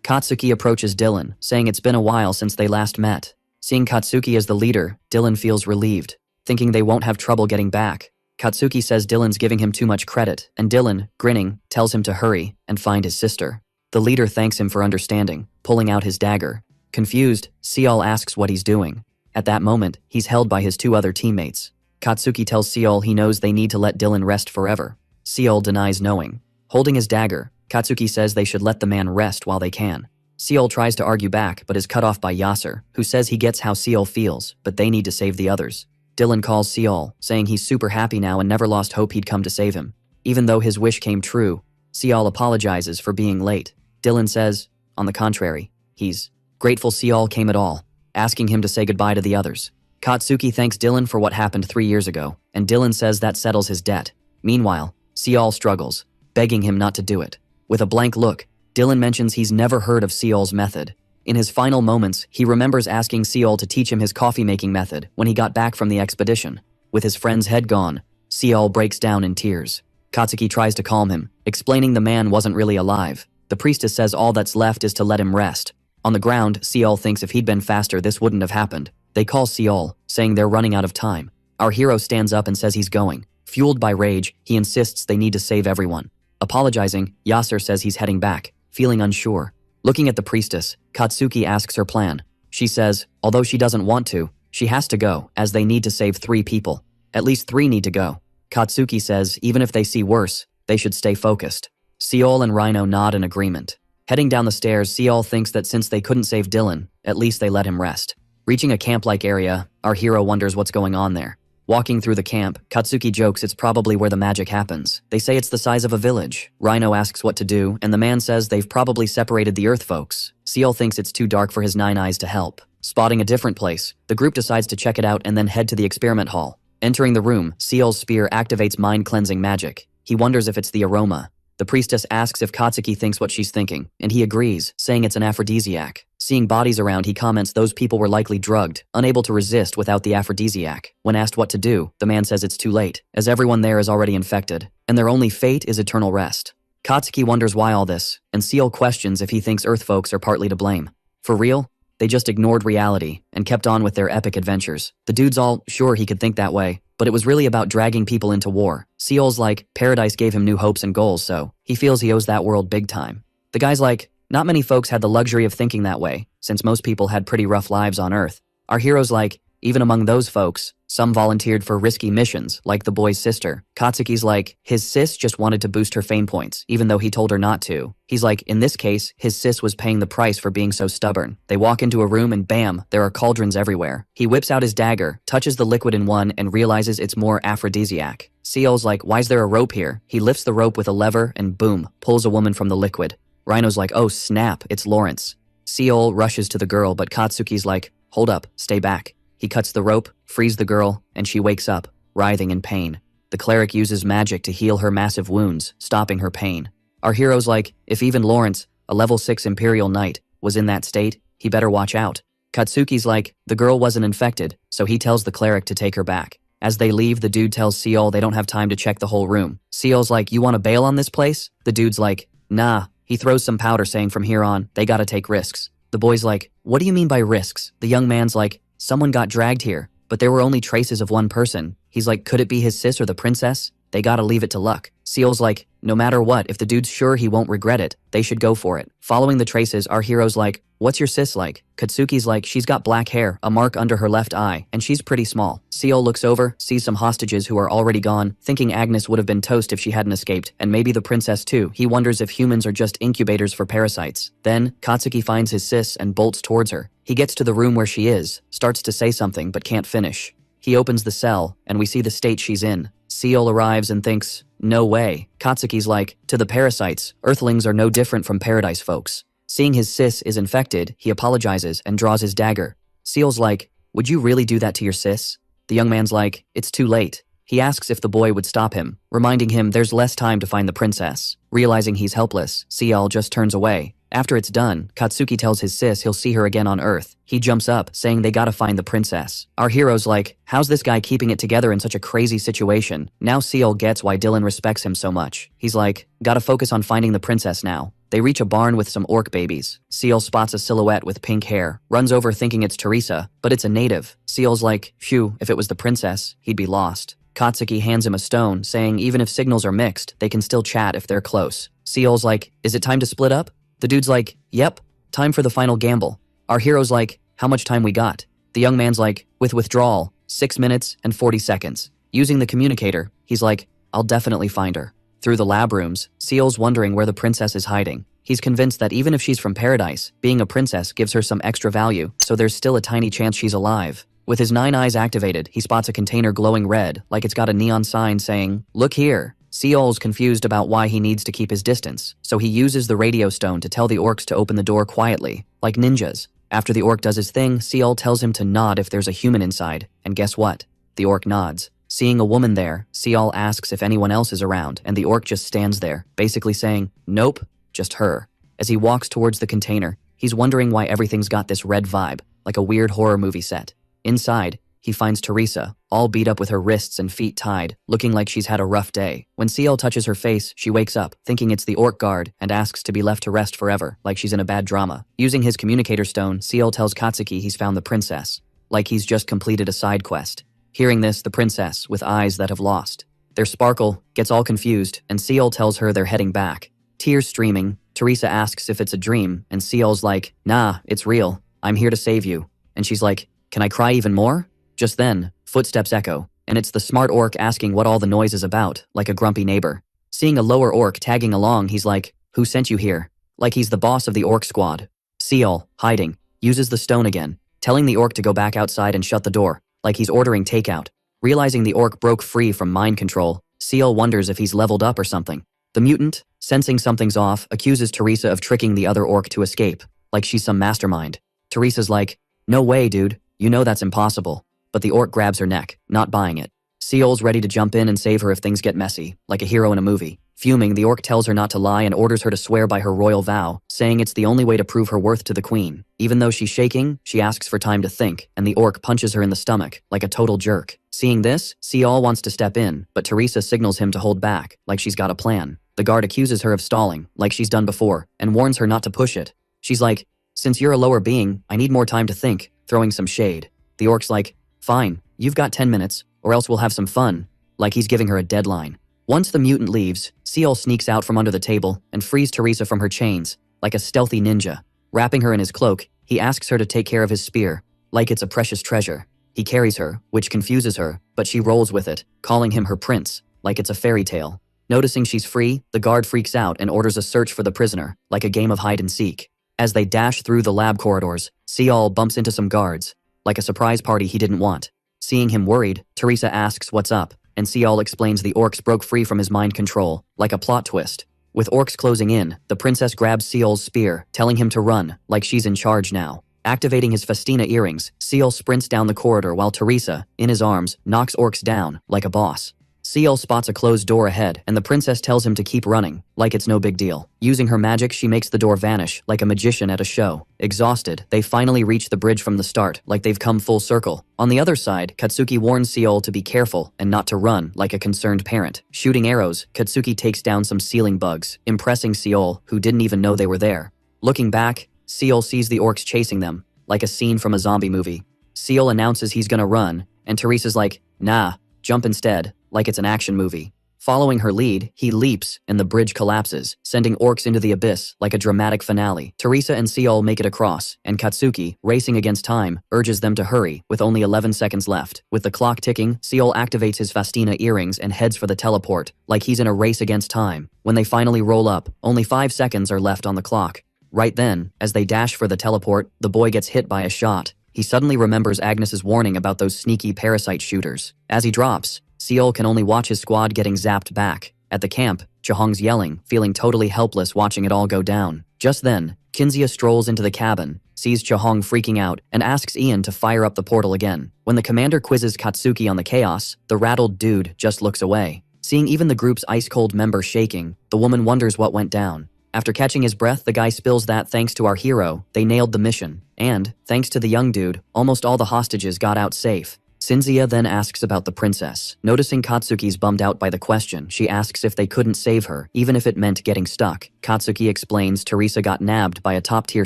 Katsuki approaches Dylan, saying it's been a while since they last met. Seeing Katsuki as the leader, Dylan feels relieved, thinking they won't have trouble getting back. Katsuki says Dylan's giving him too much credit, and Dylan, grinning, tells him to hurry and find his sister. The leader thanks him for understanding, pulling out his dagger. Confused, Seol asks what he's doing. At that moment, he's held by his two other teammates. Katsuki tells Seol he knows they need to let Dylan rest forever. Seol denies knowing. Holding his dagger, Katsuki says they should let the man rest while they can. Seol tries to argue back but is cut off by Yasser, who says he gets how Seol feels, but they need to save the others. Dylan calls Seol, saying he's super happy now and never lost hope he'd come to save him. Even though his wish came true, Seol apologizes for being late. Dylan says, on the contrary, he's grateful Seol came at all, asking him to say goodbye to the others. Katsuki thanks Dylan for what happened 3 years ago, and Dylan says that settles his debt. Meanwhile, Seol struggles, begging him not to do it. With a blank look, Dylan mentions he's never heard of Seol's method. In his final moments, he remembers asking Seol to teach him his coffee-making method when he got back from the expedition. With his friend's head gone, Seol breaks down in tears. Katsuki tries to calm him, explaining the man wasn't really alive. The priestess says all that's left is to let him rest. On the ground, Seol thinks if he'd been faster this wouldn't have happened. They call Seol, saying they're running out of time. Our hero stands up and says he's going. Fueled by rage, he insists they need to save everyone. Apologizing, Yasser says he's heading back, feeling unsure. Looking at the priestess, Katsuki asks her plan. She says, although she doesn't want to, she has to go, as they need to save 3 people. At least 3 need to go. Katsuki says even if they see worse, they should stay focused. Seol and Rhino nod in agreement. Heading down the stairs, Seol thinks that since they couldn't save Dylan, at least they let him rest. Reaching a camp-like area, our hero wonders what's going on there. Walking through the camp, Katsuki jokes it's probably where the magic happens. They say it's the size of a village. Rhino asks what to do, and the man says they've probably separated the Earth folks. Seol thinks it's too dark for his 9 eyes to help. Spotting a different place, the group decides to check it out and then head to the experiment hall. Entering the room, Seol's spear activates mind-cleansing magic. He wonders if it's the aroma. The priestess asks if Katsuki thinks what she's thinking, and he agrees, saying it's an aphrodisiac. Seeing bodies around, he comments those people were likely drugged, unable to resist without the aphrodisiac. When asked what to do, the man says it's too late, as everyone there is already infected, and their only fate is eternal rest. Katsuki wonders why all this, and Seol questions if he thinks Earth folks are partly to blame. For real? They just ignored reality and kept on with their epic adventures. The dude's all sure he could think that way, but it was really about dragging people into war. Seol's like, paradise gave him new hopes and goals, so he feels he owes that world big time. The guy's like, not many folks had the luxury of thinking that way, since most people had pretty rough lives on Earth. Our hero's like, even among those folks, some volunteered for risky missions, like the boy's sister. Katsuki's like, his sis just wanted to boost her fame points, even though he told her not to. He's like, in this case, his sis was paying the price for being so stubborn. They walk into a room and bam, there are cauldrons everywhere. He whips out his dagger, touches the liquid in one, and realizes it's more aphrodisiac. Seol's like, why's there a rope here? He lifts the rope with a lever and boom, pulls a woman from the liquid. Rhino's like, oh snap, it's Lawrence. Seol rushes to the girl, but Katsuki's like, hold up, stay back. He cuts the rope, frees the girl, and she wakes up, writhing in pain. The cleric uses magic to heal her massive wounds, stopping her pain. Our hero's like, if even Lawrence, a level 6 Imperial Knight, was in that state, he better watch out. Katsuki's like, the girl wasn't infected, so he tells the cleric to take her back. As they leave, the dude tells Seol they don't have time to check the whole room. Seol's like, you wanna bail on this place? The dude's like, nah. He throws some powder saying from here on, they gotta take risks. The boy's like, what do you mean by risks? The young man's like, someone got dragged here, but there were only traces of one person. He's like, could it be his sis or the princess? They gotta leave it to luck. Seol's like, no matter what, if the dude's sure he won't regret it, they should go for it. Following the traces, our hero's like, what's your sis like? Katsuki's like, she's got black hair, a mark under her left eye, and she's pretty small. Seol looks over, sees some hostages who are already gone, thinking Agnes would have been toast if she hadn't escaped, and maybe the princess too. He wonders if humans are just incubators for parasites. Then, Katsuki finds his sis and bolts towards her. He gets to the room where she is, starts to say something but can't finish. He opens the cell, and we see the state she's in. Seol arrives and thinks, no way. Katsuki's like, to the parasites, Earthlings are no different from paradise folks. Seeing his sis is infected, he apologizes and draws his dagger. Seol's like, would you really do that to your sis? The young man's like, it's too late. He asks if the boy would stop him, reminding him there's less time to find the princess. Realizing he's helpless, Seol just turns away. After it's done, Katsuki tells his sis he'll see her again on Earth. He jumps up, saying they gotta find the princess. Our hero's like, how's this guy keeping it together in such a crazy situation? Now Seol gets why Dylan respects him so much. He's like, gotta focus on finding the princess now. They reach a barn with some orc babies. Seol spots a silhouette with pink hair, runs over thinking it's Teresa, but it's a native. Seol's like, phew, if it was the princess, he'd be lost. Katsuki hands him a stone, saying even if signals are mixed, they can still chat if they're close. Seol's like, is it time to split up? The dude's like, yep, time for the final gamble. Our hero's like, how much time we got? The young man's like, with withdrawal, 6 minutes and 40 seconds. Using the communicator, he's like, I'll definitely find her. Through the lab rooms, Seol's wondering where the princess is hiding. He's convinced that even if she's from paradise, being a princess gives her some extra value, so there's still a tiny chance she's alive. With his 9 eyes activated, he spots a container glowing red, like it's got a neon sign saying, look here. Seol's confused about why he needs to keep his distance, so he uses the radio stone to tell the orcs to open the door quietly, like ninjas. After the orc does his thing, Seol tells him to nod if there's a human inside, and guess what? The orc nods. Seeing a woman there, Seol asks if anyone else is around, and the orc just stands there, basically saying, nope, just her. As he walks towards the container, he's wondering why everything's got this red vibe, like a weird horror movie set. Inside, he finds Teresa, all beat up with her wrists and feet tied, looking like she's had a rough day. When Seol touches her face, she wakes up, thinking it's the orc guard, and asks to be left to rest forever, like she's in a bad drama. Using his communicator stone, Seol tells Katsuki he's found the princess, like he's just completed a side quest. Hearing this, the princess, with eyes that have lost their sparkle, gets all confused, and Seol tells her they're heading back. Tears streaming, Teresa asks if it's a dream, and Seol's like, nah, it's real. I'm here to save you. And she's like, can I cry even more? Just then, footsteps echo, and it's the smart orc asking what all the noise is about, like a grumpy neighbor. Seeing a lower orc tagging along, he's like, who sent you here? Like he's the boss of the orc squad. Seol, hiding, uses the stone again, telling the orc to go back outside and shut the door, like he's ordering takeout. Realizing the orc broke free from mind control, Seol wonders if he's leveled up or something. The mutant, sensing something's off, accuses Teresa of tricking the other orc to escape, like she's some mastermind. Teresa's like, no way, dude, you know that's impossible. But the orc grabs her neck, not buying it. Seol's ready to jump in and save her if things get messy, like a hero in a movie. Fuming, the orc tells her not to lie and orders her to swear by her royal vow, saying it's the only way to prove her worth to the queen. Even though she's shaking, she asks for time to think, and the orc punches her in the stomach, like a total jerk. Seeing this, Seol wants to step in, but Teresa signals him to hold back, like she's got a plan. The guard accuses her of stalling, like she's done before, and warns her not to push it. She's like, since you're a lower being, I need more time to think, throwing some shade. The orc's like, fine, you've got 10 minutes, or else we'll have some fun, like he's giving her a deadline. Once the mutant leaves, Seol sneaks out from under the table and frees Teresa from her chains, like a stealthy ninja. Wrapping her in his cloak, he asks her to take care of his spear, like it's a precious treasure. He carries her, which confuses her, but she rolls with it, calling him her prince, like it's a fairy tale. Noticing she's free, the guard freaks out and orders a search for the prisoner, like a game of hide and seek. As they dash through the lab corridors, Seol bumps into some guards, like a surprise party he didn't want. Seeing him worried, Teresa asks what's up, and Seol explains the orcs broke free from his mind control, like a plot twist. With orcs closing in, the princess grabs Seol's spear, telling him to run, like she's in charge now. Activating his Festina earrings, Seol sprints down the corridor while Teresa, in his arms, knocks orcs down, like a boss. Seol spots a closed door ahead, and the princess tells him to keep running, like it's no big deal. Using her magic, she makes the door vanish, like a magician at a show. Exhausted, they finally reach the bridge from the start, like they've come full circle. On the other side, Katsuki warns Seol to be careful and not to run, like a concerned parent. Shooting arrows, Katsuki takes down some ceiling bugs, impressing Seol, who didn't even know they were there. Looking back, Seol sees the orcs chasing them, like a scene from a zombie movie. Seol announces he's gonna run, and Teresa's like, nah, jump instead, like it's an action movie. Following her lead, he leaps, and the bridge collapses, sending orcs into the abyss like a dramatic finale. Teresa and Seol make it across, and Katsuki, racing against time, urges them to hurry, with only 11 seconds left. With the clock ticking, Seol activates his Festina earrings and heads for the teleport, like he's in a race against time. When they finally roll up, only 5 seconds are left on the clock. Right then, as they dash for the teleport, the boy gets hit by a shot. He suddenly remembers Agnes's warning about those sneaky parasite shooters. As he drops, Seol can only watch his squad getting zapped back. At the camp, Chahong's yelling, feeling totally helpless watching it all go down. Just then, Kinzia strolls into the cabin, sees Chahong freaking out, and asks Ian to fire up the portal again. When the commander quizzes Katsuki on the chaos, the rattled dude just looks away. Seeing even the group's ice-cold member shaking, the woman wonders what went down. After catching his breath, the guy spills that thanks to our hero, they nailed the mission. And, thanks to the young dude, almost all the hostages got out safe. Shinzia then asks about the princess. Noticing Katsuki's bummed out by the question, she asks if they couldn't save her, even if it meant getting stuck. Katsuki explains Teresa got nabbed by a top-tier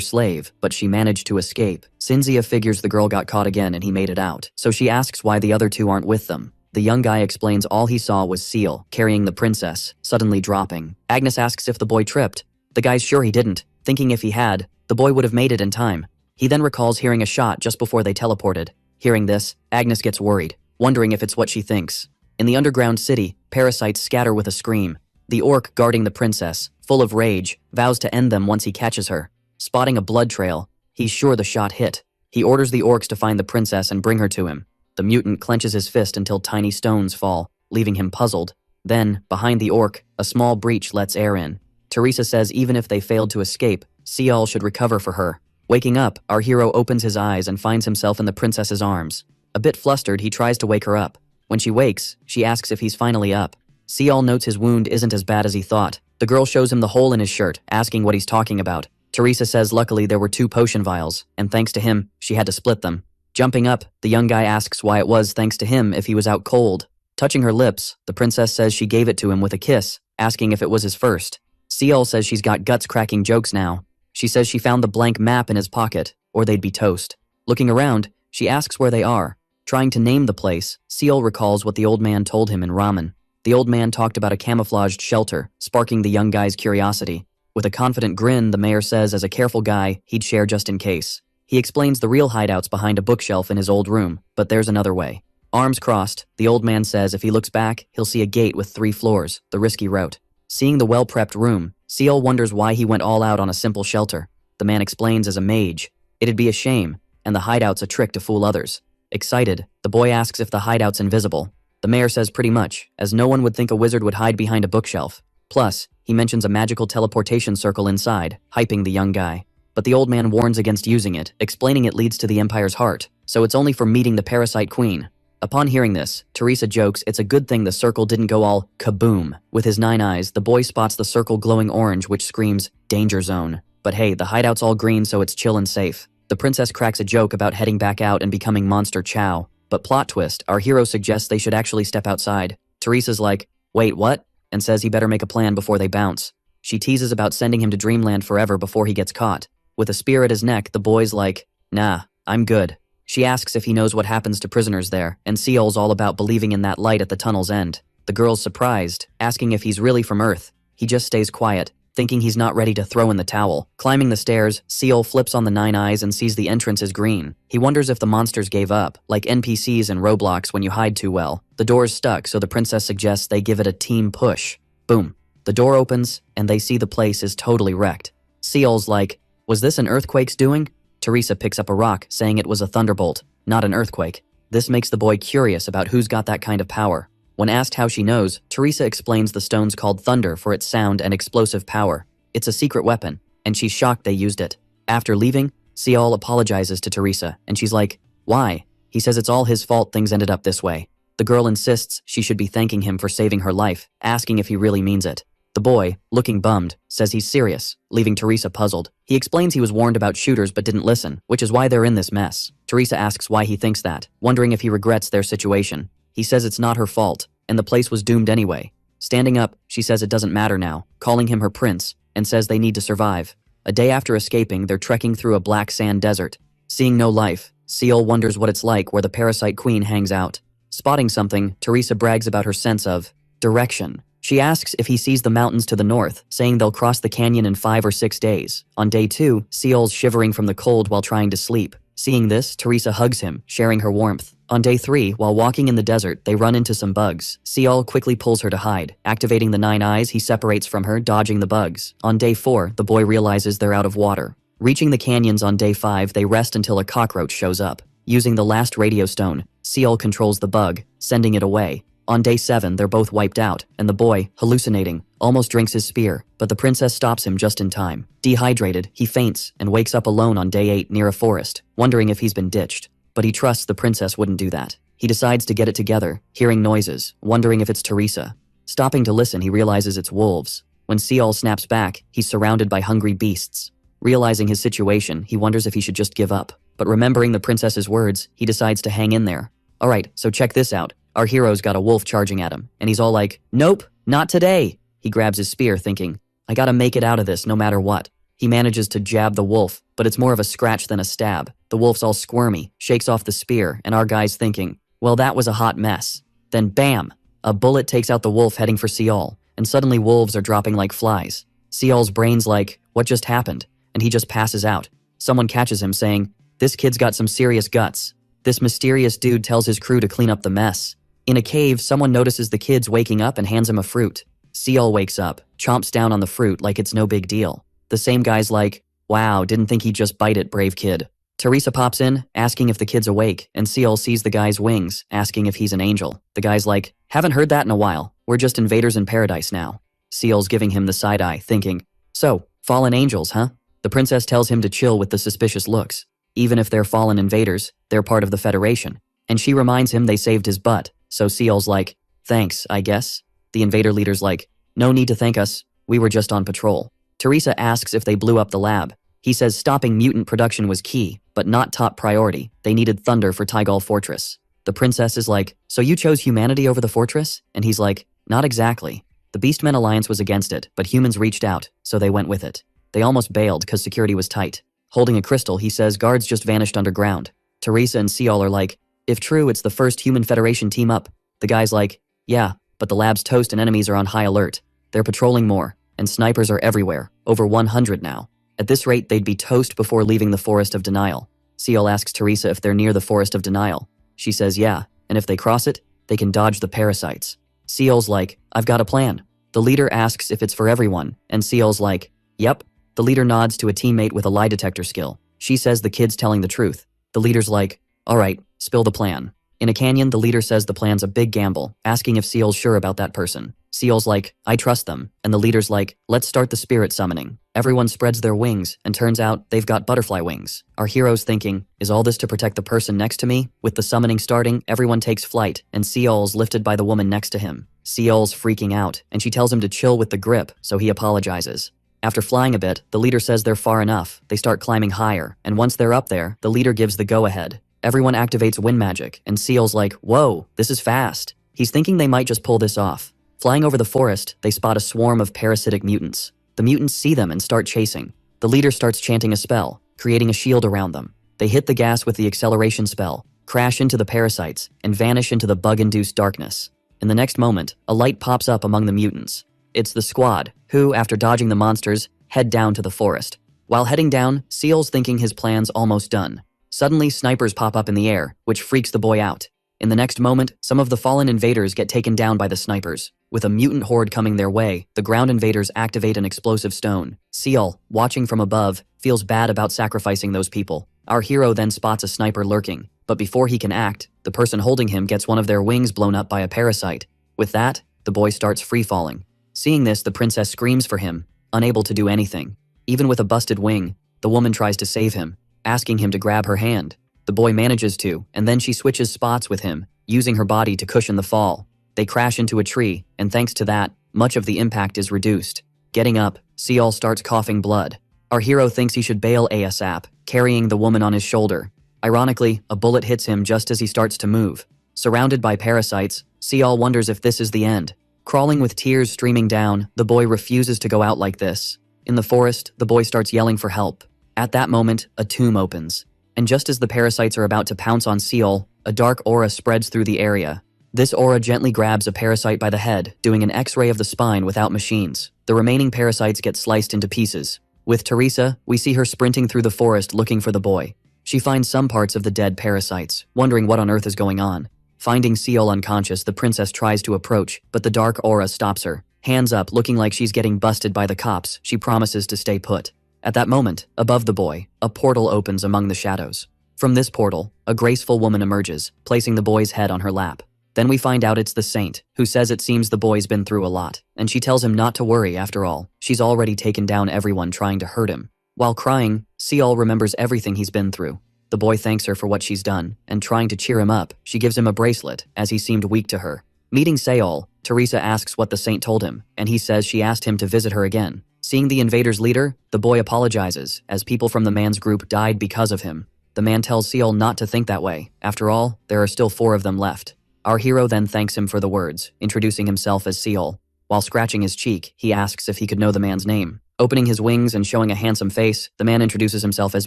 slave, but she managed to escape. Shinzia figures the girl got caught again and he made it out, so she asks why the other two aren't with them. The young guy explains all he saw was Seal, carrying the princess, suddenly dropping. Agnes asks if the boy tripped. The guy's sure he didn't, thinking if he had, the boy would have made it in time. He then recalls hearing a shot just before they teleported. Hearing this, Agnes gets worried, wondering if it's what she thinks. In the underground city, parasites scatter with a scream. The orc guarding the princess, full of rage, vows to end them once he catches her. Spotting a blood trail, he's sure the shot hit. He orders the orcs to find the princess and bring her to him. The mutant clenches his fist until tiny stones fall, leaving him puzzled. Then, behind the orc, a small breach lets air in. Teresa says even if they failed to escape, Seal should recover for her. Waking up, our hero opens his eyes and finds himself in the princess's arms. A bit flustered, he tries to wake her up. When she wakes, she asks if he's finally up. Seal notes his wound isn't as bad as he thought. The girl shows him the hole in his shirt, asking what he's talking about. Teresa says luckily there were 2 potion vials, and thanks to him, she had to split them. Jumping up, the young guy asks why it was thanks to him if he was out cold. Touching her lips, the princess says she gave it to him with a kiss, asking if it was his first. Seal says she's got guts cracking jokes now. She says she found the blank map in his pocket, or they'd be toast. Looking around, she asks where they are. Trying to name the place, Seal recalls what the old man told him in ramen. The old man talked about a camouflaged shelter, sparking the young guy's curiosity. With a confident grin, the mayor says as a careful guy, he'd share just in case. He explains the real hideout's behind a bookshelf in his old room, but there's another way. Arms crossed, the old man says if he looks back, he'll see a gate with 3 floors, the risky route. Seeing the well-prepped room, Seal wonders why he went all out on a simple shelter. The man explains as a mage. It'd be a shame, and the hideout's a trick to fool others. Excited, the boy asks if the hideout's invisible. The mayor says pretty much, as no one would think a wizard would hide behind a bookshelf. Plus, he mentions a magical teleportation circle inside, hyping the young guy. But the old man warns against using it, explaining it leads to the Empire's heart, so it's only for meeting the parasite queen. Upon hearing this, Teresa jokes it's a good thing the circle didn't go all kaboom. With his 9 eyes, the boy spots the circle glowing orange which screams, danger zone. But hey, the hideout's all green so it's chill and safe. The princess cracks a joke about heading back out and becoming Monster Chow. But plot twist, our hero suggests they should actually step outside. Teresa's like, wait, what? And says he better make a plan before they bounce. She teases about sending him to Dreamland forever before he gets caught. With a spear at his neck, the boy's like, nah, I'm good. She asks if he knows what happens to prisoners there, and Seal's all about believing in that light at the tunnel's end. The girl's surprised, asking if he's really from Earth. He just stays quiet, thinking he's not ready to throw in the towel. Climbing the stairs, Seal flips on the 9 eyes and sees the entrance is green. He wonders if the monsters gave up, like NPCs in Roblox when you hide too well. The door's stuck, so the princess suggests they give it a team push. Boom. The door opens, and they see the place is totally wrecked. Seal's like, was this an earthquake's doing? Teresa picks up a rock, saying it was a thunderbolt, not an earthquake. This makes the boy curious about who's got that kind of power. When asked how she knows, Teresa explains the stone's called Thunder for its sound and explosive power. It's a secret weapon, and she's shocked they used it. After leaving, Seal apologizes to Teresa, and she's like, why? He says it's all his fault things ended up this way. The girl insists she should be thanking him for saving her life, asking if he really means it. The boy, looking bummed, says he's serious, leaving Teresa puzzled. He explains he was warned about shooters but didn't listen, which is why they're in this mess. Teresa asks why he thinks that, wondering if he regrets their situation. He says it's not her fault, and the place was doomed anyway. Standing up, she says it doesn't matter now, calling him her prince, and says they need to survive. A day after escaping, they're trekking through a black sand desert. Seeing no life, Seal wonders what it's like where the parasite queen hangs out. Spotting something, Teresa brags about her sense of direction. She asks if he sees the mountains to the north, saying they'll cross the canyon in 5 or 6 days. On day 2, Seal's shivering from the cold while trying to sleep. Seeing this, Teresa hugs him, sharing her warmth. On day 3, while walking in the desert, they run into some bugs. Seal quickly pulls her to hide. Activating the 9 eyes, he separates from her, dodging the bugs. On day 4, the boy realizes they're out of water. Reaching the canyons on day 5, they rest until a cockroach shows up. Using the last radio stone, Seal controls the bug, sending it away. On day 7, they're both wiped out, and the boy, hallucinating, almost drinks his spear, but the princess stops him just in time. Dehydrated, he faints and wakes up alone on day 8 near a forest, wondering if he's been ditched. But he trusts the princess wouldn't do that. He decides to get it together, hearing noises, wondering if it's Teresa. Stopping to listen, he realizes it's wolves. When Seol snaps back, he's surrounded by hungry beasts. Realizing his situation, he wonders if he should just give up. But remembering the princess's words, he decides to hang in there. Alright, so check this out. Our hero's got a wolf charging at him, and he's all like, "Nope, not today." He grabs his spear thinking, "I gotta make it out of this no matter what." He manages to jab the wolf, but it's more of a scratch than a stab. The wolf's all squirmy, shakes off the spear, and our guy's thinking, well, that was a hot mess. Then bam! A bullet takes out the wolf heading for Seol, and suddenly wolves are dropping like flies. Seol's brain's like, what just happened? And he just passes out. Someone catches him saying, "This kid's got some serious guts." This mysterious dude tells his crew to clean up the mess. In a cave, someone notices the kid's waking up and hands him a fruit. Seol wakes up, chomps down on the fruit like it's no big deal. The same guy's like, "Wow, didn't think he'd just bite it, brave kid." Teresa pops in, asking if the kid's awake, and Seol sees the guy's wings, asking if he's an angel. The guy's like, "Haven't heard that in a while. We're just invaders in paradise now." Seol's giving him the side eye, thinking, "So, fallen angels, huh?" The princess tells him to chill with the suspicious looks. Even if they're fallen invaders, they're part of the Federation. And she reminds him they saved his butt, so Seol's like, "Thanks, I guess." The invader leader's like, "No need to thank us. We were just on patrol." Teresa asks if they blew up the lab. He says stopping mutant production was key, but not top priority. They needed thunder for Tygal Fortress. The princess is like, "So you chose humanity over the fortress?" And he's like, "Not exactly. The Beastmen Alliance was against it, but humans reached out, so they went with it. They almost bailed because security was tight." Holding a crystal, he says guards just vanished underground. Teresa and Seol are like, "If true, it's the first human Federation team up." The guy's like, "Yeah, but the lab's toast and enemies are on high alert. They're patrolling more, and snipers are everywhere, over 100 now. At this rate, they'd be toast before leaving the Forest of Denial." Seol asks Teresa if they're near the Forest of Denial. She says yeah, and if they cross it, they can dodge the parasites. Seol's like, "I've got a plan." The leader asks if it's for everyone, and Seol's like, "Yep." The leader nods to a teammate with a lie detector skill. She says the kid's telling the truth. The leader's like, "Alright, spill the plan." In a canyon, the leader says the plan's a big gamble, asking if Seol's sure about that person. Seol's like, "I trust them," and the leader's like, "Let's start the spirit summoning." Everyone spreads their wings, and turns out they've got butterfly wings. Our hero's thinking, is all this to protect the person next to me? With the summoning starting, everyone takes flight, and Seol's lifted by the woman next to him. Seol's freaking out, and she tells him to chill with the grip, so he apologizes. After flying a bit, the leader says they're far enough. They start climbing higher, and once they're up there, the leader gives the go-ahead. Everyone activates wind magic, and Seol's like, "Whoa, this is fast." He's thinking they might just pull this off. Flying over the forest, they spot a swarm of parasitic mutants. The mutants see them and start chasing. The leader starts chanting a spell, creating a shield around them. They hit the gas with the acceleration spell, crash into the parasites, and vanish into the bug-induced darkness. In the next moment, a light pops up among the mutants. It's the squad, who, after dodging the monsters, head down to the forest. While heading down, Seol's thinking his plan's almost done. Suddenly, snipers pop up in the air, which freaks the boy out. In the next moment, some of the fallen invaders get taken down by the snipers. With a mutant horde coming their way, the ground invaders activate an explosive stone. Seol, watching from above, feels bad about sacrificing those people. Our hero then spots a sniper lurking, but before he can act, the person holding him gets one of their wings blown up by a parasite. With that, the boy starts free-falling. Seeing this, the princess screams for him, unable to do anything. Even with a busted wing, the woman tries to save him, asking him to grab her hand. The boy manages to, and then she switches spots with him, using her body to cushion the fall. They crash into a tree, and thanks to that, much of the impact is reduced. Getting up, Seol starts coughing blood. Our hero thinks he should bail ASAP, carrying the woman on his shoulder. Ironically, a bullet hits him just as he starts to move. Surrounded by parasites, Seol wonders if this is the end. Crawling with tears streaming down, the boy refuses to go out like this. In the forest, the boy starts yelling for help. At that moment, a tomb opens. And just as the parasites are about to pounce on Seol, a dark aura spreads through the area. This aura gently grabs a parasite by the head, doing an X-ray of the spine without machines. The remaining parasites get sliced into pieces. With Teresa, we see her sprinting through the forest looking for the boy. She finds some parts of the dead parasites, wondering what on earth is going on. Finding Seol unconscious, the princess tries to approach, but the dark aura stops her. Hands up, looking like she's getting busted by the cops, she promises to stay put. At that moment, above the boy, a portal opens among the shadows. From this portal, a graceful woman emerges, placing the boy's head on her lap. Then we find out it's the saint, who says it seems the boy's been through a lot, and she tells him not to worry after all. She's already taken down everyone trying to hurt him. While crying, Seol remembers everything he's been through. The boy thanks her for what she's done, and trying to cheer him up, she gives him a bracelet, as he seemed weak to her. Meeting Seol, Teresa asks what the saint told him, and he says she asked him to visit her again. Seeing the invaders' leader, the boy apologizes, as people from the man's group died because of him. The man tells Seol not to think that way. After all, there are still 4 of them left. Our hero then thanks him for the words, introducing himself as Seol. While scratching his cheek, he asks if he could know the man's name. Opening his wings and showing a handsome face, the man introduces himself as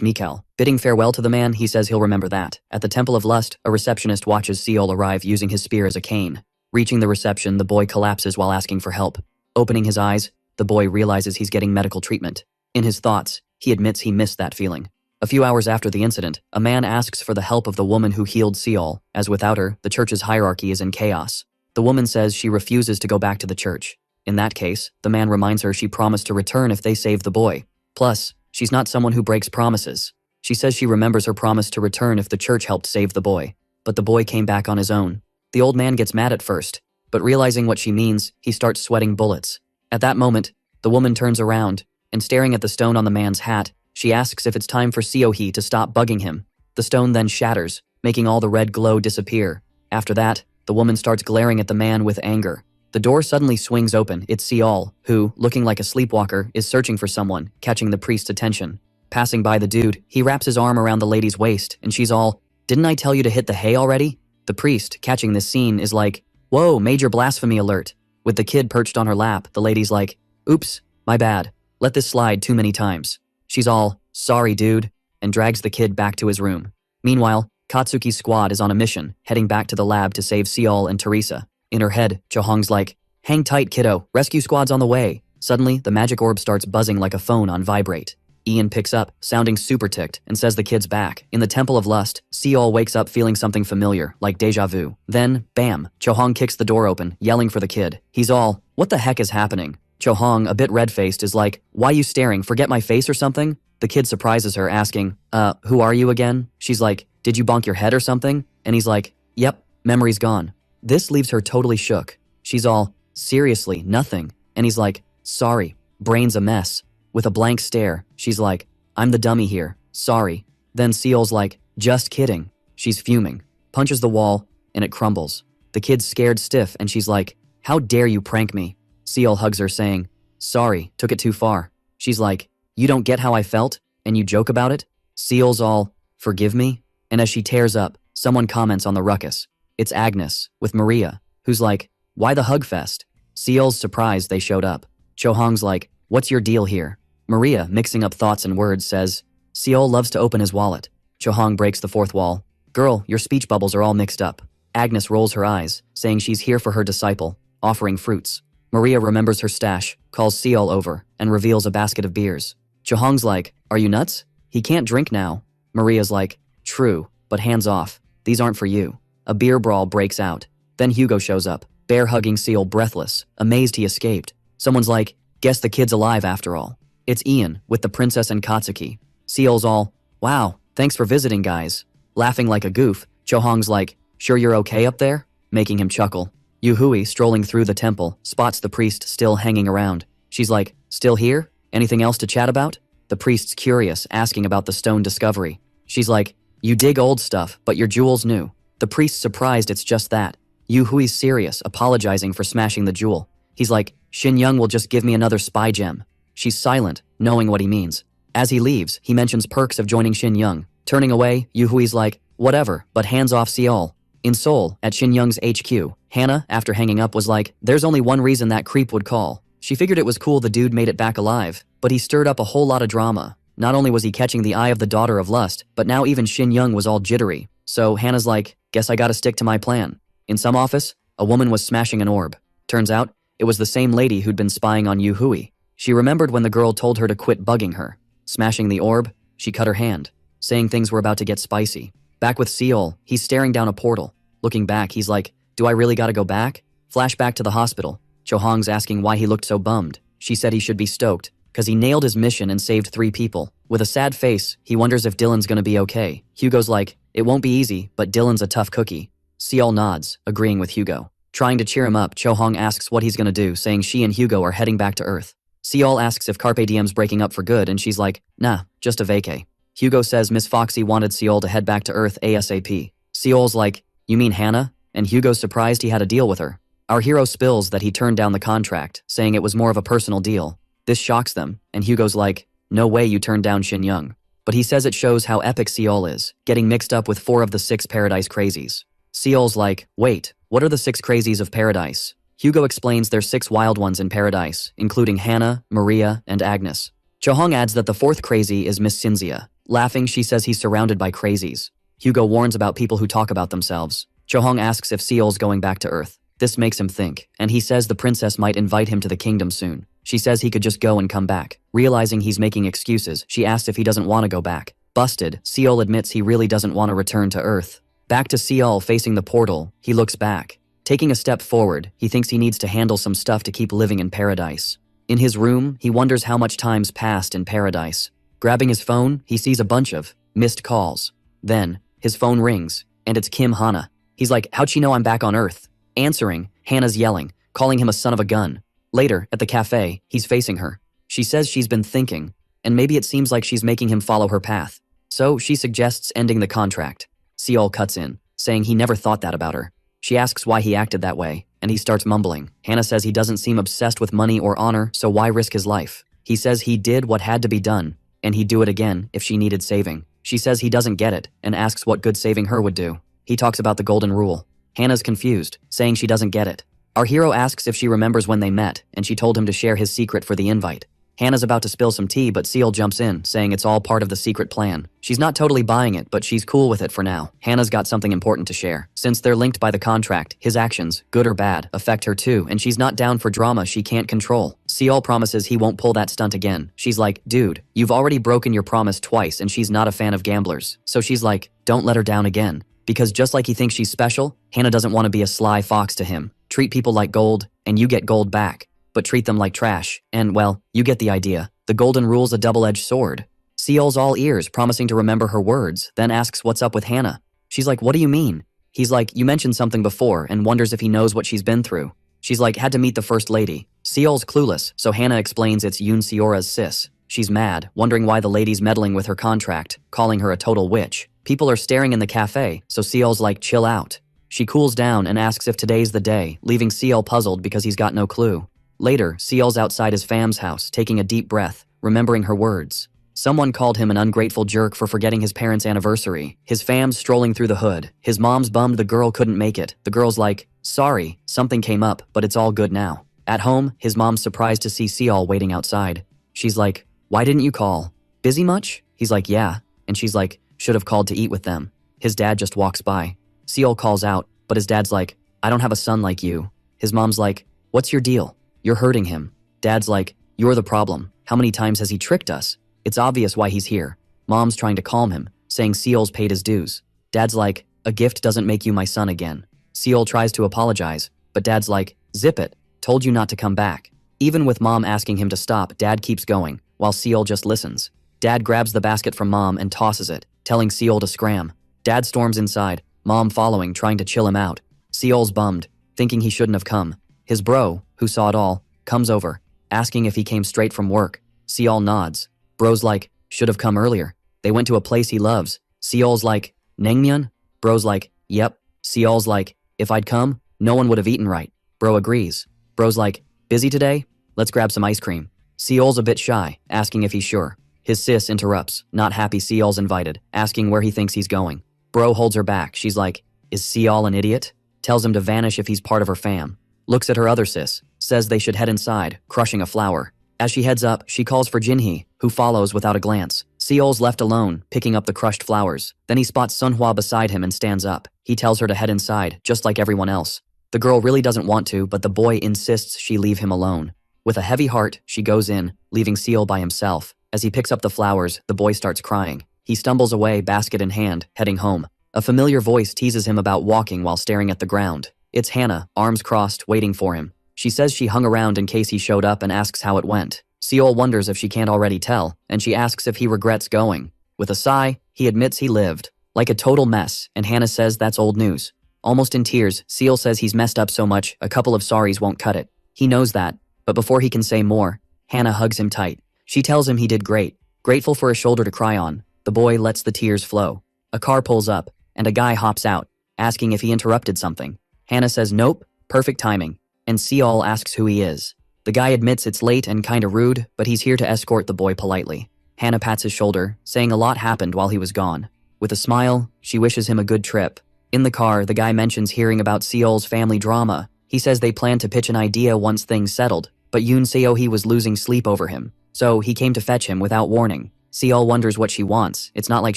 Mikkel. Bidding farewell to the man, he says he'll remember that. At the Temple of Lust, a receptionist watches Seol arrive using his spear as a cane. Reaching the reception, the boy collapses while asking for help. Opening his eyes, the boy realizes he's getting medical treatment. In his thoughts, he admits he missed that feeling. A few hours after the incident, a man asks for the help of the woman who healed Seol, as without her, the church's hierarchy is in chaos. The woman says she refuses to go back to the church. In that case, the man reminds her she promised to return if they save the boy. Plus, she's not someone who breaks promises. She says she remembers her promise to return if the church helped save the boy. But the boy came back on his own. The old man gets mad at first, but realizing what she means, he starts sweating bullets. At that moment, the woman turns around, and staring at the stone on the man's hat, she asks if it's time for Seohee to stop bugging him. The stone then shatters, making all the red glow disappear. After that, the woman starts glaring at the man with anger. The door suddenly swings open. It's Seol, who, looking like a sleepwalker, is searching for someone, catching the priest's attention. Passing by the dude, he wraps his arm around the lady's waist, and she's all, "Didn't I tell you to hit the hay already?" The priest, catching this scene, is like, "Whoa, major blasphemy alert." With the kid perched on her lap, the lady's like, "Oops, my bad. Let this slide too many times." She's all, "Sorry, dude," and drags the kid back to his room. Meanwhile, Katsuki's squad is on a mission, heading back to the lab to save Seol and Teresa. In her head, Chohong's like, "Hang tight, kiddo. Rescue squad's on the way." Suddenly, the magic orb starts buzzing like a phone on vibrate. Ian picks up, sounding super ticked, and says the kid's back. In the Temple of Lust, Seol wakes up feeling something familiar, like deja vu. Then, bam, Chohong kicks the door open, yelling for the kid. He's all, "What the heck is happening?" Chohong, a bit red-faced, is like, "Why you staring? Forget my face or something?" The kid surprises her, asking, who are you again?" She's like, "Did you bonk your head or something?" And he's like, "Yep, memory's gone." This leaves her totally shook. She's all, "Seriously, nothing." And he's like, "Sorry, brain's a mess." With a blank stare, she's like, "I'm the dummy here, sorry." Then Seol's like, "Just kidding." She's fuming, punches the wall, and it crumbles. The kid's scared stiff, and she's like, "How dare you prank me?" Seol hugs her, saying, "Sorry, took it too far." She's like, "You don't get how I felt, and you joke about it?" Seol's all, "Forgive me?" And as she tears up, someone comments on the ruckus. It's Agnes, with Maria, who's like, "Why the hug fest?" Seol's surprised they showed up. Chohong's like, "What's your deal here?" Maria, mixing up thoughts and words, says, "Seol loves to open his wallet." Chohong breaks the fourth wall. "Girl, your speech bubbles are all mixed up." Agnes rolls her eyes, saying she's here for her disciple, offering fruits. Maria remembers her stash, calls Seol over, and reveals a basket of beers. Chohong's like, "Are you nuts? He can't drink now." Maria's like, "True, but hands off. These aren't for you." A beer brawl breaks out. Then Hugo shows up, bear-hugging Seol breathless, amazed he escaped. Someone's like, "Guess the kid's alive after all." It's Ian, with the princess and Katsuki. Seol's all, "Wow, thanks for visiting, guys." Laughing like a goof, Chohong's like, "Sure you're okay up there?" Making him chuckle. Yuhui, strolling through the temple, spots the priest still hanging around. She's like, "Still here? Anything else to chat about?" The priest's curious, asking about the stone discovery. She's like, "You dig old stuff, but your jewel's new." The priest's surprised it's just that. Yuhui's serious, apologizing for smashing the jewel. He's like, "Shin Young will just give me another spy gem." She's silent, knowing what he means. As he leaves, he mentions perks of joining Shin Young. Turning away, Yuhui's like, "Whatever, but hands off Seol." In Seoul, at Shin Young's HQ, Hannah, after hanging up, was like, "There's only one reason that creep would call." She figured it was cool the dude made it back alive, but he stirred up a whole lot of drama. Not only was he catching the eye of the daughter of lust, but now even Shin Young was all jittery. So Hannah's like, "Guess I gotta stick to my plan." In some office, a woman was smashing an orb. Turns out, it was the same lady who'd been spying on Yuhui. She remembered when the girl told her to quit bugging her. Smashing the orb, she cut her hand, saying things were about to get spicy. Back with Seol, he's staring down a portal. Looking back, he's like, "Do I really gotta go back?" Flashback to the hospital. Chohong's asking why he looked so bummed. She said he should be stoked, cause he nailed his mission and saved 3 people. With a sad face, he wonders if Dylan's gonna be okay. Hugo's like, "It won't be easy, but Dylan's a tough cookie." Seol nods, agreeing with Hugo. Trying to cheer him up, Chohong asks what he's gonna do, saying she and Hugo are heading back to Earth. Seol asks if Carpe Diem's breaking up for good, and she's like, "Nah, just a vacay." Hugo says Miss Foxy wanted Seol to head back to Earth ASAP. Seol's like, "You mean Hannah?" And Hugo's surprised he had a deal with her. Our hero spills that he turned down the contract, saying it was more of a personal deal. This shocks them, and Hugo's like, no way you turned down Shin Young. But he says it shows how epic Seol is, getting mixed up with 4 of the 6 Paradise Crazies. Seol's like, wait, what are the 6 Crazies of Paradise? Hugo explains there's 6 wild ones in Paradise, including Hannah, Maria, and Agnes. Chohong adds that the 4th crazy is Miss Cinzia. Laughing, she says he's surrounded by crazies. Hugo warns about people who talk about themselves. Chohong asks if Seol's going back to Earth. This makes him think, and he says the princess might invite him to the kingdom soon. She says he could just go and come back. Realizing he's making excuses, she asks if he doesn't want to go back. Busted, Seol admits he really doesn't want to return to Earth. Back to Seol facing the portal, he looks back. Taking a step forward, he thinks he needs to handle some stuff to keep living in paradise. In his room, he wonders how much time's passed in paradise. Grabbing his phone, he sees a bunch of missed calls. Then, his phone rings, and it's Kim Hana. He's like, how'd she know I'm back on Earth? Answering, Hannah's yelling, calling him a son of a gun. Later, at the cafe, he's facing her. She says she's been thinking, and maybe it seems like she's making him follow her path. So she suggests ending the contract. Seol cuts in, saying he never thought that about her. She asks why he acted that way, and he starts mumbling. Hannah says he doesn't seem obsessed with money or honor, so why risk his life? He says he did what had to be done, and he'd do it again if she needed saving. She says he doesn't get it, and asks what good saving her would do. He talks about the golden rule. Hannah's confused, saying she doesn't get it. Our hero asks if she remembers when they met, and she told him to share his secret for the invite. Hannah's about to spill some tea, but Seol jumps in, saying it's all part of the secret plan. She's not totally buying it, but she's cool with it for now. Hannah's got something important to share. Since they're linked by the contract, his actions, good or bad, affect her too, and she's not down for drama she can't control. Seol promises he won't pull that stunt again. She's like, dude, you've already broken your promise twice, and she's not a fan of gamblers. So she's like, don't let her down again. Because just like he thinks she's special, Hannah doesn't want to be a sly fox to him. Treat people like gold, and you get gold back. But treat them like trash, and well, you get the idea. The golden rule's a double-edged sword. Seol's all ears, promising to remember her words, then asks what's up with Hannah. She's like, what do you mean? He's like, you mentioned something before, and wonders if he knows what she's been through. She's like, had to meet the first lady. Seol's clueless, so Hannah explains it's Yoon Seora's sis. She's mad, wondering why the lady's meddling with her contract, calling her a total witch. People are staring in the cafe, so Seol's like, chill out. She cools down and asks if today's the day, leaving Seol puzzled because he's got no clue. Later, Seol's outside his fam's house, taking a deep breath, remembering her words. Someone called him an ungrateful jerk for forgetting his parents' anniversary. His fam's strolling through the hood. His mom's bummed the girl couldn't make it. The girl's like, sorry, something came up, but it's all good now. At home, his mom's surprised to see Seol waiting outside. She's like, why didn't you call? Busy much? He's like, yeah. And she's like, should have called to eat with them. His dad just walks by. Seol calls out, but his dad's like, I don't have a son like you. His mom's like, what's your deal? You're hurting him. Dad's like, you're the problem. How many times has he tricked us? It's obvious why he's here. Mom's trying to calm him, saying Seol's paid his dues. Dad's like, a gift doesn't make you my son again. Seol tries to apologize, but Dad's like, zip it. Told you not to come back. Even with Mom asking him to stop, Dad keeps going, while Seol just listens. Dad grabs the basket from Mom and tosses it, telling Seol to scram. Dad storms inside, Mom following, trying to chill him out. Seol's bummed, thinking he shouldn't have come. His bro, who saw it all, comes over, asking if he came straight from work. Seol nods. Bro's like, should have come earlier. They went to a place he loves. Seol's like, naengmyeon? Bro's like, yep. Seol's like, if I'd come, no one would have eaten right. Bro agrees. Bro's like, busy today? Let's grab some ice cream. Seol's a bit shy, asking if he's sure. His sis interrupts, not happy Seol's invited, asking where he thinks he's going. Bro holds her back. She's like, is Seol an idiot? Tells him to vanish if he's part of her fam. Looks at her other sis, says they should head inside, crushing a flower. As she heads up, she calls for Jinhee, who follows without a glance. Seol's left alone, picking up the crushed flowers. Then he spots Sunhwa beside him and stands up. He tells her to head inside, just like everyone else. The girl really doesn't want to, but the boy insists she leave him alone. With a heavy heart, she goes in, leaving Seol by himself. As he picks up the flowers, the boy starts crying. He stumbles away, basket in hand, heading home. A familiar voice teases him about walking while staring at the ground. It's Hannah, arms crossed, waiting for him. She says she hung around in case he showed up and asks how it went. Seol wonders if she can't already tell, and she asks if he regrets going. With a sigh, he admits he lived. Like a total mess, and Hannah says that's old news. Almost in tears, Seol says he's messed up so much, a couple of sorries won't cut it. He knows that, but before he can say more, Hannah hugs him tight. She tells him he did great, grateful for a shoulder to cry on. The boy lets the tears flow. A car pulls up, and a guy hops out, asking if he interrupted something. Hannah says nope, Perfect timing. And Seol asks who he is. The guy admits it's late and kinda rude, but he's here to escort the boy politely. Hannah pats his shoulder, saying a lot happened while he was gone. With a smile, she wishes him a good trip. In the car, the guy mentions hearing about Seol's family drama. He says they plan to pitch an idea once things settled, but Yoon Seo-hee was losing sleep over him, so he came to fetch him without warning. Seol wonders what she wants. It's not like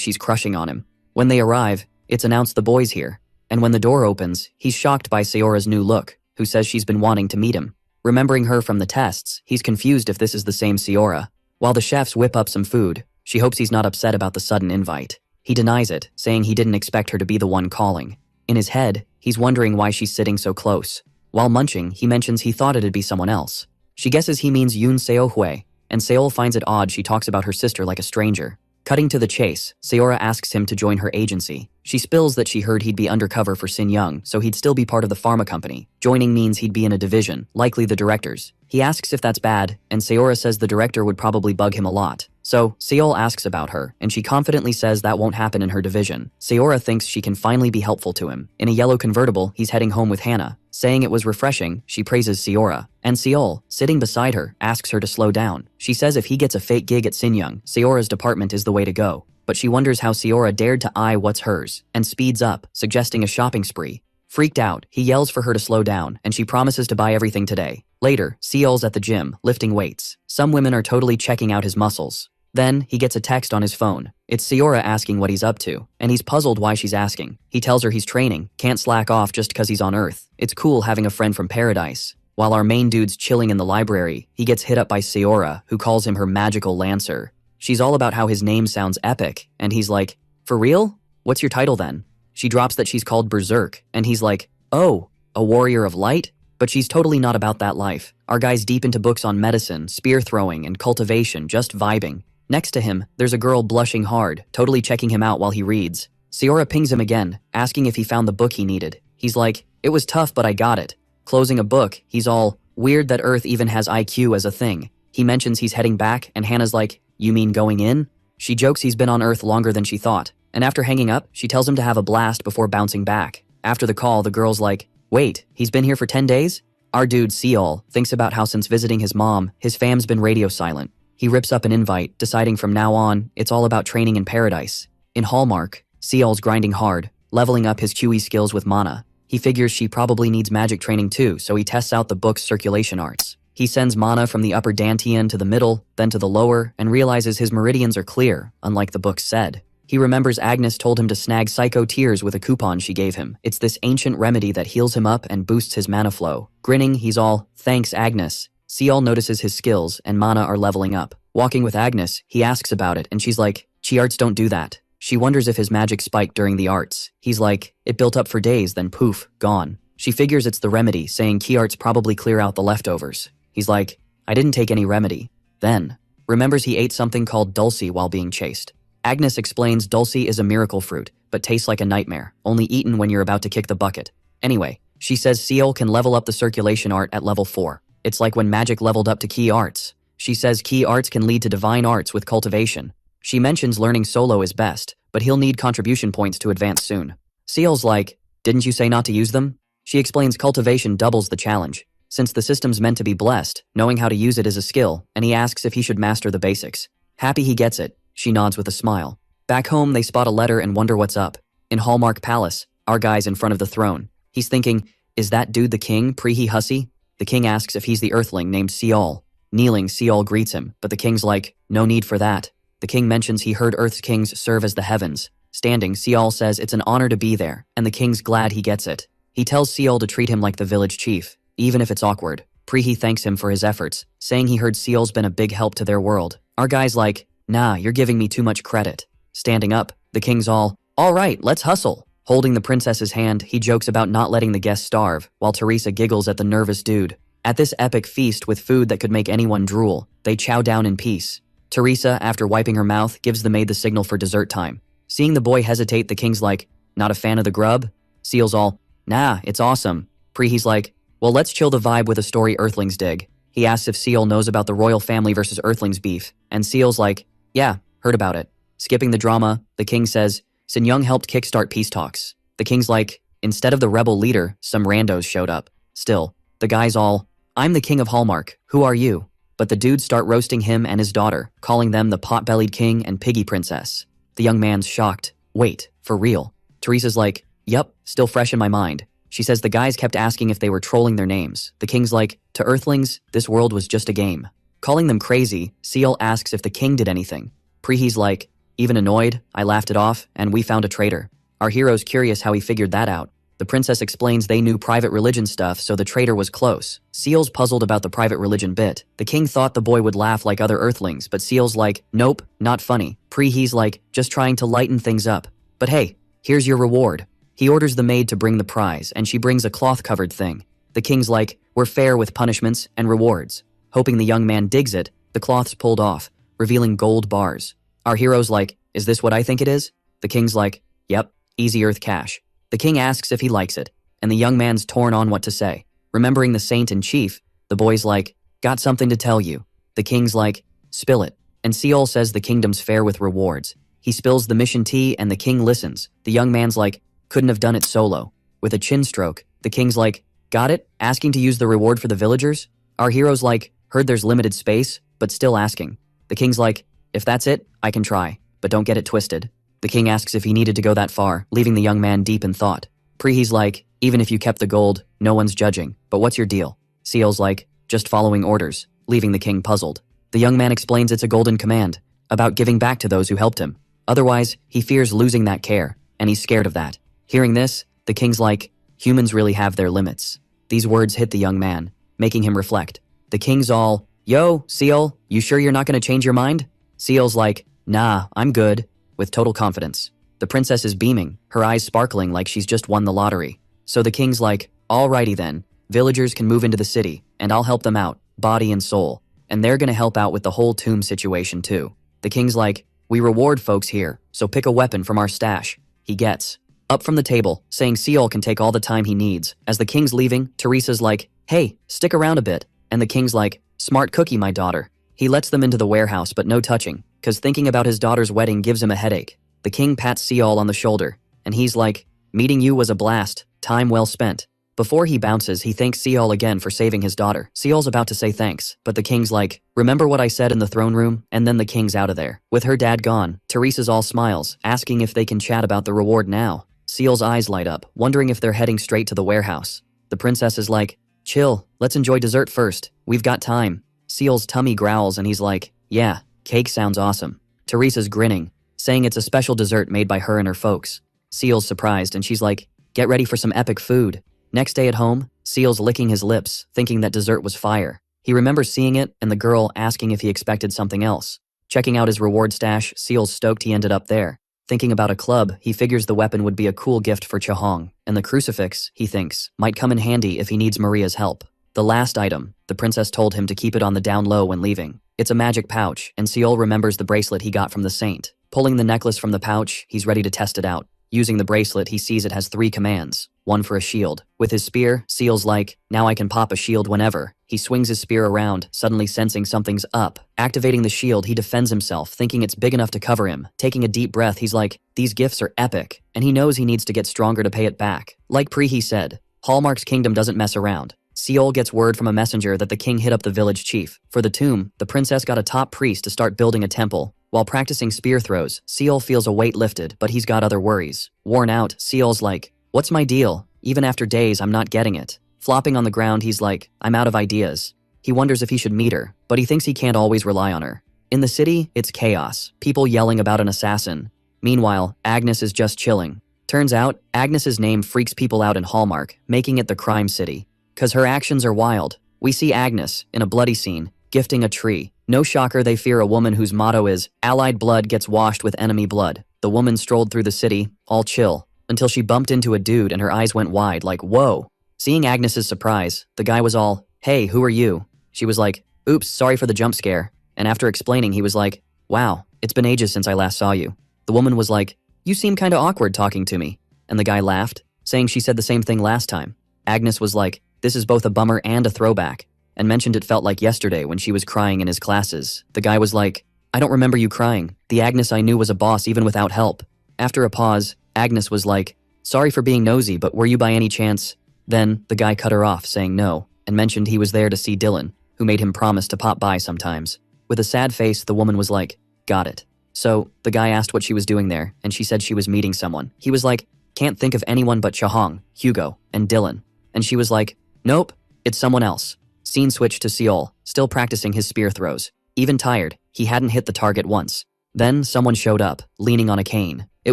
she's crushing on him. When they arrive, it's announced the boy's here. And when the door opens, he's shocked by Seora's new look, who says she's been wanting to meet him. Remembering her from the tests, he's confused if this is the same Seora. While the chefs whip up some food, she hopes he's not upset about the sudden invite. He denies it, saying he didn't expect her to be the one calling. In his head, he's wondering why she's sitting so close. While munching, he mentions he thought it'd be someone else. She guesses he means Yoon Seo-hwee, and Seol finds it odd she talks about her sister like a stranger. Cutting to the chase, Seora asks him to join her agency. She spills that she heard he'd be undercover for Sin Young, so he'd still be part of the pharma company. Joining means he'd be in a division, likely the director's. He asks if that's bad, and Seora says the director would probably bug him a lot. So, Seol asks about her, and she confidently says that won't happen in her division. Seora thinks she can finally be helpful to him. In a yellow convertible, he's heading home with Hannah. Saying it was refreshing, she praises Seora. And Seol, sitting beside her, asks her to slow down. She says if he gets a fake gig at Sinyoung, Seora's department is the way to go. But she wonders how Seora dared to eye what's hers, and speeds up, suggesting a shopping spree. Freaked out, he yells for her to slow down, and she promises to buy everything today. Later, Seol's at the gym, lifting weights. Some women are totally checking out his muscles. Then, he gets a text on his phone. It's Seora asking what he's up to, and he's puzzled why she's asking. He tells her he's training, can't slack off just cause he's on Earth. It's cool having a friend from paradise. While our main dude's chilling in the library, he gets hit up by Seora, who calls him her magical lancer. She's all about how his name sounds epic, and he's like, "For real? What's your title then?" She drops that she's called Berserk, and he's like, "Oh, a warrior of light?" But she's totally not about that life. Our guy's deep into books on medicine, spear throwing, and cultivation, just vibing. Next to him, there's a girl blushing hard, totally checking him out while he reads. Seora pings him again, asking if he found the book he needed. He's like, "It was tough, but I got it." Closing a book, he's all, "Weird that Earth even has IQ as a thing." He mentions he's heading back, and Hannah's like, "You mean going in?" She jokes he's been on Earth longer than she thought, and after hanging up, she tells him to have a blast before bouncing back. After the call, the girl's like, "Wait, he's been here for 10 days? Our dude, Seol, thinks about how since visiting his mom, his fam's been radio silent. He rips up an invite, deciding from now on, it's all about training in paradise. In Hallmark, Seol's grinding hard, leveling up his QE skills with mana. He figures she probably needs magic training too, so he tests out the book's circulation arts. He sends mana from the upper dantian to the middle, then to the lower, and realizes his meridians are clear, unlike the book said. He remembers Agnes told him to snag Psycho Tears with a coupon she gave him. It's this ancient remedy that heals him up and boosts his mana flow. Grinning, he's all, "Thanks, Agnes." Seol notices his skills, and mana are leveling up. Walking with Agnes, he asks about it, and she's like, "Chi arts don't do that." She wonders if his magic spiked during the arts. He's like, "It built up for days, then poof, gone." She figures it's the remedy, saying Ki arts probably clear out the leftovers. He's like, "I didn't take any remedy." Then, remembers he ate something called dulce while being chased. Agnes explains dulce is a miracle fruit, but tastes like a nightmare, only eaten when you're about to kick the bucket. Anyway, she says Seol can level up the circulation art at level 4. It's like when magic leveled up to Ki arts. She says Ki arts can lead to divine arts with cultivation. She mentions learning solo is best, but he'll need contribution points to advance soon. Seol's like, "Didn't you say not to use them?" She explains cultivation doubles the challenge. Since the system's meant to be blessed, knowing how to use it is a skill, and he asks if he should master the basics. Happy he gets it, she nods with a smile. Back home, they spot a letter and wonder what's up. In Hallmark Palace, our guy's in front of the throne. He's thinking, is that dude the king, Prehi Hussy? The king asks if he's the earthling named Seol. Kneeling, Seol greets him, but the king's like, "No need for that." The king mentions he heard Earth's kings serve as the heavens. Standing, Seol says it's an honor to be there, and the king's glad he gets it. He tells Seol to treat him like the village chief, even if it's awkward. Prehi thanks him for his efforts, saying he heard Seol's been a big help to their world. Our guy's like, "Nah, you're giving me too much credit." Standing up, the king's all right, let's hustle." Holding the princess's hand, he jokes about not letting the guests starve, while Teresa giggles at the nervous dude. At this epic feast with food that could make anyone drool, they chow down in peace. Teresa, after wiping her mouth, gives the maid the signal for dessert time. Seeing the boy hesitate, the king's like, "Not a fan of the grub?" Seol's all, "Nah, it's awesome." Prehi's like, "Well, let's chill the vibe with a story Earthlings dig." He asks if Seol knows about the royal family versus Earthlings beef, and Seol's like, "Yeah, heard about it." Skipping the drama, the king says, Sin Young helped kickstart peace talks. The king's like, instead of the rebel leader, some randos showed up. Still, the guy's all, I'm the king of Hallmark, who are you? But the dudes start roasting him and his daughter, calling them the pot-bellied king and piggy princess. The young man's shocked. Wait, for real? Teresa's like, yup, still fresh in my mind. She says the guys kept asking if they were trolling their names. The king's like, to earthlings, this world was just a game. Calling them crazy, Seal asks if the king did anything. Prehe's like, even annoyed, I laughed it off, and we found a traitor. Our hero's curious how he figured that out. The princess explains they knew private religion stuff, so the traitor was close. Seal's puzzled about the private religion bit. The king thought the boy would laugh like other earthlings, but Seal's like, nope, not funny. Prehe's like, just trying to lighten things up. But hey, here's your reward. He orders the maid to bring the prize, and she brings a cloth-covered thing. The king's like, we're fair with punishments and rewards. Hoping the young man digs it, the cloth's pulled off, revealing gold bars. Our hero's like, is this what I think it is? The king's like, yep, easy earth cash. The king asks if he likes it, and the young man's torn on what to say. Remembering the saint in chief, the boy's like, got something to tell you. The king's like, spill it. And Seol says the kingdom's fair with rewards. He spills the mission tea and the king listens. The young man's like, couldn't have done it solo. With a chin stroke, the king's like, got it? Asking to use the reward for the villagers? Our hero's like, heard there's limited space, but still asking. The king's like, if that's it, I can try, but don't get it twisted. The king asks if he needed to go that far, leaving the young man deep in thought. Prehe's like, even if you kept the gold, no one's judging, but what's your deal? Seal's like, just following orders, leaving the king puzzled. The young man explains it's a golden command, about giving back to those who helped him. Otherwise, he fears losing that care, and he's scared of that. Hearing this, the king's like, humans really have their limits. These words hit the young man, making him reflect. The king's all, yo, Seal, you sure you're not gonna change your mind? Seal's like, nah, I'm good, with total confidence. The princess is beaming, her eyes sparkling like she's just won the lottery. So the king's like, alrighty then, villagers can move into the city, and I'll help them out, body and soul. And they're gonna help out with the whole tomb situation too. The king's like, we reward folks here, so pick a weapon from our stash. He gets up from the table, saying Seol can take all the time he needs. As the king's leaving, Teresa's like, hey, stick around a bit. And the king's like, smart cookie, my daughter. He lets them into the warehouse, but no touching, cause thinking about his daughter's wedding gives him a headache. The king pats Seol on the shoulder, and he's like, meeting you was a blast, time well spent. Before he bounces, he thanks Seol again for saving his daughter. Seol's about to say thanks, but the king's like, remember what I said in the throne room? And then the king's out of there. With her dad gone, Teresa's all smiles, asking if they can chat about the reward now. Seol's eyes light up, wondering if they're heading straight to the warehouse. The princess is like, chill, let's enjoy dessert first, we've got time. Seol's tummy growls and he's like, yeah, cake sounds awesome. Teresa's grinning, saying it's a special dessert made by her and her folks. Seol's surprised and she's like, get ready for some epic food. Next day at home, Seol's licking his lips, thinking that dessert was fire. He remembers seeing it and the girl asking if he expected something else. Checking out his reward stash, Seol's stoked he ended up there. Thinking about a club, he figures the weapon would be a cool gift for Chahong, and the crucifix, he thinks, might come in handy if he needs Maria's help. The last item, the princess told him to keep it on the down low when leaving. It's a magic pouch, and Seol remembers the bracelet he got from the saint. Pulling the necklace from the pouch, he's ready to test it out. Using the bracelet, he sees it has 3 commands, one for a shield. With his spear, Seol's like, now I can pop a shield whenever. He swings his spear around, suddenly sensing something's up. Activating the shield, he defends himself, thinking it's big enough to cover him. Taking a deep breath, he's like, these gifts are epic, and he knows he needs to get stronger to pay it back. Like Prehe said, Hallmark's kingdom doesn't mess around. Seol gets word from a messenger that the king hit up the village chief. For the tomb, the princess got a top priest to start building a temple. While practicing spear throws, Seol feels a weight lifted, but he's got other worries. Worn out, Seol's like, what's my deal? Even after days, I'm not getting it. Flopping on the ground, he's like, I'm out of ideas. He wonders if he should meet her, but he thinks he can't always rely on her. In the city, it's chaos, people yelling about an assassin. Meanwhile, Agnes is just chilling. Turns out, Agnes's name freaks people out in Hallmark, making it the crime city. Cause her actions are wild. We see Agnes, in a bloody scene, gifting a tree. No shocker they fear a woman whose motto is, allied blood gets washed with enemy blood. The woman strolled through the city, all chill, until she bumped into a dude and her eyes went wide like, whoa. Seeing Agnes's surprise, the guy was all, hey, who are you? She was like, oops, sorry for the jump scare. And after explaining, he was like, wow, it's been ages since I last saw you. The woman was like, you seem kinda awkward talking to me. And the guy laughed, saying she said the same thing last time. Agnes was like, this is both a bummer and a throwback, and mentioned it felt like yesterday when she was crying in his classes. The guy was like, I don't remember you crying. The Agnes I knew was a boss even without help. After a pause, Agnes was like, sorry for being nosy, but were you by any chance Then, the guy cut her off, saying no, and mentioned he was there to see Dylan, who made him promise to pop by sometimes. With a sad face, the woman was like, got it. So, the guy asked what she was doing there, and she said she was meeting someone. He was like, can't think of anyone but Chahong, Hugo, and Dylan. And she was like, nope, it's someone else. Scene switched to Seol, still practicing his spear throws. Even tired, he hadn't hit the target once. Then someone showed up, leaning on a cane. It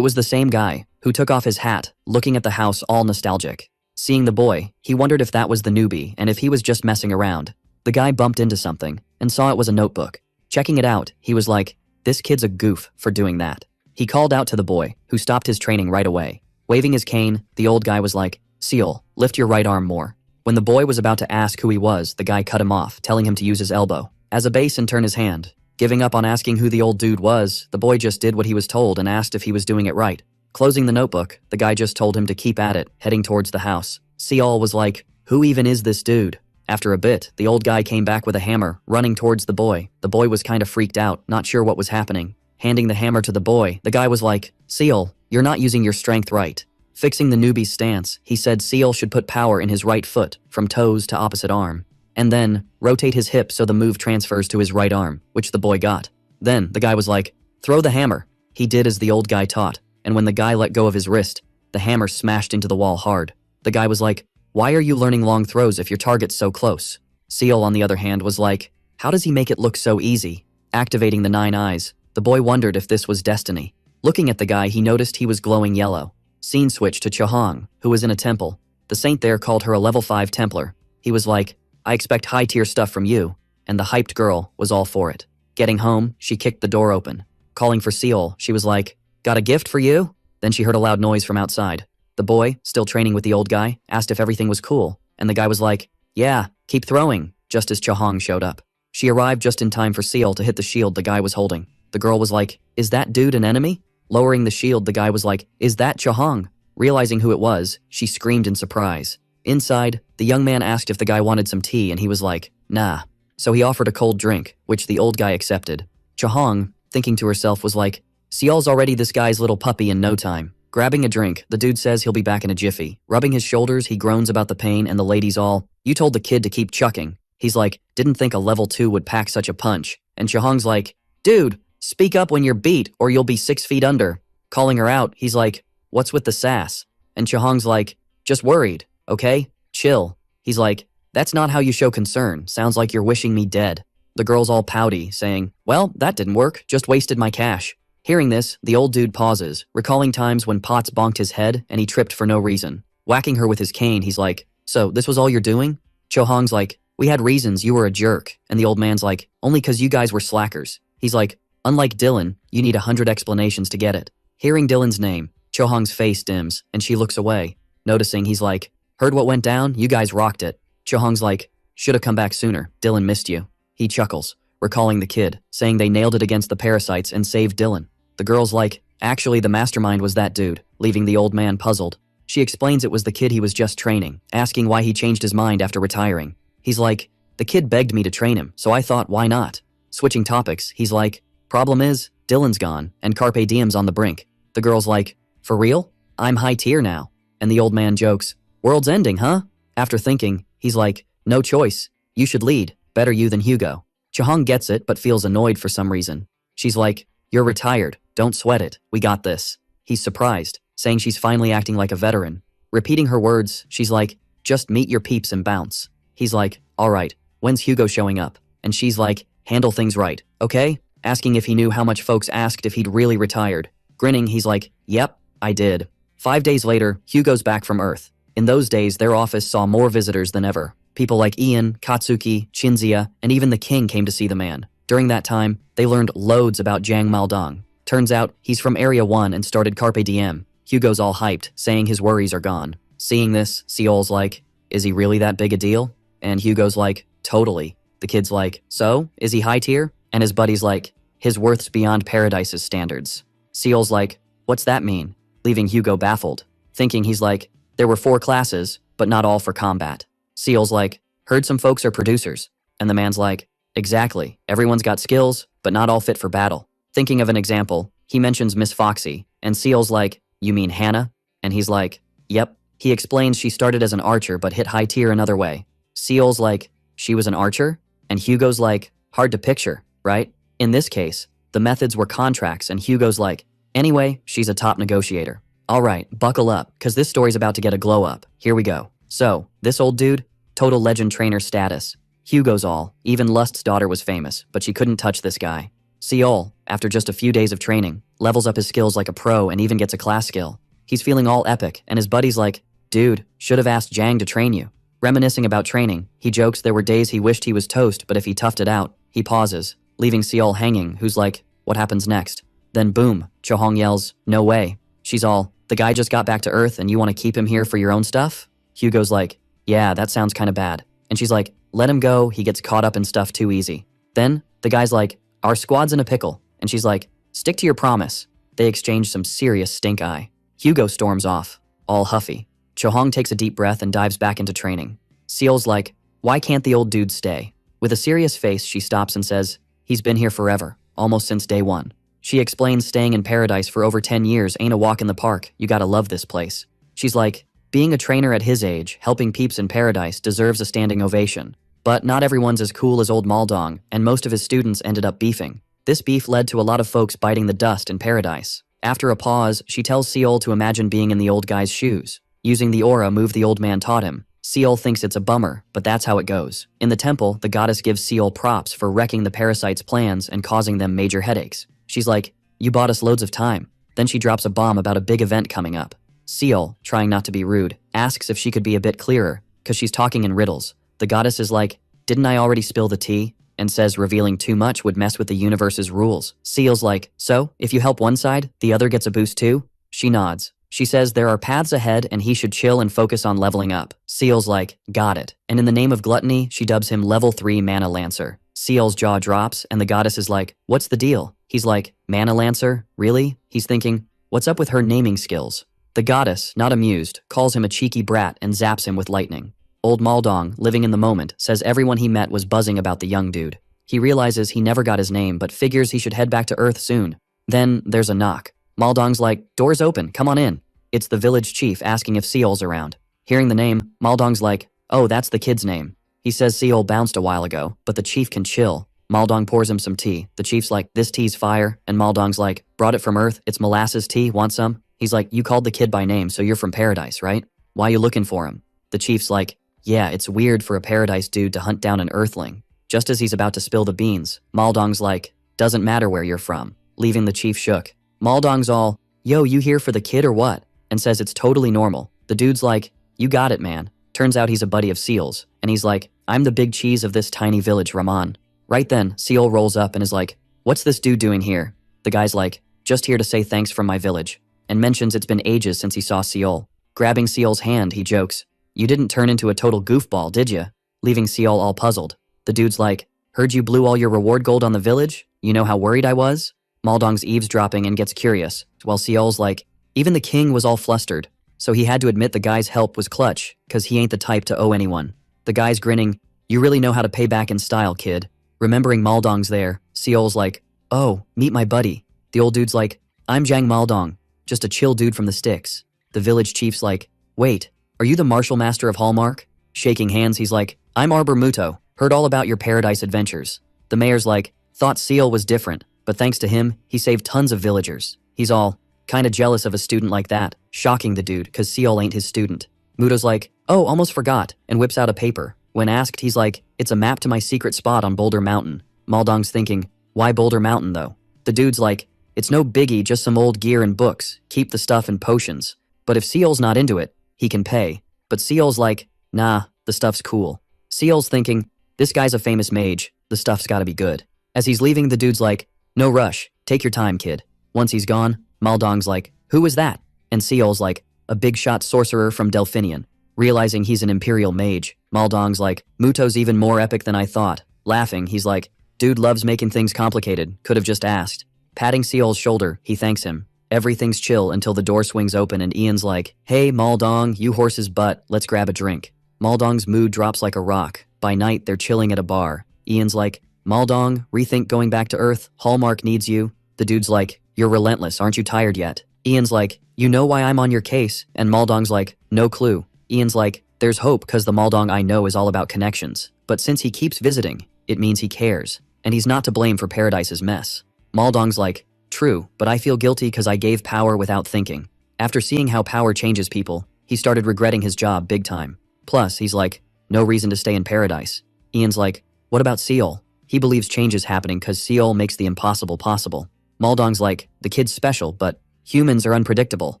was the same guy, who took off his hat, looking at the house all nostalgic. Seeing the boy, he wondered if that was the newbie and if he was just messing around. The guy bumped into something, and saw it was a notebook. Checking it out, he was like, this kid's a goof for doing that. He called out to the boy, who stopped his training right away. Waving his cane, the old guy was like, Seol, lift your right arm more. When the boy was about to ask who he was, the guy cut him off, telling him to use his elbow as a base and turn his hand. Giving up on asking who the old dude was, the boy just did what he was told and asked if he was doing it right. Closing the notebook, the guy just told him to keep at it, heading towards the house. Seol was like, who even is this dude? After a bit, the old guy came back with a hammer, running towards the boy. The boy was kind of freaked out, not sure what was happening. Handing the hammer to the boy, the guy was like, Seol, you're not using your strength right. Fixing the newbie's stance, he said Seol should put power in his right foot, from toes to opposite arm. And then, rotate his hip so the move transfers to his right arm, which the boy got. Then, the guy was like, throw the hammer. He did as the old guy taught, and when the guy let go of his wrist, the hammer smashed into the wall hard. The guy was like, why are you learning long throws if your target's so close? Seol, on the other hand, was like, how does he make it look so easy? Activating the 9 eyes, the boy wondered if this was destiny. Looking at the guy, he noticed he was glowing yellow. Scene switched to Chahong, who was in a temple. The saint there called her a level 5 Templar. He was like, I expect high-tier stuff from you, and the hyped girl was all for it. Getting home, she kicked the door open. Calling for Seol, she was like, got a gift for you? Then she heard a loud noise from outside. The boy, still training with the old guy, asked if everything was cool, and the guy was like, yeah, keep throwing, just as Chahong showed up. She arrived just in time for Seol to hit the shield the guy was holding. The girl was like, is that dude an enemy? Lowering the shield, the guy was like, is that Chahong? Realizing who it was, she screamed in surprise. Inside, the young man asked if the guy wanted some tea and he was like, nah. So he offered a cold drink, which the old guy accepted. Chahong, thinking to herself, was like, Seol's already this guy's little puppy in no time. Grabbing a drink, the dude says he'll be back in a jiffy. Rubbing his shoulders, he groans about the pain and the lady's all, you told the kid to keep chucking. He's like, didn't think a level 2 would pack such a punch. And Chahong's like, dude, speak up when you're beat or you'll be 6 feet under. Calling her out, he's like, what's with the sass? And Chahong's like, just worried, okay? Chill. He's like, that's not how you show concern. Sounds like you're wishing me dead. The girl's all pouty, saying, well, that didn't work, just wasted my cash. Hearing this, the old dude pauses, recalling times when Potts bonked his head and he tripped for no reason. Whacking her with his cane, he's like, so this was all you're doing? Chahong's like, we had reasons, you were a jerk. And the old man's like, only 'cause you guys were slackers. He's like, unlike Dylan, you need 100 explanations to get it. Hearing Dylan's name, Chahong's face dims, and she looks away. Noticing, he's like, heard what went down? You guys rocked it. Chahong's like, should've come back sooner. Dylan missed you. He chuckles, recalling the kid, saying they nailed it against the parasites and saved Dylan. The girl's like, actually the mastermind was that dude, leaving the old man puzzled. She explains it was the kid he was just training, asking why he changed his mind after retiring. He's like, the kid begged me to train him, so I thought, why not? Switching topics, he's like, problem is, Dylan's gone, and Carpe Diem's on the brink. The girl's like, for real? I'm high tier now. And the old man jokes, world's ending, huh? After thinking, he's like, no choice. You should lead. Better you than Hugo. Chahong gets it, but feels annoyed for some reason. She's like, you're retired. Don't sweat it. We got this. He's surprised, saying she's finally acting like a veteran. Repeating her words, she's like, just meet your peeps and bounce. He's like, all right, when's Hugo showing up? And she's like, handle things right, okay? Asking if he knew how much folks asked if he'd really retired. Grinning, he's like, yep, I did. 5 days later, Hugo's back from Earth. In those days, their office saw more visitors than ever. People like Ian, Katsuki, Shinzia, and even the king came to see the man. During that time, they learned loads about Jiang Maldong. Turns out, he's from Area 1 and started Carpe Diem. Hugo's all hyped, saying his worries are gone. Seeing this, Seol's like, is he really that big a deal? And Hugo's like, totally. The kid's like, so, is he high tier? And his buddy's like, his worth's beyond Paradise's standards. Seol's like, what's that mean? Leaving Hugo baffled. Thinking he's like, there were 4 classes, but not all for combat. Seol's like, heard some folks are producers. And the man's like, exactly, everyone's got skills, but not all fit for battle. Thinking of an example, he mentions Miss Foxy, and Seol's like, you mean Hannah? And he's like, yep, He explains she started as an archer but hit high tier another way. Seol's like, she was an archer? And Hugo's like, hard to picture, right? In this case, the methods were contracts and Hugo's like, anyway, she's a top negotiator. Alright, buckle up, cause this story's about to get a glow up. Here we go. So, this old dude? Total legend trainer status. Hugo's all, even Lust's daughter was famous, but she couldn't touch this guy. Seol, after just a few days of training, levels up his skills like a pro and even gets a class skill. He's feeling all epic, and his buddy's like, dude, should have asked Jang to train you. Reminiscing about training, he jokes there were days he wished he was toast, but if he toughed it out, he pauses, leaving Seol hanging, who's like, what happens next? Then boom, Chohong yells, no way. She's all, the guy just got back to Earth and you want to keep him here for your own stuff? Hugo's like, yeah, that sounds kinda bad. And she's like, let him go, he gets caught up in stuff too easy. Then, the guy's like, our squad's in a pickle. And she's like, stick to your promise. They exchange some serious stink eye. Hugo storms off, all huffy. Chohong takes a deep breath and dives back into training. Seol's like, why can't the old dude stay? With a serious face, she stops and says, he's been here forever, almost since day one. She explains staying in paradise for over 10 years ain't a walk in the park, you gotta love this place. She's like, being a trainer at his age, helping peeps in paradise deserves a standing ovation. But not everyone's as cool as old Maldong, and most of his students ended up beefing. This beef led to a lot of folks biting the dust in paradise. After a pause, she tells Seol to imagine being in the old guy's shoes. Using the aura move the old man taught him. Seol thinks it's a bummer, but that's how it goes. In the temple, the goddess gives Seol props for wrecking the parasites' plans and causing them major headaches. She's like, you bought us loads of time. Then she drops a bomb about a big event coming up. Seol, trying not to be rude, asks if she could be a bit clearer, cause she's talking in riddles. The goddess is like, didn't I already spill the tea? And says revealing too much would mess with the universe's rules. Seol's like, so, if you help one side, the other gets a boost too? She nods. She says there are paths ahead and he should chill and focus on leveling up. Seol's like, got it. And in the name of gluttony, she dubs him level 3 Mana Lancer. Seol's jaw drops and the goddess is like, what's the deal? He's like, Mana Lancer? Really? He's thinking, what's up with her naming skills? The goddess, not amused, calls him a cheeky brat and zaps him with lightning. Old Maldong, living in the moment, says everyone he met was buzzing about the young dude. He realizes he never got his name but figures he should head back to Earth soon. Then, there's a knock. Maldong's like, door's open, come on in. It's the village chief asking if Seol's around. Hearing the name, Maldong's like, oh, that's the kid's name. He says Seol bounced a while ago, but the chief can chill. Maldong pours him some tea. The chief's like, this tea's fire, and Maldong's like, brought it from Earth, it's molasses tea, want some? He's like, you called the kid by name, so you're from paradise, right? Why you looking for him? The chief's like, yeah, it's weird for a paradise dude to hunt down an earthling. Just as he's about to spill the beans, Maldong's like, doesn't matter where you're from, leaving the chief shook. Maldong's all, yo, you here for the kid or what? And says it's totally normal. The dude's like, you got it, man. Turns out he's a buddy of Seol's, and he's like, I'm the big cheese of this tiny village, Raman. Right then, Seol rolls up and is like, what's this dude doing here? The guy's like, just here to say thanks from my village, and mentions it's been ages since he saw Seol. Grabbing Seol's hand, he jokes, you didn't turn into a total goofball, did ya? Leaving Seol all puzzled. The dude's like, heard you blew all your reward gold on the village? You know how worried I was? Maldong's eavesdropping and gets curious, while Seol's like, even the king was all flustered, so he had to admit the guy's help was clutch, cause he ain't the type to owe anyone. The guy's grinning, you really know how to pay back in style, kid. Remembering Maldong's there, Seol's like, oh, meet my buddy. The old dude's like, I'm Jang Maldong, just a chill dude from the sticks. The village chief's like, wait, are you the martial master of Hallmark? Shaking hands, he's like, I'm Arbor Muto, heard all about your paradise adventures. The mayor's like, thought Seol was different, but thanks to him, he saved tons of villagers. He's all, kinda jealous of a student like that, shocking the dude, cause Seol ain't his student. Muto's like, oh, almost forgot, and whips out a paper. When asked, he's like, it's a map to my secret spot on Boulder Mountain. Maldong's thinking, why Boulder Mountain though? The dude's like, it's no biggie, just some old gear and books, keep the stuff and potions. But if Seol's not into it, he can pay. But Seol's like, nah, the stuff's cool. Seol's thinking, this guy's a famous mage, the stuff's gotta be good. As he's leaving, the dude's like, no rush, take your time, kid. Once he's gone, Maldong's like, who is that? And Seol's like, a big shot sorcerer from Delphinion. Realizing he's an imperial mage, Maldong's like, Muto's even more epic than I thought. Laughing, he's like, dude loves making things complicated, could've just asked. Patting Seol's shoulder, he thanks him. Everything's chill until the door swings open and Ian's like, hey Maldong, you horse's butt, let's grab a drink. Maldong's mood drops like a rock. By night, they're chilling at a bar. Ian's like, Maldong, rethink going back to Earth, Hallmark needs you. The dude's like, you're relentless, aren't you tired yet? Ian's like, "You know why I'm on your case?" And Maldong's like, "No clue." Ian's like, "There's hope cause the Maldong I know is all about connections. But since he keeps visiting, it means he cares. And he's not to blame for Paradise's mess." Maldong's like, "True, but I feel guilty cause I gave power without thinking." After seeing how power changes people, he started regretting his job big time. Plus, he's like, "No reason to stay in Paradise." Ian's like, "What about Seol?" He believes change is happening cause Seol makes the impossible possible. Maldong's like, "The kid's special, but humans are unpredictable."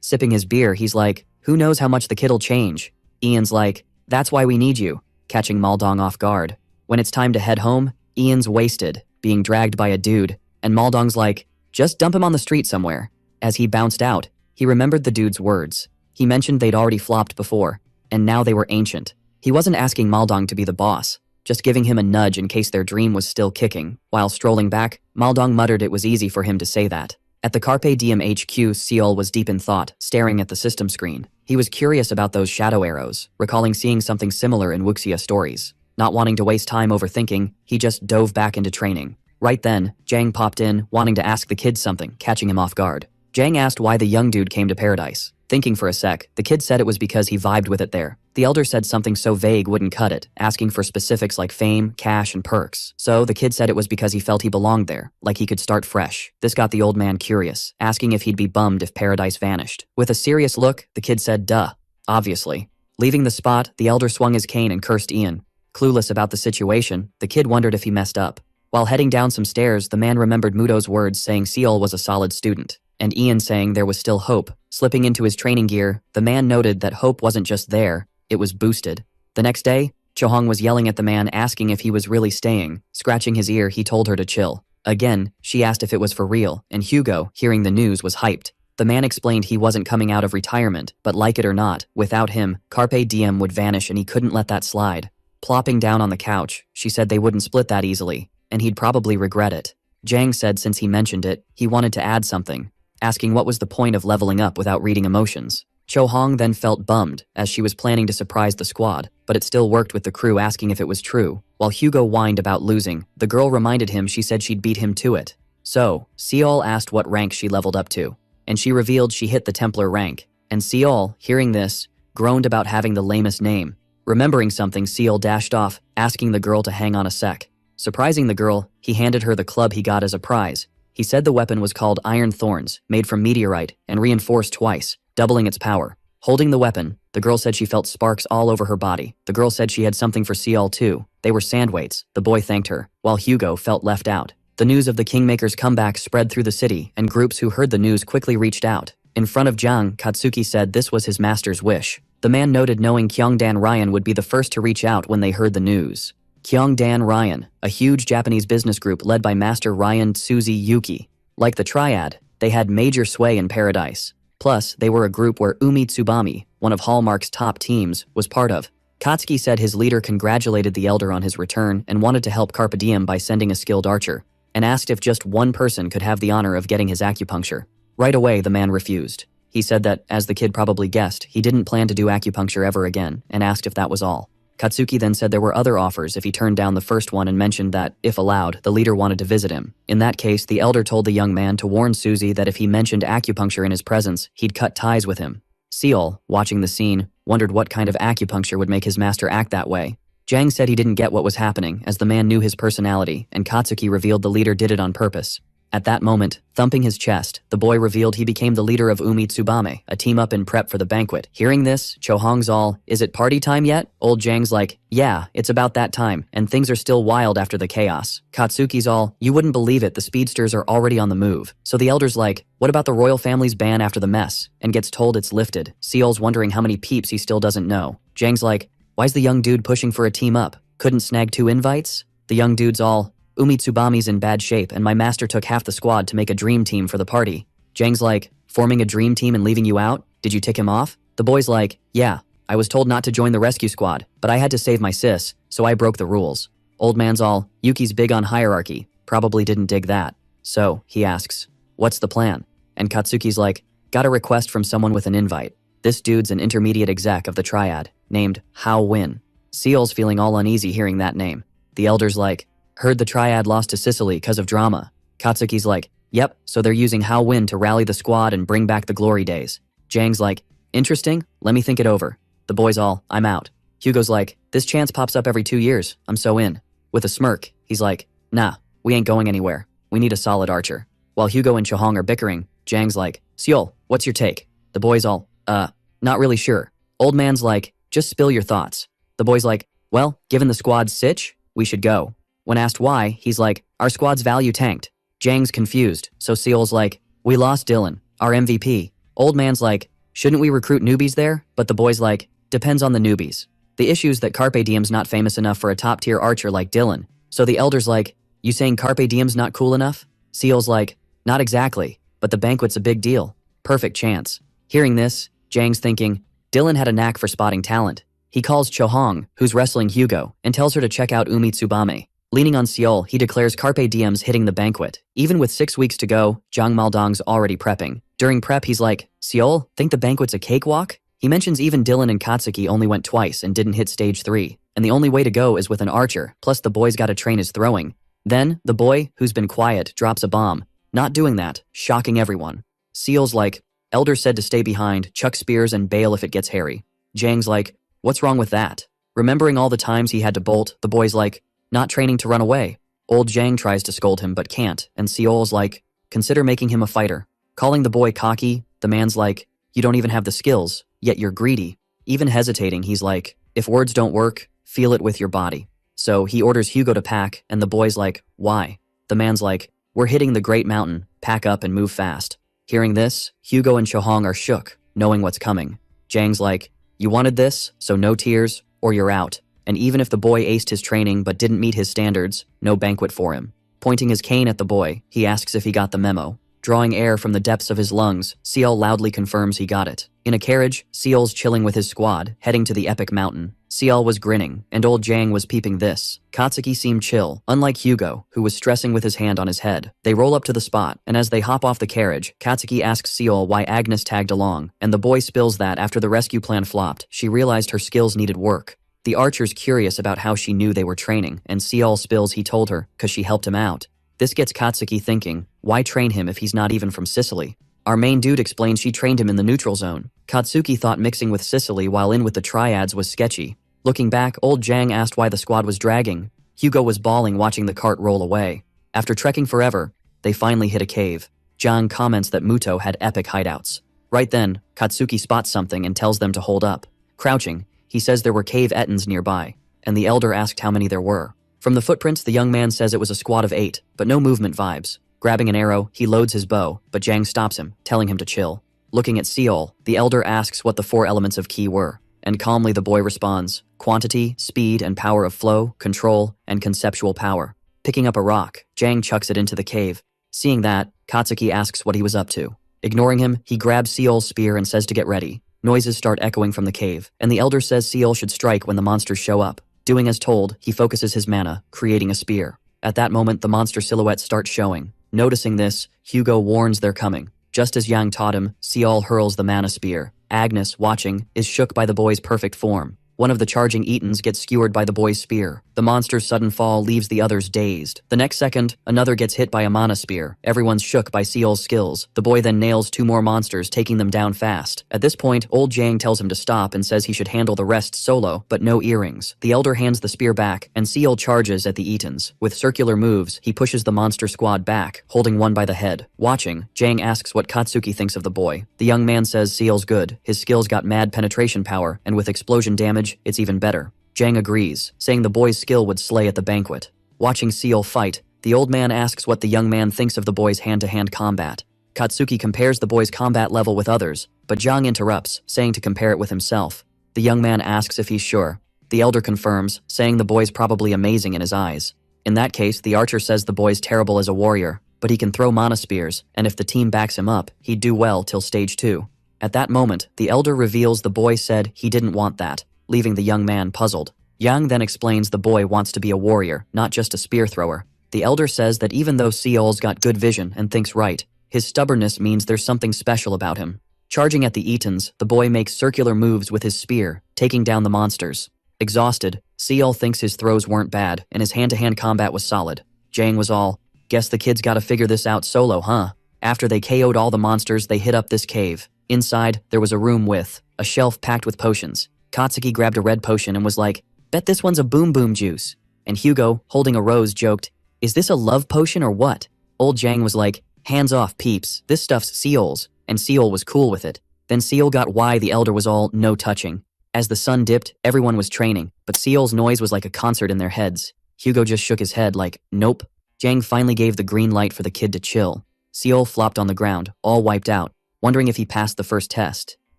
Sipping his beer, he's like, "Who knows how much the kid'll change?" Ian's like, "That's why we need you," catching Maldong off guard. When it's time to head home, Ian's wasted, being dragged by a dude, and Maldong's like, "Just dump him on the street somewhere." As he bounced out, he remembered the dude's words. He mentioned they'd already flopped before, and now they were ancient. He wasn't asking Maldong to be the boss, just giving him a nudge in case their dream was still kicking. While strolling back, Maldong muttered it was easy for him to say that. At the Carpe Diem HQ, Seol was deep in thought, staring at the system screen. He was curious about those shadow arrows, recalling seeing something similar in Wuxia stories. Not wanting to waste time overthinking, he just dove back into training. Right then, Jang popped in, wanting to ask the kid something, catching him off guard. Jang asked why the young dude came to Paradise. Thinking for a sec, the kid said it was because he vibed with it there. The elder said something so vague wouldn't cut it, asking for specifics like fame, cash, and perks. So the kid said it was because he felt he belonged there, like he could start fresh. This got the old man curious, asking if he'd be bummed if Paradise vanished. With a serious look, the kid said, "Duh. Obviously." Leaving the spot, the elder swung his cane and cursed Ian. Clueless about the situation, the kid wondered if he messed up. While heading down some stairs, the man remembered Muto's words saying Seol was a solid student, and Ian saying there was still hope. Slipping into his training gear, the man noted that hope wasn't just there, it was boosted. The next day, Chohong was yelling at the man asking if he was really staying. Scratching his ear, he told her to chill. Again, she asked if it was for real, and Hugo, hearing the news, was hyped. The man explained he wasn't coming out of retirement, but like it or not, without him, Carpe Diem would vanish and he couldn't let that slide. Plopping down on the couch, she said they wouldn't split that easily, and he'd probably regret it. Jang said since he mentioned it, he wanted to add something, asking what was the point of leveling up without reading emotions. Chohong then felt bummed, as she was planning to surprise the squad, but it still worked with the crew asking if it was true. While Hugo whined about losing, the girl reminded him she said she'd beat him to it. So, Seol asked what rank she leveled up to, and she revealed she hit the Templar rank. And Seol, hearing this, groaned about having the lamest name. Remembering something, Seol dashed off, asking the girl to hang on a sec. Surprising the girl, he handed her the club he got as a prize. He said the weapon was called Iron Thorns, made from meteorite, and reinforced twice, doubling its power. Holding the weapon, the girl said she felt sparks all over her body. The girl said she had something for Seol too. They were sandweights. The boy thanked her, while Hugo felt left out. The news of the Kingmaker's comeback spread through the city, and groups who heard the news quickly reached out. In front of Jiang, Katsuki said this was his master's wish. The man noted knowing Kyongdan Ryan would be the first to reach out when they heard the news. Kyongdan Ryan, a huge Japanese business group led by Master Ryan Tsuzi Yuki. Like the Triad, they had major sway in Paradise. Plus, they were a group where Umi Tsubami, one of Hallmark's top teams, was part of. Katsuki said his leader congratulated the elder on his return and wanted to help Carpe Diem by sending a skilled archer, and asked if just one person could have the honor of getting his acupuncture. Right away, the man refused. He said that, as the kid probably guessed, he didn't plan to do acupuncture ever again, and asked if that was all. Katsuki then said there were other offers if he turned down the first one and mentioned that, if allowed, the leader wanted to visit him. In that case, the elder told the young man to warn Suzy that if he mentioned acupuncture in his presence, he'd cut ties with him. Seol, watching the scene, wondered what kind of acupuncture would make his master act that way. Jang said he didn't get what was happening, as the man knew his personality, and Katsuki revealed the leader did it on purpose. At that moment, thumping his chest, the boy revealed he became the leader of Umi Tsubame, a team up in prep for the banquet. Hearing this, Chohong's all, "Is it party time yet?" Old Jang's like, "Yeah, it's about that time, and things are still wild after the chaos." Katsuki's all, "You wouldn't believe it, the speedsters are already on the move." So the elder's like, "What about the royal family's ban after the mess?" And gets told it's lifted. Seol's wondering how many peeps he still doesn't know. Jang's like, "Why's the young dude pushing for a team up? Couldn't snag 2 invites?" The young dude's all, "Umi Tsubami's in bad shape and my master took half the squad to make a dream team for the party." Jang's like, "Forming a dream team and leaving you out? Did you tick him off?" The boy's like, "Yeah, I was told not to join the rescue squad, but I had to save my sis, so I broke the rules." Old man's all, "Yuki's big on hierarchy, probably didn't dig that." So, he asks, "What's the plan?" And Katsuki's like, "Got a request from someone with an invite. This dude's an intermediate exec of the Triad, named Hao Win." Seol's feeling all uneasy hearing that name. The elder's like, "Heard the Triad lost to Sicily 'cause of drama." Katsuki's like, Yep, so they're using Hao Win to rally the squad and bring back the glory days. Jang's like, interesting, let me think it over. The boys all, I'm out. Hugo's like, this chance pops up every 2 years, I'm so in. With a smirk, he's like, nah, we ain't going anywhere. We need a solid archer. While Hugo and Chohong are bickering, Jang's like, Seol, what's your take? The boys all, not really sure. Old man's like, just spill your thoughts. The boy's like, well, given the squad's sitch, we should go. When asked why, he's like, our squad's value tanked. Jang's confused, so Seol's like, we lost Dylan, our MVP. Old man's like, shouldn't we recruit newbies there? But the boy's like, depends on the newbies. The issue's that Carpe Diem's not famous enough for a top-tier archer like Dylan. So the elder's like, you saying Carpe Diem's not cool enough? Seol's like, not exactly, but the banquet's a big deal. Perfect chance. Hearing this, Jang's thinking, Dylan had a knack for spotting talent. He calls Chohong, who's wrestling Hugo, and tells her to check out Umi Tsubame. Leaning on Seol, he declares Carpe Diem's hitting the banquet. Even with 6 weeks to go, Zhang Maldong's already prepping. During prep, he's like, Seol, think the banquet's a cakewalk? He mentions even Dylan and Katsuki only went twice and didn't hit stage 3, and the only way to go is with an archer, plus the boy's gotta train his throwing. Then, the boy, who's been quiet, drops a bomb. Not doing that, shocking everyone. Seol's like, Elder said to stay behind, chuck spears and bail if it gets hairy. Jang's like, what's wrong with that? Remembering all the times he had to bolt, the boy's like, not training to run away. Old Jang tries to scold him but can't, and Seol's like, consider making him a fighter. Calling the boy cocky, the man's like, you don't even have the skills, yet you're greedy. Even hesitating, he's like, if words don't work, feel it with your body. So he orders Hugo to pack, and the boy's like, why? The man's like, we're hitting the Great Mountain, pack up and move fast. Hearing this, Hugo and Chohong are shook, knowing what's coming. Jang's like, you wanted this, so no tears, or you're out. And even if the boy aced his training but didn't meet his standards, no banquet for him. Pointing his cane at the boy, he asks if he got the memo. Drawing air from the depths of his lungs, Seol loudly confirms he got it. In a carriage, Seol's chilling with his squad, heading to the epic mountain. Seol was grinning, and old Jang was peeping this. Katsuki seemed chill, unlike Hugo, who was stressing with his hand on his head. They roll up to the spot, and as they hop off the carriage, Katsuki asks Seol why Agnes tagged along, and the boy spills that after the rescue plan flopped, she realized her skills needed work. The archer's curious about how she knew they were training, and Seol spills he told her, cause she helped him out. This gets Katsuki thinking, why train him if he's not even from Sicily? Our main dude explains she trained him in the neutral zone. Katsuki thought mixing with Sicily while in with the triads was sketchy. Looking back, old Jang asked why the squad was dragging. Hugo was bawling watching the cart roll away. After trekking forever, they finally hit a cave. Jang comments that Muto had epic hideouts. Right then, Katsuki spots something and tells them to hold up. Crouching, he says there were cave ettins nearby, and the elder asked how many there were. From the footprints, the young man says it was a squad of 8, but no movement vibes. Grabbing an arrow, he loads his bow, but Jang stops him, telling him to chill. Looking at Seol, the elder asks what the 4 elements of ki were, and calmly the boy responds, quantity, speed, and power of flow, control, and conceptual power. Picking up a rock, Jang chucks it into the cave. Seeing that, Katsuki asks what he was up to. Ignoring him, he grabs Seol's spear and says to get ready. Noises start echoing from the cave, and the elder says Seol should strike when the monsters show up. Doing as told, he focuses his mana, creating a spear. At that moment, the monster silhouettes start showing. Noticing this, Hugo warns they're coming. Just as Yang taught him, Seol hurls the mana spear. Agnes, watching, is shook by the boy's perfect form. One of the charging Etons gets skewered by the boy's spear. The monster's sudden fall leaves the others dazed. The next second, another gets hit by a mana spear. Everyone's shook by Seol's skills. The boy then nails 2 more monsters, taking them down fast. At this point, old Jang tells him to stop and says he should handle the rest solo, but no earrings. The elder hands the spear back, and Seol charges at the Etons. With circular moves, he pushes the monster squad back, holding one by the head. Watching, Jang asks what Katsuki thinks of the boy. The young man says Seol's good. His skills got mad penetration power, and with explosion damage, it's even better. Jang agrees, saying the boy's skill would slay at the banquet. Watching Seol fight, the old man asks what the young man thinks of the boy's hand-to-hand combat. Katsuki compares the boy's combat level with others, but Jang interrupts, saying to compare it with himself. The young man asks if he's sure. The elder confirms, saying the boy's probably amazing in his eyes. In that case, the archer says the boy's terrible as a warrior, but he can throw mana spears, and if the team backs him up, he'd do well till stage 2. At that moment, the elder reveals the boy said he didn't want that, leaving the young man puzzled. Yang then explains the boy wants to be a warrior, not just a spear thrower. The elder says that even though Seol's got good vision and thinks right, his stubbornness means there's something special about him. Charging at the Etons, the boy makes circular moves with his spear, taking down the monsters. Exhausted, Seol thinks his throws weren't bad, and his hand-to-hand combat was solid. Jang was all, Guess the kids gotta figure this out solo, huh? After they KO'd all the monsters, they hit up this cave. Inside, there was a room with a shelf packed with potions. Katsuki grabbed a red potion and was like, bet this one's a boom boom juice. And Hugo, holding a rose, joked, is this a love potion or what? Old Jang was like, hands off, peeps, this stuff's Seol's. And Seol was cool with it. Then Seol got why the elder was all no touching. As the sun dipped, everyone was training, but Seol's noise was like a concert in their heads. Hugo just shook his head like, nope. Jang finally gave the green light for the kid to chill. Seol flopped on the ground, all wiped out, wondering if he passed the first test.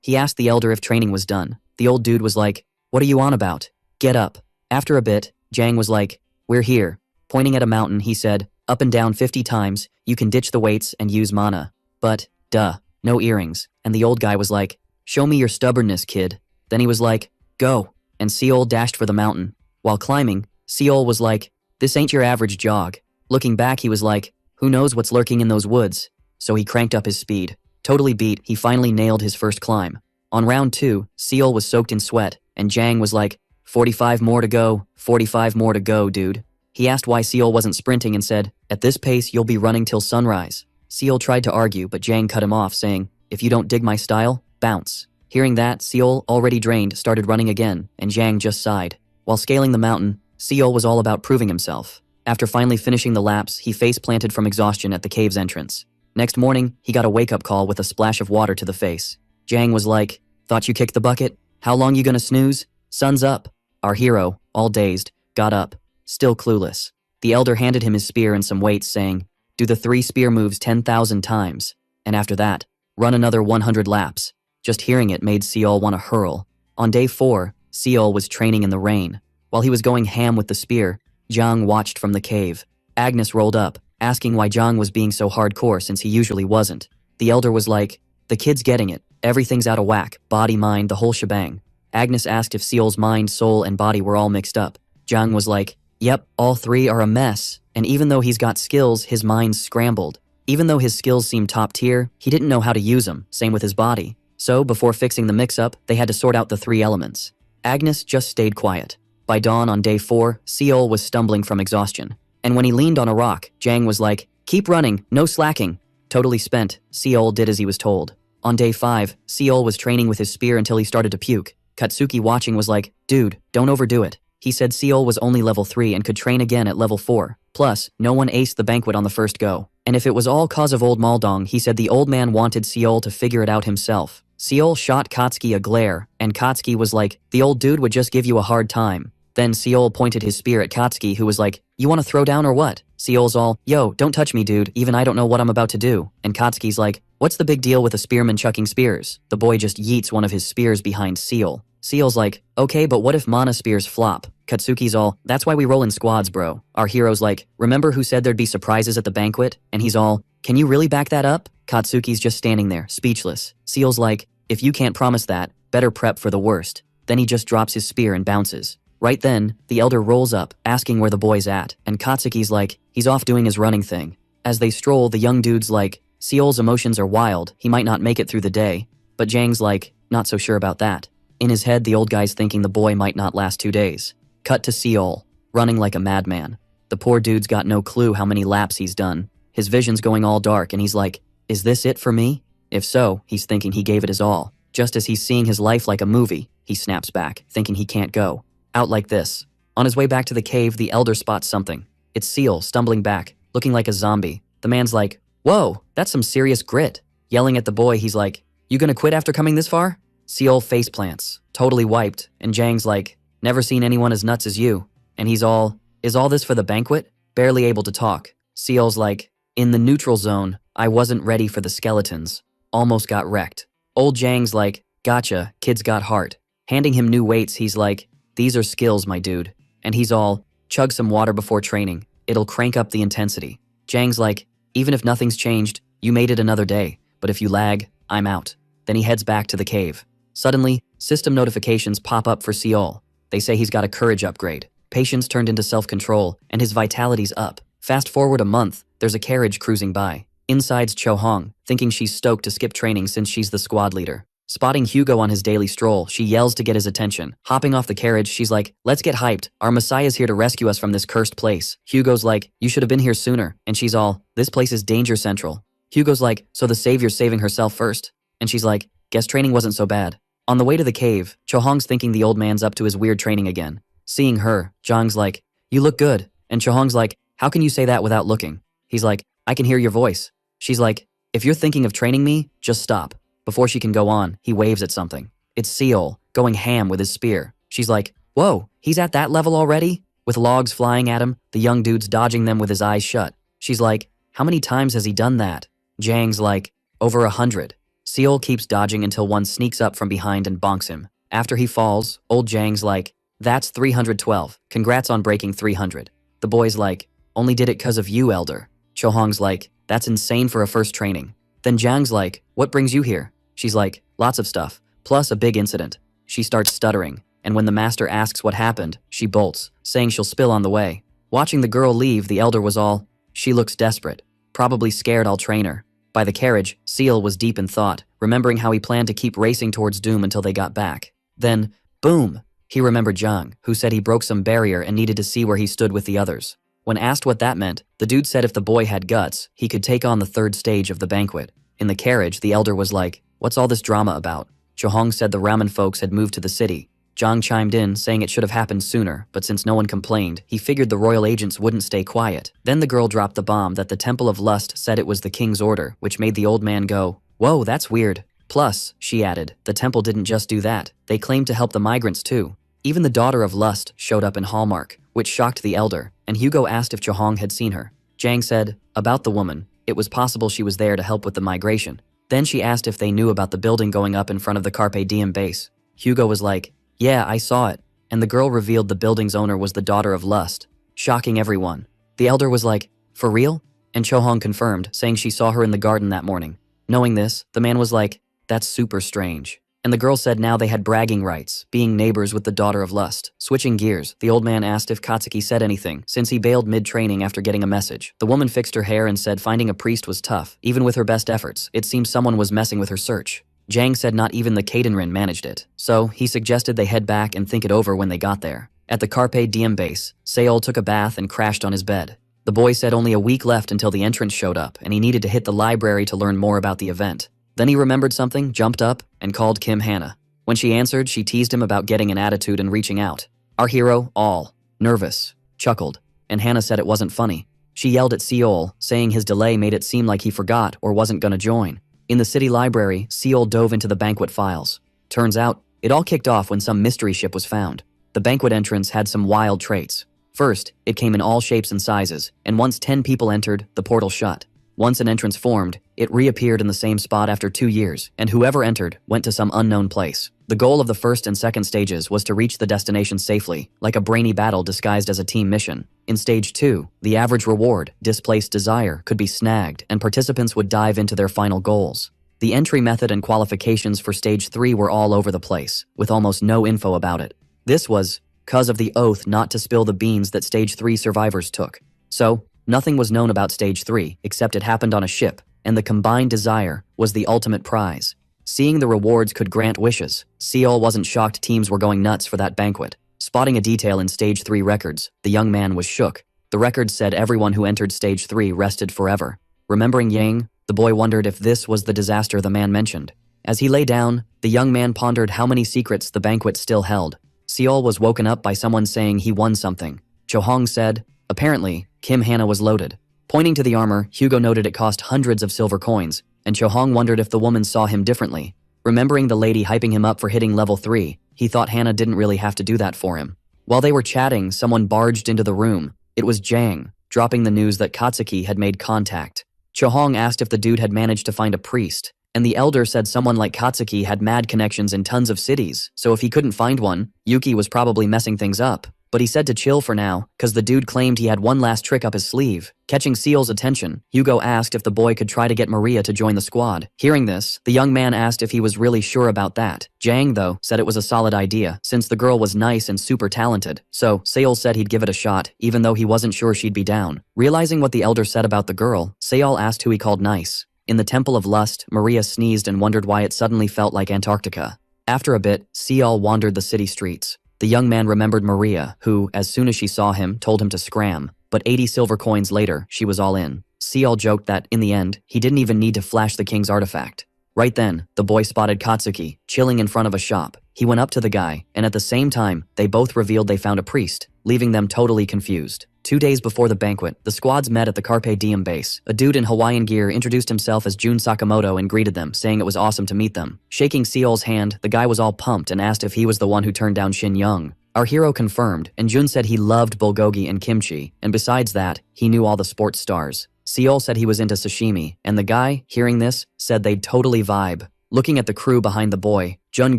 He asked the elder if training was done. The old dude was like, what are you on about? Get up. After a bit, Jang was like, we're here. Pointing at a mountain, he said, up and down 50 times, you can ditch the weights and use mana. But, duh, no earrings. And the old guy was like, show me your stubbornness, kid. Then he was like, go. And Seol dashed for the mountain. While climbing, Seol was like, this ain't your average jog. Looking back, he was like, who knows what's lurking in those woods? So he cranked up his speed. Totally beat, he finally nailed his first climb. On round 2, Seol was soaked in sweat, and Jang was like, 45 more to go, 45 more to go, dude. He asked why Seol wasn't sprinting and said, at this pace, you'll be running till sunrise. Seol tried to argue, but Jang cut him off, saying, if you don't dig my style, bounce. Hearing that, Seol, already drained, started running again, and Jang just sighed. While scaling the mountain, Seol was all about proving himself. After finally finishing the laps, he face-planted from exhaustion at the cave's entrance. Next morning, he got a wake-up call with a splash of water to the face. Jang was like, thought you kicked the bucket? How long you gonna snooze? Sun's up. Our hero, all dazed, got up, still clueless. The elder handed him his spear and some weights, saying, do the 3 spear moves 10,000 times. And after that, run another 100 laps. Just hearing it made Seol want to hurl. On day 4, Seol was training in the rain. While he was going ham with the spear, Jang watched from the cave. Agnes rolled up, asking why Jang was being so hardcore since he usually wasn't. The elder was like, the kid's getting it. Everything's out of whack, body, mind, the whole shebang. Agnes asked if Seol's mind, soul, and body were all mixed up. Jang was like, yep, all 3 are a mess. And even though he's got skills, his mind's scrambled. Even though his skills seemed top tier, he didn't know how to use them, same with his body. So, before fixing the mix-up, they had to sort out the 3 elements. Agnes just stayed quiet. By dawn on day 4, Seol was stumbling from exhaustion. And when he leaned on a rock, Jang was like, keep running, no slacking. Totally spent, Seol did as he was told. On day 5, Seol was training with his spear until he started to puke. Katsuki watching was like, dude, don't overdo it. He said Seol was only level 3 and could train again at level 4. Plus, no one aced the banquet on the first go. And if it was all cause of old Maldong, he said the old man wanted Seol to figure it out himself. Seol shot Katsuki a glare, and Katsuki was like, the old dude would just give you a hard time. Then Seol pointed his spear at Katsuki, who was like, you wanna throw down or what? Seol's all, yo, don't touch me, dude, even I don't know what I'm about to do. And Katsuki's like, what's the big deal with a spearman chucking spears? The boy just yeets one of his spears behind Seol. Seol's like, okay, but what if mana spears flop? Katsuki's all, that's why we roll in squads, bro. Our hero's like, remember who said there'd be surprises at the banquet? And he's all, can you really back that up? Katsuki's just standing there, speechless. Seol's like, if you can't promise that, better prep for the worst. Then he just drops his spear and bounces. Right then, the elder rolls up, asking where the boy's at, and Katsuki's like, he's off doing his running thing. As they stroll, the young dude's like, Seol's emotions are wild, he might not make it through the day. But Jang's like, not so sure about that. In his head, the old guy's thinking the boy might not last 2 days. Cut to Seol, running like a madman. The poor dude's got no clue how many laps he's done. His vision's going all dark and he's like, is this it for me? If so, he's thinking he gave it his all. Just as he's seeing his life like a movie, he snaps back, thinking he can't go. Out like this. On his way back to the cave, the elder spots something. It's Seol, stumbling back, looking like a zombie. The man's like, whoa, that's some serious grit. Yelling at the boy, he's like, you gonna quit after coming this far? Seol faceplants, totally wiped, and Jang's like, never seen anyone as nuts as you. And he's all, is all this for the banquet? Barely able to talk. Seol's like, in the neutral zone, I wasn't ready for the skeletons. Almost got wrecked. Old Jang's like, gotcha, kid's got heart. Handing him new weights, he's like, these are skills, my dude. And he's all, chug some water before training. It'll crank up the intensity. Jang's like, even if nothing's changed, you made it another day. But if you lag, I'm out. Then he heads back to the cave. Suddenly, system notifications pop up for Seol. They say he's got a courage upgrade. Patience turned into self-control, and his vitality's up. Fast forward a month, there's a carriage cruising by. Inside's Cho Hong, thinking she's stoked to skip training since she's the squad leader. Spotting Hugo on his daily stroll, she yells to get his attention. Hopping off the carriage, she's like, "Let's get hyped. Our messiah's here to rescue us from this cursed place." Hugo's like, "You should have been here sooner." And she's all, "This place is danger central." Hugo's like, "So the savior's saving herself first?" And she's like, "Guess training wasn't so bad." On the way to the cave, Chohong's thinking the old man's up to his weird training again. Seeing her, Zhang's like, "You look good." And Chohong's like, "How can you say that without looking?" He's like, "I can hear your voice." She's like, "If you're thinking of training me, just stop." Before she can go on, he waves at something. It's Seol, going ham with his spear. She's like, "Whoa, he's at that level already?" With logs flying at him, the young dude's dodging them with his eyes shut. She's like, "How many times has he done that?" Zhang's like, "Over 100. Seol keeps dodging until one sneaks up from behind and bonks him. After he falls, old Zhang's like, "That's 312. Congrats on breaking 300. The boy's like, "Only did it 'cause of you, elder." Chohong's like, "That's insane for a first training." Then Zhang's like, "What brings you here?" She's like, "Lots of stuff, plus a big incident." She starts stuttering, and when the master asks what happened, she bolts, saying she'll spill on the way. Watching the girl leave, the elder was all, "She looks desperate. Probably scared I'll train her." By the carriage, Seol was deep in thought, remembering how he planned to keep racing towards doom until they got back. Then, boom! He remembered Zhang, who said he broke some barrier and needed to see where he stood with the others. When asked what that meant, the dude said if the boy had guts, he could take on the third stage of the banquet. In the carriage, the elder was like, "What's all this drama about?" Chohong said the ramen folks had moved to the city. Zhang chimed in, saying it should have happened sooner, but since no one complained, he figured the royal agents wouldn't stay quiet. Then the girl dropped the bomb that the Temple of Lust said it was the king's order, which made the old man go, "Whoa, that's weird." Plus, she added, the temple didn't just do that, they claimed to help the migrants too. Even the daughter of Lust showed up in Hallmark, which shocked the elder, and Hugo asked if Chohong had seen her. Zhang said, about the woman, it was possible she was there to help with the migration. Then she asked if they knew about the building going up in front of the Carpe Diem base. Hugo was like, "Yeah, I saw it." And the girl revealed the building's owner was the daughter of Lust, shocking everyone. The elder was like, "For real?" And Chohong confirmed, saying she saw her in the garden that morning. Knowing this, the man was like, "That's super strange." And the girl said now they had bragging rights, being neighbors with the daughter of Lust. Switching gears, the old man asked if Katsuki said anything, since he bailed mid-training after getting a message. The woman fixed her hair and said finding a priest was tough. Even with her best efforts, it seems someone was messing with her search. Zhang said not even the Kaidenrin managed it, so he suggested they head back and think it over when they got there. At the Carpe Diem base, Seol took a bath and crashed on his bed. The boy said only a week left until the entrance showed up, and he needed to hit the library to learn more about the event. Then he remembered something, jumped up, and called Kim Hannah. When she answered, she teased him about getting an attitude and reaching out. Our hero, all nervous, chuckled, and Hannah said it wasn't funny. She yelled at Seol, saying his delay made it seem like he forgot or wasn't gonna join. In the city library, Seol dove into the banquet files. Turns out, it all kicked off when some mystery ship was found. The banquet entrance had some wild traits. First, it came in all shapes and sizes, and once 10 people entered, the portal shut. Once an entrance formed, it reappeared in the same spot after 2 years, and whoever entered went to some unknown place. The goal of the first and second stages was to reach the destination safely, like a brainy battle disguised as a team mission. In stage 2, the average reward, displaced desire, could be snagged, and participants would dive into their final goals. The entry method and qualifications for stage 3 were all over the place, with almost no info about it. This was 'cause of the oath not to spill the beans that stage 3 survivors took. So, nothing was known about stage 3, except it happened on a ship, and the combined desire was the ultimate prize. Seeing the rewards could grant wishes, Seol wasn't shocked teams were going nuts for that banquet. Spotting a detail in stage 3 records, the young man was shook. The records said everyone who entered stage 3 rested forever. Remembering Yang, the boy wondered if this was the disaster the man mentioned. As he lay down, the young man pondered how many secrets the banquet still held. Seol was woken up by someone saying he won something. Chohong said, apparently, Kim Hannah was loaded. Pointing to the armor, Hugo noted it cost hundreds of silver coins, and Chohong wondered if the woman saw him differently. Remembering the lady hyping him up for hitting level 3, he thought Hannah didn't really have to do that for him. While they were chatting, someone barged into the room. It was Zhang, dropping the news that Katsuki had made contact. Chohong asked if the dude had managed to find a priest, and the elder said someone like Katsuki had mad connections in tons of cities, so if he couldn't find one, Yuki was probably messing things up. But he said to chill for now, cause the dude claimed he had one last trick up his sleeve. Catching Seol's attention, Hugo asked if the boy could try to get Maria to join the squad. Hearing this, the young man asked if he was really sure about that. Zhang, though, said it was a solid idea, since the girl was nice and super talented. So, Seol said he'd give it a shot, even though he wasn't sure she'd be down. Realizing what the elder said about the girl, Seol asked who he called nice. In the Temple of Lust, Maria sneezed and wondered why it suddenly felt like Antarctica. After a bit, Seol wandered the city streets. The young man remembered Maria, who, as soon as she saw him, told him to scram. But 80 silver coins later, she was all in. Seol joked that, in the end, he didn't even need to flash the king's artifact. Right then, the boy spotted Katsuki, chilling in front of a shop. He went up to the guy, and at the same time, they both revealed they found a priest, leaving them totally confused. 2 days before the banquet, the squads met at the Carpe Diem base. A dude in Hawaiian gear introduced himself as Jun Sakamoto and greeted them, saying it was awesome to meet them. Shaking Seol's hand, the guy was all pumped and asked if he was the one who turned down Shin Young. Our hero confirmed, and Jun said he loved bulgogi and kimchi, and besides that, he knew all the sports stars. Seol said he was into sashimi, and the guy, hearing this, said they'd totally vibe. Looking at the crew behind the boy, Jun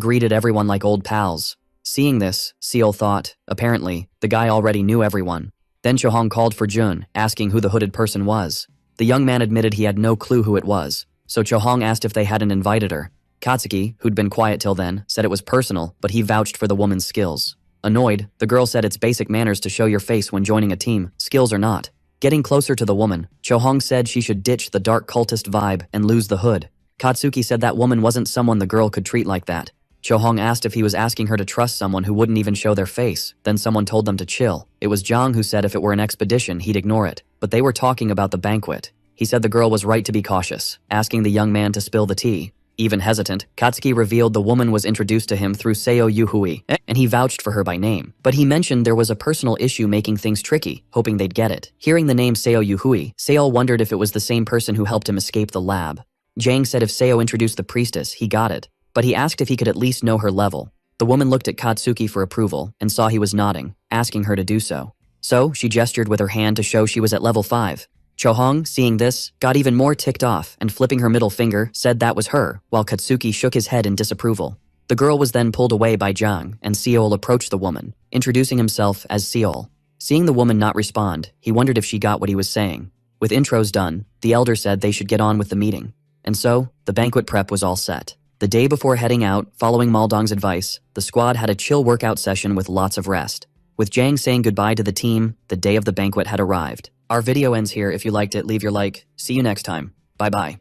greeted everyone like old pals. Seeing this, Seol thought, apparently, the guy already knew everyone. Then Chohong called for Jun, asking who the hooded person was. The young man admitted he had no clue who it was, so Chohong asked if they hadn't invited her. Katsuki, who'd been quiet till then, said it was personal, but he vouched for the woman's skills. Annoyed, the girl said it's basic manners to show your face when joining a team, skills or not. Getting closer to the woman, Chohong said she should ditch the dark cultist vibe and lose the hood. Katsuki said that woman wasn't someone the girl could treat like that. Chohong asked if he was asking her to trust someone who wouldn't even show their face, then someone told them to chill. It was Jang who said if it were an expedition, he'd ignore it, but they were talking about the banquet. He said the girl was right to be cautious, asking the young man to spill the tea. Even hesitant, Katsuki revealed the woman was introduced to him through Seo Yuhui, and he vouched for her by name. But he mentioned there was a personal issue making things tricky, hoping they'd get it. Hearing the name Seo Yuhui, Seo wondered if it was the same person who helped him escape the lab. Jang said if Seo introduced the priestess, he got it, but he asked if he could at least know her level. The woman looked at Katsuki for approval and saw he was nodding, asking her to do so. So, she gestured with her hand to show she was at level 5. Chohong, seeing this, got even more ticked off and flipping her middle finger, said that was her, while Katsuki shook his head in disapproval. The girl was then pulled away by Jang, and Seol approached the woman, introducing himself as Seol. Seeing the woman not respond, he wondered if she got what he was saying. With intros done, the elder said they should get on with the meeting. And so, the banquet prep was all set. The day before heading out, following Maldong's advice, the squad had a chill workout session with lots of rest. With Jang saying goodbye to the team, the day of the banquet had arrived. Our video ends here. If you liked it, leave your like. See you next time. Bye-bye.